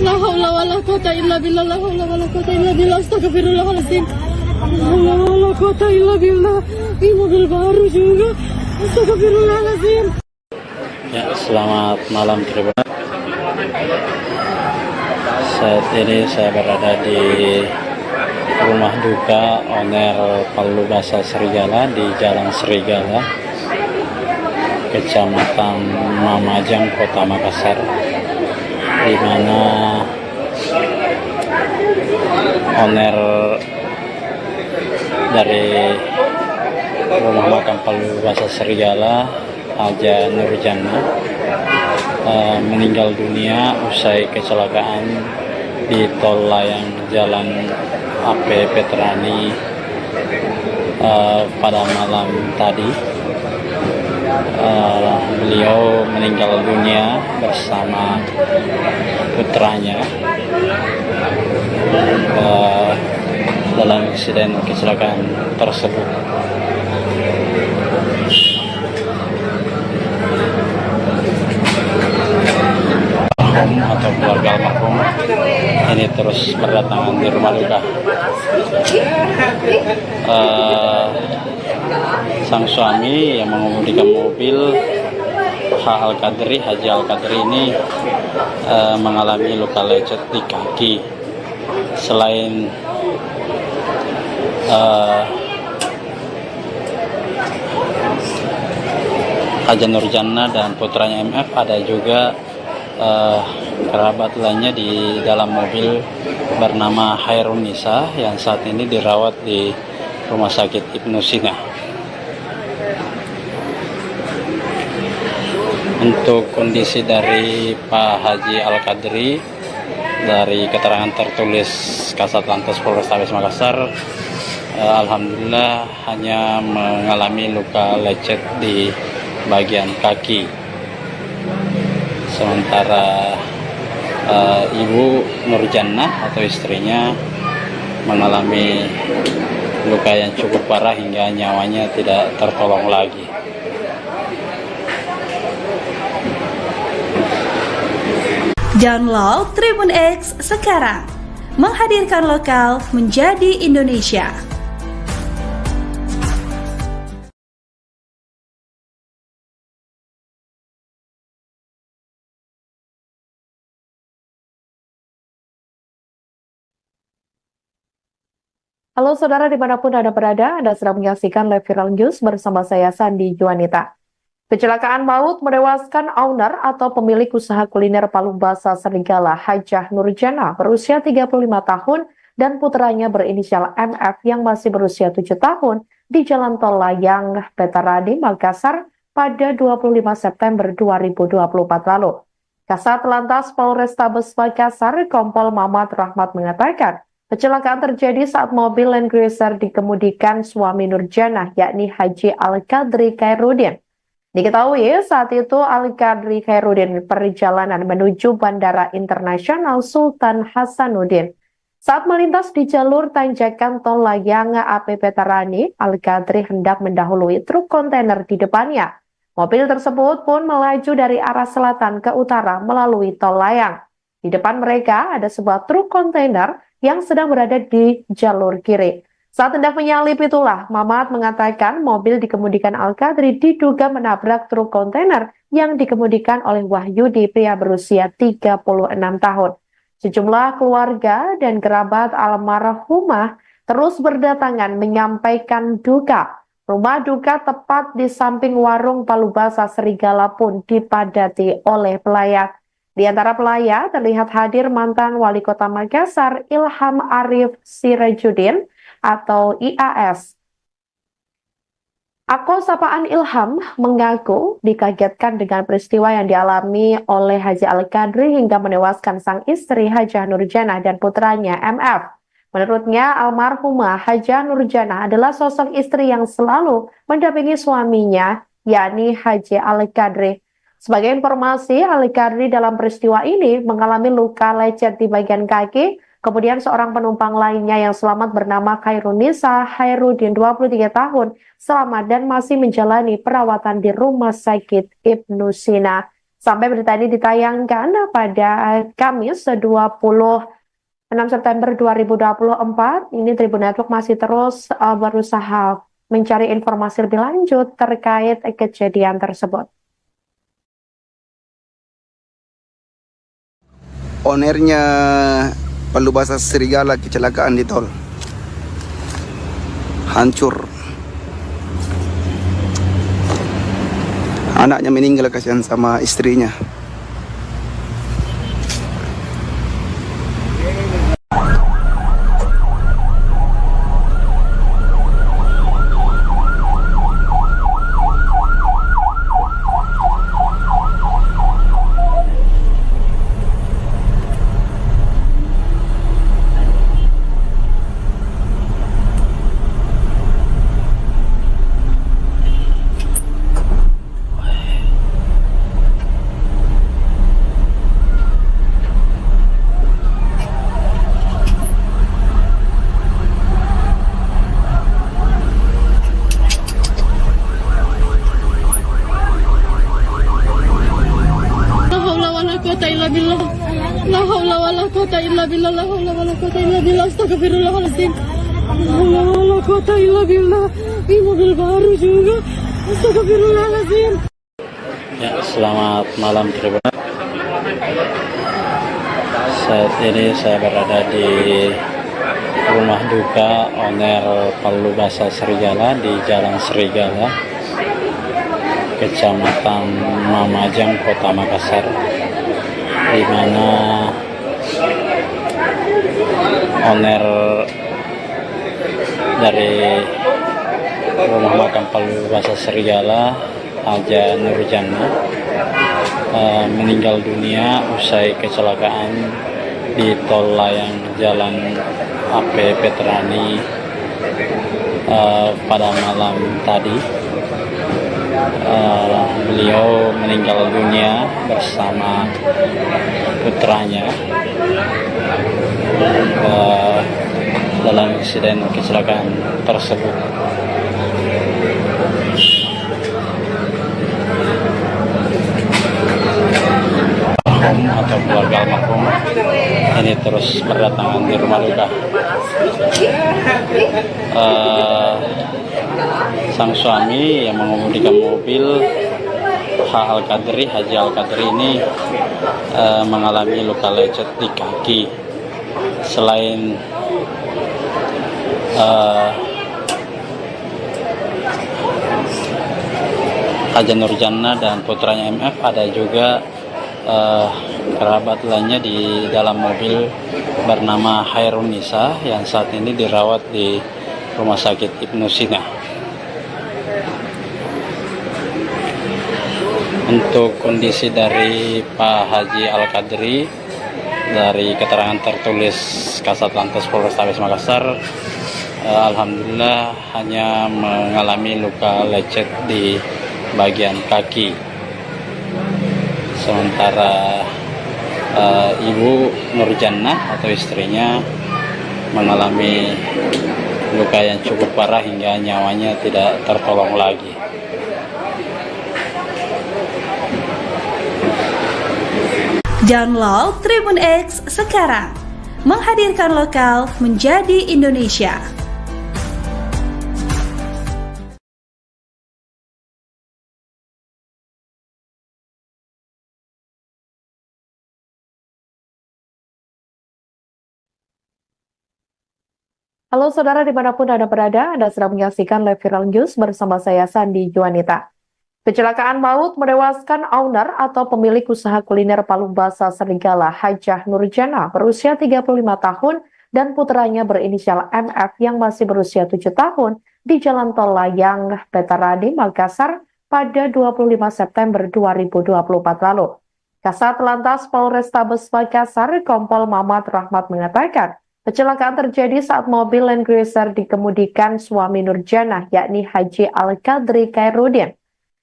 La haula wala quwata illa billah. La haula wala quwata illa billah. Astagfirullahaladzim. La haula wala quwata illa billah. Ini mobil baru juga. Astagfirullahaladzim. Ya, selamat malam Tribun. Saat ini saya berada di rumah duka owner Palu Basa Serigala di Jalan Serigala, Kecamatan Mamajang, Kota Makassar, di mana owner dari rumah makan Palu Basa Serigala, Hajah Nurjana, meninggal dunia usai kecelakaan di Tol Layang Jalan AP Petarani pada malam tadi. Beliau meninggal dunia bersama putranya dalam insiden kecelakaan tersebut. Atau keluarga almarhum ini terus berdatangan di rumah duka. Sang suami yang mengemudikan mobil Haji Al-Qadri ini mengalami luka lecet di kaki. Selain Haja Nurjana dan putranya MF, ada juga kerabat lainnya di dalam mobil bernama Hairun Nisa yang saat ini dirawat di Rumah Sakit Ibnu Sina. Untuk kondisi dari Pak Haji Al-Qadri, dari keterangan tertulis Kasatlantas Polrestabes Makassar, alhamdulillah hanya mengalami luka lecet di bagian kaki. Sementara Ibu Nurjannah atau istrinya mengalami luka yang cukup parah hingga nyawanya tidak tertolong lagi. Download Tribun X sekarang, menghadirkan lokal menjadi Indonesia. Halo saudara dimanapun Anda berada, Anda sedang menyaksikan live viral news bersama saya Sandi Juanita. Kecelakaan maut menewaskan owner atau pemilik usaha kuliner Palu Basah Serigala Hajah Nurjana berusia 35 tahun dan putranya berinisial MF yang masih berusia 7 tahun di Jalan Tol Layang, Petaradi, Makassar pada 25 September 2024 lalu. Kasat Lantas Polrestabes Makassar, Kompol Mamat Rahmat mengatakan, kecelakaan terjadi saat mobil Land Cruiser dikemudikan suami Nurjana, yakni Haji Al-Qadri Khairuddin. Diketahui saat itu Al-Qadri Khairuddin perjalanan menuju Bandara Internasional Sultan Hasanuddin. Saat melintas di jalur tanjakan Tol Layang AP Petarani, Al-Qadri hendak mendahului truk kontainer di depannya. Mobil tersebut pun melaju dari arah selatan ke utara melalui Tol Layang. Di depan mereka ada sebuah truk kontainer yang sedang berada di jalur kiri. Saat hendak menyalip itulah, Mamat mengatakan mobil dikemudikan Al-Qadri diduga menabrak truk kontainer yang dikemudikan oleh Wahyudi, pria berusia 36 tahun. Sejumlah keluarga dan kerabat almarhumah terus berdatangan menyampaikan duka. Rumah duka tepat di samping warung Palu Basah Serigala pun dipadati oleh pelayat. Di antara pelayat terlihat hadir mantan Wali Kota Makassar Ilham Arif Sirajuddin atau IAS. Akun sapaan Ilham mengaku dikagetkan dengan peristiwa yang dialami oleh Haji Al-Qadri hingga menewaskan sang istri Hajah Nurjana dan putranya MF. Menurutnya, almarhumah Hajah Nurjana adalah sosok istri yang selalu mendampingi suaminya, yakni Haji Al-Qadri. Sebagai informasi, Al-Qadri dalam peristiwa ini mengalami luka lecet di bagian kaki. Kemudian seorang penumpang lainnya yang selamat bernama Hairun Nisa Khairuddin, 23 tahun, selamat dan masih menjalani perawatan di Rumah Sakit Ibnu Sina. Sampai berita ini ditayangkan pada Kamis 26 September 2024, ini Tribun Network masih terus berusaha mencari informasi lebih lanjut terkait kejadian tersebut. Ownernya Palu Basah Serigala kecelakaan di tol. Hancur. Anaknya meninggal, kasihan sama istrinya. La haula wala quwata illa billah. La haula wala quwata illa billah. Astagfirullahaladzim. La haula wala quwata illa billah. Ini mobil baru juga. Astagfirullahaladzim. Ya, selamat malam Tribun. Saat ini saya berada di rumah duka owner Palu Basa Serigala di Jalan Serigala, Kecamatan Mamajang, Kota Makassar, di mana owner dari rumah makam Palu Basa Serigala, Haja Nurjana, meninggal dunia usai kecelakaan di tol layang Jalan AP Petrani pada malam tadi. Beliau meninggal dunia bersama putranya dalam insiden kecelakaan tersebut. Atau keluarga almarhum ini terus berdatangan di rumah duka. Sang suami yang mengemudikan mobil Haji Al-Qadri ini mengalami luka lecet di kaki. Selain Haja Nurjana dan putranya MF, ada juga kerabat lainnya di dalam mobil bernama Hairun Nisa yang saat ini dirawat di Rumah Sakit Ibnu Sina. Untuk kondisi dari Pak Haji Al-Qadri, dari keterangan tertulis Kasat Lantas Polrestabes Makassar, alhamdulillah hanya mengalami luka lecet di bagian kaki. Sementara Ibu Nurjana atau istrinya mengalami luka yang cukup parah hingga nyawanya tidak tertolong lagi. Download Tribun X sekarang, menghadirkan lokal menjadi Indonesia. Halo saudara dimanapun Anda berada, Anda sedang menyaksikan live viral news bersama saya Sandi Juanita. Kecelakaan maut menewaskan owner atau pemilik usaha kuliner Palu Basa Serigala, Hajah Nurjana, berusia 35 tahun dan putranya berinisial MF yang masih berusia 7 tahun di Jalan Tol Layang Petarani, Makassar pada 25 September 2024 lalu. Kasat Lantas Polrestabes Makassar, Kompol Mamat Rahmat mengatakan, kecelakaan terjadi saat mobil Land Cruiser dikemudikan suami Nurjana, yakni Haji Al-Qadri Khairuddin.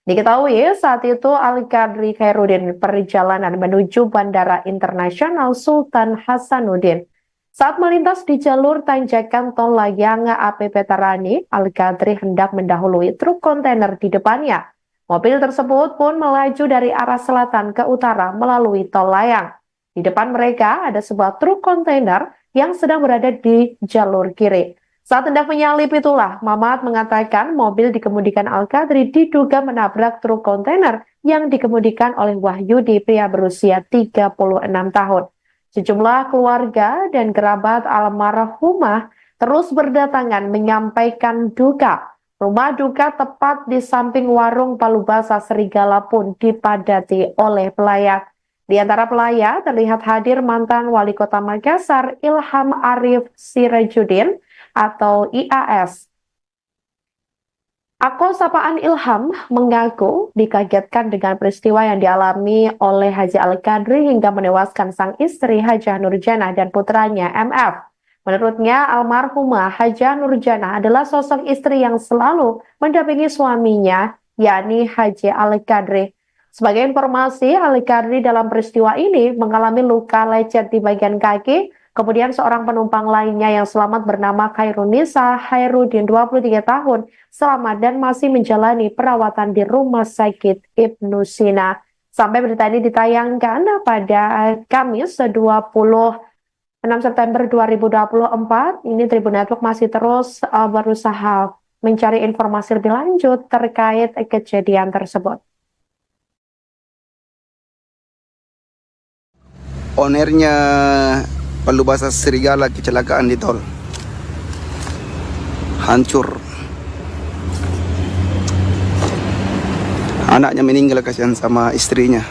Diketahui saat itu Al-Qadri Khairuddin perjalanan menuju Bandara Internasional Sultan Hasanuddin. Saat melintas di jalur tanjakan tol layang AP Petarani, Al-Qadri hendak mendahului truk kontainer di depannya. Mobil tersebut pun melaju dari arah selatan ke utara melalui tol layang. Di depan mereka ada sebuah truk kontainer yang sedang berada di jalur kiri. Saat hendak menyalip itulah, Mamat mengatakan mobil dikemudikan Al-Qadri diduga menabrak truk kontainer yang dikemudikan oleh Wahyudi, pria berusia 36 tahun. Sejumlah keluarga dan kerabat almarhumah terus berdatangan menyampaikan duka. Rumah duka tepat di samping warung Palu Basa Serigala pun dipadati oleh pelayat. Di antara pelayat terlihat hadir mantan Wali Kota Makassar Ilham Arif Sirajuddin atau IAS. Akun sapaan Ilham mengaku dikagetkan dengan peristiwa yang dialami oleh Haji Al-Qadri hingga menewaskan sang istri Hajah Nurjana dan putranya MF. Menurutnya, almarhumah Hajah Nurjana adalah sosok istri yang selalu mendampingi suaminya, yakni Haji Al-Qadri. Sebagai informasi, Al-Qadri dalam peristiwa ini mengalami luka lecet di bagian kaki. Kemudian seorang penumpang lainnya yang selamat bernama Hairun Nisa Khairuddin, 23 tahun, selamat dan masih menjalani perawatan di Rumah Sakit Ibnu Sina. Sampai berita ini ditayangkan pada Kamis 26 September 2024, ini Tribun Network masih terus berusaha mencari informasi lebih lanjut terkait kejadian tersebut. Ownernya Palu Basa Serigala kecelakaan di tol. hancur. Anaknya meninggal, kasihan sama istrinya.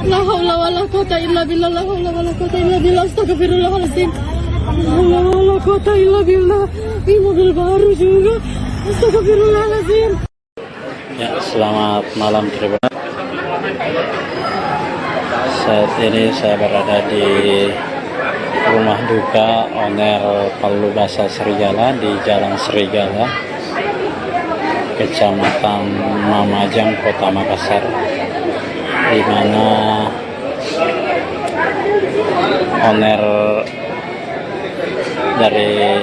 La haula wala quwata illa billah. La haula wala quwata illa billah. Astagfirullahaladzim. La haula wala quwata illa billah. Ini mobil baru juga. Astagfirullahaladzim. Ya, selamat malam Tribun. Saat ini saya berada di rumah duka Oner Palubasa Serigala di Jalan Serigala, Kecamatan Mamajang, Kota Makassar, di mana owner dari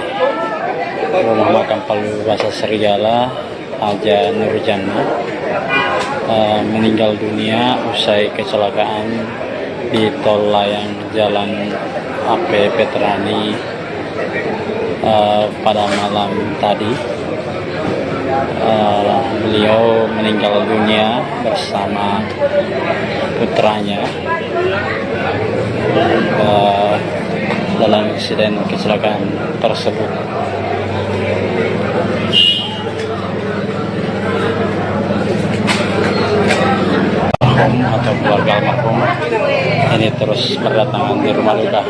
rumah makam Palubasa Serigala, Haja Nurjana, meninggal dunia usai kecelakaan di tol layang Jalan AP Petrani pada malam tadi. Beliau meninggal dunia bersama putranya dalam insiden kecelakaan tersebut. Atau keluarga almarhum ini terus berdatangan di rumah duka.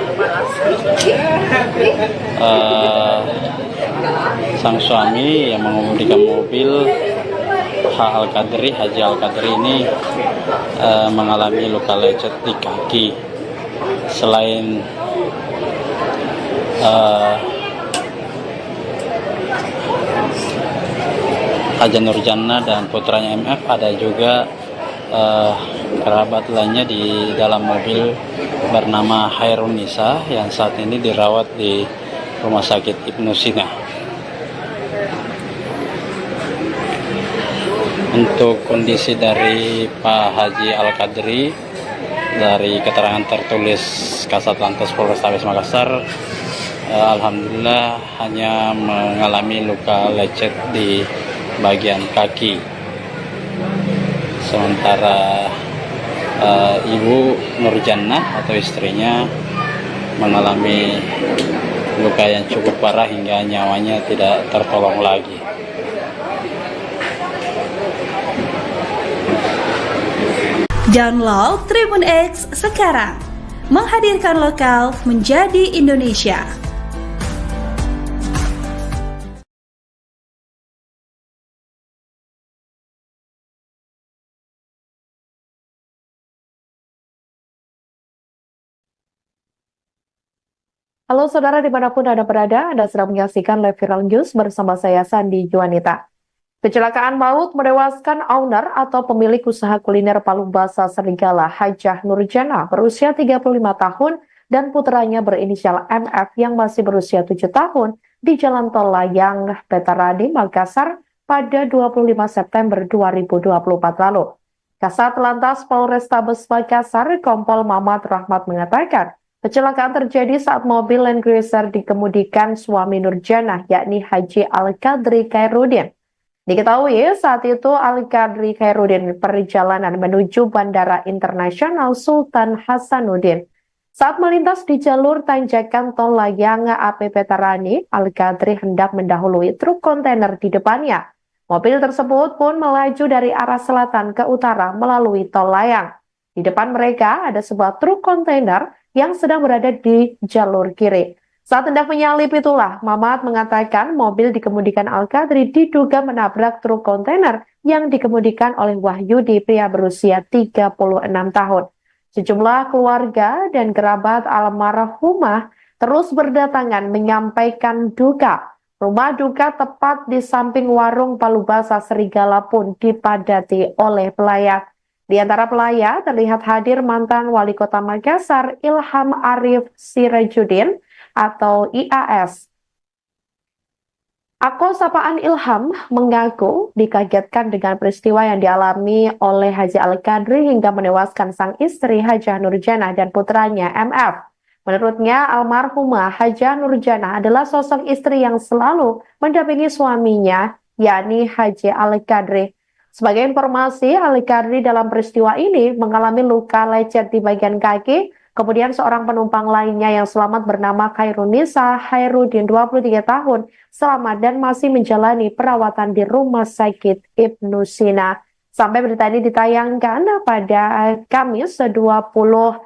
Sang suami yang mengemudikan mobil Haji Al-Qadri ini mengalami luka lecet di kaki. Selain Haja Nurjana dan putranya MF, ada juga kerabat lainnya di dalam mobil bernama Hairun Nisa yang saat ini dirawat di Rumah Sakit Ibnu Sina. Untuk kondisi dari Pak Haji Al-Qadri, dari keterangan tertulis Kasat Lantas Polrestabes Makassar, alhamdulillah hanya mengalami luka lecet di bagian kaki. Sementara Ibu Nurjana atau istrinya mengalami luka yang cukup parah hingga nyawanya tidak tertolong lagi. Download Tribun X sekarang, menghadirkan lokal menjadi Indonesia. Halo saudara dimanapun Anda berada, Anda sedang menyaksikan live viral news bersama saya Sandi Juanita. Kecelakaan maut menewaskan owner atau pemilik usaha kuliner Palubasa Serigala, Hajah Nurjana, berusia 35 tahun dan putranya berinisial MF yang masih berusia 7 tahun di Jalan Tol Layang Petarani, Makassar pada 25 September 2024 lalu. Kasat Lantas Polrestabes Makassar, Kompol Mamat Rahmat mengatakan, kecelakaan terjadi saat mobil Land Cruiser dikemudikan suami Nurjana, yakni Haji Al-Qadri Khairuddin. Diketahui saat itu Al-Qadri Khairuddin perjalanan menuju Bandara Internasional Sultan Hasanuddin. Saat melintas di jalur tanjakan tol layang AP Petarani, Al-Qadri hendak mendahului truk kontainer di depannya. Mobil tersebut pun melaju dari arah selatan ke utara melalui tol layang. Di depan mereka ada sebuah truk kontainer yang sedang berada di jalur kiri. Saat hendak menyalip itulah, Mamat mengatakan mobil dikemudikan Al-Qadri diduga menabrak truk kontainer yang dikemudikan oleh Wahyudi, pria berusia 36 tahun. Sejumlah keluarga dan kerabat almarhumah terus berdatangan menyampaikan duka. Rumah duka tepat di samping warung Palubasa Serigala pun dipadati oleh pelayat. Di antara pelayat terlihat hadir mantan Wali Kota Makassar Ilham Arif Sirajudin atau IAS. Akun sapaan Ilham mengaku dikagetkan dengan peristiwa yang dialami oleh Haji Al-Qadri hingga menewaskan sang istri Hajah Nurjanah dan putranya MF. Menurutnya, almarhumah Hajah Nurjanah adalah sosok istri yang selalu mendampingi suaminya, yakni Haji Al-Qadri. Sebagai informasi, Al-Qadri dalam peristiwa ini mengalami luka lecet di bagian kaki. Kemudian seorang penumpang lainnya yang selamat bernama Khairunisa Hairudin 23 tahun selamat dan masih menjalani perawatan di Rumah Sakit Ibnu Sina. Sampai berita ini ditayangkan pada Kamis 26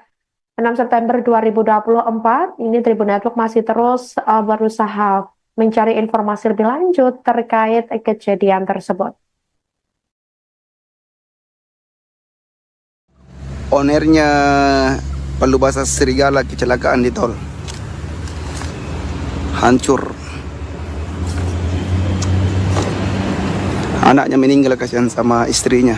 September 2024, ini Tribun Network masih terus berusaha mencari informasi lebih lanjut terkait kejadian tersebut. Ownernya Palubasa Serigala kecelakaan di tol. Hancur. Anaknya meninggal kasihan sama istrinya.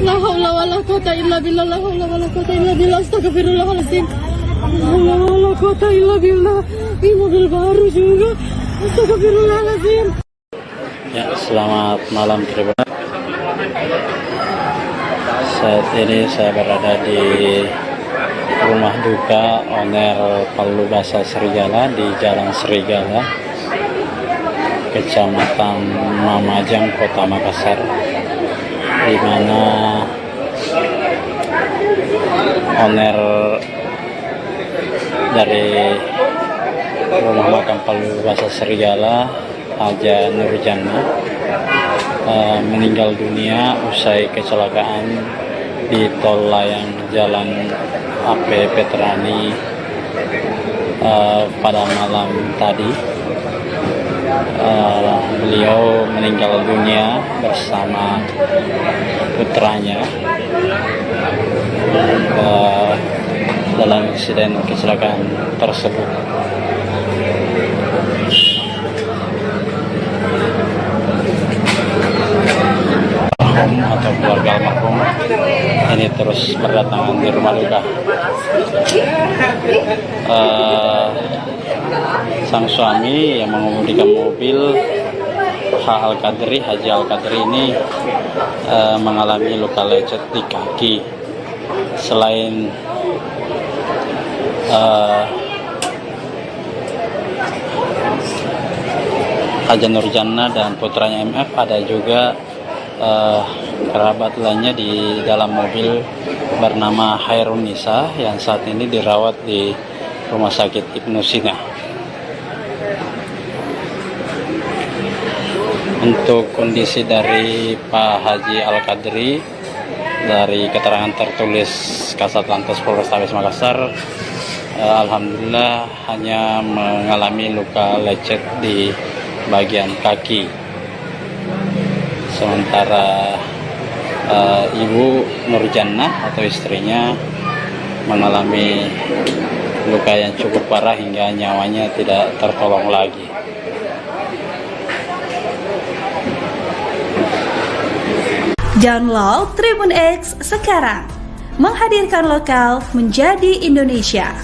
La haula wala quwata illa billah. La haula wala quwata illa billah. Astagfirullahaladzim. La haula wala quwata illa billah. Ini mobil baru juga. Astagfirullahaladzim. Ya, selamat malam Tribun. Saat ini saya berada di rumah duka owner Palubasa Serigala di Jalan Serigala, Kecamatan Mamajang, Kota Makassar, di mana owner dari rumah makam Palubasa Serigala, Hajah Nurjanah, meninggal dunia usai kecelakaan di tol layang Jalan AP Petrani pada malam tadi. Beliau meninggal dunia bersama putranya dalam insiden kecelakaan tersebut. Atau keluarga almarhum ini terus berdatangan di rumah duka. Sang suami yang mengemudikan mobil Haji Al-Qadri ini mengalami luka lecet di kaki. Selain Hajah Nurjanah dan putranya MF, ada juga kerabat lainnya di dalam mobil bernama Khairunisa yang saat ini dirawat di Rumah Sakit Ibnu Sina. Untuk kondisi dari Pak Haji Al-Qadri, dari keterangan tertulis Kasatlantas Polrestabes Makassar, alhamdulillah hanya mengalami luka lecet di bagian kaki. Sementara Ibu Nurjanah atau istrinya mengalami luka yang cukup parah hingga nyawanya tidak tertolong lagi. Download Tribun X sekarang, menghadirkan lokal menjadi Indonesia.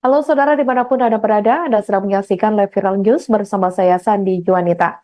Halo saudara dimanapun Anda berada, Anda sedang menyaksikan live viral news bersama saya Sandi Juanita.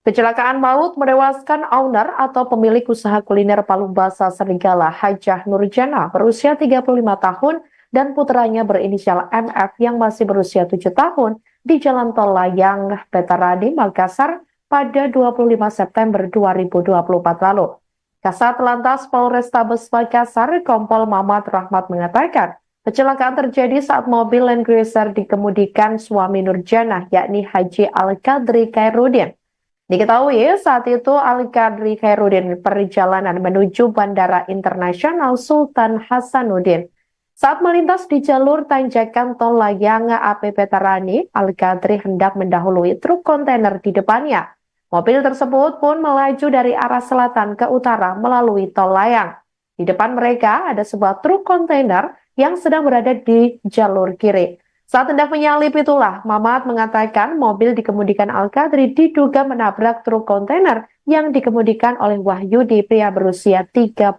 Kecelakaan maut menewaskan owner atau pemilik usaha kuliner Palu Basa Serigala Hajah Nurjana berusia 35 tahun dan putranya berinisial MF yang masih berusia 7 tahun di Jalan Tol Layang, Petarani, Makassar pada 25 September 2024 lalu. Kasat Lantas Polrestabes Makassar, Kompol Mamat Rahmat mengatakan, kecelakaan terjadi saat mobil Land Cruiser dikemudikan suami Nurjana, yakni Haji Al-Qadri Khairuddin. Diketahui saat itu Al-Qadri Khairuddin perjalanan menuju Bandara Internasional Sultan Hasanuddin. Saat melintas di jalur tanjakan Tol Layang AP Petarani, Al-Qadri hendak mendahului truk kontainer di depannya. Mobil tersebut pun melaju dari arah selatan ke utara melalui Tol Layang. Di depan mereka ada sebuah truk kontainer yang sedang berada di jalur kiri. Saat hendak menyalip itulah, Mamat mengatakan mobil dikemudikan Al-Qadri diduga menabrak truk kontainer yang dikemudikan oleh Wahyudi, pria berusia 36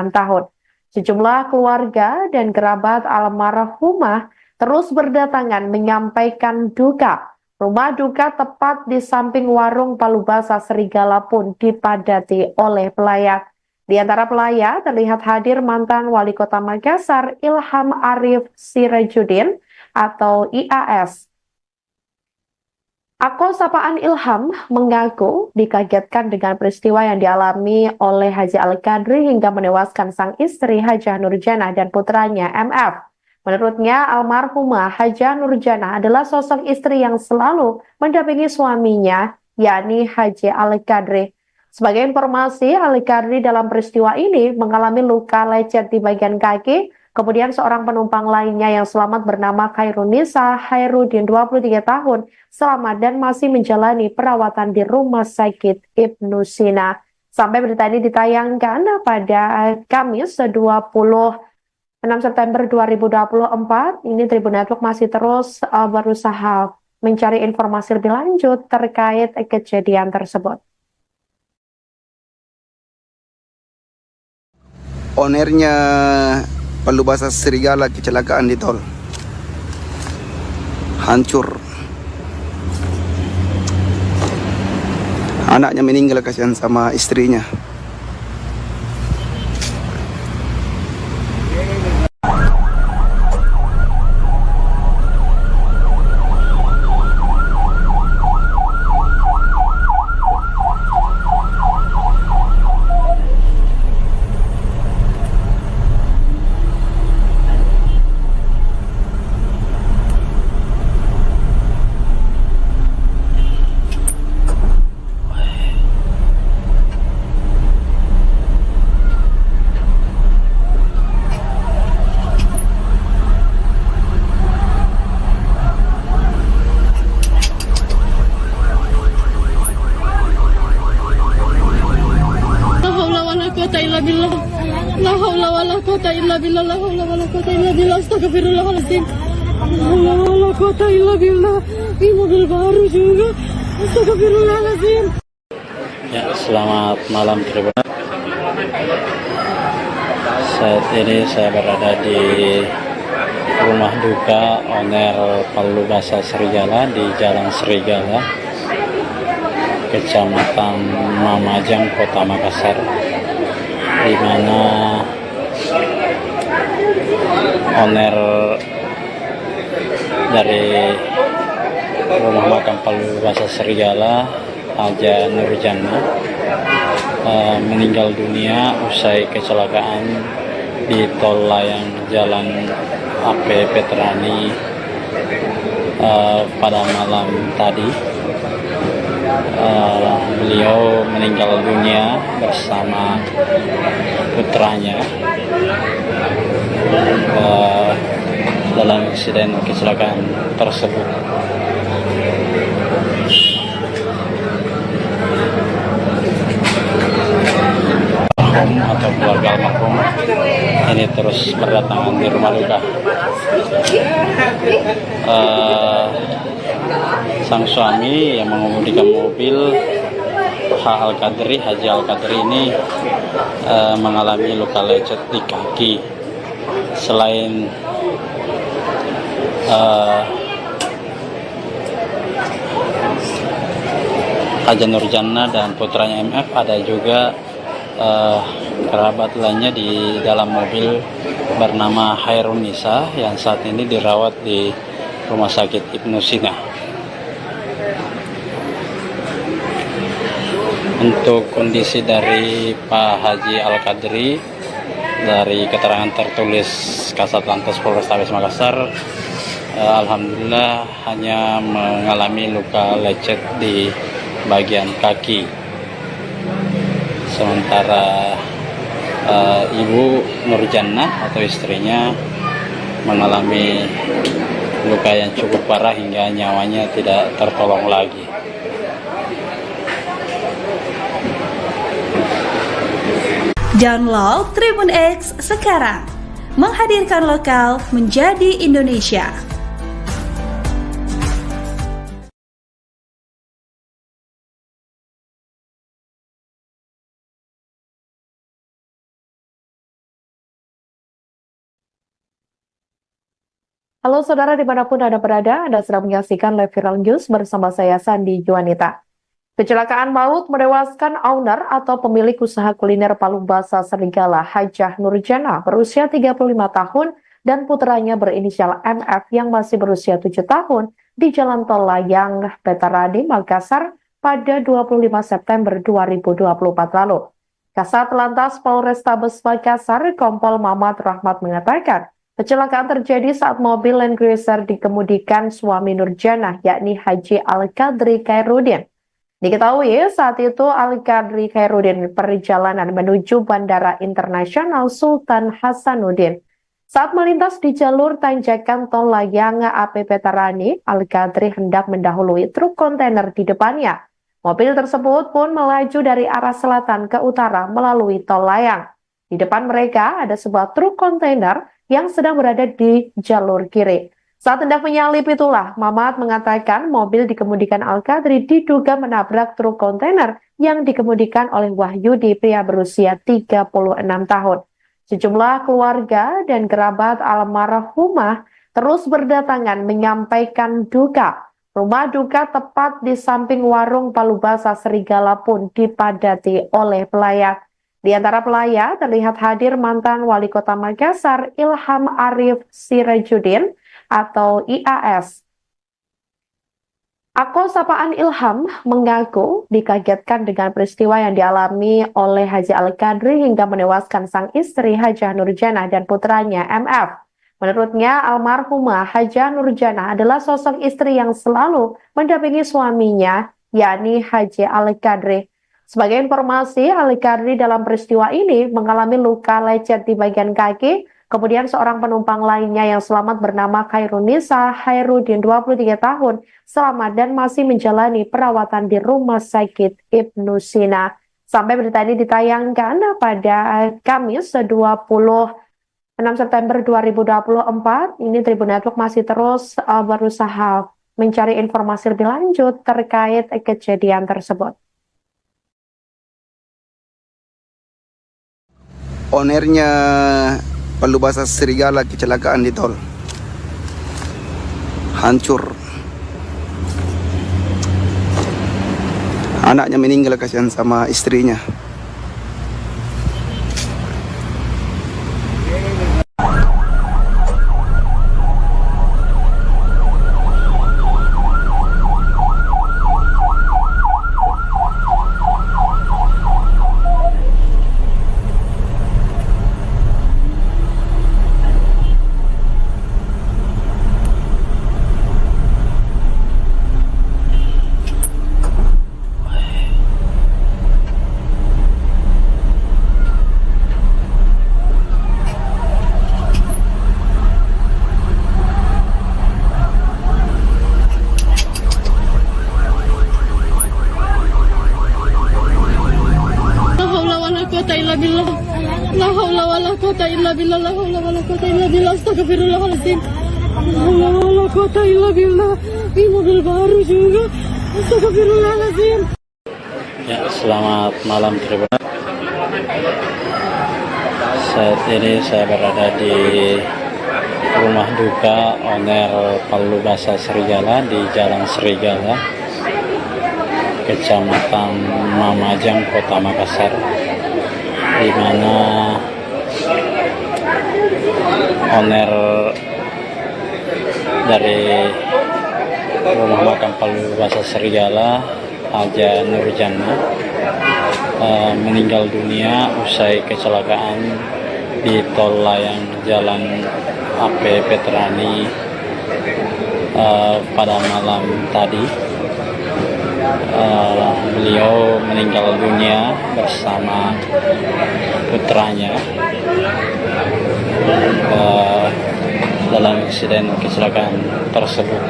tahun. Sejumlah keluarga dan kerabat almarhumah terus berdatangan menyampaikan duka. Rumah duka tepat di samping warung Palu Basa Serigala pun dipadati oleh pelayat. Di antara pelayat terlihat hadir mantan Wali Kota Makassar Ilham Arif Sirajuddin atau IAS. Akun sapaan Ilham mengaku dikagetkan dengan peristiwa yang dialami oleh Haji Al-Qadri hingga menewaskan sang istri Hajah Nurjana dan putranya MF. Menurutnya, almarhumah Hajah Nurjana adalah sosok istri yang selalu mendampingi suaminya, yakni Haji Al-Qadri. Sebagai informasi, Al-Qadri dalam peristiwa ini mengalami luka lecet di bagian kaki. Kemudian seorang penumpang lainnya yang selamat bernama Khairunisa Khairuddin, 23 tahun, selamat dan masih menjalani perawatan di Rumah Sakit Ibnu Sina. Sampai berita ini ditayangkan pada Kamis 26 September 2024, ini Tribun Network masih terus berusaha mencari informasi lebih lanjut terkait kejadian tersebut. Ownernya Palu Basa Serigala kecelakaan di tol. Hancur. Anaknya meninggal, kasihan sama istrinya. La haula wala quwata illa billah. La haula wala quwata illa billah. Astagfirullahaladzim. La haula wala quwata illa billah. Ini mobil baru juga. Astagfirullahaladzim. Ya, selamat malam Tribun. Saat ini saya berada di rumah duka owner Palu Basa Serigala di Jalan Serigala, Kecamatan Mamajang, Kota Makassar, di mana owner dari rumah makan Palu Basa Serigala, Hajah Nurjana, meninggal dunia usai kecelakaan di Tol Layang Jalan AP Petarani pada malam tadi. Beliau meninggal dunia bersama putranya dalam insiden kecelakaan tersebut. Atau keluarga almarhum ini terus berdatangan di rumah duka. Sang suami yang mengemudikan mobil Haji Al-Qadri ini mengalami luka lecet di kaki. Selain eh, Haja Nurjana dan putranya MF, ada juga kerabat lainnya di dalam mobil bernama Hairun Nisa yang saat ini dirawat di Rumah Sakit Ibnu Sina. Untuk kondisi dari Pak Haji Al-Qadri, dari keterangan tertulis Kasatlantas Polrestabes Makassar, alhamdulillah hanya mengalami luka lecet di bagian kaki. Sementara Ibu Nurjana atau istrinya mengalami luka yang cukup parah hingga nyawanya tidak tertolong lagi. Download Tribun X sekarang, menghadirkan lokal menjadi Indonesia. Halo saudara dimanapun Anda berada, Anda sedang menyaksikan live viral news bersama saya Sandi Juanita. Kecelakaan maut menewaskan owner atau pemilik usaha kuliner Palu Basah Serigala Hajah Nurjana berusia 35 tahun dan putranya berinisial MF yang masih berusia 7 tahun di Jalan Tol Layang, Petaradi, Makassar pada 25 September 2024 lalu. Kasat Lantas Polrestabes Makassar, Kompol Mamat Rahmat mengatakan, kecelakaan terjadi saat mobil Land Cruiser dikemudikan suami Nurjana, yakni Haji Al-Qadri Khairuddin. Diketahui saat itu Al-Qadri Khairuddin perjalanan menuju Bandara Internasional Sultan Hasanuddin. Saat melintas di jalur tanjakan Tol Layang AP Petarani, Al-Qadri hendak mendahului truk kontainer di depannya. Mobil tersebut pun melaju dari arah selatan ke utara melalui Tol Layang. Di depan mereka ada sebuah truk kontainer yang sedang berada di jalur kiri. Saat hendak menyalip itulah, Mamat mengatakan mobil dikemudikan Al-Qadri diduga menabrak truk kontainer yang dikemudikan oleh Wahyudi, pria berusia 36 tahun. Sejumlah keluarga dan kerabat almarhumah terus berdatangan menyampaikan duka. Rumah duka tepat di samping warung Palu Basah Serigala pun dipadati oleh pelayat. Di antara pelayat terlihat hadir mantan Wali Kota Makassar Ilham Arif Sirajuddin atau IAS. Akun sapaan Ilham mengaku dikagetkan dengan peristiwa yang dialami oleh Haji Al-Qadri hingga menewaskan sang istri Hajah Nurjana dan putranya MF. Menurutnya, almarhumah Hajah Nurjana adalah sosok istri yang selalu mendampingi suaminya, yakni Haji Al-Qadri. Sebagai informasi, Al-Qadri dalam peristiwa ini mengalami luka lecet di bagian kaki. Kemudian seorang penumpang lainnya yang selamat bernama Hairun Nisa Khairuddin 23 tahun selamat dan masih menjalani perawatan di Rumah Sakit Ibnu Sina. Sampai berita ini ditayangkan pada Kamis 26 September 2024, ini Tribun Network masih terus berusaha mencari informasi lebih lanjut terkait kejadian tersebut. Ownernya Palu Basah Serigala kecelakaan di tol. Hancur. Anaknya meninggal, kasihan sama istrinya. La haula wala quwata illa billah. La haula wala quwata illa billah. Astagfirullahaladzim. La haula wala quwata illa billah. Ini mobil baru juga. Astagfirullahaladzim. Ya, selamat malam Tribun. Saat ini saya berada di rumah duka owner Palubasa Serigala di Jalan Serigala, Kecamatan Mamajang, Kota Makassar, di mana owner dari rumah makam Palubasa Serigala, Haja Nurjana, meninggal dunia usai kecelakaan di tol layang Jalan AP Veterani pada malam tadi. Beliau meninggal dunia bersama putranya dalam insiden kecelakaan tersebut.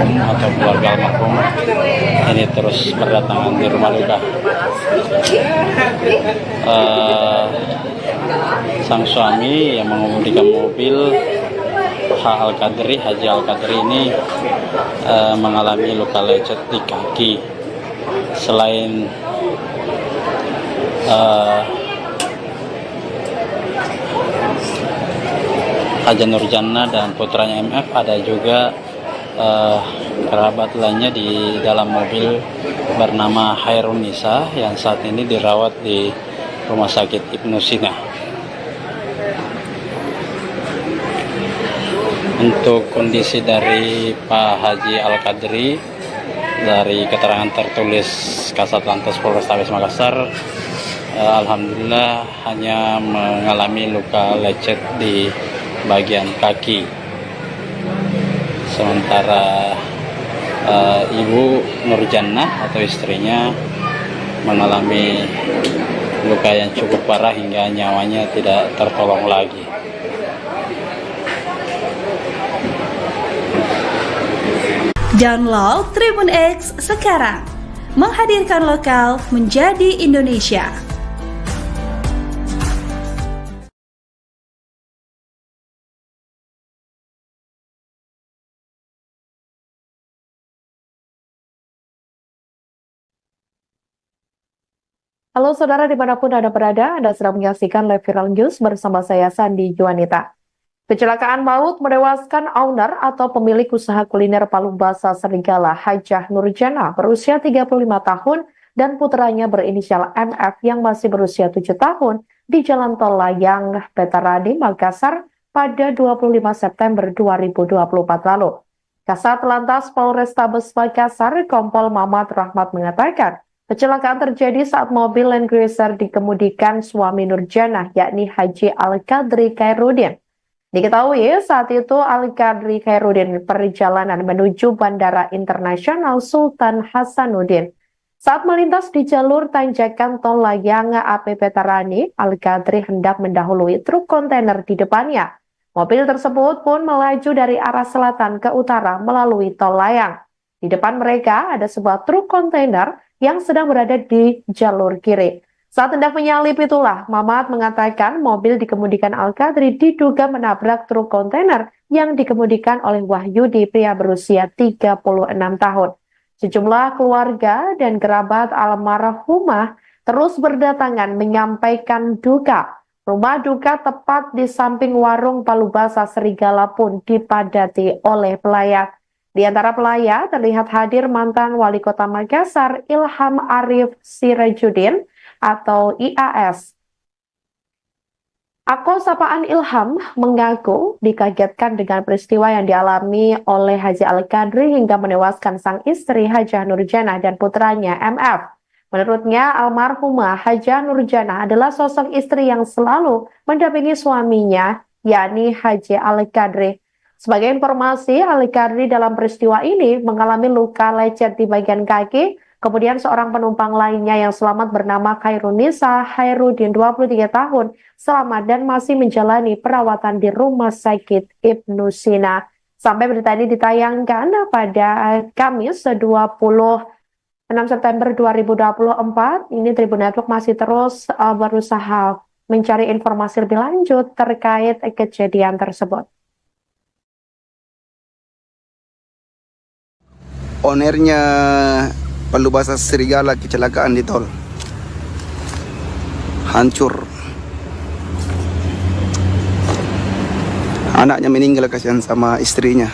Atau keluarga almarhum ini terus berdatangan di rumah duka. Sang suami yang mengemudikan mobil Haji Al-Qadri ini mengalami luka lecet di kaki. Selain Haja Nurjana dan putranya MF, ada juga kerabat lainnya di dalam mobil bernama Hairun Nisa yang saat ini dirawat di Rumah Sakit Ibnu Sina. Untuk kondisi dari Pak Haji Al-Qadri, dari keterangan tertulis Kasat Lantas Polrestabes Makassar, alhamdulillah hanya mengalami luka lecet di bagian kaki. Sementara Ibu Nurjannah atau istrinya mengalami luka yang cukup parah hingga nyawanya tidak tertolong lagi. Download Tribun X sekarang, menghadirkan lokal menjadi Indonesia. Halo saudara dimanapun Anda berada, Anda sedang menyaksikan live viral news bersama saya Sandi Juanita. Kecelakaan maut menewaskan owner atau pemilik usaha kuliner Palubasa Serigala, Hajah Nurjana, berusia 35 tahun dan putranya berinisial MF yang masih berusia 7 tahun di Jalan Tol Layang Veterani Makassar pada 25 September 2024 lalu. Kasat Lantas Polrestabes Makassar, Kompol Mamat Rahmat mengatakan, kecelakaan terjadi saat mobil Land Cruiser dikemudikan suami Nurjana, yakni Haji Al-Qadri Khairuddin. Diketahui saat itu Al-Qadri Khairuddin perjalanan menuju Bandara Internasional Sultan Hasanuddin. Saat melintas di jalur tanjakan tol layang AP Veterani, Al-Qadri hendak mendahului truk kontainer di depannya. Mobil tersebut pun melaju dari arah selatan ke utara melalui tol layang. Di depan mereka ada sebuah truk kontainer yang sedang berada di jalur kiri. Saat hendak menyalip itulah, Mamat mengatakan mobil dikemudikan Al-Qadri diduga menabrak truk kontainer yang dikemudikan oleh Wahyudi, pria berusia 36 tahun. Sejumlah keluarga dan kerabat almarhumah terus berdatangan menyampaikan duka. Rumah duka tepat di samping warung Palubasa Serigala pun dipadati oleh pelayat. Di antara pelayat terlihat hadir mantan Wali Kota Makassar, Ilham Arif Sirajuddin atau IAS. Akun sapaan Ilham mengaku dikagetkan dengan peristiwa yang dialami oleh Haji Al-Qadri hingga menewaskan sang istri Hajah Nurjana dan putranya MF. Menurutnya, almarhumah Hajah Nurjana adalah sosok istri yang selalu mendampingi suaminya, yakni Haji Al-Qadri. Sebagai informasi, Al-Qadri dalam peristiwa ini mengalami luka lecet di bagian kaki. Kemudian seorang penumpang lainnya yang selamat bernama Hairun Nisa Khairuddin, 23 tahun, selamat dan masih menjalani perawatan di Rumah Sakit Ibnu Sina. Sampai berita ini ditayangkan pada Kamis 26 September 2024, ini Tribun Network masih terus berusaha mencari informasi lebih lanjut terkait kejadian tersebut. Ownernya Palubasa Serigala kecelakaan di tol. hancur. Anaknya meninggal, kasihan sama istrinya.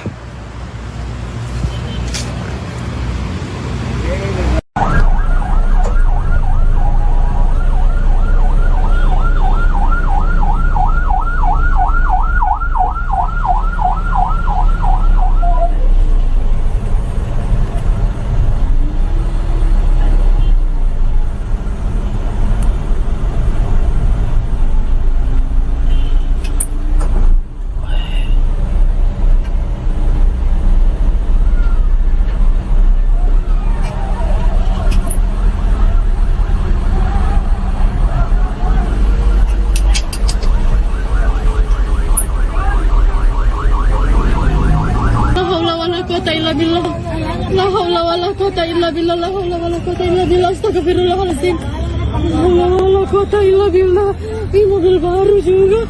La haula wala quwata illa billah. La haula wala quwata illa billah. Astagfirullahaladzim. La haula wala quwata illa billah. Ini mobil baru juga.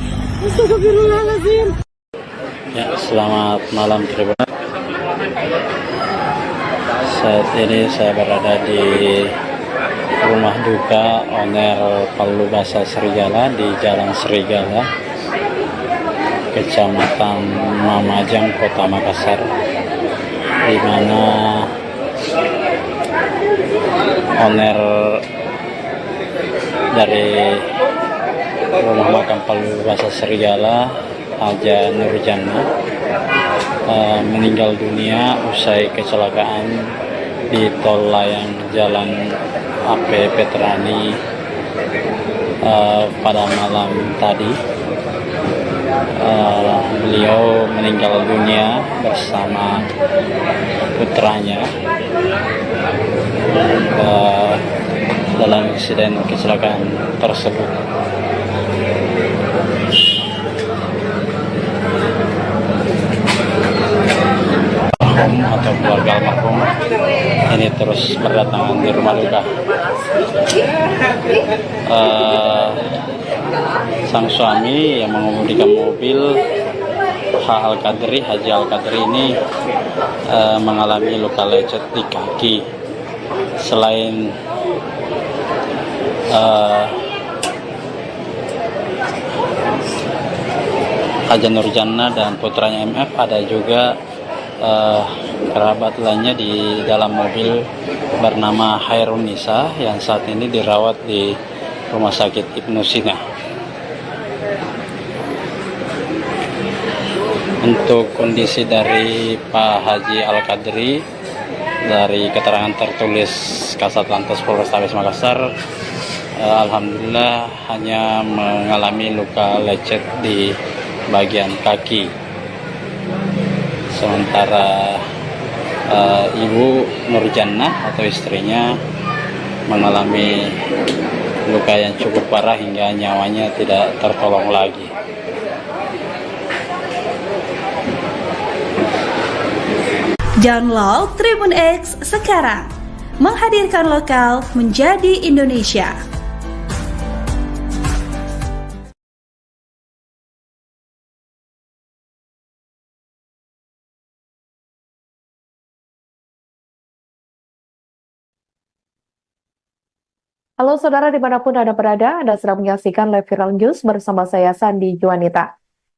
Astagfirullahaladzim. Ya, selamat malam Tribun. Saat ini saya berada di rumah duka owner Palubasa Serigala di Jalan Serigala, Kecamatan Mamajang, Kota Makassar, di mana owner dari rumah makam Palubasa Serigala, Haja Nurjana, meninggal dunia usai kecelakaan di tol layang Jalan AP Petrani pada malam tadi. Beliau meninggal dunia bersama putranya dalam insiden kecelakaan tersebut. Atau keluarga almarhum ini terus berdatangan di rumah duka. Sang suami yang mengemudikan mobil Haji Al-Qadri ini mengalami luka lecet di kaki. Selain Haja Nurjana dan putranya MF, ada juga kerabat lainnya di dalam mobil bernama Hairun Nisa yang saat ini dirawat di Rumah Sakit Ibnu Sina. Untuk kondisi dari Pak Haji Al-Qadri, dari keterangan tertulis Kasatlantas Polrestabes Makassar, alhamdulillah hanya mengalami luka lecet di bagian kaki. Sementara Ibu Nurjana atau istrinya mengalami luka yang cukup parah hingga nyawanya tidak tertolong lagi. Download Tribun X sekarang, menghadirkan lokal menjadi Indonesia. Halo saudara dimanapun Anda berada, Anda sedang menyaksikan live viral news bersama saya Sandi Juanita.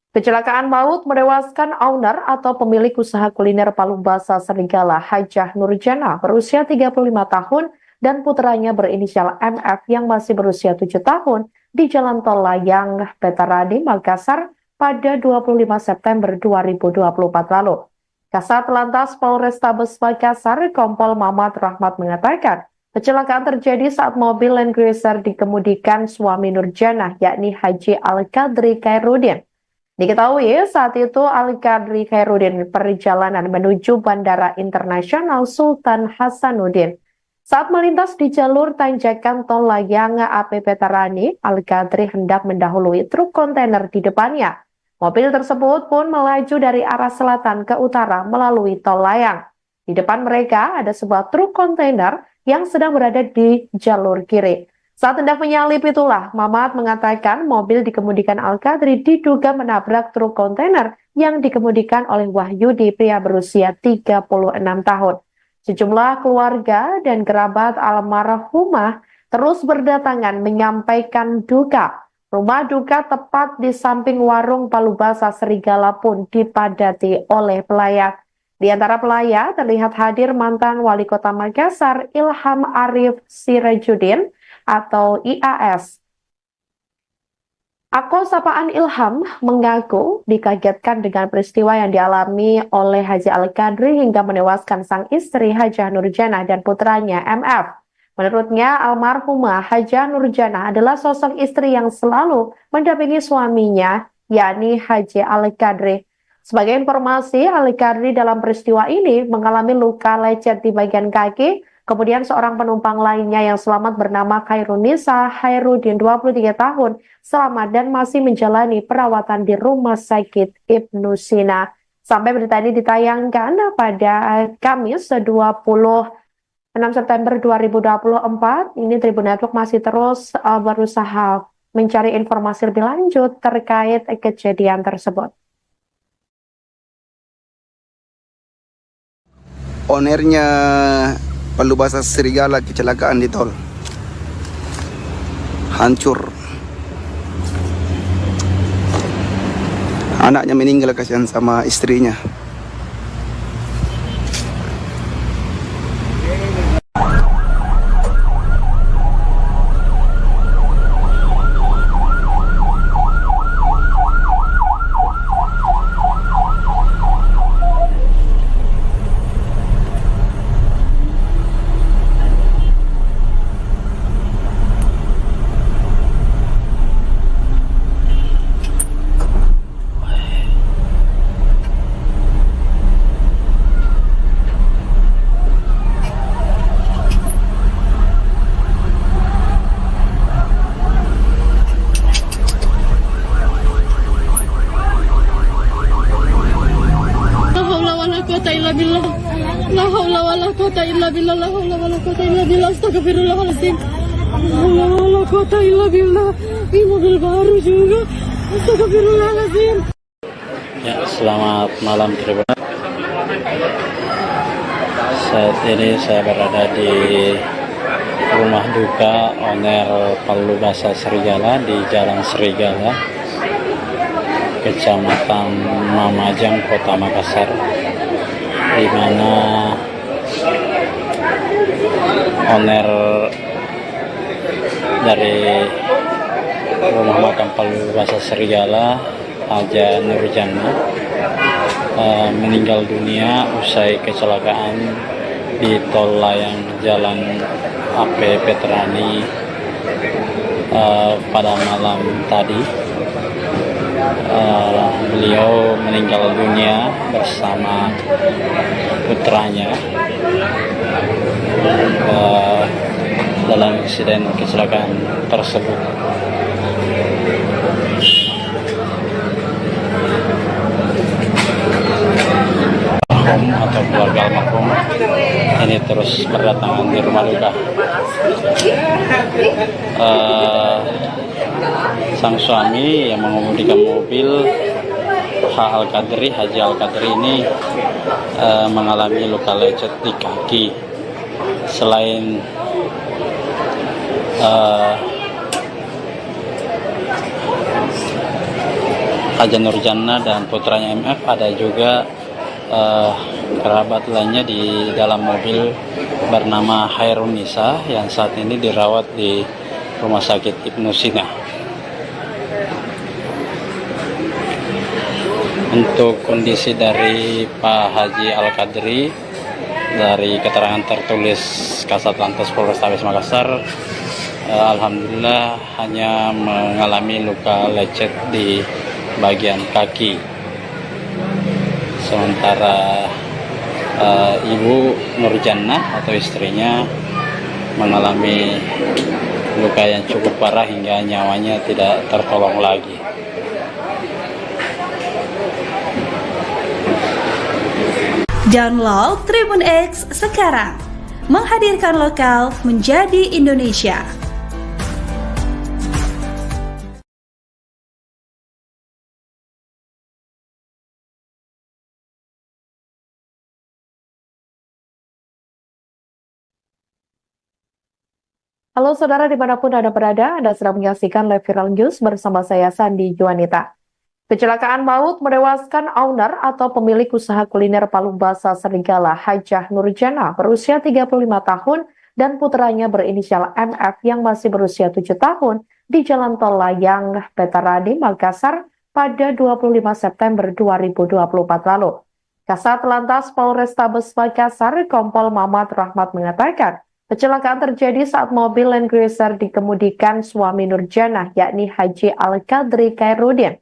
Kecelakaan maut menewaskan owner atau pemilik usaha kuliner Palubasa Serigala, Hajah Nurjana, berusia 35 tahun dan putranya berinisial MF yang masih berusia 7 tahun di Jalan Tol Layang Petarani, Makassar pada 25 September 2024 lalu. Kasat Lantas Polrestabes Makassar, Kompol Mamat Rahmat mengatakan, kecelakaan terjadi saat mobil Land Cruiser dikemudikan suami Nurjana, yakni Haji Al-Qadri Khairuddin. Diketahui saat itu Al-Qadri Khairuddin perjalanan menuju Bandara Internasional Sultan Hasanuddin. Saat melintas di jalur tanjakan tol layang AP Petarani, Al-Qadri hendak mendahului truk kontainer di depannya. Mobil tersebut pun melaju dari arah selatan ke utara melalui tol layang. Di depan mereka ada sebuah truk kontainer yang sedang berada di jalur kiri. Saat hendak menyalip itulah, Mamat mengatakan mobil dikemudikan Al-Qadri diduga menabrak truk kontainer yang dikemudikan oleh Wahyudi, pria berusia 36 tahun. Sejumlah keluarga dan kerabat almarhumah terus berdatangan menyampaikan duka. Rumah duka tepat di samping warung Palubasa Serigala pun dipadati oleh pelayat. Di antara pelayat terlihat hadir mantan Wali Kota Makassar Ilham Arif Sirajudin atau IAS. Akun sapaan Ilham mengaku dikagetkan dengan peristiwa yang dialami oleh Haji Al-Qadri hingga menewaskan sang istri Hajah Nurjanah dan putranya MF. Menurutnya, almarhumah Hajah Nurjanah adalah sosok istri yang selalu mendampingi suaminya, yakni Haji Al-Qadri. Sebagai informasi, Al-Qadri dalam peristiwa ini mengalami luka lecet di bagian kaki. Kemudian seorang penumpang lainnya yang selamat bernama Khairunisa Hairudin 23 tahun selamat dan masih menjalani perawatan di Rumah Sakit Ibnu Sina. Sampai berita ini ditayangkan pada Kamis 26 September 2024, ini Tribun Network masih terus berusaha mencari informasi lebih lanjut terkait kejadian tersebut. Ownernya Palubasa Serigala kecelakaan di tol. Hancur. Anaknya meninggal, kasihan sama istrinya. La haula wala quwata illa billah. La haula wala quwata illa billah. Astagfirullahaladzim. La haula wala quwata illa billah. Ini mobil baru juga. Astagfirullahaladzim. Ya, selamat malam Tribun. Saat ini saya berada di rumah duka owner Palubasa Serigala di Jalan Serigala, Kecamatan Mamajang, Kota Makassar, di mana owner dari rumah makam Palubasa Serigala, Hajah Nurjanah, meninggal dunia usai kecelakaan di tol layang Jalan AP Petrani pada malam tadi. Beliau meninggal dunia bersama putranya dalam insiden kecelakaan tersebut. Atau keluarga almarhum ini terus berdatangan di rumah duka. Sang suami yang mengemudikan mobil Haji Al-Qadri ini mengalami luka lecet di kaki. Selain Hajah Nurjanah dan putranya MF, ada juga kerabat lainnya di dalam mobil bernama Khairunisa yang saat ini dirawat di Rumah Sakit Ibnu Sina. Untuk kondisi dari Pak Haji Al-Qadri, dari keterangan tertulis Kasatlantas Polrestabes Makassar, alhamdulillah hanya mengalami luka lecet di bagian kaki. Sementara Ibu Nurjanah atau istrinya mengalami luka yang cukup parah hingga nyawanya tidak tertolong lagi. Download Tribun X sekarang, menghadirkan lokal menjadi Indonesia. Halo saudara dimanapun Anda berada, Anda sedang menyaksikan live viral news bersama saya Sandi Juanita. Kecelakaan maut menewaskan owner atau pemilik usaha kuliner Palu Basah Serigala Hajah Nurjana berusia 35 tahun dan putranya berinisial MF yang masih berusia 7 tahun di Jalan Tol Layang, Petarani, Makassar pada 25 September 2024 lalu. Kasat Lantas Polrestabes Makassar, Kompol Mamat Rahmat mengatakan, kecelakaan terjadi saat mobil Land Cruiser dikemudikan suami Nurjana, yakni Haji Al-Qadri Khairuddin.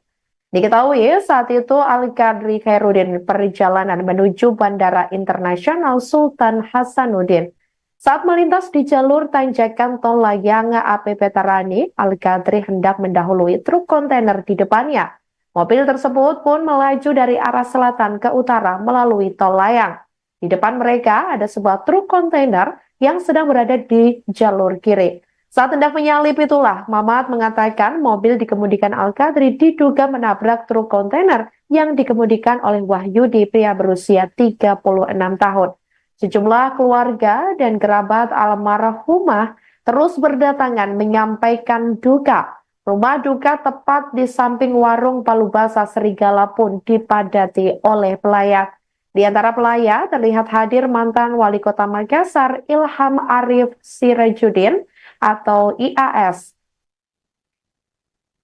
Diketahui saat itu Al-Qadri Khairuddin perjalanan menuju Bandara Internasional Sultan Hasanuddin. Saat melintas di jalur tanjakan Tol Layang AP Petarani, Al-Qadri hendak mendahului truk kontainer di depannya. Mobil tersebut pun melaju dari arah selatan ke utara melalui Tol Layang. Di depan mereka ada sebuah truk kontainer yang sedang berada di jalur kiri. Saat hendak menyalip itulah, Mamat mengatakan mobil dikemudikan Al-Qadri diduga menabrak truk kontainer yang dikemudikan oleh Wahyudi, pria berusia 36 tahun. Sejumlah keluarga dan kerabat almarhumah terus berdatangan menyampaikan duka. Rumah duka tepat di samping warung Palu Basah Serigala pun dipadati oleh pelayat. Di antara pelayat terlihat hadir mantan Wali Kota Makassar Ilham Arif Sirajuddin atau IAS.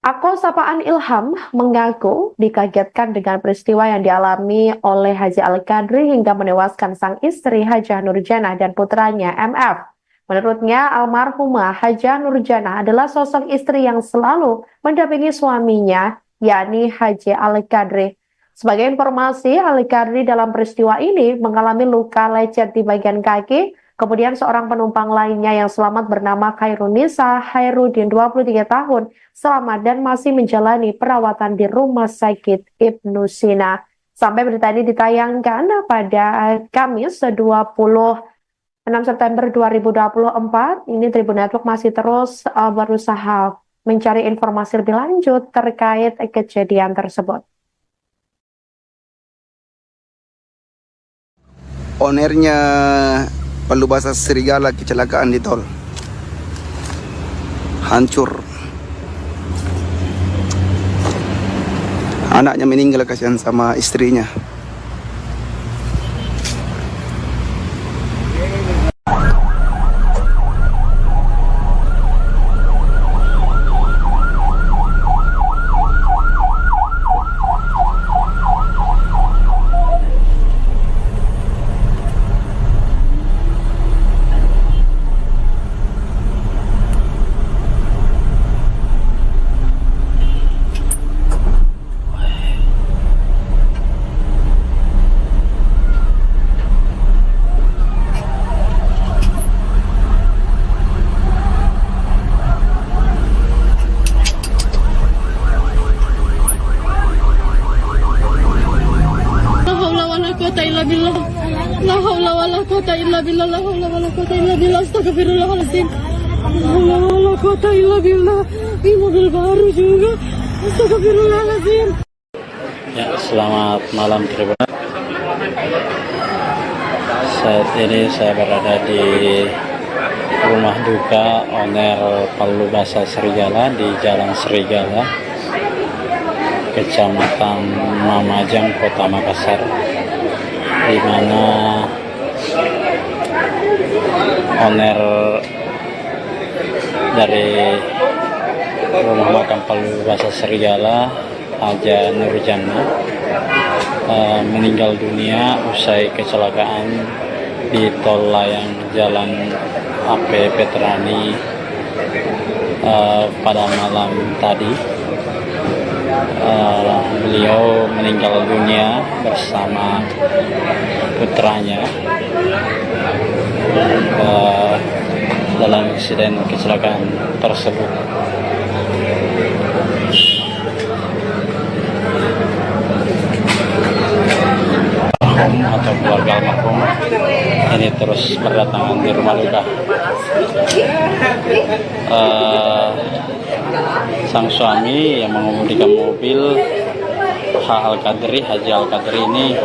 Akun sapaan Ilham mengaku dikagetkan dengan peristiwa yang dialami oleh Haji Al-Qadri hingga menewaskan sang istri Hajah Nurjana dan putranya MF. Menurutnya, almarhumah Hajah Nurjana adalah sosok istri yang selalu mendampingi suaminya, yakni Haji Al-Qadri. Sebagai informasi, Al-Qadri dalam peristiwa ini mengalami luka lecet di bagian kaki. Kemudian seorang penumpang lainnya yang selamat bernama Khairunisa Khairuddin 23 tahun selamat dan masih menjalani perawatan di Rumah Sakit Ibnu Sina. Sampai berita ini ditayangkan pada Kamis 26 September 2024, ini Tribun Network masih terus berusaha mencari informasi lebih lanjut terkait kejadian tersebut. Ownernya Palu Basah Serigala kecelakaan di tol. Hancur. Anaknya meninggal, kasihan sama istrinya. La haula wala quwata illa billah. La haula wala quwata illa billah. Astagfirullahaladzim. La haula wala quwata illa billah. Ini mobil baru juga. Astagfirullahaladzim. Ya, selamat malam Tribun. Saat ini saya berada di rumah duka owner Palu Basah Serigala di Jalan Serigala, Kecamatan Mamajang, Kota Makassar, di mana owner dari rumah makam Palu Basah Serigala, Haja Nurjana, meninggal dunia usai kecelakaan di Tol Layang Jalan AP Petarani pada malam tadi. Beliau meninggal dunia bersama putranya dalam insiden kecelakaan tersebut. Atau keluarga almarhum ini terus berdatangan di rumah duka. Sang suami yang mengemudikan mobil Haji Al-Qadri ini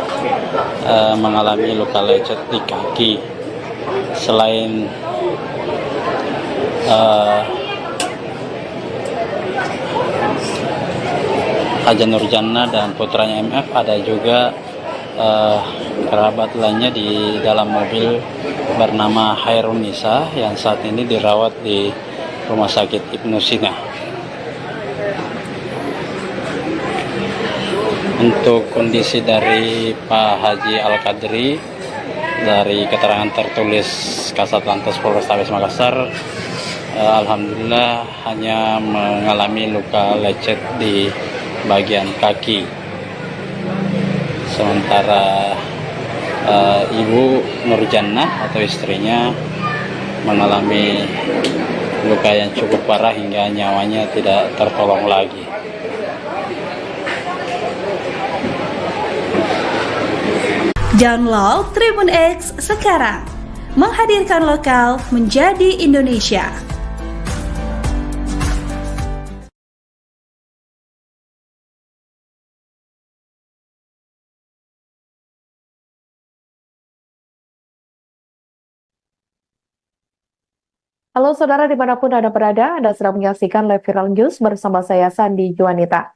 mengalami luka lecet di kaki. Selain Haja Nurjannah dan putranya MF, ada juga kerabat lainnya di dalam mobil bernama Hairun Nisa yang saat ini dirawat di Rumah Sakit Ibnu Sina. Untuk kondisi dari Pak Haji Al-Qadri, dari keterangan tertulis Kasat Lantas Polrestabes Makassar, alhamdulillah hanya mengalami luka lecet di bagian kaki. Sementara Ibu Nurjannah atau istrinya mengalami luka yang cukup parah hingga nyawanya tidak tertolong lagi. Download Tribun X sekarang, menghadirkan lokal menjadi Indonesia. Halo saudara dimanapun Anda berada, Anda sedang menyaksikan live viral news bersama saya Sandi Juanita.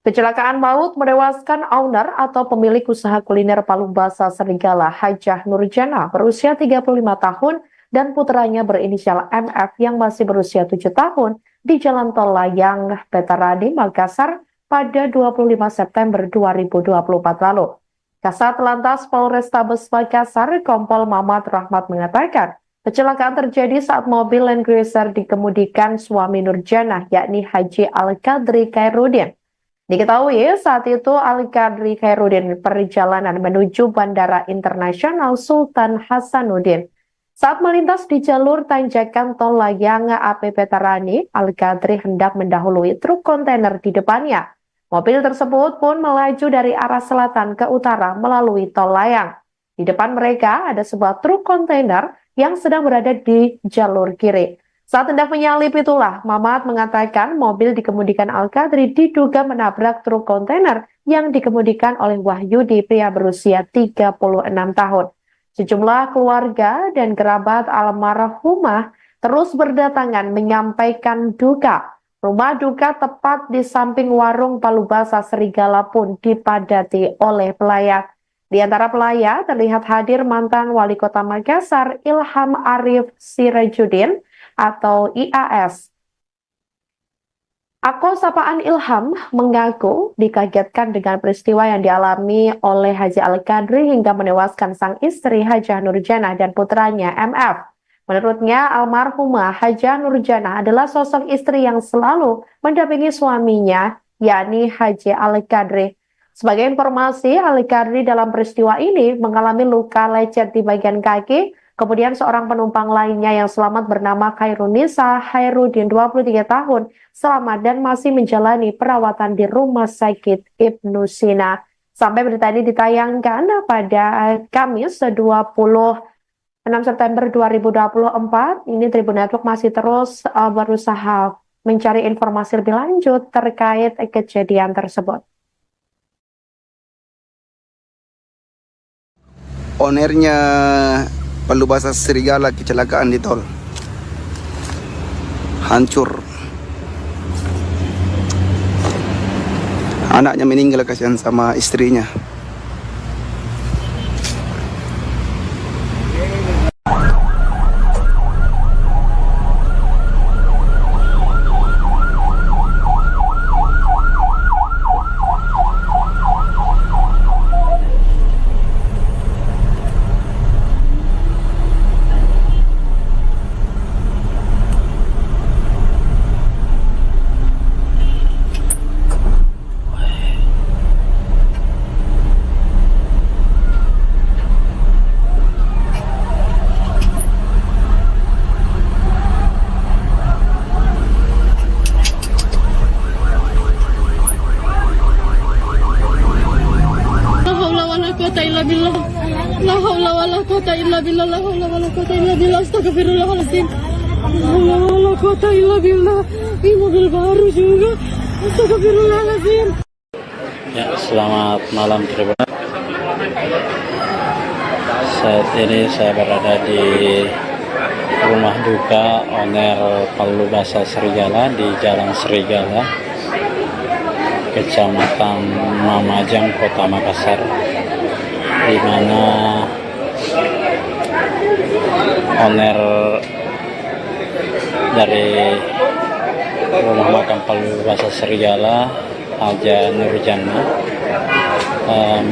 Kecelakaan maut menewaskan owner atau pemilik usaha kuliner Palu Basah Serigala Hajah Nurjannah berusia 35 tahun dan putranya berinisial MF yang masih berusia 7 tahun di Jalan Tol Layang, Petaradi, Makassar pada 25 September 2024 lalu. Kasat Lantas Polrestabes Makassar, Kompol Mamat Rahmat mengatakan, kecelakaan terjadi saat mobil Land Cruiser dikemudikan suami Nurjannah, yakni Haji Al-Qadri Khairuddin. Diketahui saat itu Al-Qadri Khairuddin perjalanan menuju Bandara Internasional Sultan Hasanuddin. Saat melintas di jalur tanjakan Tol Layang AP Petarani, Al-Qadri hendak mendahului truk kontainer di depannya. Mobil tersebut pun melaju dari arah selatan ke utara melalui Tol Layang. Di depan mereka ada sebuah truk kontainer yang sedang berada di jalur kiri. Saat hendak menyalip itulah, Mamat mengatakan mobil dikemudikan Al-Qadri diduga menabrak truk kontainer yang dikemudikan oleh Wahyudi, pria berusia 36 tahun. Sejumlah keluarga dan kerabat almarhumah terus berdatangan menyampaikan duka. Rumah duka tepat di samping warung Palu Basah Serigala pun dipadati oleh pelayat. Di antara pelayat terlihat hadir mantan Wali Kota Makassar Ilham Arif Sirajuddin atau IAS. Akun sapaan Ilham mengaku dikagetkan dengan peristiwa yang dialami oleh Haji Al-Qadri hingga menewaskan sang istri Hajah Nurjannah dan putranya MF. Menurutnya, almarhumah Hajah Nurjannah adalah sosok istri yang selalu mendampingi suaminya, yakni Haji Al-Qadri. Sebagai informasi, Al-Qadri dalam peristiwa ini mengalami luka lecet di bagian kaki. Kemudian seorang penumpang lainnya yang selamat bernama Hairun Nisa Khairuddin 23 tahun selamat dan masih menjalani perawatan di Rumah Sakit Ibnu Sina. Sampai berita ini ditayangkan pada Kamis 26 September 2024, ini Tribun Network masih terus berusaha mencari informasi lebih lanjut terkait kejadian tersebut. Ownernya Palu Basah Serigala kecelakaan di tol, hancur. Anaknya meninggal, kasihan sama istrinya. La haula wala quwata illa billah. La haula wala quwata illa billah. Astagfirullahaladzim. La haula wala quwata illa billah. Ini mobil baru juga. Astagfirullahaladzim. Ya, selamat malam Tribun. Saat ini saya berada di rumah duka owner Palubasa Serigala di Jalan Serigala, Kecamatan Mamajang, Kota Makassar, di mana owner dari rumah makam Palubasa Serigala, Haja Nurjana,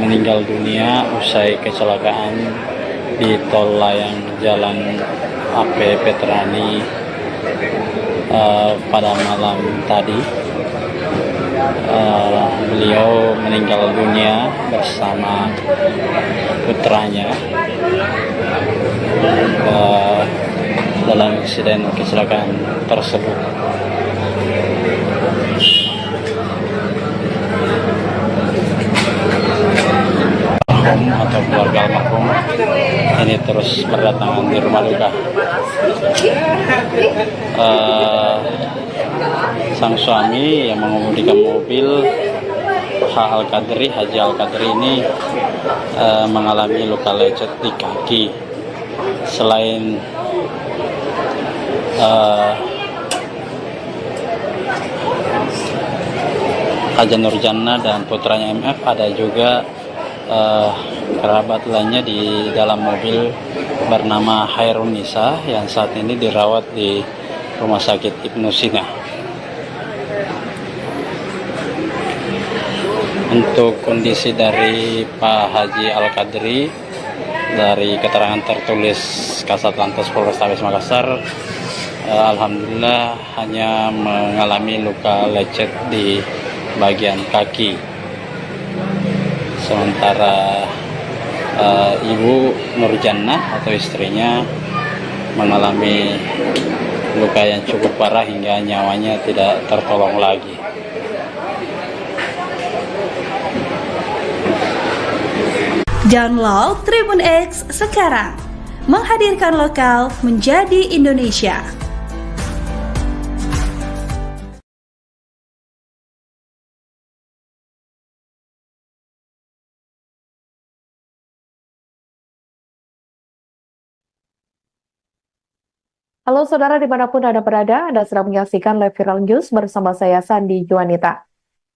meninggal dunia usai kecelakaan di tol layang Jalan AP Petrani pada malam tadi. Beliau meninggal dunia bersama putranya dalam insiden kecelakaan tersebut. Atau keluarga almarhum ini terus berdatangan di rumah duka. Sang suami yang mengemudikan mobil Haji Al-Qadri ini mengalami luka lecet di kaki. Selain Haja Nurjana dan putranya MF, ada juga kerabat lainnya di dalam mobil bernama Hairunisa yang saat ini dirawat di Rumah Sakit Ibnu Sina. Untuk kondisi dari Pak Haji Al-Qadri, dari keterangan tertulis Kasatlantas Polrestabes Makassar, alhamdulillah hanya mengalami luka lecet di bagian kaki. Sementara Ibu Nurjannah atau istrinya mengalami luka yang cukup parah hingga nyawanya tidak tertolong lagi. Download Tribun X sekarang, menghadirkan lokal menjadi Indonesia. Halo saudara dimanapun Anda berada, Anda sedang menyaksikan live viral news bersama saya Sandi Juanita.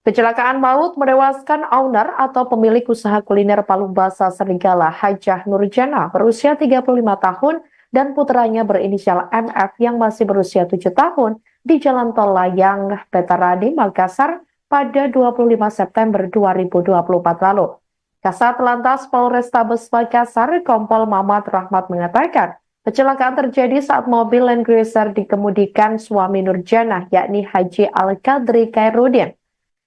Kecelakaan maut menewaskan owner atau pemilik usaha kuliner Palubasa Serigala, Hajah Nurjana, berusia 35 tahun dan putranya berinisial MF yang masih berusia 7 tahun di Jalan Tol Layang Petarani, Makassar pada 25 September 2024 lalu. Kasat Lantas Polrestabes Makassar, Kompol Mamat Rahmat mengatakan, kecelakaan terjadi saat mobil Land Cruiser dikemudikan suami Nurjana, yakni Haji Al-Qadri Khairuddin.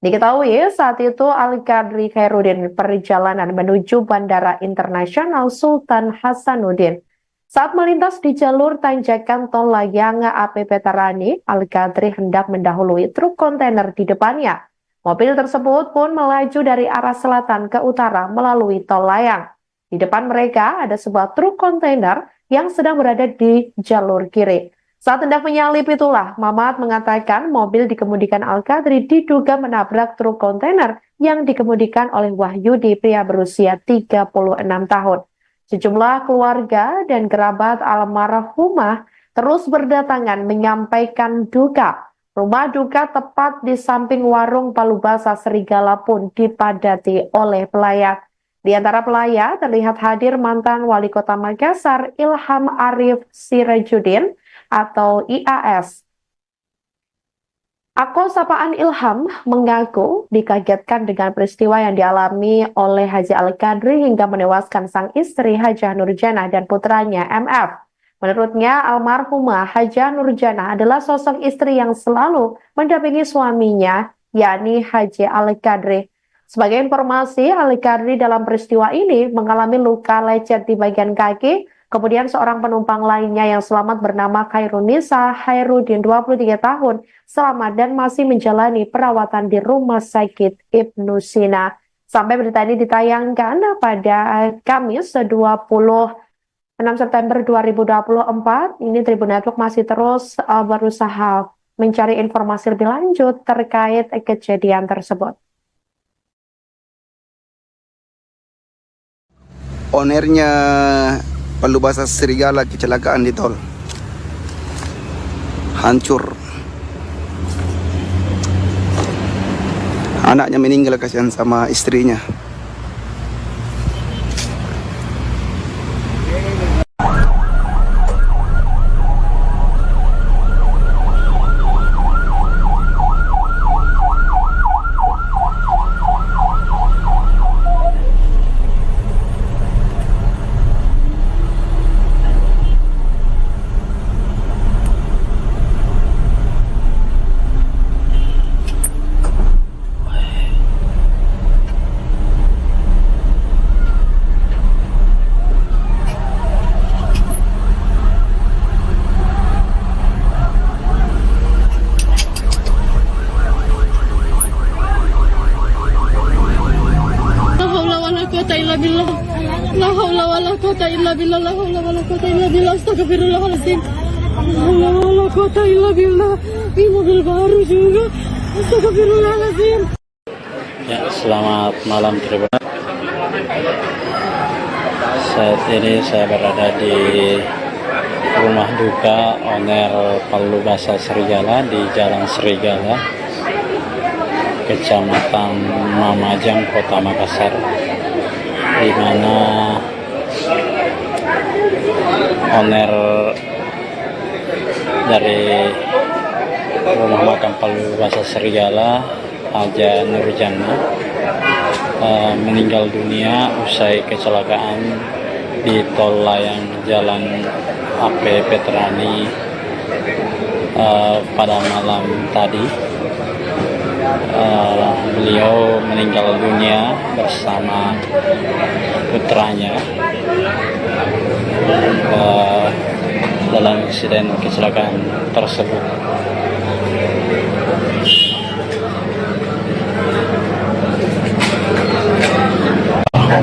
Diketahui saat itu Al-Qadri Khairuddin perjalanan menuju Bandara Internasional Sultan Hasanuddin. Saat melintas di jalur tanjakan tol layang AP Petarani, Al-Qadri hendak mendahului truk kontainer di depannya. Mobil tersebut pun melaju dari arah selatan ke utara melalui tol layang. Di depan mereka ada sebuah truk kontainer yang sedang berada di jalur kiri. Saat hendak menyalip itulah, Mamat mengatakan mobil dikemudikan Al-Qadri diduga menabrak truk kontainer yang dikemudikan oleh Wahyudi, pria berusia 36 tahun. Sejumlah keluarga dan kerabat almarhumah terus berdatangan menyampaikan duka. Rumah duka tepat di samping warung Palubasa Serigala pun dipadati oleh pelayat. Di antara pelayat terlihat hadir mantan Wali Kota Makassar Ilham Arif Sirajuddin atau IAS. Akun sapaan Ilham mengaku dikagetkan dengan peristiwa yang dialami oleh Haji Al-Qadri hingga menewaskan sang istri Hajah Nurjana dan putranya MF. Menurutnya, almarhumah Hajah Nurjana adalah sosok istri yang selalu mendampingi suaminya, yakni Haji Al-Qadri. Sebagai informasi, Al-Qadri dalam peristiwa ini mengalami luka lecet di bagian kaki. Kemudian seorang penumpang lainnya yang selamat bernama Hairunisa Khairuddin, 23 tahun, selamat dan masih menjalani perawatan di Rumah Sakit Ibnu Sina. Sampai berita ini ditayangkan pada Kamis 26 September 2024, ini Tribun Network masih terus berusaha mencari informasi lebih lanjut terkait kejadian tersebut. Ownernya Palubasa Serigala kecelakaan di tol. hancur. Anaknya meninggal, kasihan sama istrinya. La haula wala quwata illa billah. La haula wala quwata illa billah. Astagfirullahaladzim. La haula wala quwata illa billah. Ini mobil baru juga. Astagfirullahaladzim. Ya, selamat malam Tribun. Saat ini saya berada di rumah duka owner Palubasa Serigala di Jalan Serigala, Kecamatan Mamajang, Kota Makassar, di mana owner dari rumah makam Palubasa Serigala, Haja Nurjana, meninggal dunia usai kecelakaan di tol layang Jalan AP Veterani pada malam tadi. Beliau meninggal dunia bersama putranya dalam insiden kecelakaan tersebut.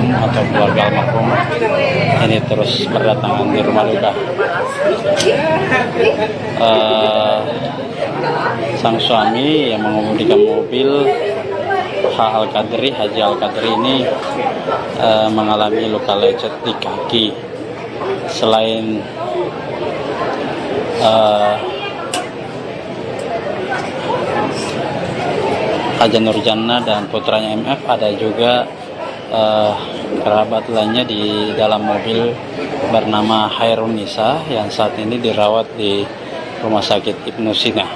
Atau keluarga almarhum ini terus berdatangan di rumah duka. Sang suami yang mengemudikan mobil, Haji Al-Qadri ini mengalami luka lecet di kaki. Selain Haja Nurjana dan putranya MF, ada juga kerabat lainnya di dalam mobil bernama Hairun Nisa yang saat ini dirawat di Rumah Sakit Ibnu Sina.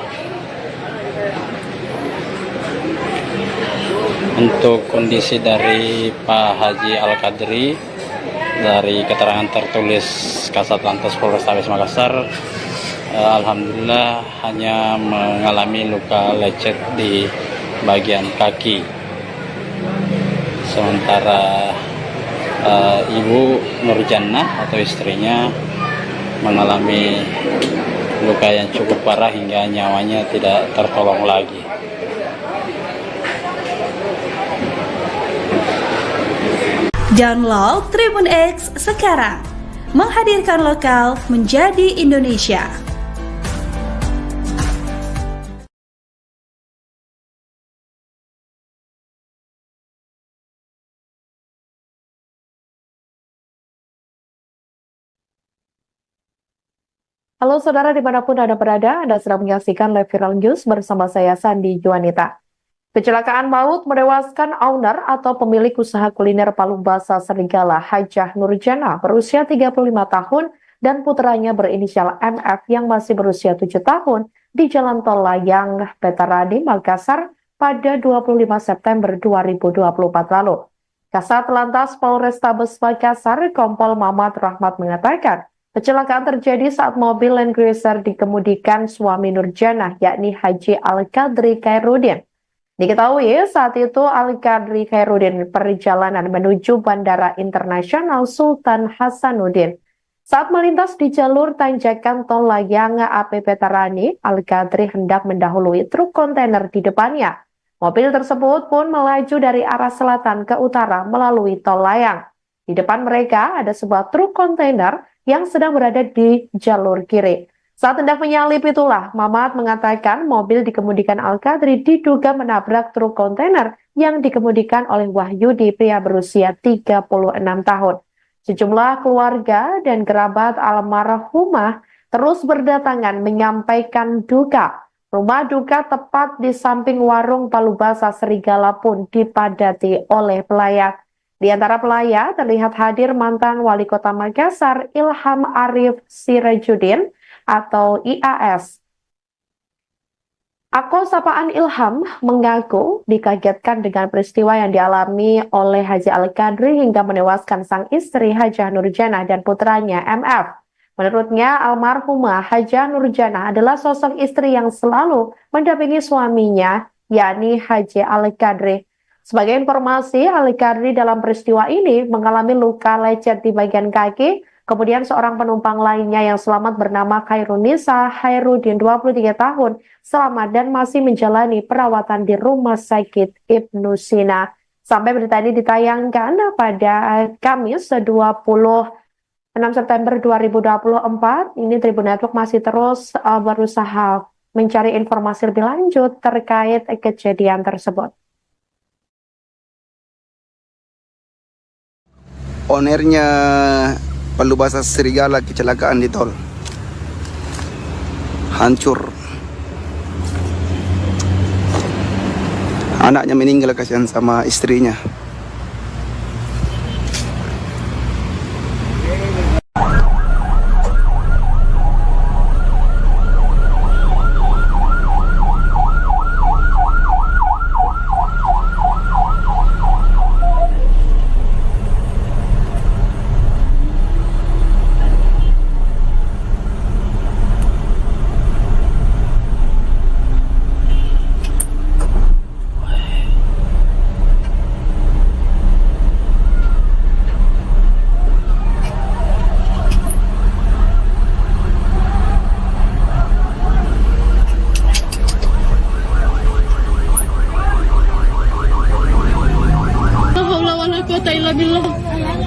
Untuk kondisi dari Pak Haji Al-Qadri, dari keterangan tertulis Kasat Lantas Polrestabes Makassar, alhamdulillah hanya mengalami luka lecet di bagian kaki. Sementara Ibu Nurjana atau istrinya mengalami luka yang cukup parah hingga nyawanya tidak tertolong lagi. Download Tribun X sekarang, menghadirkan lokal menjadi Indonesia. Halo saudara dimanapun Anda berada, Anda sedang menyaksikan live viral news bersama saya Sandi Juanita. Kecelakaan maut menewaskan owner atau pemilik usaha kuliner Palubasa Serigala, Hajah Nurjana, berusia 35 tahun dan putranya berinisial MF yang masih berusia 7 tahun di Jalan Tol Layang Veterani Makassar pada 25 September 2024 lalu. Kasat Lantas Polrestabes Makassar, Kompol Mamat Rahmat mengatakan, kecelakaan terjadi saat mobil Land Cruiser dikemudikan suami Nurjana, yakni Haji Al-Qadri Khairuddin. Diketahui saat itu Al-Qadri Khairuddin perjalanan menuju Bandara Internasional Sultan Hasanuddin. Saat melintas di jalur tanjakan tol layang AP Veterani, Al-Qadri hendak mendahului truk kontainer di depannya. Mobil tersebut pun melaju dari arah selatan ke utara melalui tol layang. Di depan mereka ada sebuah truk kontainer yang sedang berada di jalur kiri. Saat hendak menyalip itulah, Mamat mengatakan mobil dikemudikan Al-Qadri diduga menabrak truk kontainer yang dikemudikan oleh Wahyudi, pria berusia 36 tahun. Sejumlah keluarga dan kerabat almarhumah terus berdatangan menyampaikan duka. Rumah duka tepat di samping warung Palubasa Serigala pun dipadati oleh pelayat. Di antara pelayat terlihat hadir mantan Wali Kota Makassar Ilham Arif Sirajudin atau IAS. Akun sapaan Ilham mengaku dikagetkan dengan peristiwa yang dialami oleh Haji Al-Qadri hingga menewaskan sang istri Hajah Nurjanah dan putranya MF. Menurutnya, almarhumah Hajah Nurjanah adalah sosok istri yang selalu mendampingi suaminya, yakni Haji Al-Qadri. Sebagai informasi, Al-Qadri dalam peristiwa ini mengalami luka lecet di bagian kaki. Kemudian seorang penumpang lainnya yang selamat bernama Khairunisa Hairudin 23 tahun selamat dan masih menjalani perawatan di Rumah Sakit Ibnu Sina. Sampai berita ini ditayangkan pada Kamis 26 September 2024, ini Tribun Network masih terus berusaha mencari informasi lebih lanjut terkait kejadian tersebut. Ownernya Palubasa Serigala kecelakaan di tol. Hancur. Anaknya meninggal, kasihan sama istrinya.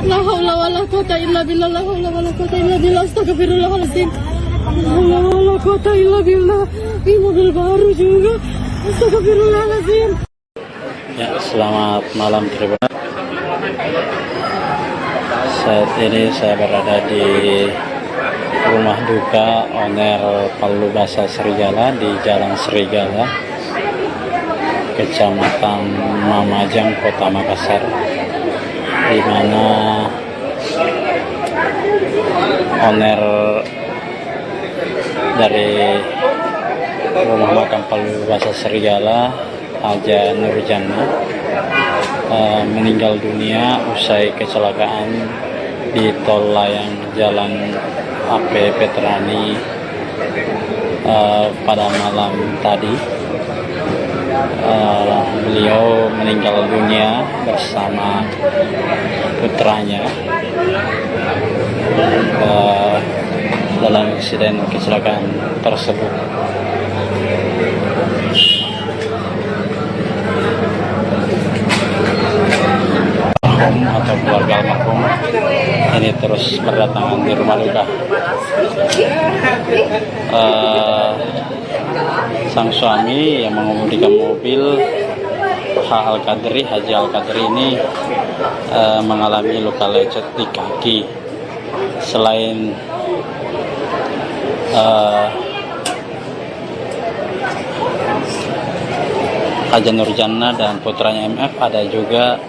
La haula wala quwata illa billah. La haula wala quwata illa billah. Astagfirullahaladzim. La haula wala quwata illa billah. Ini mobil baru juga. Astagfirullahaladzim. Ya, selamat malam Tribun. Saat ini saya berada di rumah duka owner Palubasa Serigala di Jalan Serigala, Kecamatan Mamajang, Kota Makassar, di mana owner dari rumah makam Palubasa Serigala, Hajah Nurjanah, meninggal dunia usai kecelakaan di tol layang Jalan AP Petrani pada malam tadi. Beliau meninggal dunia bersama putranya dalam insiden kecelakaan tersebut. Atau keluarga almarhum ini terus berdatangan di rumah duka. Sang suami yang mengemudikan mobil Haji Al-Qadri ini mengalami luka lecet di kaki. Selain Hajah Nurjanah dan putranya MF, ada juga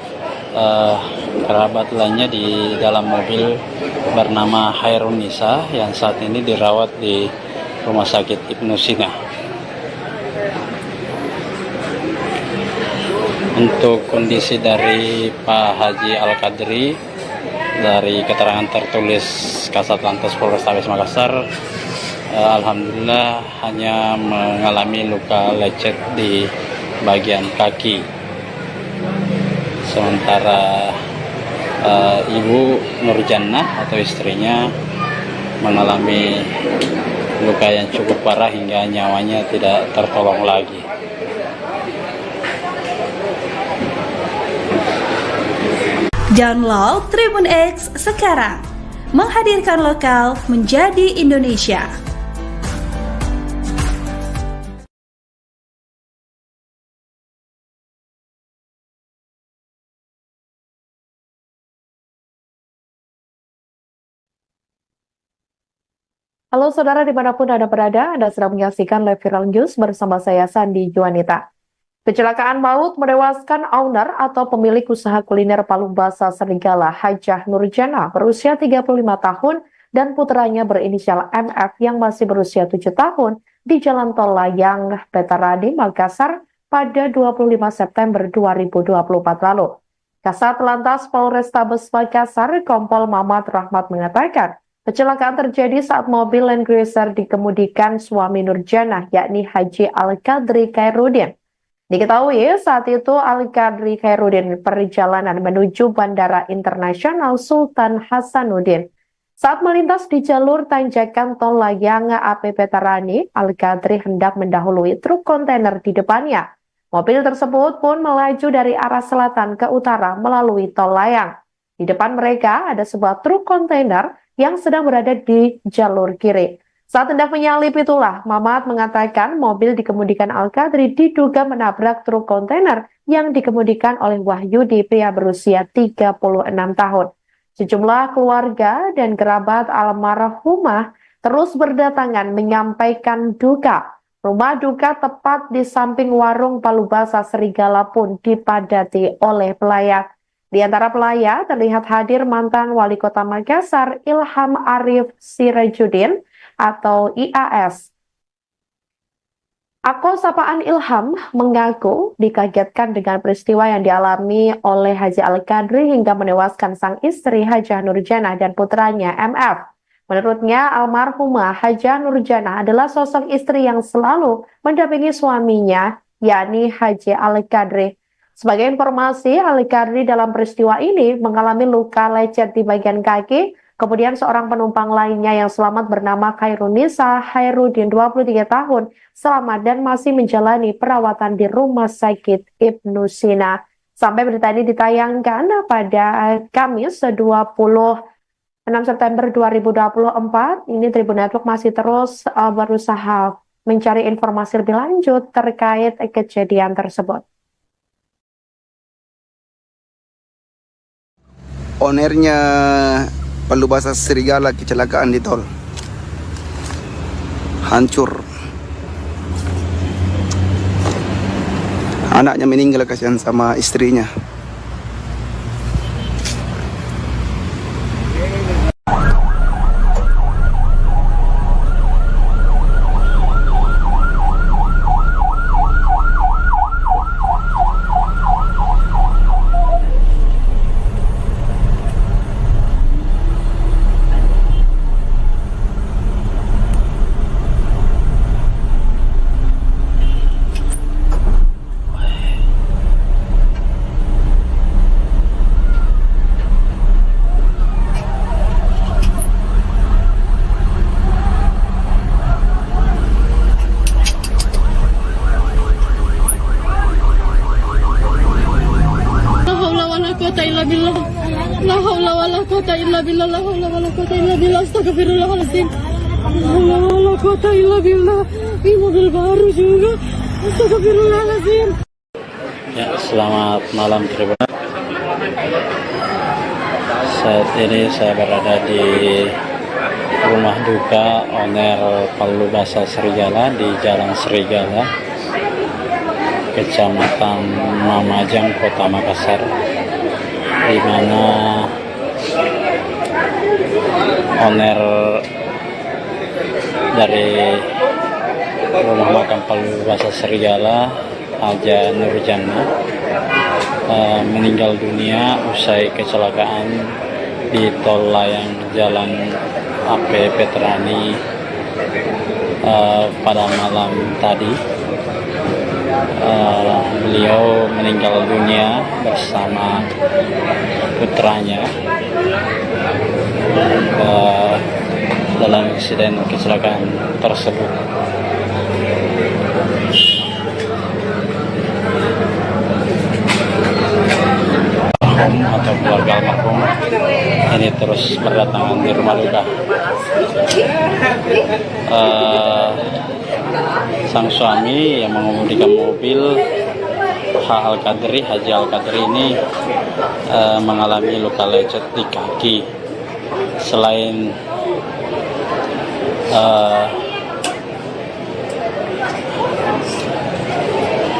kerabat lainnya di dalam mobil bernama Khairunisa yang saat ini dirawat di Rumah Sakit Ibnu Sina. Untuk kondisi dari Pak Haji Al-Qadri, dari keterangan tertulis Kasat Lantas Polrestabes Makassar, alhamdulillah hanya mengalami luka lecet di bagian kaki. Sementara Ibu Nurjanah atau istrinya mengalami luka yang cukup parah hingga nyawanya tidak tertolong lagi. Download Tribun X sekarang, menghadirkan lokal menjadi Indonesia. Halo saudara dimanapun Anda berada, Anda sedang menyaksikan Live Viral News bersama saya Sandi Juanita. Kecelakaan maut menewaskan owner atau pemilik usaha kuliner Palu Basa Serigala Hajah Nurjana berusia 35 tahun dan putranya berinisial MF yang masih berusia 7 tahun di Jalan Tol Layang, Petaradi, Makassar pada 25 September 2024 lalu. Kasat Lantas Polrestabes Makassar, Kompol Mamat Rahmat mengatakan, kecelakaan terjadi saat mobil Land Cruiser dikemudikan suami Nurjana, yakni Haji Al-Qadri Khairuddin. Diketahui saat itu Al-Qadri Khairuddin perjalanan menuju Bandara Internasional Sultan Hasanuddin. Saat melintas di jalur tanjakan Tol Layang AP Petarani, Al-Qadri hendak mendahului truk kontainer di depannya. Mobil tersebut pun melaju dari arah selatan ke utara melalui Tol Layang. Di depan mereka ada sebuah truk kontainer yang sedang berada di jalur kiri. Saat hendak menyalip itulah, Mamat mengatakan mobil dikemudikan Al-Qadri diduga menabrak truk kontainer yang dikemudikan oleh Wahyudi, pria berusia 36 tahun. Sejumlah keluarga dan kerabat almarhumah terus berdatangan menyampaikan duka. Rumah duka tepat di samping warung Palu Basa Serigala pun dipadati oleh pelayat. Di antara pelayat terlihat hadir mantan Wali Kota Makassar Ilham Arif Sirajuddin atau IAS. Akol sapaan Ilham mengaku dikagetkan dengan peristiwa yang dialami oleh Haji Al-Qadri hingga menewaskan sang istri Hajah Nurjana dan putranya MF. Menurutnya, almarhumah Hajah Nurjana adalah sosok istri yang selalu mendampingi suaminya, yakni Haji Al-Qadri. Sebagai informasi, Al-Qadri dalam peristiwa ini mengalami luka lecet di bagian kaki. Kemudian seorang penumpang lainnya yang selamat bernama Khairunisa Khairuddin 23 tahun selamat dan masih menjalani perawatan di Rumah Sakit Ibnu Sina. Sampai berita ini ditayangkan pada Kamis 26 September 2024, ini Tribun Network masih terus berusaha mencari informasi lebih lanjut terkait kejadian tersebut. Ownernya Palu Basa Serigala kecelakaan di tol. Hancur. Anaknya meninggal, kasihan sama istrinya. La haula wala quwata illa billah. La haula wala quwata illa billah. Astagfirullahaladzim. La haula wala quwata illa billah. Ini mobil baru juga. Astagfirullahaladzim. Ya, selamat malam Tribun. Saat ini saya berada di rumah duka owner Palu Basa Serigala di Jalan Serigala, Kecamatan Mamajang, Kota Makassar, di mana owner dari rumah makan Palu Basa Serigala, Hajah Nurjana, meninggal dunia usai kecelakaan di Tol Layang Jalan AP Petarani pada malam tadi. Beliau meninggal dunia bersama putranya dalam insiden kecelakaan tersebut. Atau keluarga almarhum ini terus berdatangan di rumah duka. Sang suami yang mengemudikan mobil Haji Al-Qadri ini mengalami luka lecet di kaki. Selain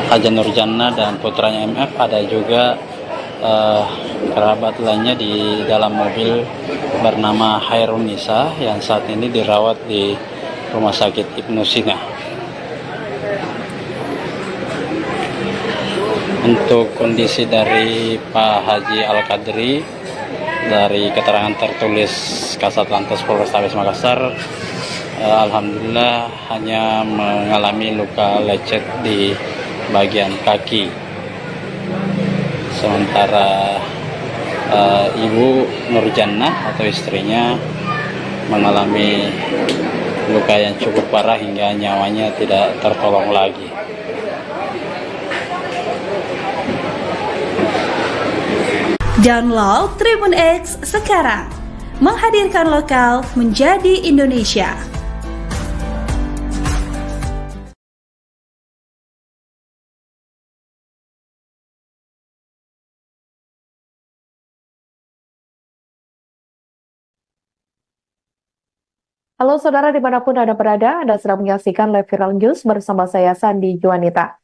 Haja Nurjana dan putranya MF, ada juga kerabat lainnya di dalam mobil bernama Hairun Nisa yang saat ini dirawat di Rumah Sakit Ibnu Sina. Untuk kondisi dari Pak Haji Al-Qadri, dari keterangan tertulis Kasatlantas Polrestabes Makassar, alhamdulillah hanya mengalami luka lecet di bagian kaki. Sementara Ibu Nurjannah atau istrinya mengalami luka yang cukup parah hingga nyawanya tidak tertolong lagi. Download Tribun X sekarang, menghadirkan lokal menjadi Indonesia. Halo saudara dimanapun Anda berada, Anda sedang menyaksikan live viral news bersama saya Sandi Juanita.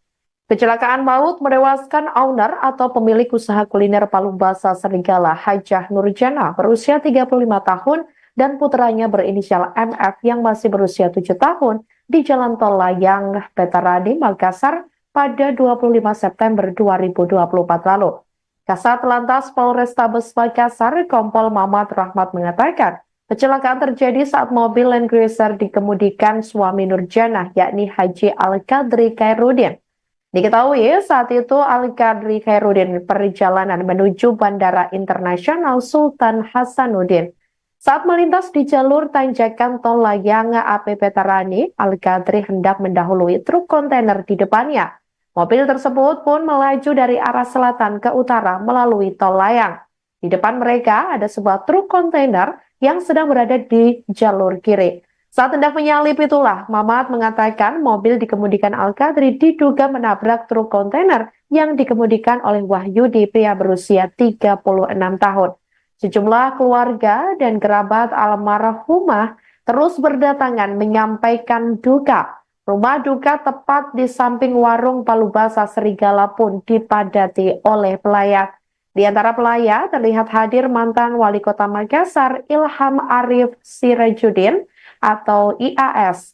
Kecelakaan maut menewaskan owner atau pemilik usaha kuliner Palu Basa Serigala Hajah Nurjana berusia 35 tahun dan putranya berinisial MF yang masih berusia 7 tahun di Jalan Tol Layang, Petaradi, Makassar pada 25 September 2024 lalu. Kasat Lantas Polrestabes Makassar, Kompol Mamat Rahmat mengatakan, kecelakaan terjadi saat mobil Land Cruiser dikemudikan suami Nurjana, yakni Haji Al-Qadri Khairuddin. Diketahui saat itu Al-Qadri Khairuddin perjalanan menuju Bandara Internasional Sultan Hasanuddin. Saat melintas di jalur tanjakan Tol Layang AP Petarani, Al-Qadri hendak mendahului truk kontainer di depannya. Mobil tersebut pun melaju dari arah selatan ke utara melalui Tol Layang. Di depan mereka ada sebuah truk kontainer yang sedang berada di jalur kiri. Saat hendak menyalip itulah, Mamat mengatakan mobil dikemudikan Al-Qadri diduga menabrak truk kontainer yang dikemudikan oleh Wahyudi, pria berusia 36 tahun. Sejumlah keluarga dan kerabat almarhumah terus berdatangan menyampaikan duka. Rumah duka tepat di samping warung Palu Basa Serigala pun dipadati oleh pelayat. Di antara pelayat terlihat hadir mantan Wali Kota Makassar Ilham Arif Sirajuddin atau IAS.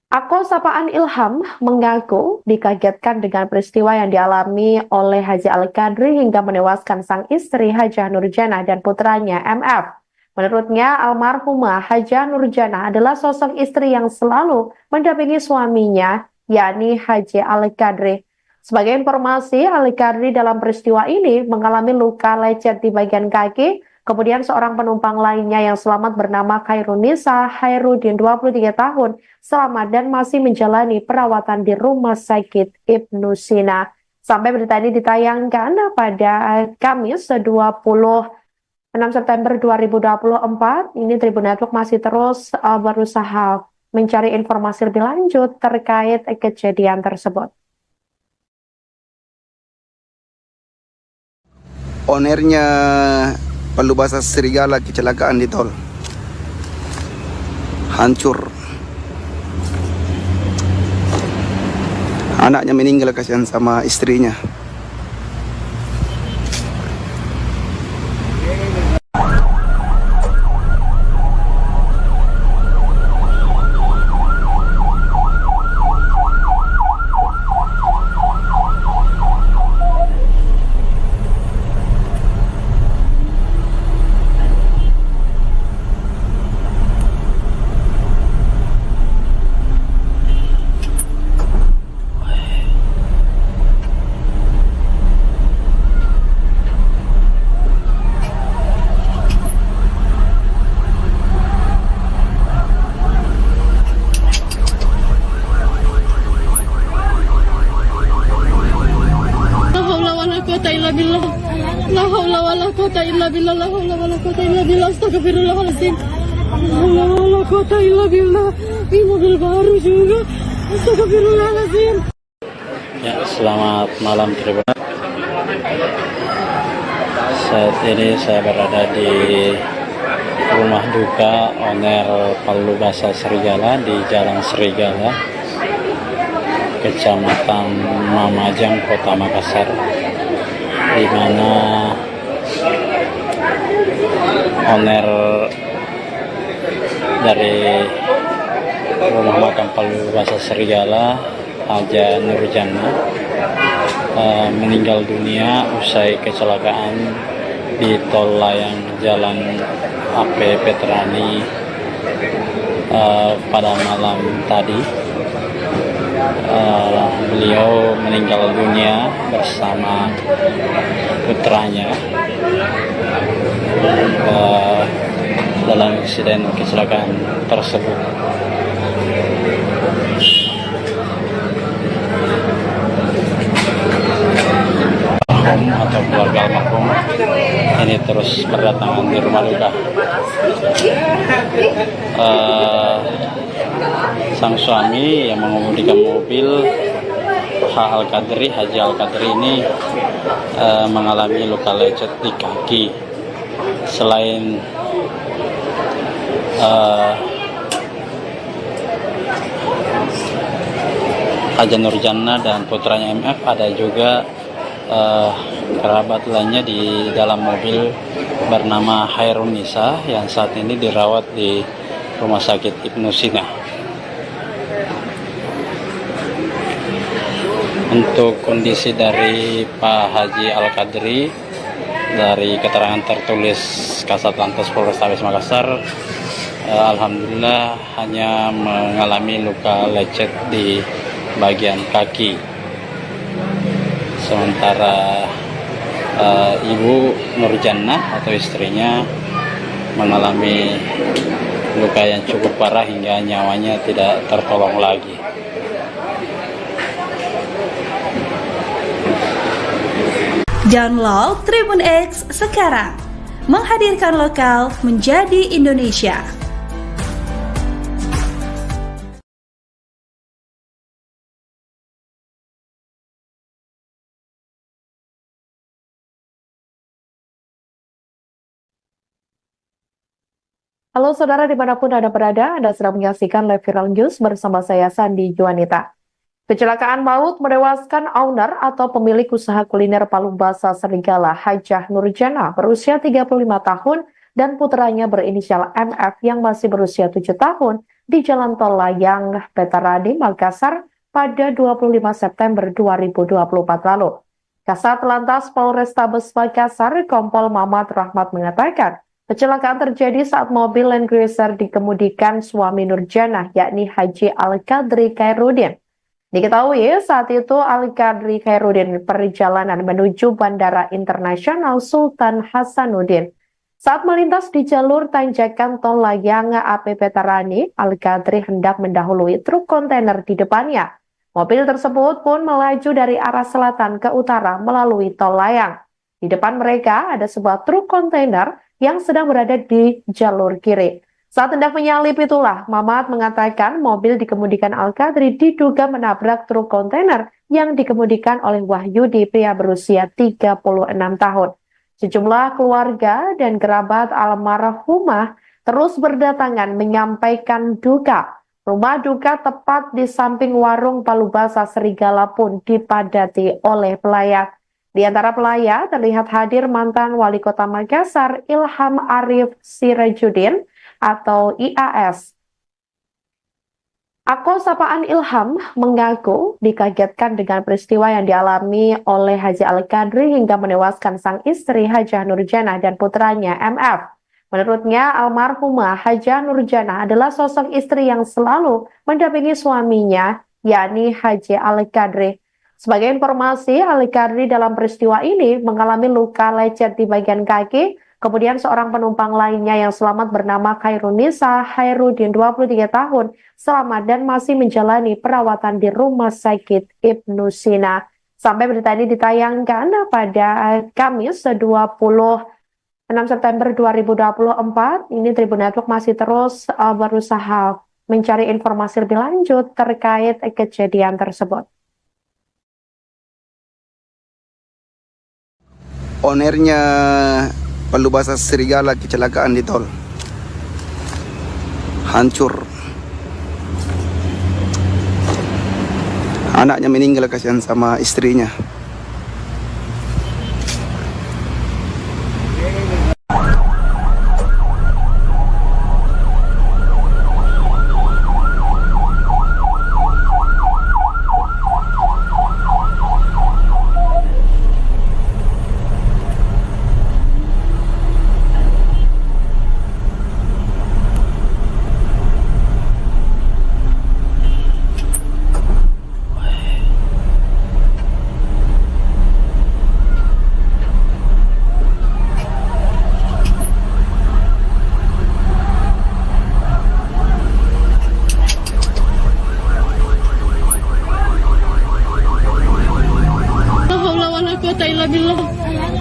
Akun sapaan Ilham mengaku dikagetkan dengan peristiwa yang dialami oleh Haji Al-Qadri hingga menewaskan sang istri Hajah Nurjana dan putranya MF. Menurutnya, almarhumah Hajah Nurjana adalah sosok istri yang selalu mendampingi suaminya, yakni Haji Al-Qadri. Sebagai informasi, Al-Qadri dalam peristiwa ini mengalami luka lecet di bagian kaki. Kemudian seorang penumpang lainnya yang selamat bernama Hairun Nisa Khairuddin 23 tahun selamat dan masih menjalani perawatan di Rumah Sakit Ibnu Sina. Sampai berita ini ditayangkan pada Kamis 26 September 2024, ini Tribun Network masih terus berusaha mencari informasi lebih lanjut terkait kejadian tersebut. Ownernya Palu Basa Serigala kecelakaan di tol. Hancur. Anaknya meninggal, kasihan sama istrinya. La haula wala quwata illa billah. La haula wala quwata illa billah. Astagfirullahaladzim. La haula wala quwata illa billah. Ini mobil baru juga. Astagfirullahaladzim. Ya, selamat malam Tribun. Saat ini saya berada di rumah duka owner Palu Basa Serigala di Jalan Serigala, Kecamatan Mamajang, Kota Makassar, di mana owner dari rumah makam Palu Basa Serigala, Haja Nurjana, meninggal dunia usai kecelakaan di tol layang Jalan AP Petrani pada malam tadi. Beliau meninggal dunia bersama putranya dalam insiden kecelakaan tersebut. Atau keluarga almarhum ini terus berdatangan di rumah duka. Sang suami yang mengemudikan mobil Haji Al-Qadri ini mengalami luka lecet di kaki. Selain Haja Nurjana dan putranya MF, ada juga kerabat lainnya di dalam mobil bernama Hairun Nisa yang saat ini dirawat di Rumah Sakit Ibnu Sina. Untuk kondisi dari Pak Haji Al-Qadri, dari keterangan tertulis Kasat Lantas Polrestabes Makassar, alhamdulillah hanya mengalami luka lecet di bagian kaki. Sementara Ibu Nurjana atau istrinya mengalami luka yang cukup parah hingga nyawanya tidak tertolong lagi. Download Tribun X sekarang, menghadirkan lokal menjadi Indonesia. Halo saudara dimanapun Anda berada, Anda sedang menyaksikan live viral news bersama saya Sandi Juanita. Kecelakaan maut menewaskan owner atau pemilik usaha kuliner Palu Basa Serigala, Hajah Nurjana, berusia 35 tahun dan putranya berinisial MF yang masih berusia 7 tahun di Jalan Tol Layang Petarani, Makassar pada 25 September 2024 lalu. Kasat Lantas Polrestabes Makassar, Kompol Mamat Rahmat mengatakan, kecelakaan terjadi saat mobil Land Cruiser dikemudikan suami Nurjana, yakni Haji Al-Qadri Khairuddin. Diketahui saat itu Al-Qadri Khairuddin perjalanan menuju Bandara Internasional Sultan Hasanuddin. Saat melintas di jalur tanjakan tol layang AP Petarani, Al-Qadri hendak mendahului truk kontainer di depannya. Mobil tersebut pun melaju dari arah selatan ke utara melalui tol layang. Di depan mereka ada sebuah truk kontainer yang sedang berada di jalur kiri. Saat hendak menyalip itulah, Mamat mengatakan mobil dikemudikan Al-Qadri diduga menabrak truk kontainer yang dikemudikan oleh Wahyudi, pria berusia 36 tahun. Sejumlah keluarga dan kerabat almarhumah terus berdatangan menyampaikan duka. Rumah duka tepat di samping warung Palu Basa Serigala pun dipadati oleh pelayat. Di antara pelayat terlihat hadir mantan Wali Kota Makassar Ilham Arif Sirajuddin atau IAS. Akun sapaan Ilham mengaku dikagetkan dengan peristiwa yang dialami oleh Haji Al-Qadri hingga menewaskan sang istri Hajah Nurjana dan putranya MF. Menurutnya, almarhumah Hajah Nurjana adalah sosok istri yang selalu mendampingi suaminya, yakni Haji Al-Qadri. Sebagai informasi, Al-Qadri dalam peristiwa ini mengalami luka lecet di bagian kaki. Kemudian seorang penumpang lainnya yang selamat bernama Hairun Nisa Khairuddin, 23 tahun, selamat dan masih menjalani perawatan di Rumah Sakit Ibnu Sina. Sampai berita ini ditayangkan pada Kamis 26 September 2024, ini Tribun Network masih terus berusaha mencari informasi lebih lanjut terkait kejadian tersebut. Ownernya Palu Basa Serigala kecelakaan di tol. hancur. Anaknya meninggal, kasihan sama istrinya.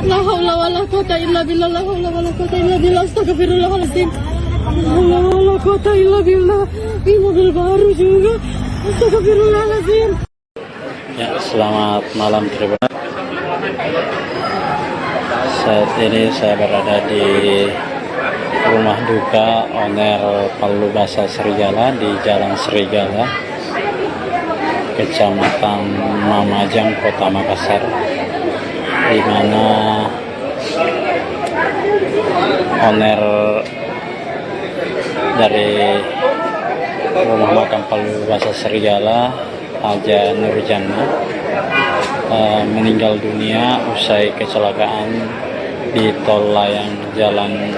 La haula wala quwata illa billah. La haula wala quwata illa billah. Astagfirullahaladzim. La haula wala quwata illa billah. Ini mobil baru juga. Astagfirullahaladzim. Ya, selamat malam Tribun. Saat ini saya berada di rumah duka owner Palubasa Serigala di Jalan Serigala, Kecamatan Mamajang, Kota Makassar, di mana owner dari rumah makam Palubasa Serigala, Haja Nurjana, meninggal dunia usai kecelakaan di tol layang Jalan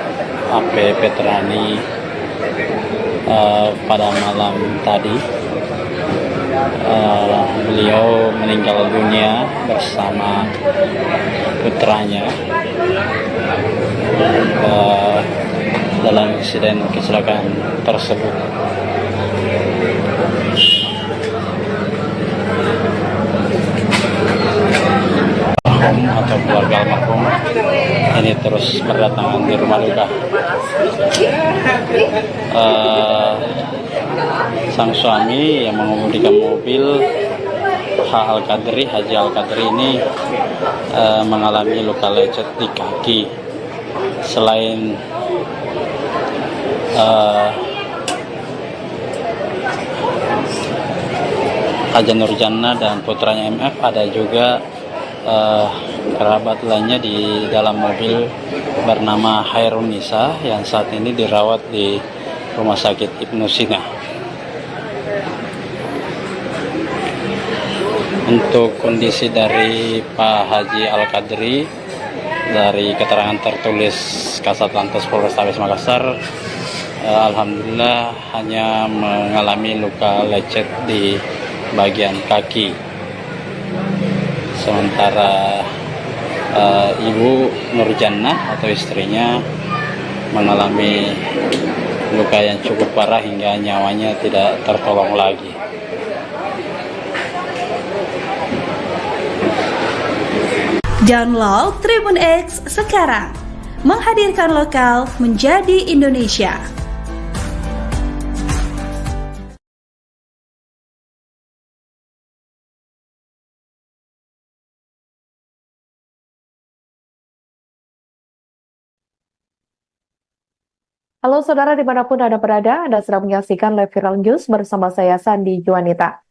AP Petrani pada malam tadi. Beliau meninggal dunia bersama putranya dalam insiden kecelakaan tersebut. Atau keluarga almarhum ini terus berdatangan di rumah duka. Sang suami yang mengemudikan mobil Haji Al-Qadri ini mengalami luka lecet di kaki. Selain Haja Nurjana dan putranya MF, ada juga kerabat lainnya di dalam mobil bernama Hairun Nisa yang saat ini dirawat di Rumah Sakit Ibnu Sina. Untuk kondisi dari Pak Haji Al-Qadri, dari keterangan tertulis Kasat Lantas Polrestabes Makassar, alhamdulillah hanya mengalami luka lecet di bagian kaki. Sementara Ibu Nurjana atau istrinya mengalami luka yang cukup parah hingga nyawanya tidak tertolong lagi. Download Tribun X sekarang, menghadirkan lokal menjadi Indonesia. Halo saudara dimanapun Anda berada, Anda sedang menyaksikan live viral news bersama saya Sandi Juanita.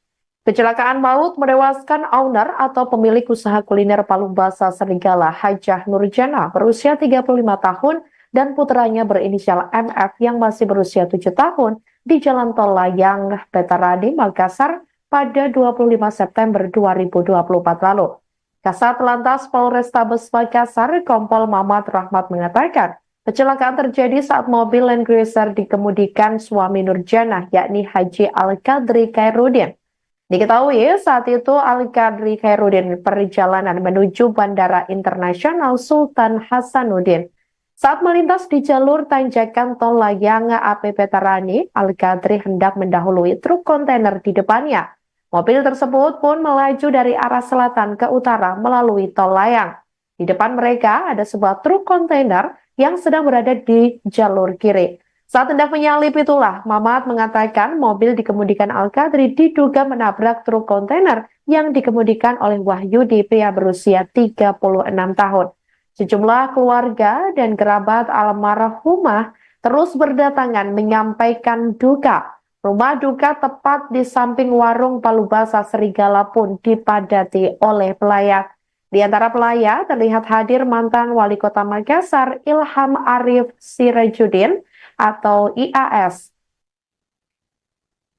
Kecelakaan maut menewaskan owner atau pemilik usaha kuliner Palubasa Serigala, Hajah Nurjana, berusia 35 tahun dan putranya berinisial MF yang masih berusia 7 tahun di Jalan Tol Layang Petarani, Makassar pada 25 September 2024 lalu. Kasat Lantas Polrestabes Makassar, Kompol Mamat Rahmat mengatakan, kecelakaan terjadi saat mobil Land Cruiser dikemudikan suami Nurjana, yakni Haji Al-Qadri Khairuddin. Diketahui saat itu Al-Qadri Khairuddin perjalanan menuju Bandara Internasional Sultan Hasanuddin. Saat melintas di jalur tanjakan tol layang AP Petarani, Al-Qadri hendak mendahului truk kontainer di depannya. Mobil tersebut pun melaju dari arah selatan ke utara melalui tol layang. Di depan mereka ada sebuah truk kontainer yang sedang berada di jalur kiri. Saat hendak menyalip itulah, Mamat mengatakan mobil dikemudikan Al-Qadri diduga menabrak truk kontainer yang dikemudikan oleh Wahyudi, pria berusia 36 tahun. Sejumlah keluarga dan kerabat almarhumah terus berdatangan menyampaikan duka. Rumah duka tepat di samping warung Palubasa Serigala pun dipadati oleh pelayat. Di antara pelayat terlihat hadir mantan Wali Kota Makassar Ilham Arif Sirajudin atau IAS.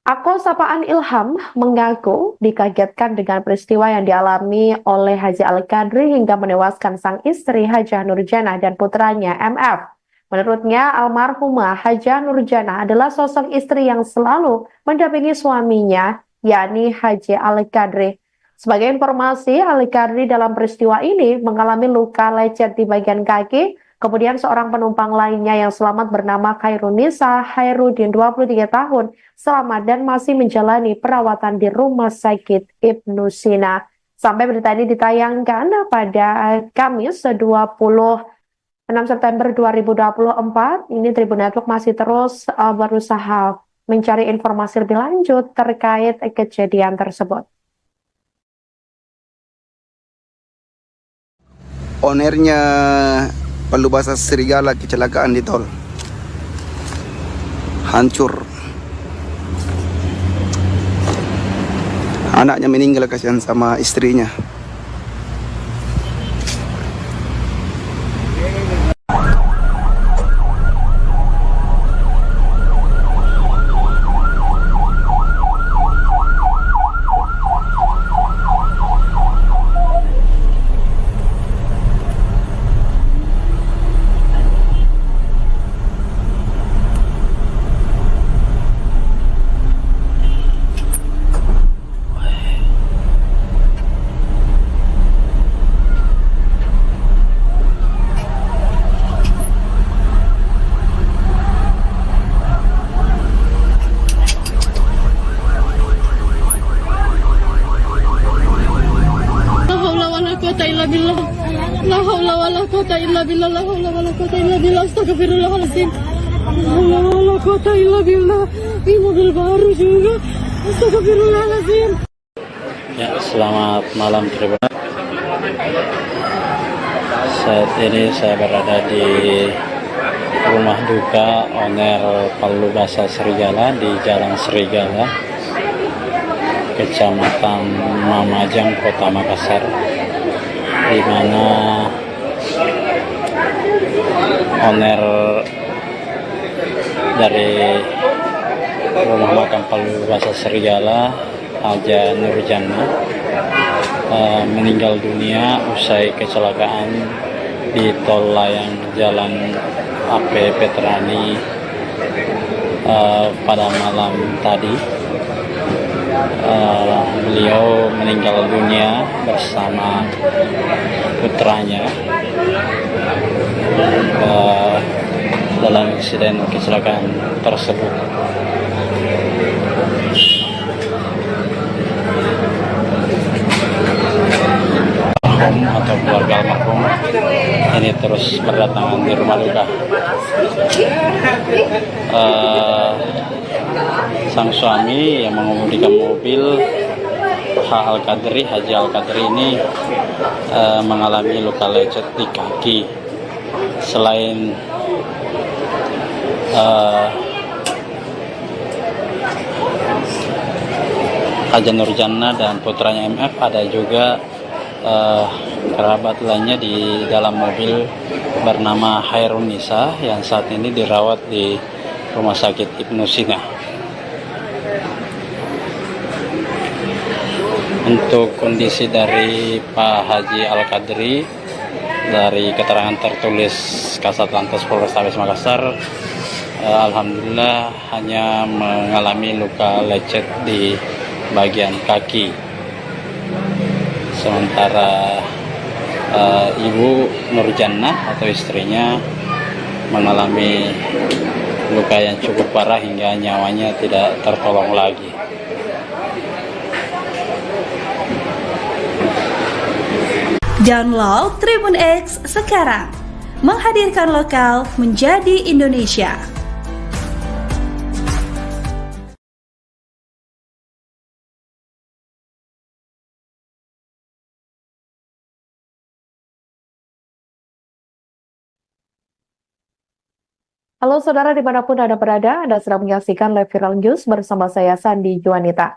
Akun sapaan Ilham mengaku dikagetkan dengan peristiwa yang dialami oleh Haji Al-Qadri hingga menewaskan sang istri Hajah Nurjanah dan putranya MF. Menurutnya, almarhumah Hajah Nurjanah adalah sosok istri yang selalu mendampingi suaminya, yakni Haji Al-Qadri. Sebagai informasi, Al-Qadri dalam peristiwa ini mengalami luka lecet di bagian kaki. Kemudian seorang penumpang lainnya yang selamat bernama Khairunisa Hairudin 23 tahun selamat dan masih menjalani perawatan di Rumah Sakit Ibnu Sina. Sampai berita ini ditayangkan pada Kamis 26 September 2024, ini Tribun Network masih terus berusaha mencari informasi lebih lanjut terkait kejadian tersebut. Ownernya Palubasa Serigala kecelakaan di tol. Hancur. Anaknya meninggal kasihan sama istrinya. La haula wala quwata illa billah. La haula wala quwata illa billah. Astagfirullahaladzim. La haula wala quwata illa billah. Ini mobil baru juga. Astagfirullahaladzim. Ya, selamat malam Tribun. Saat ini saya berada di rumah duka owner Palubasa Serigala di Jalan Serigala, Kecamatan Mamajang, Kota Makassar, di mana owner dari rumah makan Palubasa Serigala, Hajah Nurjanah, meninggal dunia usai kecelakaan di tol layang Jalan AP Petrani pada malam tadi. Beliau meninggal dunia bersama putranya dalam insiden kecelakaan tersebut. Atau keluarga almarhum ini terus berdatangan di rumah duka. Sang suami yang mengemudikan mobil Haji Al-Qadri ini mengalami luka lecet di kaki. Selain Hajah Nurjanah dan putranya MF, ada juga kerabat lainnya di dalam mobil bernama Khairunisa yang saat ini dirawat di Rumah Sakit Ibnu Sina. Untuk kondisi dari Pak Haji Al-Qadri, dari keterangan tertulis Kasatlantas Polrestabes Makassar, alhamdulillah hanya mengalami luka lecet di bagian kaki. Sementara Ibu Nurjanah atau istrinya mengalami luka yang cukup parah hingga nyawanya tidak tertolong lagi. Download Tribun X sekarang, menghadirkan lokal menjadi Indonesia. Halo saudara dimanapun Anda berada, Anda sedang menyaksikan live viral news bersama saya Sandi Juanita.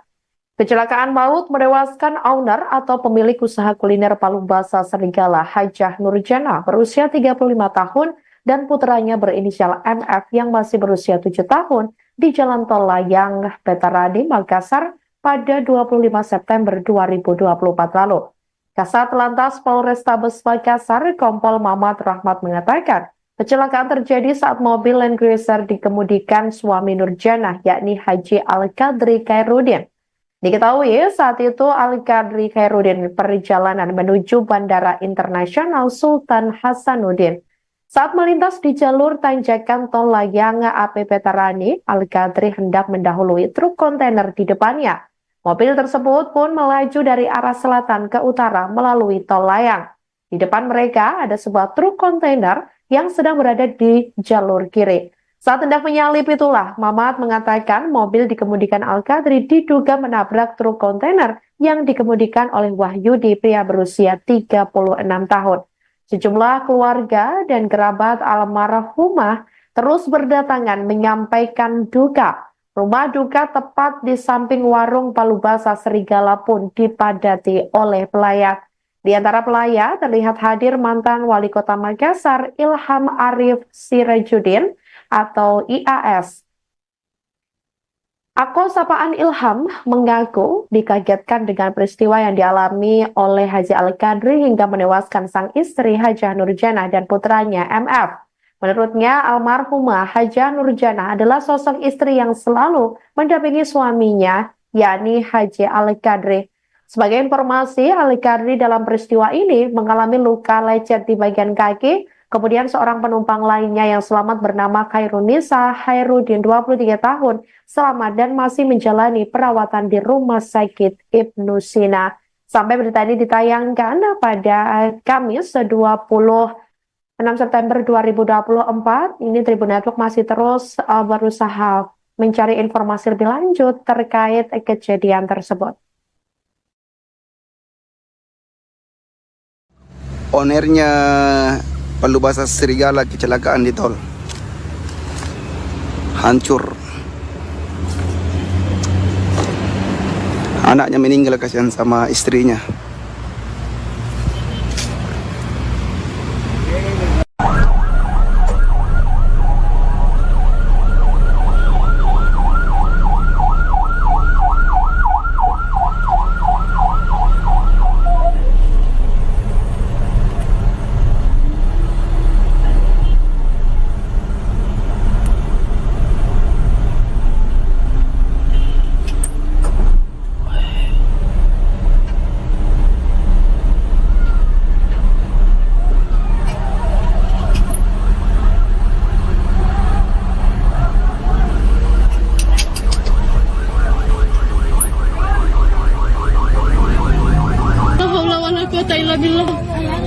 Kecelakaan maut menewaskan owner atau pemilik usaha kuliner Palu Basa Serigala Hajah Nurjana berusia 35 tahun dan putranya berinisial MF yang masih berusia 7 tahun di Jalan Tol Layang, Petarani, Makassar pada 25 September 2024 lalu. Kasat Lantas Polrestabes Makassar, Kompol Mamat Rahmat mengatakan, kecelakaan terjadi saat mobil Land Cruiser dikemudikan suami Nurjana, yakni Haji Al-Qadri Khairuddin. Diketahui saat itu Al-Qadri Khairuddin perjalanan menuju Bandara Internasional Sultan Hasanuddin. Saat melintas di jalur tanjakan Tol Layang AP Petarani, Al-Qadri hendak mendahului truk kontainer di depannya. Mobil tersebut pun melaju dari arah selatan ke utara melalui Tol Layang. Di depan mereka ada sebuah truk kontainer yang sedang berada di jalur kiri. Saat hendak menyalip itulah, Mamat mengatakan mobil dikemudikan Al-Qadri diduga menabrak truk kontainer yang dikemudikan oleh Wahyudi, pria berusia 36 tahun. Sejumlah keluarga dan kerabat almarhumah terus berdatangan menyampaikan duka. Rumah duka tepat di samping warung Palu Basa Serigala pun dipadati oleh pelayat. Di antara pelayat terlihat hadir mantan Wali Kota Makassar Ilham Arif Sirajuddin atau IAS. Akun sapaan Ilham mengaku dikagetkan dengan peristiwa yang dialami oleh Haji Al-Qadri hingga menewaskan sang istri Hajah Nurjana dan putranya MF. Menurutnya, almarhumah Hajah Nurjana adalah sosok istri yang selalu mendampingi suaminya, yakni Haji Al-Qadri. Sebagai informasi, Al-Qadri dalam peristiwa ini mengalami luka lecet di bagian kaki. Kemudian seorang penumpang lainnya yang selamat bernama Khairunisa Khairuddin, 23 tahun, selamat dan masih menjalani perawatan di Rumah Sakit Ibnu Sina. Sampai berita ini ditayangkan pada Kamis 26 September 2024, ini Tribun Network masih terus berusaha mencari informasi lebih lanjut terkait kejadian tersebut. Ownernya Palu Basa Serigala kecelakaan di tol. Hancur. Anaknya meninggal, kasihan sama istrinya.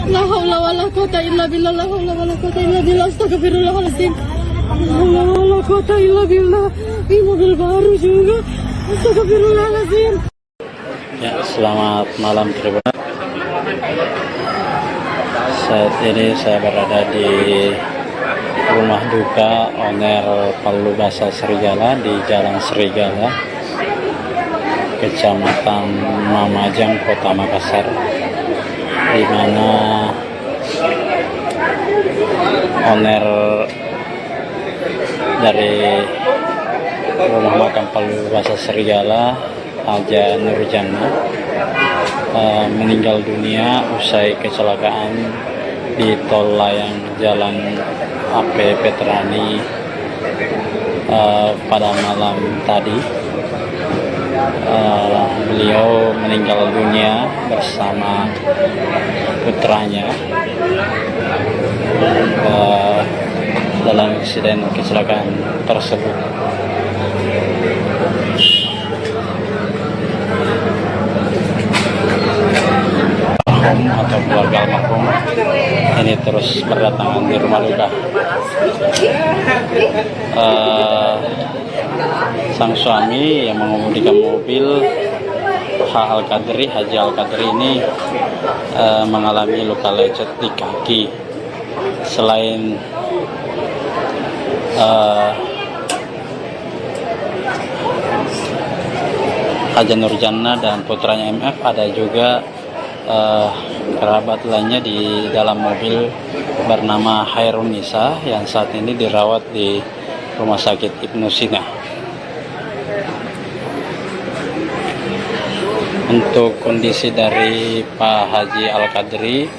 La haula wala quwata illa billah. La haula wala quwata illa billah. Astagfirullahaladzim. La haula wala quwata illa billah. Ini mobil baru juga. Astagfirullahaladzim. Ya, selamat malam Tribun. Saat ini saya berada di rumah duka owner Palu Basa Serigala di Jalan Serigala, Kecamatan Mamajang, Kota Makassar, di mana owner dari rumah makan Palu Basa Serigala, Hajah Nurjana, meninggal dunia usai kecelakaan di Tol Layang Jalan AP Petarani pada malam tadi. Beliau meninggal dunia bersama putranya dalam insiden kecelakaan tersebut. Atau keluarga almarhum ini terus berdatangan di rumah duka. Sang suami yang mengemudikan mobil Haji Al-Qadri ini mengalami luka lecet di kaki. Selain Haja Nurjana dan putranya MF, ada juga kerabat lainnya di dalam mobil bernama Hairun Nisa yang saat ini dirawat di Rumah Sakit Ibnu Sina. Untuk kondisi dari Pak Haji Al-Qadri,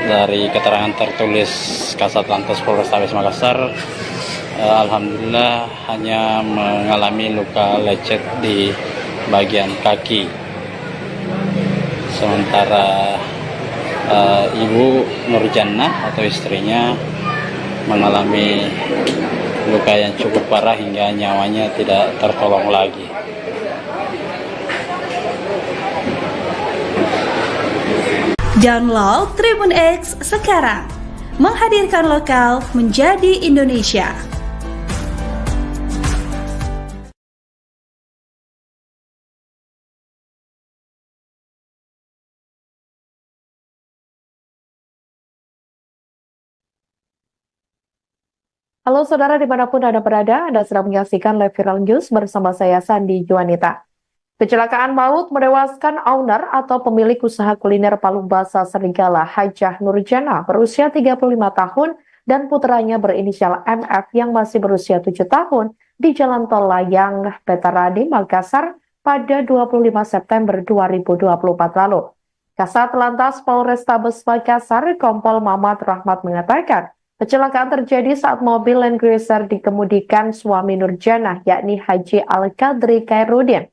dari keterangan tertulis Kasatlantas Polrestabes Makassar, alhamdulillah hanya mengalami luka lecet di bagian kaki. Sementara Ibu Nurjana atau istrinya mengalami luka yang cukup parah hingga nyawanya tidak tertolong lagi. Download Tribun X sekarang, menghadirkan lokal menjadi Indonesia. Halo saudara dimanapun Anda berada, Anda sedang menyaksikan live viral news bersama saya Sandi Juanita. Kecelakaan maut menewaskan owner atau pemilik usaha kuliner Palu Basah Serigala Hajah Nurjana berusia 35 tahun dan putranya berinisial MF yang masih berusia 7 tahun di Jalan Tol Layang, Petaradi, Makassar pada 25 September 2024 lalu. Kasat Lantas Polrestabes Makassar, Kompol Mamat Rahmat mengatakan, kecelakaan terjadi saat mobil Land Cruiser dikemudikan suami Nurjana, yakni Haji Al-Qadri Khairuddin.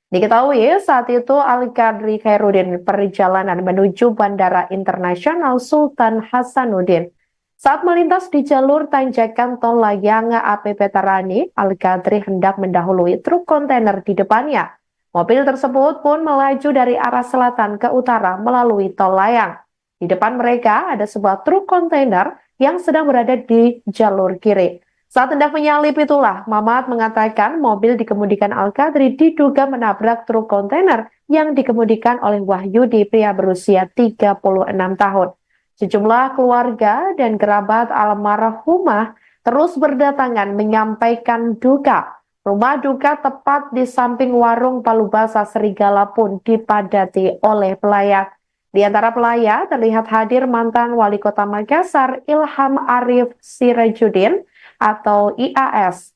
Diketahui saat itu Al-Qadri Khairuddin perjalanan menuju Bandara Internasional Sultan Hasanuddin. Saat melintas di jalur tanjakan Tol Layang AP Petarani, Al-Qadri hendak mendahului truk kontainer di depannya. Mobil tersebut pun melaju dari arah selatan ke utara melalui Tol Layang. Di depan mereka ada sebuah truk kontainer yang sedang berada di jalur kiri. Saat hendak menyalip itulah, Mamat mengatakan mobil dikemudikan Al-Qadri diduga menabrak truk kontainer yang dikemudikan oleh Wahyudi, pria berusia 36 tahun. Sejumlah keluarga dan kerabat almarhumah terus berdatangan menyampaikan duka. Rumah duka tepat di samping warung Palu Basah Serigala pun dipadati oleh pelayat. Di antara pelayat terlihat hadir mantan Wali Kota Makassar Ilham Arif Sirajuddin atau IAS.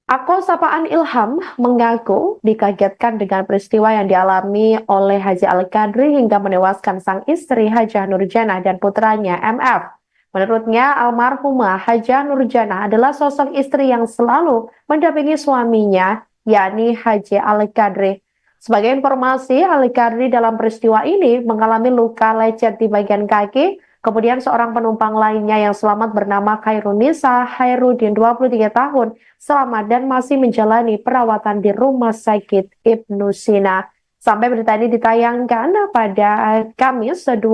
Akun sapaan Ilham mengaku dikagetkan dengan peristiwa yang dialami oleh Haji Al-Qadri hingga menewaskan sang istri Hajah Nurjana dan putranya MF. Menurutnya, almarhumah Hajah Nurjana adalah sosok istri yang selalu mendampingi suaminya, yakni Haji Al-Qadri. Sebagai informasi, Al-Qadri dalam peristiwa ini mengalami luka lecet di bagian kaki. Kemudian seorang penumpang lainnya yang selamat bernama Hairun Nisa Khairuddin 23 tahun selamat dan masih menjalani perawatan di Rumah Sakit Ibnu Sina. Sampai berita ini ditayangkan pada Kamis 26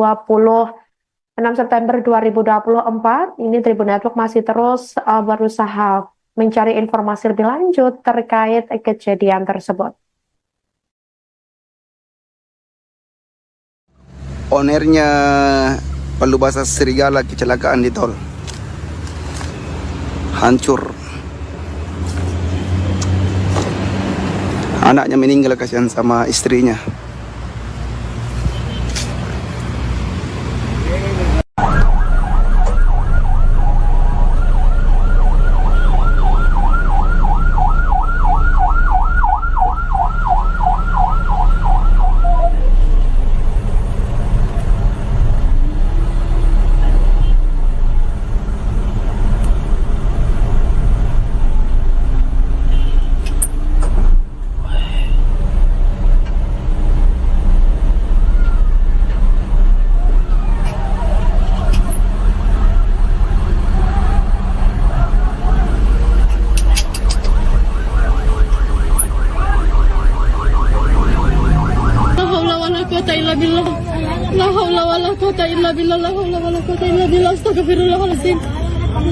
September 2024, ini Tribun Network masih terus berusaha mencari informasi lebih lanjut terkait kejadian tersebut. Ownernya Palu Basah Serigala kecelakaan di tol, hancur. Anaknya meninggal, kasihan sama istrinya. La haula wala quwata illa billah. La haula wala quwata illa billah. Astagfirullahaladzim.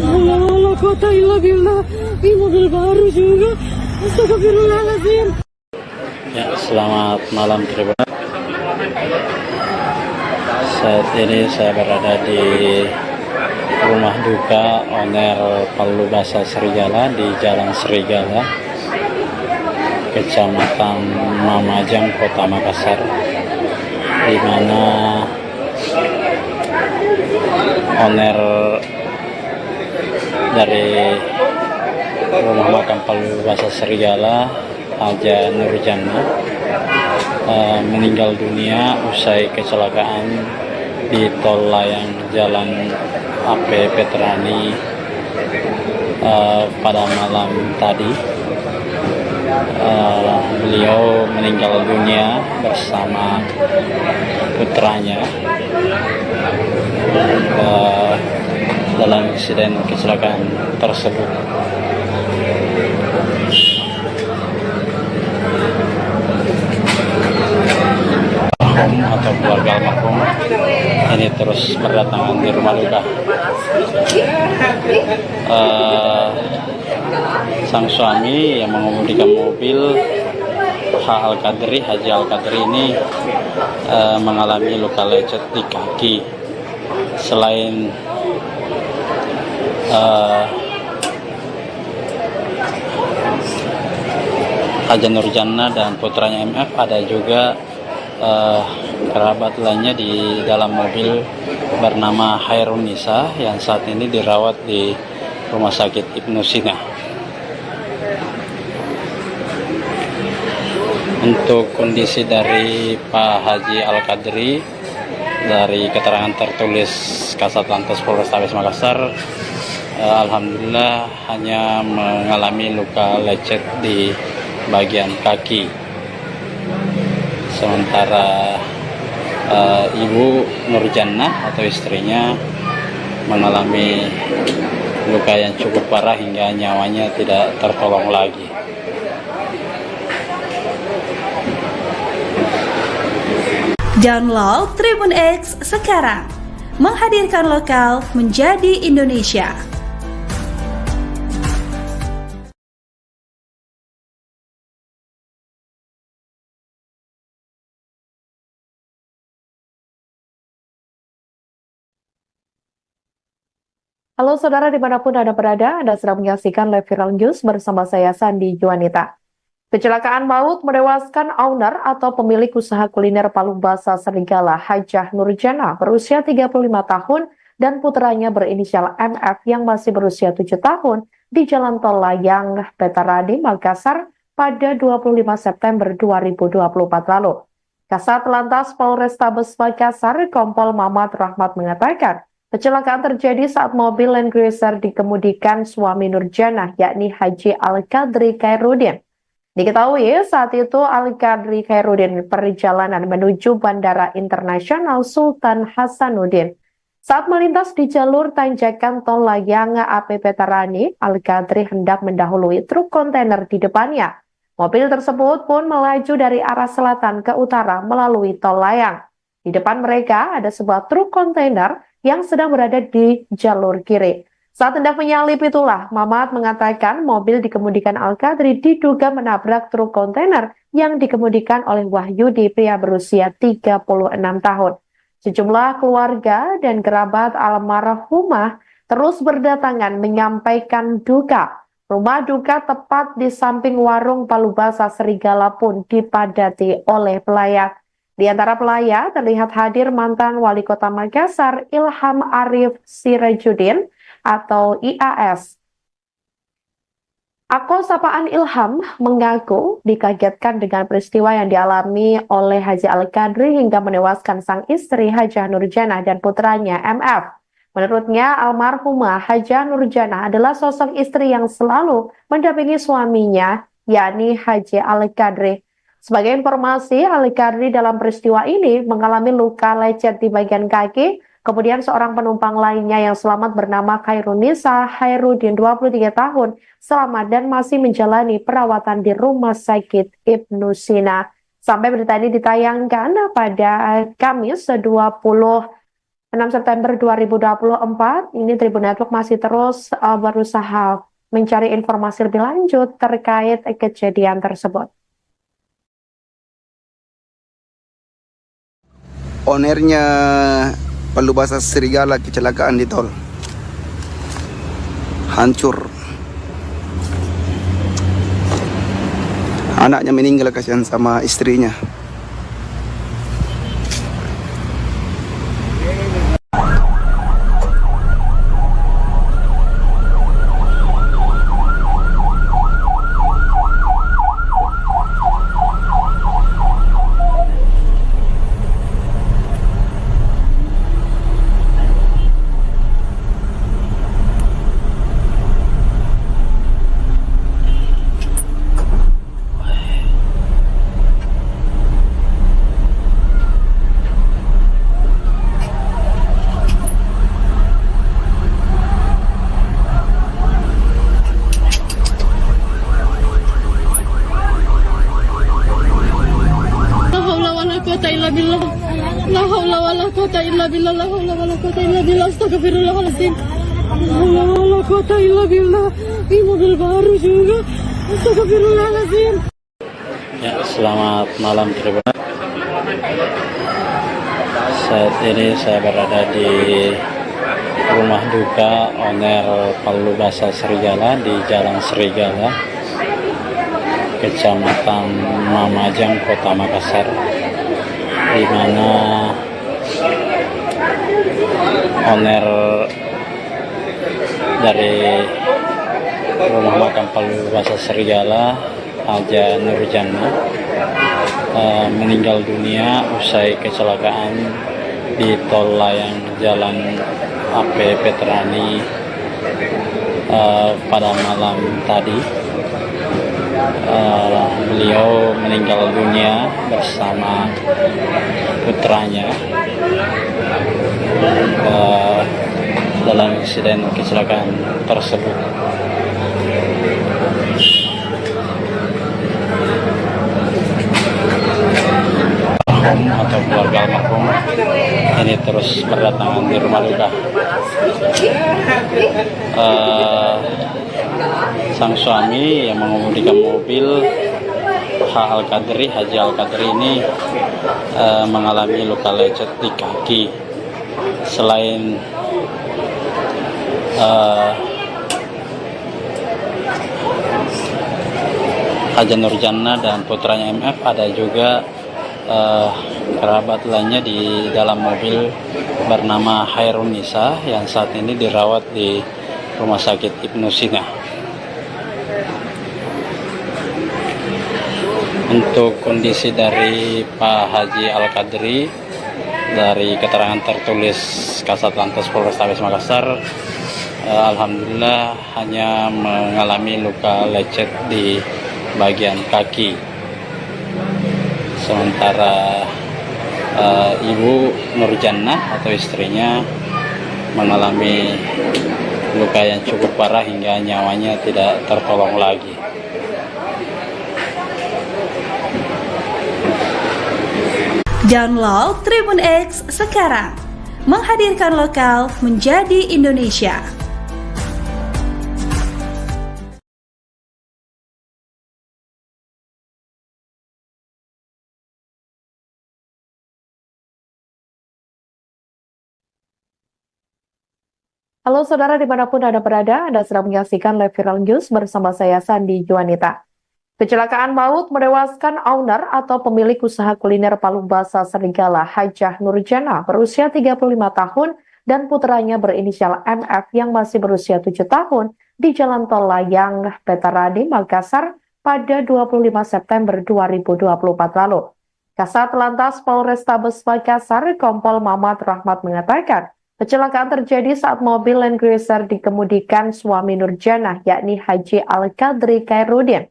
La haula wala quwata illa billah. Ini mobil baru juga. Astagfirullahaladzim. Ya, selamat malam Tribun. Saat ini saya berada di rumah duka owner Palu Basa Serigala di Jalan Serigala, Kecamatan Mamajang, Kota Makassar, di mana owner dari rumah makam Palu Basa Serigala, Haja Nurjana, meninggal dunia usai kecelakaan di tol layang Jalan AP Veterani pada malam tadi. Beliau meninggal dunia bersama putranya dalam insiden kecelakaan tersebut. Atau keluarga almarhum ini terus berdatangan di rumah duka. Sang suami yang mengemudikan mobil Haji Al-Qadri ini mengalami luka lecet di kaki. Selain Haja Nurjana dan putranya MF, ada juga kerabat lainnya di dalam mobil bernama Hairun Nisa yang saat ini dirawat di Rumah Sakit Ibnu Sina. Untuk kondisi dari Pak Haji Al-Qadri, dari keterangan tertulis Kasat Lantas Polrestabes Makassar, alhamdulillah hanya mengalami luka lecet di bagian kaki. Sementara Ibu Nurjannah atau istrinya mengalami luka yang cukup parah hingga nyawanya tidak tertolong lagi. Download Tribun X sekarang, menghadirkan lokal menjadi Indonesia. Halo saudara dimanapun Anda berada, Anda sedang menyaksikan live viral news bersama saya Sandi Juanita. Kecelakaan maut menewaskan owner atau pemilik usaha kuliner Palu Basa Serigala, Hajah Nurjana, berusia 35 tahun dan putranya berinisial MF yang masih berusia 7 tahun di Jalan Tol Layang Veterani Makassar pada 25 September 2024 lalu. Kasat Lantas Polrestabes Makassar, Kompol Mamat Rahmat mengatakan, kecelakaan terjadi saat mobil Land Cruiser dikemudikan suami Nurjana, yakni Haji Al-Qadri Khairuddin. Diketahui saat itu Al-Qadri Khairuddin perjalanan menuju Bandara Internasional Sultan Hasanuddin. Saat melintas di jalur tanjakan tol layang AP Veterani, Al-Qadri hendak mendahului truk kontainer di depannya. Mobil tersebut pun melaju dari arah selatan ke utara melalui tol layang. Di depan mereka ada sebuah truk kontainer yang sedang berada di jalur kiri. Saat hendak menyalip itulah, Mamat mengatakan mobil dikemudikan Al-Qadri diduga menabrak truk kontainer yang dikemudikan oleh Wahyudi, pria berusia 36 tahun. Sejumlah keluarga dan kerabat almarhumah terus berdatangan menyampaikan duka. Rumah duka tepat di samping warung Palu Basa Serigala pun dipadati oleh pelayat. Di antara pelayat terlihat hadir mantan Wali Kota Makassar Ilham Arif Sirajuddin atau IAS. Akun sapaan Ilham mengaku dikagetkan dengan peristiwa yang dialami oleh Haji Al-Qadri hingga menewaskan sang istri Hajah Nurjana dan putranya MF. Menurutnya, almarhumah Hajah Nurjana adalah sosok istri yang selalu mendampingi suaminya, yakni Haji Al-Qadri. Sebagai informasi, Al-Qadri dalam peristiwa ini mengalami luka lecet di bagian kaki. Kemudian seorang penumpang lainnya yang selamat bernama Hairun Nisa Khairuddin, 23 tahun, selamat dan masih menjalani perawatan di Rumah Sakit Ibnu Sina. Sampai berita ini ditayangkan pada Kamis 26 September 2024, ini Tribun Network masih terus berusaha mencari informasi lebih lanjut terkait kejadian tersebut. Ownernya Palu Basa Serigala kecelakaan di tol. hancur. Anaknya meninggal, kasihan sama istrinya. La haula wala quwata illa billah. La haula wala quwata illa billah. Astagfirullahaladzim. La haula wala quwata illa billah. Ini mobil baru juga. Astagfirullahaladzim. Ya, selamat malam Tribun. Saat ini saya berada di rumah duka owner Palubasa Serigala di Jalan Serigala, Kecamatan Mamajang, Kota Makassar, di mana owner dari rumah makam Palubasa Serigala, Haja Nurjana, meninggal dunia usai kecelakaan di tol layang Jalan AP Petrani pada malam tadi. Beliau meninggal dunia bersama putranya dalam insiden kecelakaan tersebut. Atau keluarga almarhum ini terus berdatangan di rumah duka. Sang suami yang mengemudikan mobil Haji Al-Qadri ini mengalami luka lecet di kaki. Selain Haja Nurjana dan putranya MF, ada juga kerabat lainnya di dalam mobil bernama Hairunisa yang saat ini dirawat di Rumah Sakit Ibnu Sina. Untuk kondisi dari Pak Haji Al-Qadri, dari keterangan tertulis Kasatlantas Polrestabes Makassar, alhamdulillah hanya mengalami luka lecet di bagian kaki. Sementara Ibu Nurjana atau istrinya mengalami luka yang cukup parah hingga nyawanya tidak tertolong lagi. Download Tribun X sekarang, menghadirkan lokal menjadi Indonesia. Halo saudara dimanapun Anda berada, Anda sedang menyaksikan live viral news bersama saya Sandi Juanita. Kecelakaan maut menewaskan owner atau pemilik usaha kuliner Palubasa Serigala, Hajah Nurjana, berusia 35 tahun dan putranya berinisial MF yang masih berusia 7 tahun di Jalan Tol Layang Petarani, Makassar pada 25 September 2024 lalu. Kasat Lantas Polrestabes Makassar, Kompol Mamat Rahmat mengatakan, kecelakaan terjadi saat mobil Land Cruiser dikemudikan suami Nurjana, yakni Haji Al-Qadri Khairuddin.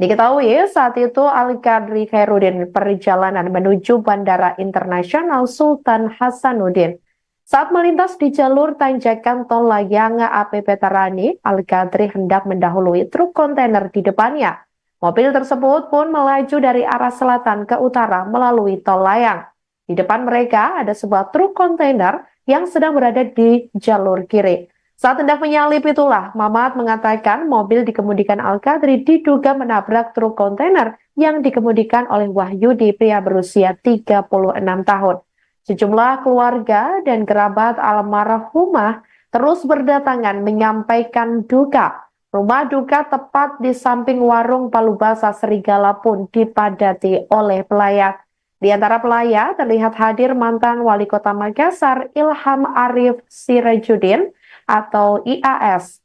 Diketahui saat itu Al-Qadri Khairuddin perjalanan menuju Bandara Internasional Sultan Hasanuddin. Saat melintas di jalur tanjakan tol layang AP Petarani, Al-Qadri hendak mendahului truk kontainer di depannya. Mobil tersebut pun melaju dari arah selatan ke utara melalui tol layang. Di depan mereka ada sebuah truk kontainer yang sedang berada di jalur kiri. Saat hendak menyalip itulah, Mamat mengatakan mobil dikemudikan Al-Qadri diduga menabrak truk kontainer yang dikemudikan oleh Wahyudi, pria berusia 36 tahun. Sejumlah keluarga dan kerabat almarhumah terus berdatangan menyampaikan duka. Rumah duka tepat di samping warung Palubasa Serigala pun dipadati oleh pelayat. Di antara pelayat terlihat hadir mantan Wali Kota Makassar Ilham Arif Sirajudin atau IAS.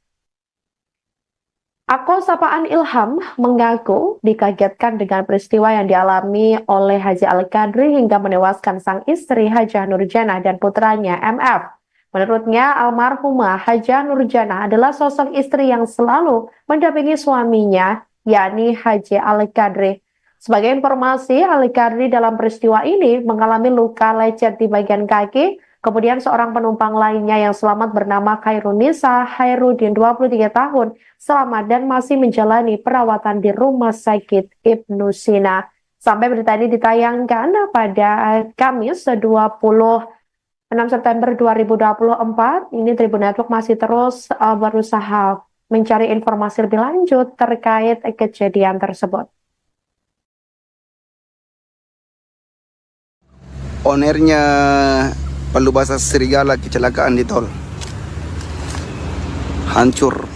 Akun sapaan Ilham mengaku dikagetkan dengan peristiwa yang dialami oleh Haji Al-Qadri hingga menewaskan sang istri Hajah Nurjanah dan putranya MF. Menurutnya, almarhumah Hajah Nurjanah adalah sosok istri yang selalu mendampingi suaminya, yakni Haji Al-Qadri. Sebagai informasi, Al-Qadri dalam peristiwa ini mengalami luka lecet di bagian kaki. Kemudian seorang penumpang lainnya yang selamat bernama Khairunisa Hairudin 23 tahun selamat dan masih menjalani perawatan di Rumah Sakit Ibnu Sina. Sampai berita ini ditayangkan pada Kamis 26 September 2024, ini Tribun Network masih terus berusaha mencari informasi lebih lanjut terkait kejadian tersebut. Ownernya Palubasa Serigala kecelakaan di tol. Hancur.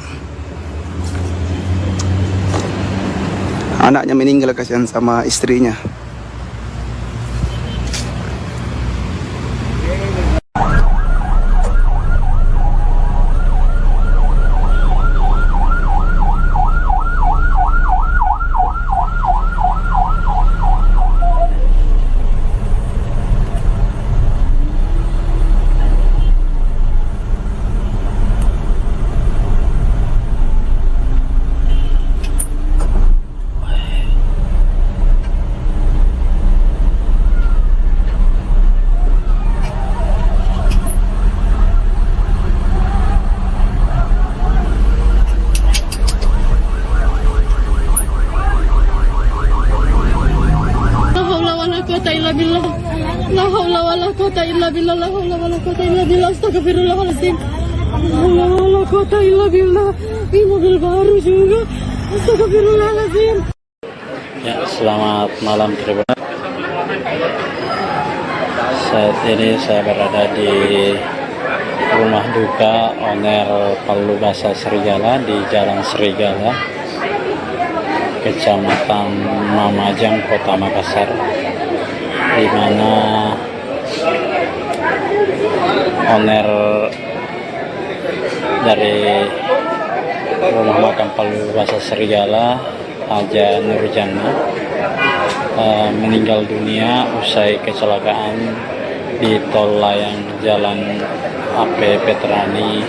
Anaknya meninggal, kasihan sama istrinya. La haula wala quwata illa billah. La haula wala quwata illa billah. Astagfirullahaladzim. La haula wala quwata illa billah. Ini mobil baru juga. Astagfirullahaladzim. Ya, selamat malam Tribun. Saat ini saya berada di rumah duka owner Palubasa Serigala di Jalan Serigala, Kecamatan Mamajang, Kota Makassar, di mana owner dari rumah makam Palubasa Serigala, Hajah Nurjanah, meninggal dunia usai kecelakaan di tol layang Jalan AP Petrani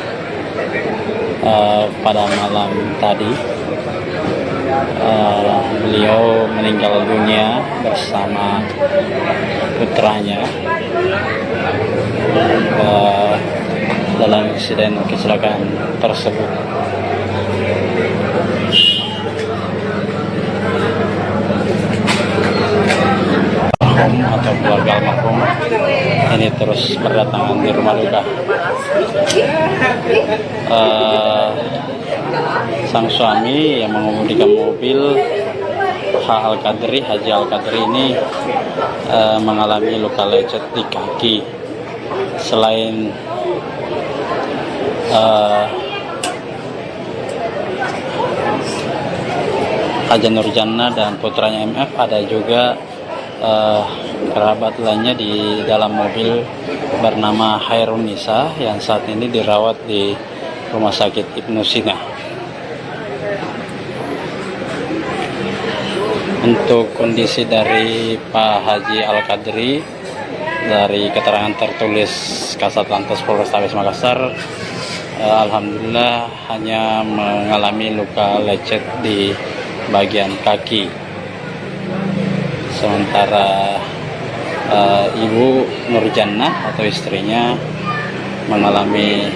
pada malam tadi. Beliau meninggal dunia bersama putranya dalam insiden kecelakaan tersebut. Atau keluarga almarhum ini terus berdatangan di rumah duka. Sang suami yang mengemudikan mobil Haji Al-Qadri ini mengalami luka lecet di kaki. Selain Hajah Nurjanah dan putranya MF, ada juga kerabat lainnya di dalam mobil bernama Khairunisa yang saat ini dirawat di Rumah Sakit Ibnu Sina. Untuk kondisi dari Pak Haji Al-Qadri, dari keterangan tertulis Kasatlantas Polrestabes Makassar, alhamdulillah hanya mengalami luka lecet di bagian kaki. Sementara Ibu Nurjanah atau istrinya mengalami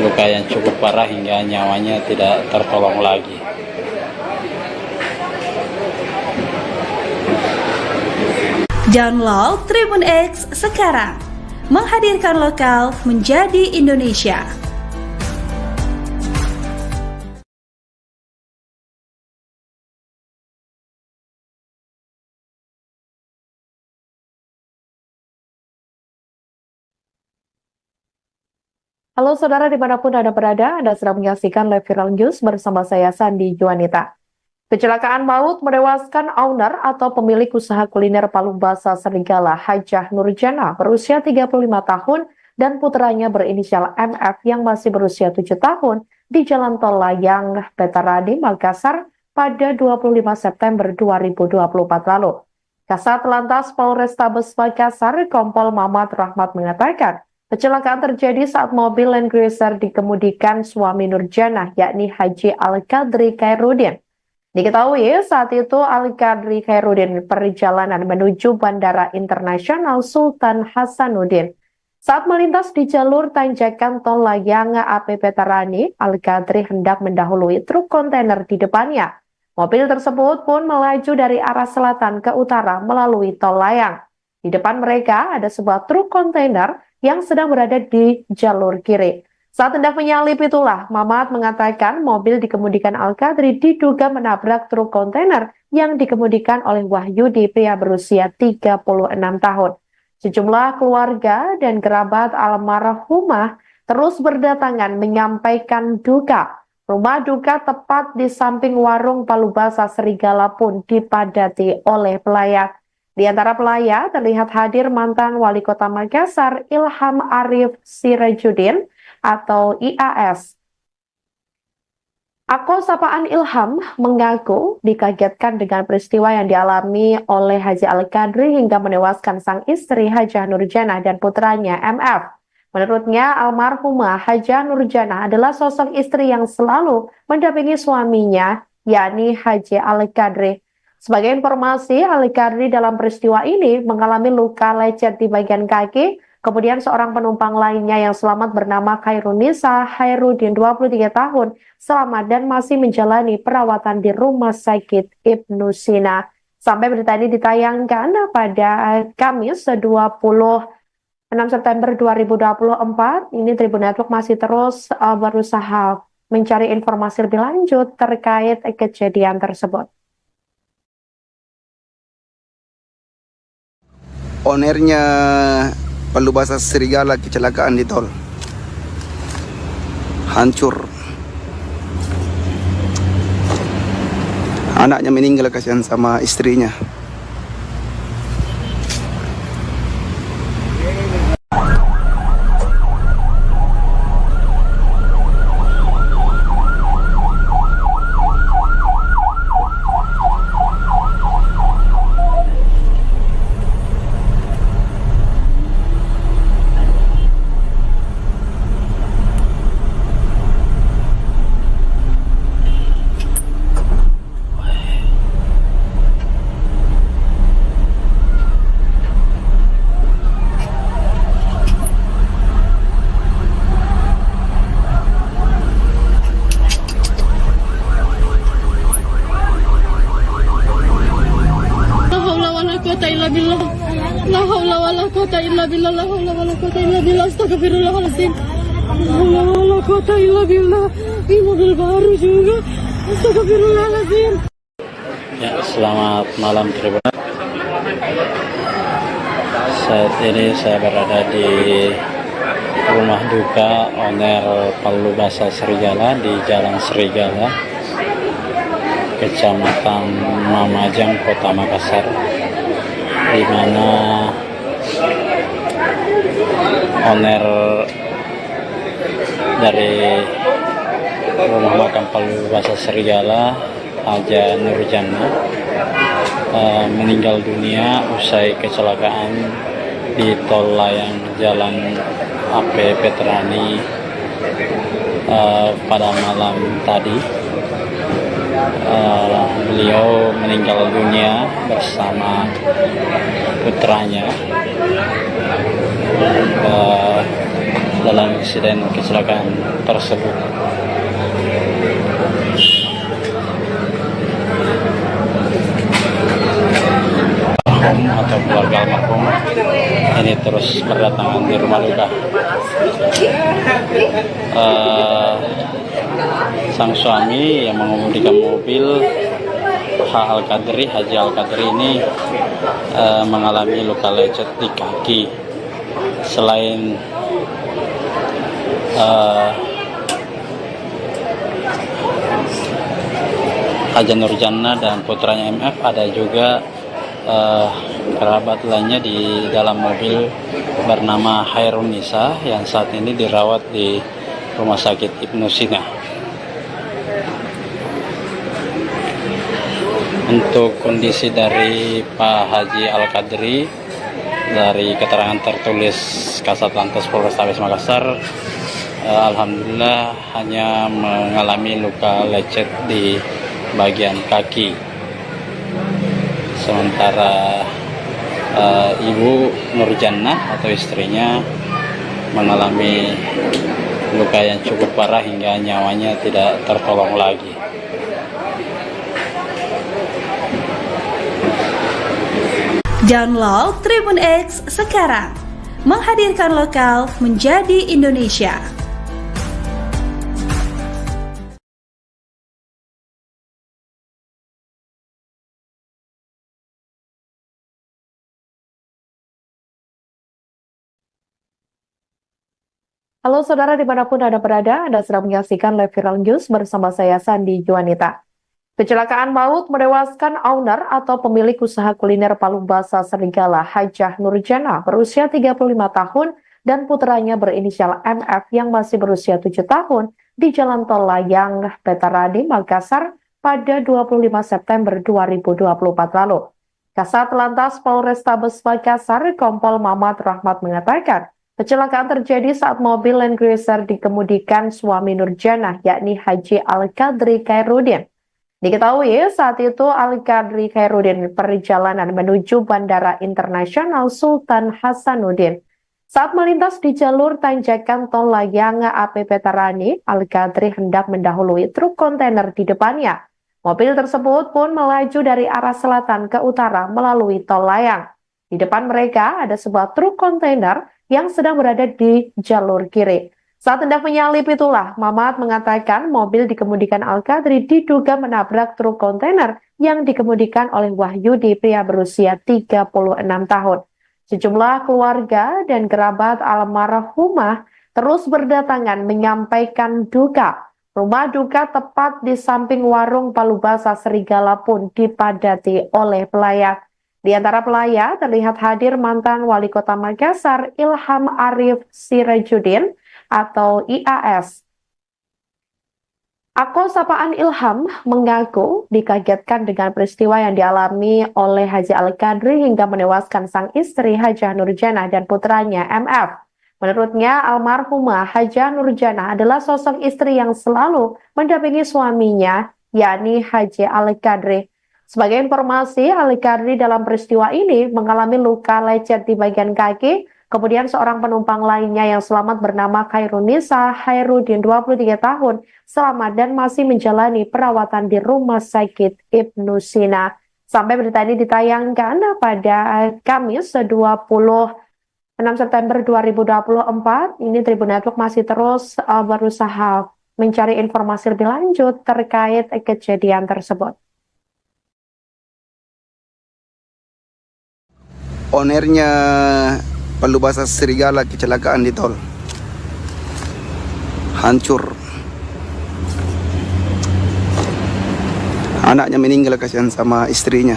luka yang cukup parah hingga nyawanya tidak tertolong lagi. Download Tribun X sekarang, menghadirkan lokal menjadi Indonesia. Halo saudara dimanapun Anda berada, Anda sedang menyaksikan live viral news bersama saya Sandi Juanita. Kecelakaan maut menewaskan owner atau pemilik usaha kuliner Palu Basah Serigala Hajah Nurjana berusia 35 tahun dan putranya berinisial MF yang masih berusia 7 tahun di Jalan Tol Layang, Petaradi, Makassar pada 25 September 2024 lalu. Kasat Lantas Polrestabes Makassar, Kompol Mamat Rahmat mengatakan, kecelakaan terjadi saat mobil Land Cruiser dikemudikan suami Nurjana, yakni Haji Al-Qadri Khairuddin. Diketahui saat itu Al-Qadri Khairuddin perjalanan menuju Bandara Internasional Sultan Hasanuddin. Saat melintas di jalur tanjakan Tol Layang AP Petarani, Al-Qadri hendak mendahului truk kontainer di depannya. Mobil tersebut pun melaju dari arah selatan ke utara melalui Tol Layang. Di depan mereka ada sebuah truk kontainer yang sedang berada di jalur kiri. Saat hendak menyalip itulah, Mamat mengatakan mobil dikemudikan Al-Qadri diduga menabrak truk kontainer yang dikemudikan oleh Wahyudi, pria berusia 36 tahun. Sejumlah keluarga dan kerabat almarhumah terus berdatangan menyampaikan duka. Rumah duka tepat di samping warung Palu Basah Serigala pun dipadati oleh pelayat. Di antara pelayat terlihat hadir mantan Wali Kota Makassar Ilham Arif Sirajuddin atau IAS. Akun sapaan Ilham mengaku dikagetkan dengan peristiwa yang dialami oleh Haji Al-Qadri hingga menewaskan sang istri Hajah Nurjana dan putranya MF. Menurutnya, almarhumah Hajah Nurjana adalah sosok istri yang selalu mendampingi suaminya, yakni Haji Al-Qadri. Sebagai informasi, Al-Qadri dalam peristiwa ini mengalami luka lecet di bagian kaki. Kemudian seorang penumpang lainnya yang selamat bernama Khairunisa Khairuddin 23 tahun selamat dan masih menjalani perawatan di Rumah Sakit Ibnu Sina. Sampai berita ini ditayangkan pada Kamis 26 September 2024, ini Tribun Network masih terus berusaha mencari informasi lebih lanjut terkait kejadian tersebut. Ownernya Palu Basah Serigala kecelakaan di tol. Hancur. Anaknya meninggal, kasihan sama istrinya. La haula wala quwata illa billah. La haula wala quwata illa billah. Astagfirullahaladzim. La haula wala quwata illa billah. Ini mobil baru juga. Astagfirullahaladzim. Ya, selamat malam Tribun. Saat ini saya berada di rumah duka owner Palu Basah Serigala di Jalan Serigala, Kecamatan Mamajang, Kota Makassar, di mana owner dari rumah makam Palu Basah Serigala, Haja Nurjana, meninggal dunia usai kecelakaan di Tol Layang Jalan AP Petarani pada malam tadi. Beliau meninggal dunia bersama putranya dalam insiden kecelakaan tersebut. Atau keluarga almarhum ini terus berdatangan di rumah duka. Sang suami yang mengemudikan mobil Haji Al-Qadri ini mengalami luka lecet di kaki. Selain Haja Nurjannah dan putranya MF, ada juga kerabat lainnya di dalam mobil bernama Hairun Nisa yang saat ini dirawat di Rumah Sakit Ibnu Sina. Untuk kondisi dari Pak Haji Al-Qadri, dari keterangan tertulis Kasat Lantas Polrestabes Makassar, alhamdulillah hanya mengalami luka lecet di bagian kaki. Sementara Ibu Nurjannah atau istrinya mengalami luka yang cukup parah hingga nyawanya tidak tertolong lagi. Download Tribun X sekarang, menghadirkan lokal menjadi Indonesia. Halo saudara dimanapun Anda berada, Anda sedang menyaksikan live viral news bersama saya Sandi Juanita. Kecelakaan maut menewaskan owner atau pemilik usaha kuliner Palu Basah Serigala Hajah Nurjannah berusia 35 tahun dan putranya berinisial MF yang masih berusia 7 tahun di Jalan Tol Layang, Petaradi, Makassar pada 25 September 2024 lalu. Kasat Lantas Polrestabes Makassar, Kompol Mamat Rahmat mengatakan, kecelakaan terjadi saat mobil Land Cruiser dikemudikan suami Nurjannah, yakni Haji Al-Qadri Khairuddin. Diketahui saat itu Al-Qadri Khairuddin perjalanan menuju Bandara Internasional Sultan Hasanuddin. Saat melintas di jalur tanjakan Tol Layang AP Petarani, Al-Qadri hendak mendahului truk kontainer di depannya. Mobil tersebut pun melaju dari arah selatan ke utara melalui Tol Layang. Di depan mereka ada sebuah truk kontainer yang sedang berada di jalur kiri. Saat hendak menyalip itulah, Mamat mengatakan mobil dikemudikan Al-Qadri diduga menabrak truk kontainer yang dikemudikan oleh Wahyudi, pria berusia 36 tahun. Sejumlah keluarga dan kerabat almarhumah terus berdatangan menyampaikan duka. Rumah duka tepat di samping warung Palu Basah Serigala pun dipadati oleh pelayat. Di antara pelayat terlihat hadir mantan Wali Kota Makassar Ilham Arif Sirajuddin atau IAS. Akun sapaan Ilham mengaku dikagetkan dengan peristiwa yang dialami oleh Haji Al-Qadri hingga menewaskan sang istri Hajah Nurjannah dan putranya MF. Menurutnya, almarhumah Hajah Nurjannah adalah sosok istri yang selalu mendampingi suaminya, yakni Haji Al-Qadri. Sebagai informasi, Al-Qadri dalam peristiwa ini mengalami luka lecet di bagian kaki. Kemudian seorang penumpang lainnya yang selamat bernama Hairun Nisa Khairuddin 23 tahun selamat dan masih menjalani perawatan di Rumah Sakit Ibnu Sina. Sampai berita ini ditayangkan pada Kamis 26 September 2024, ini Tribun Network masih terus berusaha mencari informasi lebih lanjut terkait kejadian tersebut. Ownernya Palu Basah Serigala kecelakaan di tol, hancur. Anaknya meninggal, kasihan sama istrinya.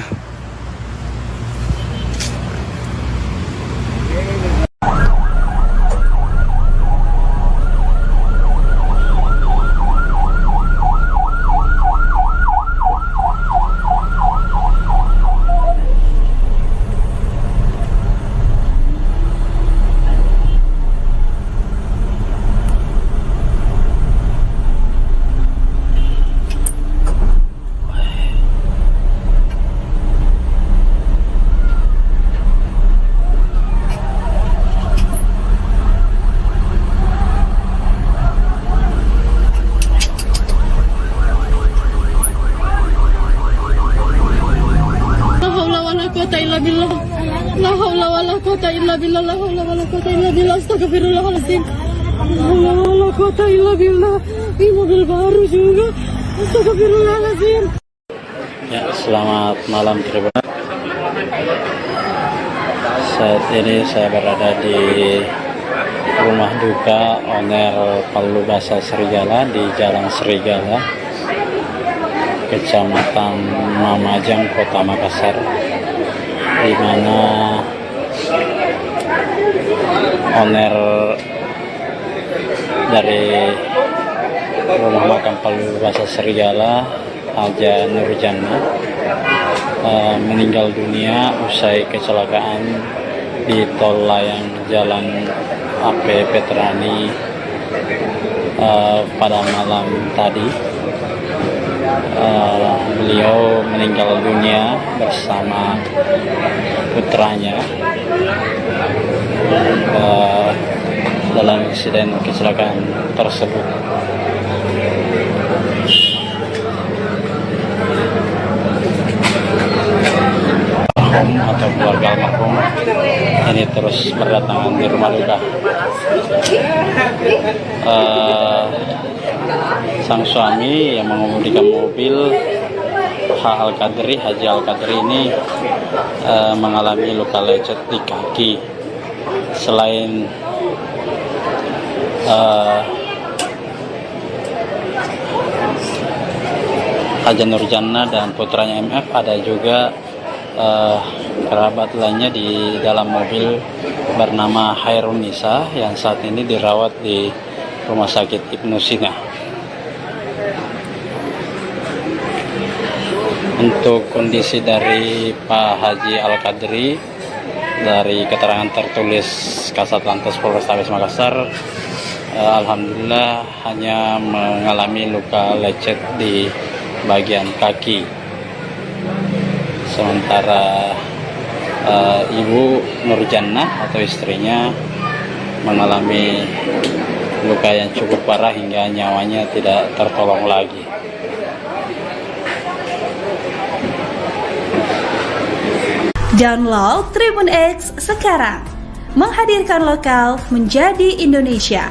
La haula wala quwata illa billah. La haula wala quwata illa billah. Astagfirullahaladzim. La haula wala quwata illa billah. Ini mobil baru juga. Astagfirullahaladzim. Ya, selamat malam Tribun. Saat ini saya berada di rumah duka owner Palubasa Serigala di Jalan Serigala, Kecamatan Mamajang, Kota Makassar, di mana owner dari rumah makam Palubasa Serigala, Haja Nurjana, meninggal dunia usai kecelakaan di tol layang Jalan AP Petrani pada malam tadi. Beliau meninggal dunia bersama putranya dalam insiden kecelakaan tersebut. Atau keluarga almarhum ini terus berdatangan di rumah duka. Sang suami yang mengemudikan mobil Haji Al-Qadri ini mengalami luka lecet di kaki. Selain Haja Nurjana dan putranya MF, ada juga kerabat lainnya di dalam mobil bernama Hairun Nisa yang saat ini dirawat di Rumah Sakit Ibnu Sina. Untuk kondisi dari Pak Haji Al-Qadri, dari keterangan tertulis Kasatlantas Polrestabes Makassar, alhamdulillah hanya mengalami luka lecet di bagian kaki. Sementara Ibu Nurjana atau istrinya mengalami luka yang cukup parah hingga nyawanya tidak tertolong lagi. Download Tribun X sekarang, menghadirkan lokal menjadi Indonesia.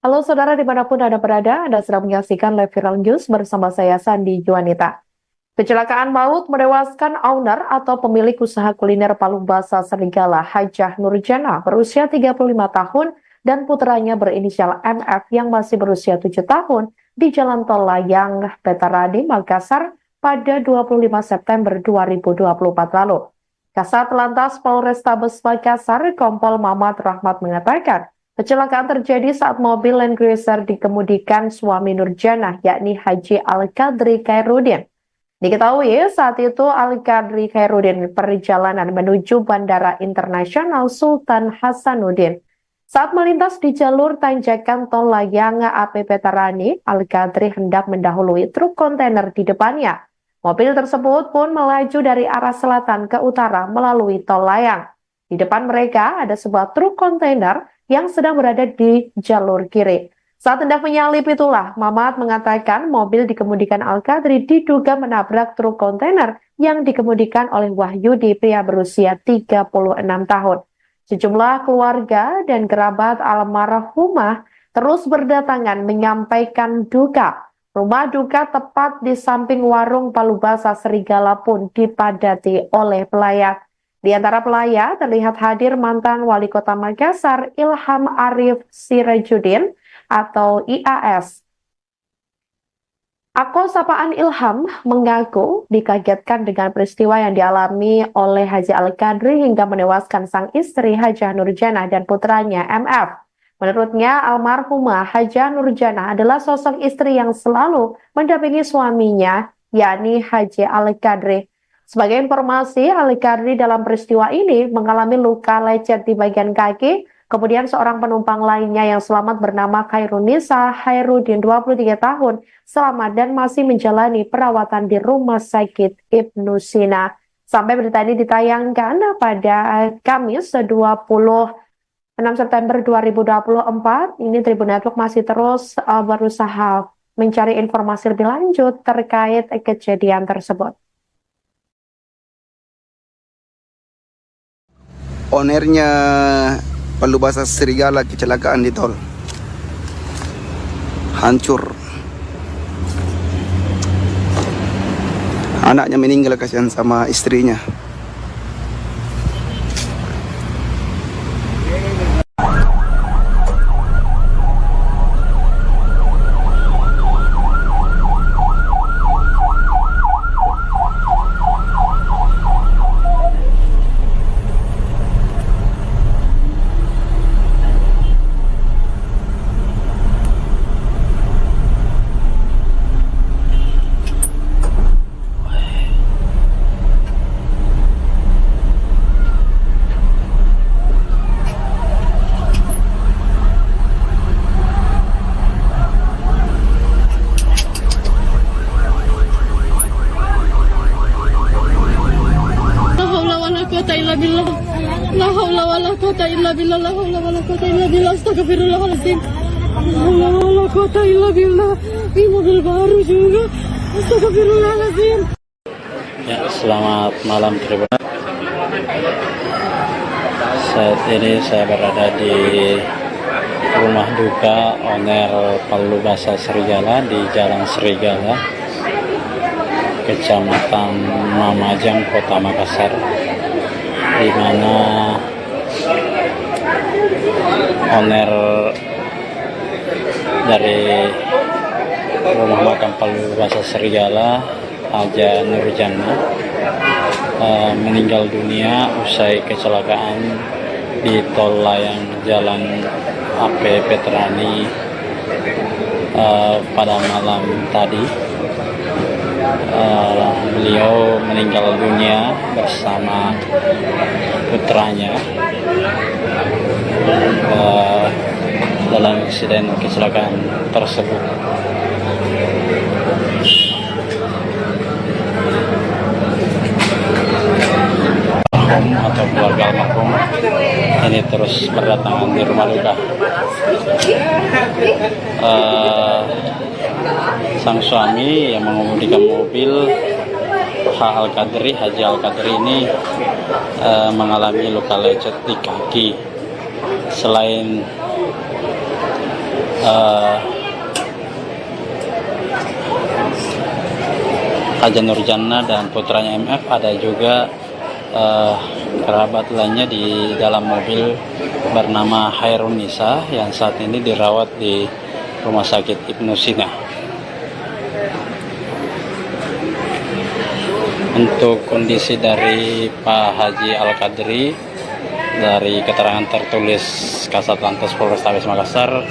Halo saudara dimanapun Anda berada, Anda sedang menyaksikan live viral news bersama saya Sandi Juanita. Kecelakaan maut menewaskan owner atau pemilik usaha kuliner Palubasa Serigala, Hajah Nurjana, berusia 35 tahun dan putranya berinisial MF yang masih berusia 7 tahun di Jalan Tol Layang Petarani, Makassar pada 25 September 2024 lalu. Kasat Lantas Polrestabes Makassar, Kompol Mamat Rahmat mengatakan, kecelakaan terjadi saat mobil Land Cruiser dikemudikan suami Nurjana, yakni Haji Al-Qadri Khairuddin. Diketahui saat itu Al-Qadri Khairuddin perjalanan menuju Bandara Internasional Sultan Hasanuddin. Saat melintas di jalur tanjakan tol layang AP Petarani, Al-Qadri hendak mendahului truk kontainer di depannya. Mobil tersebut pun melaju dari arah selatan ke utara melalui tol layang. Di depan mereka ada sebuah truk kontainer yang sedang berada di jalur kiri. Saat hendak menyalip itulah, Mamat mengatakan mobil dikemudikan Al-Qadri diduga menabrak truk kontainer yang dikemudikan oleh Wahyudi, pria berusia 36 tahun. Sejumlah keluarga dan kerabat almarhumah terus berdatangan menyampaikan duka. Rumah duka tepat di samping warung Palubasa Serigala pun dipadati oleh pelayat. Di antara pelayat terlihat hadir mantan Wali Kota Makassar Ilham Arif Sirajuddin atau IAS. Akun sapaan Ilham mengaku dikagetkan dengan peristiwa yang dialami oleh Haji Al-Qadri hingga menewaskan sang istri Hajah Nurjana dan putranya MF. Menurutnya, almarhumah Hajah Nurjana adalah sosok istri yang selalu mendampingi suaminya, yakni Haji Al-Qadri. Sebagai informasi, Al-Qadri dalam peristiwa ini mengalami luka lecet di bagian kaki. Kemudian seorang penumpang lainnya yang selamat bernama Hairun Nisa Khairuddin, 23 tahun, selamat dan masih menjalani perawatan di Rumah Sakit Ibnu Sina. Sampai berita ini ditayangkan pada Kamis 26 September 2024, ini Tribun Network masih terus berusaha mencari informasi lebih lanjut terkait kejadian tersebut. Ownernya Palubasa Serigala kecelakaan di tol. hancur. Anaknya meninggal, kasihan sama istrinya. La haula wala quwata illa billah. La haula wala quwata illa billah. Astagfirullahaladzim. La haula wala quwata illa billah. Ini mobil baru juga. Astagfirullahaladzim. Ya, selamat malam Tribun. Saat ini saya berada di rumah duka owner Palubasa Serigala di Jalan Serigala, Kecamatan Mamajang, Kota Makassar, di mana owner dari rumah makam Palubasa Serigala, Haja Nurjana, meninggal dunia usai kecelakaan di tol layang Jalan AP Veterani pada malam tadi. Beliau meninggal dunia bersama putranya dalam insiden kecelakaan tersebut. Atau keluarga almarhum ini terus berdatangan di rumah duka. Sang suami yang mengemudikan mobil, Haji Al-Qadri ini mengalami luka lecet di kaki. Selain Haja Nurjana dan putranya MF, ada juga kerabat lainnya di dalam mobil bernama Hairun Nisa yang saat ini dirawat di Rumah Sakit Ibnu Sina. Untuk kondisi dari Pak Haji Al-Qadri, dari keterangan tertulis Kasat Lantas Polrestabes Makassar,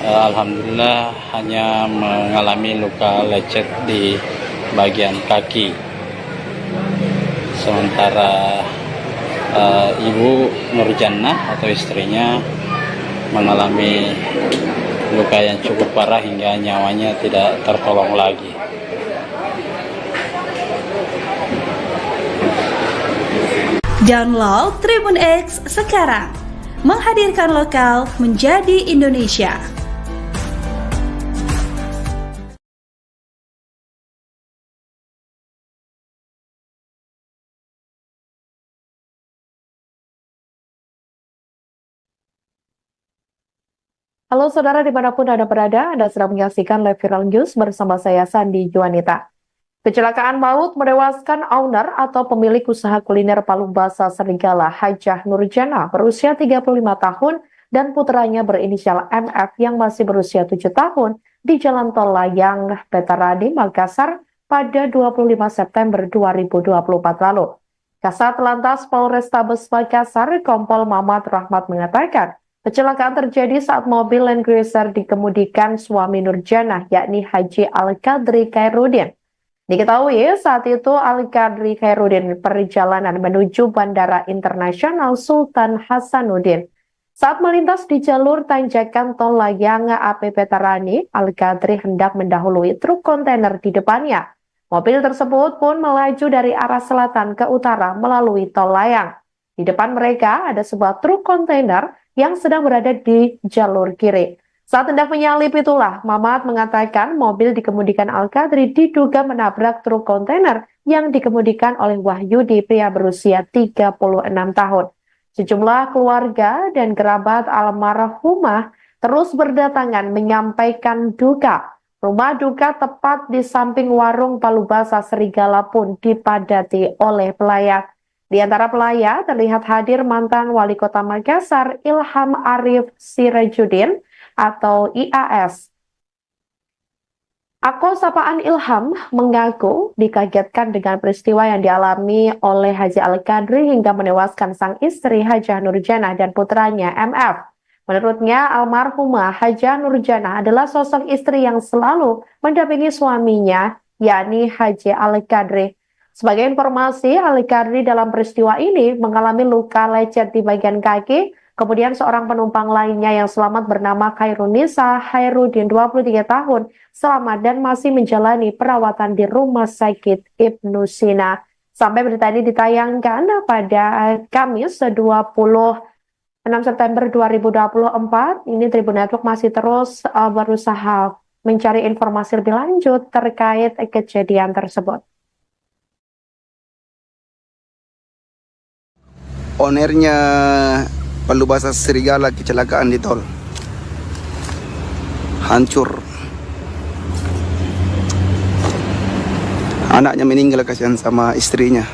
alhamdulillah hanya mengalami luka lecet di bagian kaki. Sementara Ibu Nurjana atau istrinya mengalami luka yang cukup parah hingga nyawanya tidak tertolong lagi. Download Tribun X sekarang, menghadirkan lokal menjadi Indonesia. Halo saudara dimanapun Anda berada, Anda sedang menyaksikan live viral news bersama saya Sandi Juanita. Kecelakaan maut menewaskan owner atau pemilik usaha kuliner Palubasa Serigala, Hajah Nurjana, berusia 35 tahun dan putranya berinisial MF yang masih berusia 7 tahun di Jalan Tol Layang Veterani Makassar pada 25 September 2024 lalu. Kasat Lantas Polrestabes Makassar, Kompol Mamat Rahmat mengatakan, kecelakaan terjadi saat mobil Land Cruiser dikemudikan suami Nurjana, yakni Haji Al-Qadri Khairuddin. Diketahui saat itu Al-Qadri Khairuddin perjalanan menuju Bandara Internasional Sultan Hasanuddin. Saat melintas di jalur tanjakan tol layang AP Veterani, Al-Qadri hendak mendahului truk kontainer di depannya. Mobil tersebut pun melaju dari arah selatan ke utara melalui tol layang. Di depan mereka ada sebuah truk kontainer yang sedang berada di jalur kiri. Saat hendak menyalip itulah, Mamat mengatakan mobil dikemudikan Al-Qadri diduga menabrak truk kontainer yang dikemudikan oleh Wahyudi, pria berusia 36 tahun. Sejumlah keluarga dan kerabat almarhumah terus berdatangan menyampaikan duka. Rumah duka tepat di samping warung Palubasa Serigala pun dipadati oleh pelayat. Di antara pelayat terlihat hadir mantan Wali Kota Makassar Ilham Arif Sirajudin atau IAS. Akun sapaan Ilham mengaku dikagetkan dengan peristiwa yang dialami oleh Haji Al-Qadri hingga menewaskan sang istri Hajah Nurjanah dan putranya MF. Menurutnya, almarhumah Hajah Nurjanah adalah sosok istri yang selalu mendampingi suaminya, yakni Haji Al-Qadri. Sebagai informasi, Al-Qadri dalam peristiwa ini mengalami luka lecet di bagian kaki. Kemudian seorang penumpang lainnya yang selamat bernama Khairunisa Hairudin 23 tahun selamat dan masih menjalani perawatan di Rumah Sakit Ibnu Sina. Sampai berita ini ditayangkan pada Kamis 26 September 2024, ini Tribun Network masih terus berusaha mencari informasi lebih lanjut terkait kejadian tersebut. Ownernya Palubasa Serigala kecelakaan di tol. Hancur. Anaknya meninggal, kasihan sama istrinya.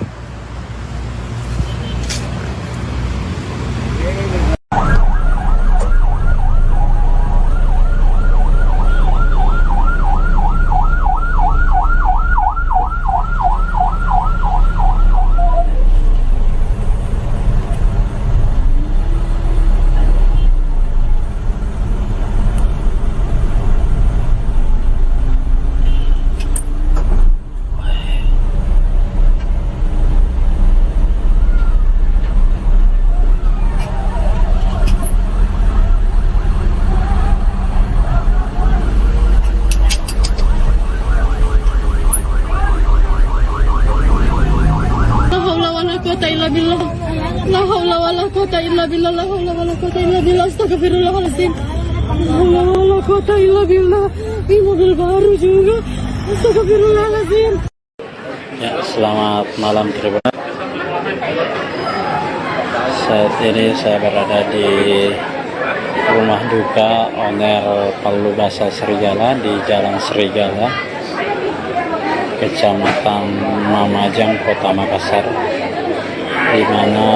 La haula wala quwata illa billah. La haula wala quwata illa billah. Astagfirullahaladzim. La haula wala quwata illa billah. Ini mobil baru juga. Astagfirullahaladzim. Ya, selamat malam Tribun. Saat ini saya berada di rumah duka owner Palubasa Serigala di Jalan Serigala, Kecamatan Mamajang, Kota Makassar, di mana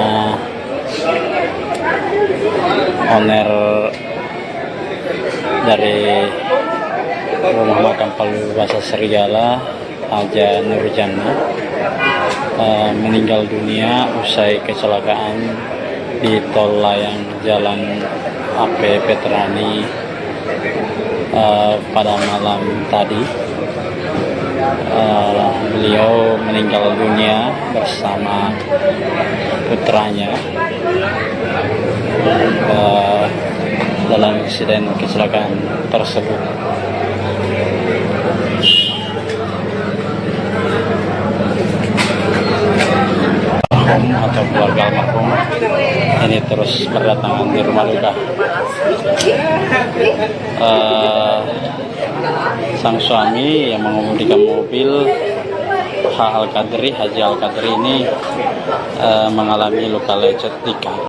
owner dari rumah makam Palubasa Serigala, Hajah Nurjanah, meninggal dunia usai kecelakaan di tol layang Jalan AP Petrani pada malam tadi. Beliau meninggal dunia bersama putranya dalam insiden kecelakaan tersebut. Atau keluarga almarhum ini terus berdatangan di rumah duka. Sang suami yang mengemudikan mobil Haji Al-Qadri ini mengalami luka lecet di kaki.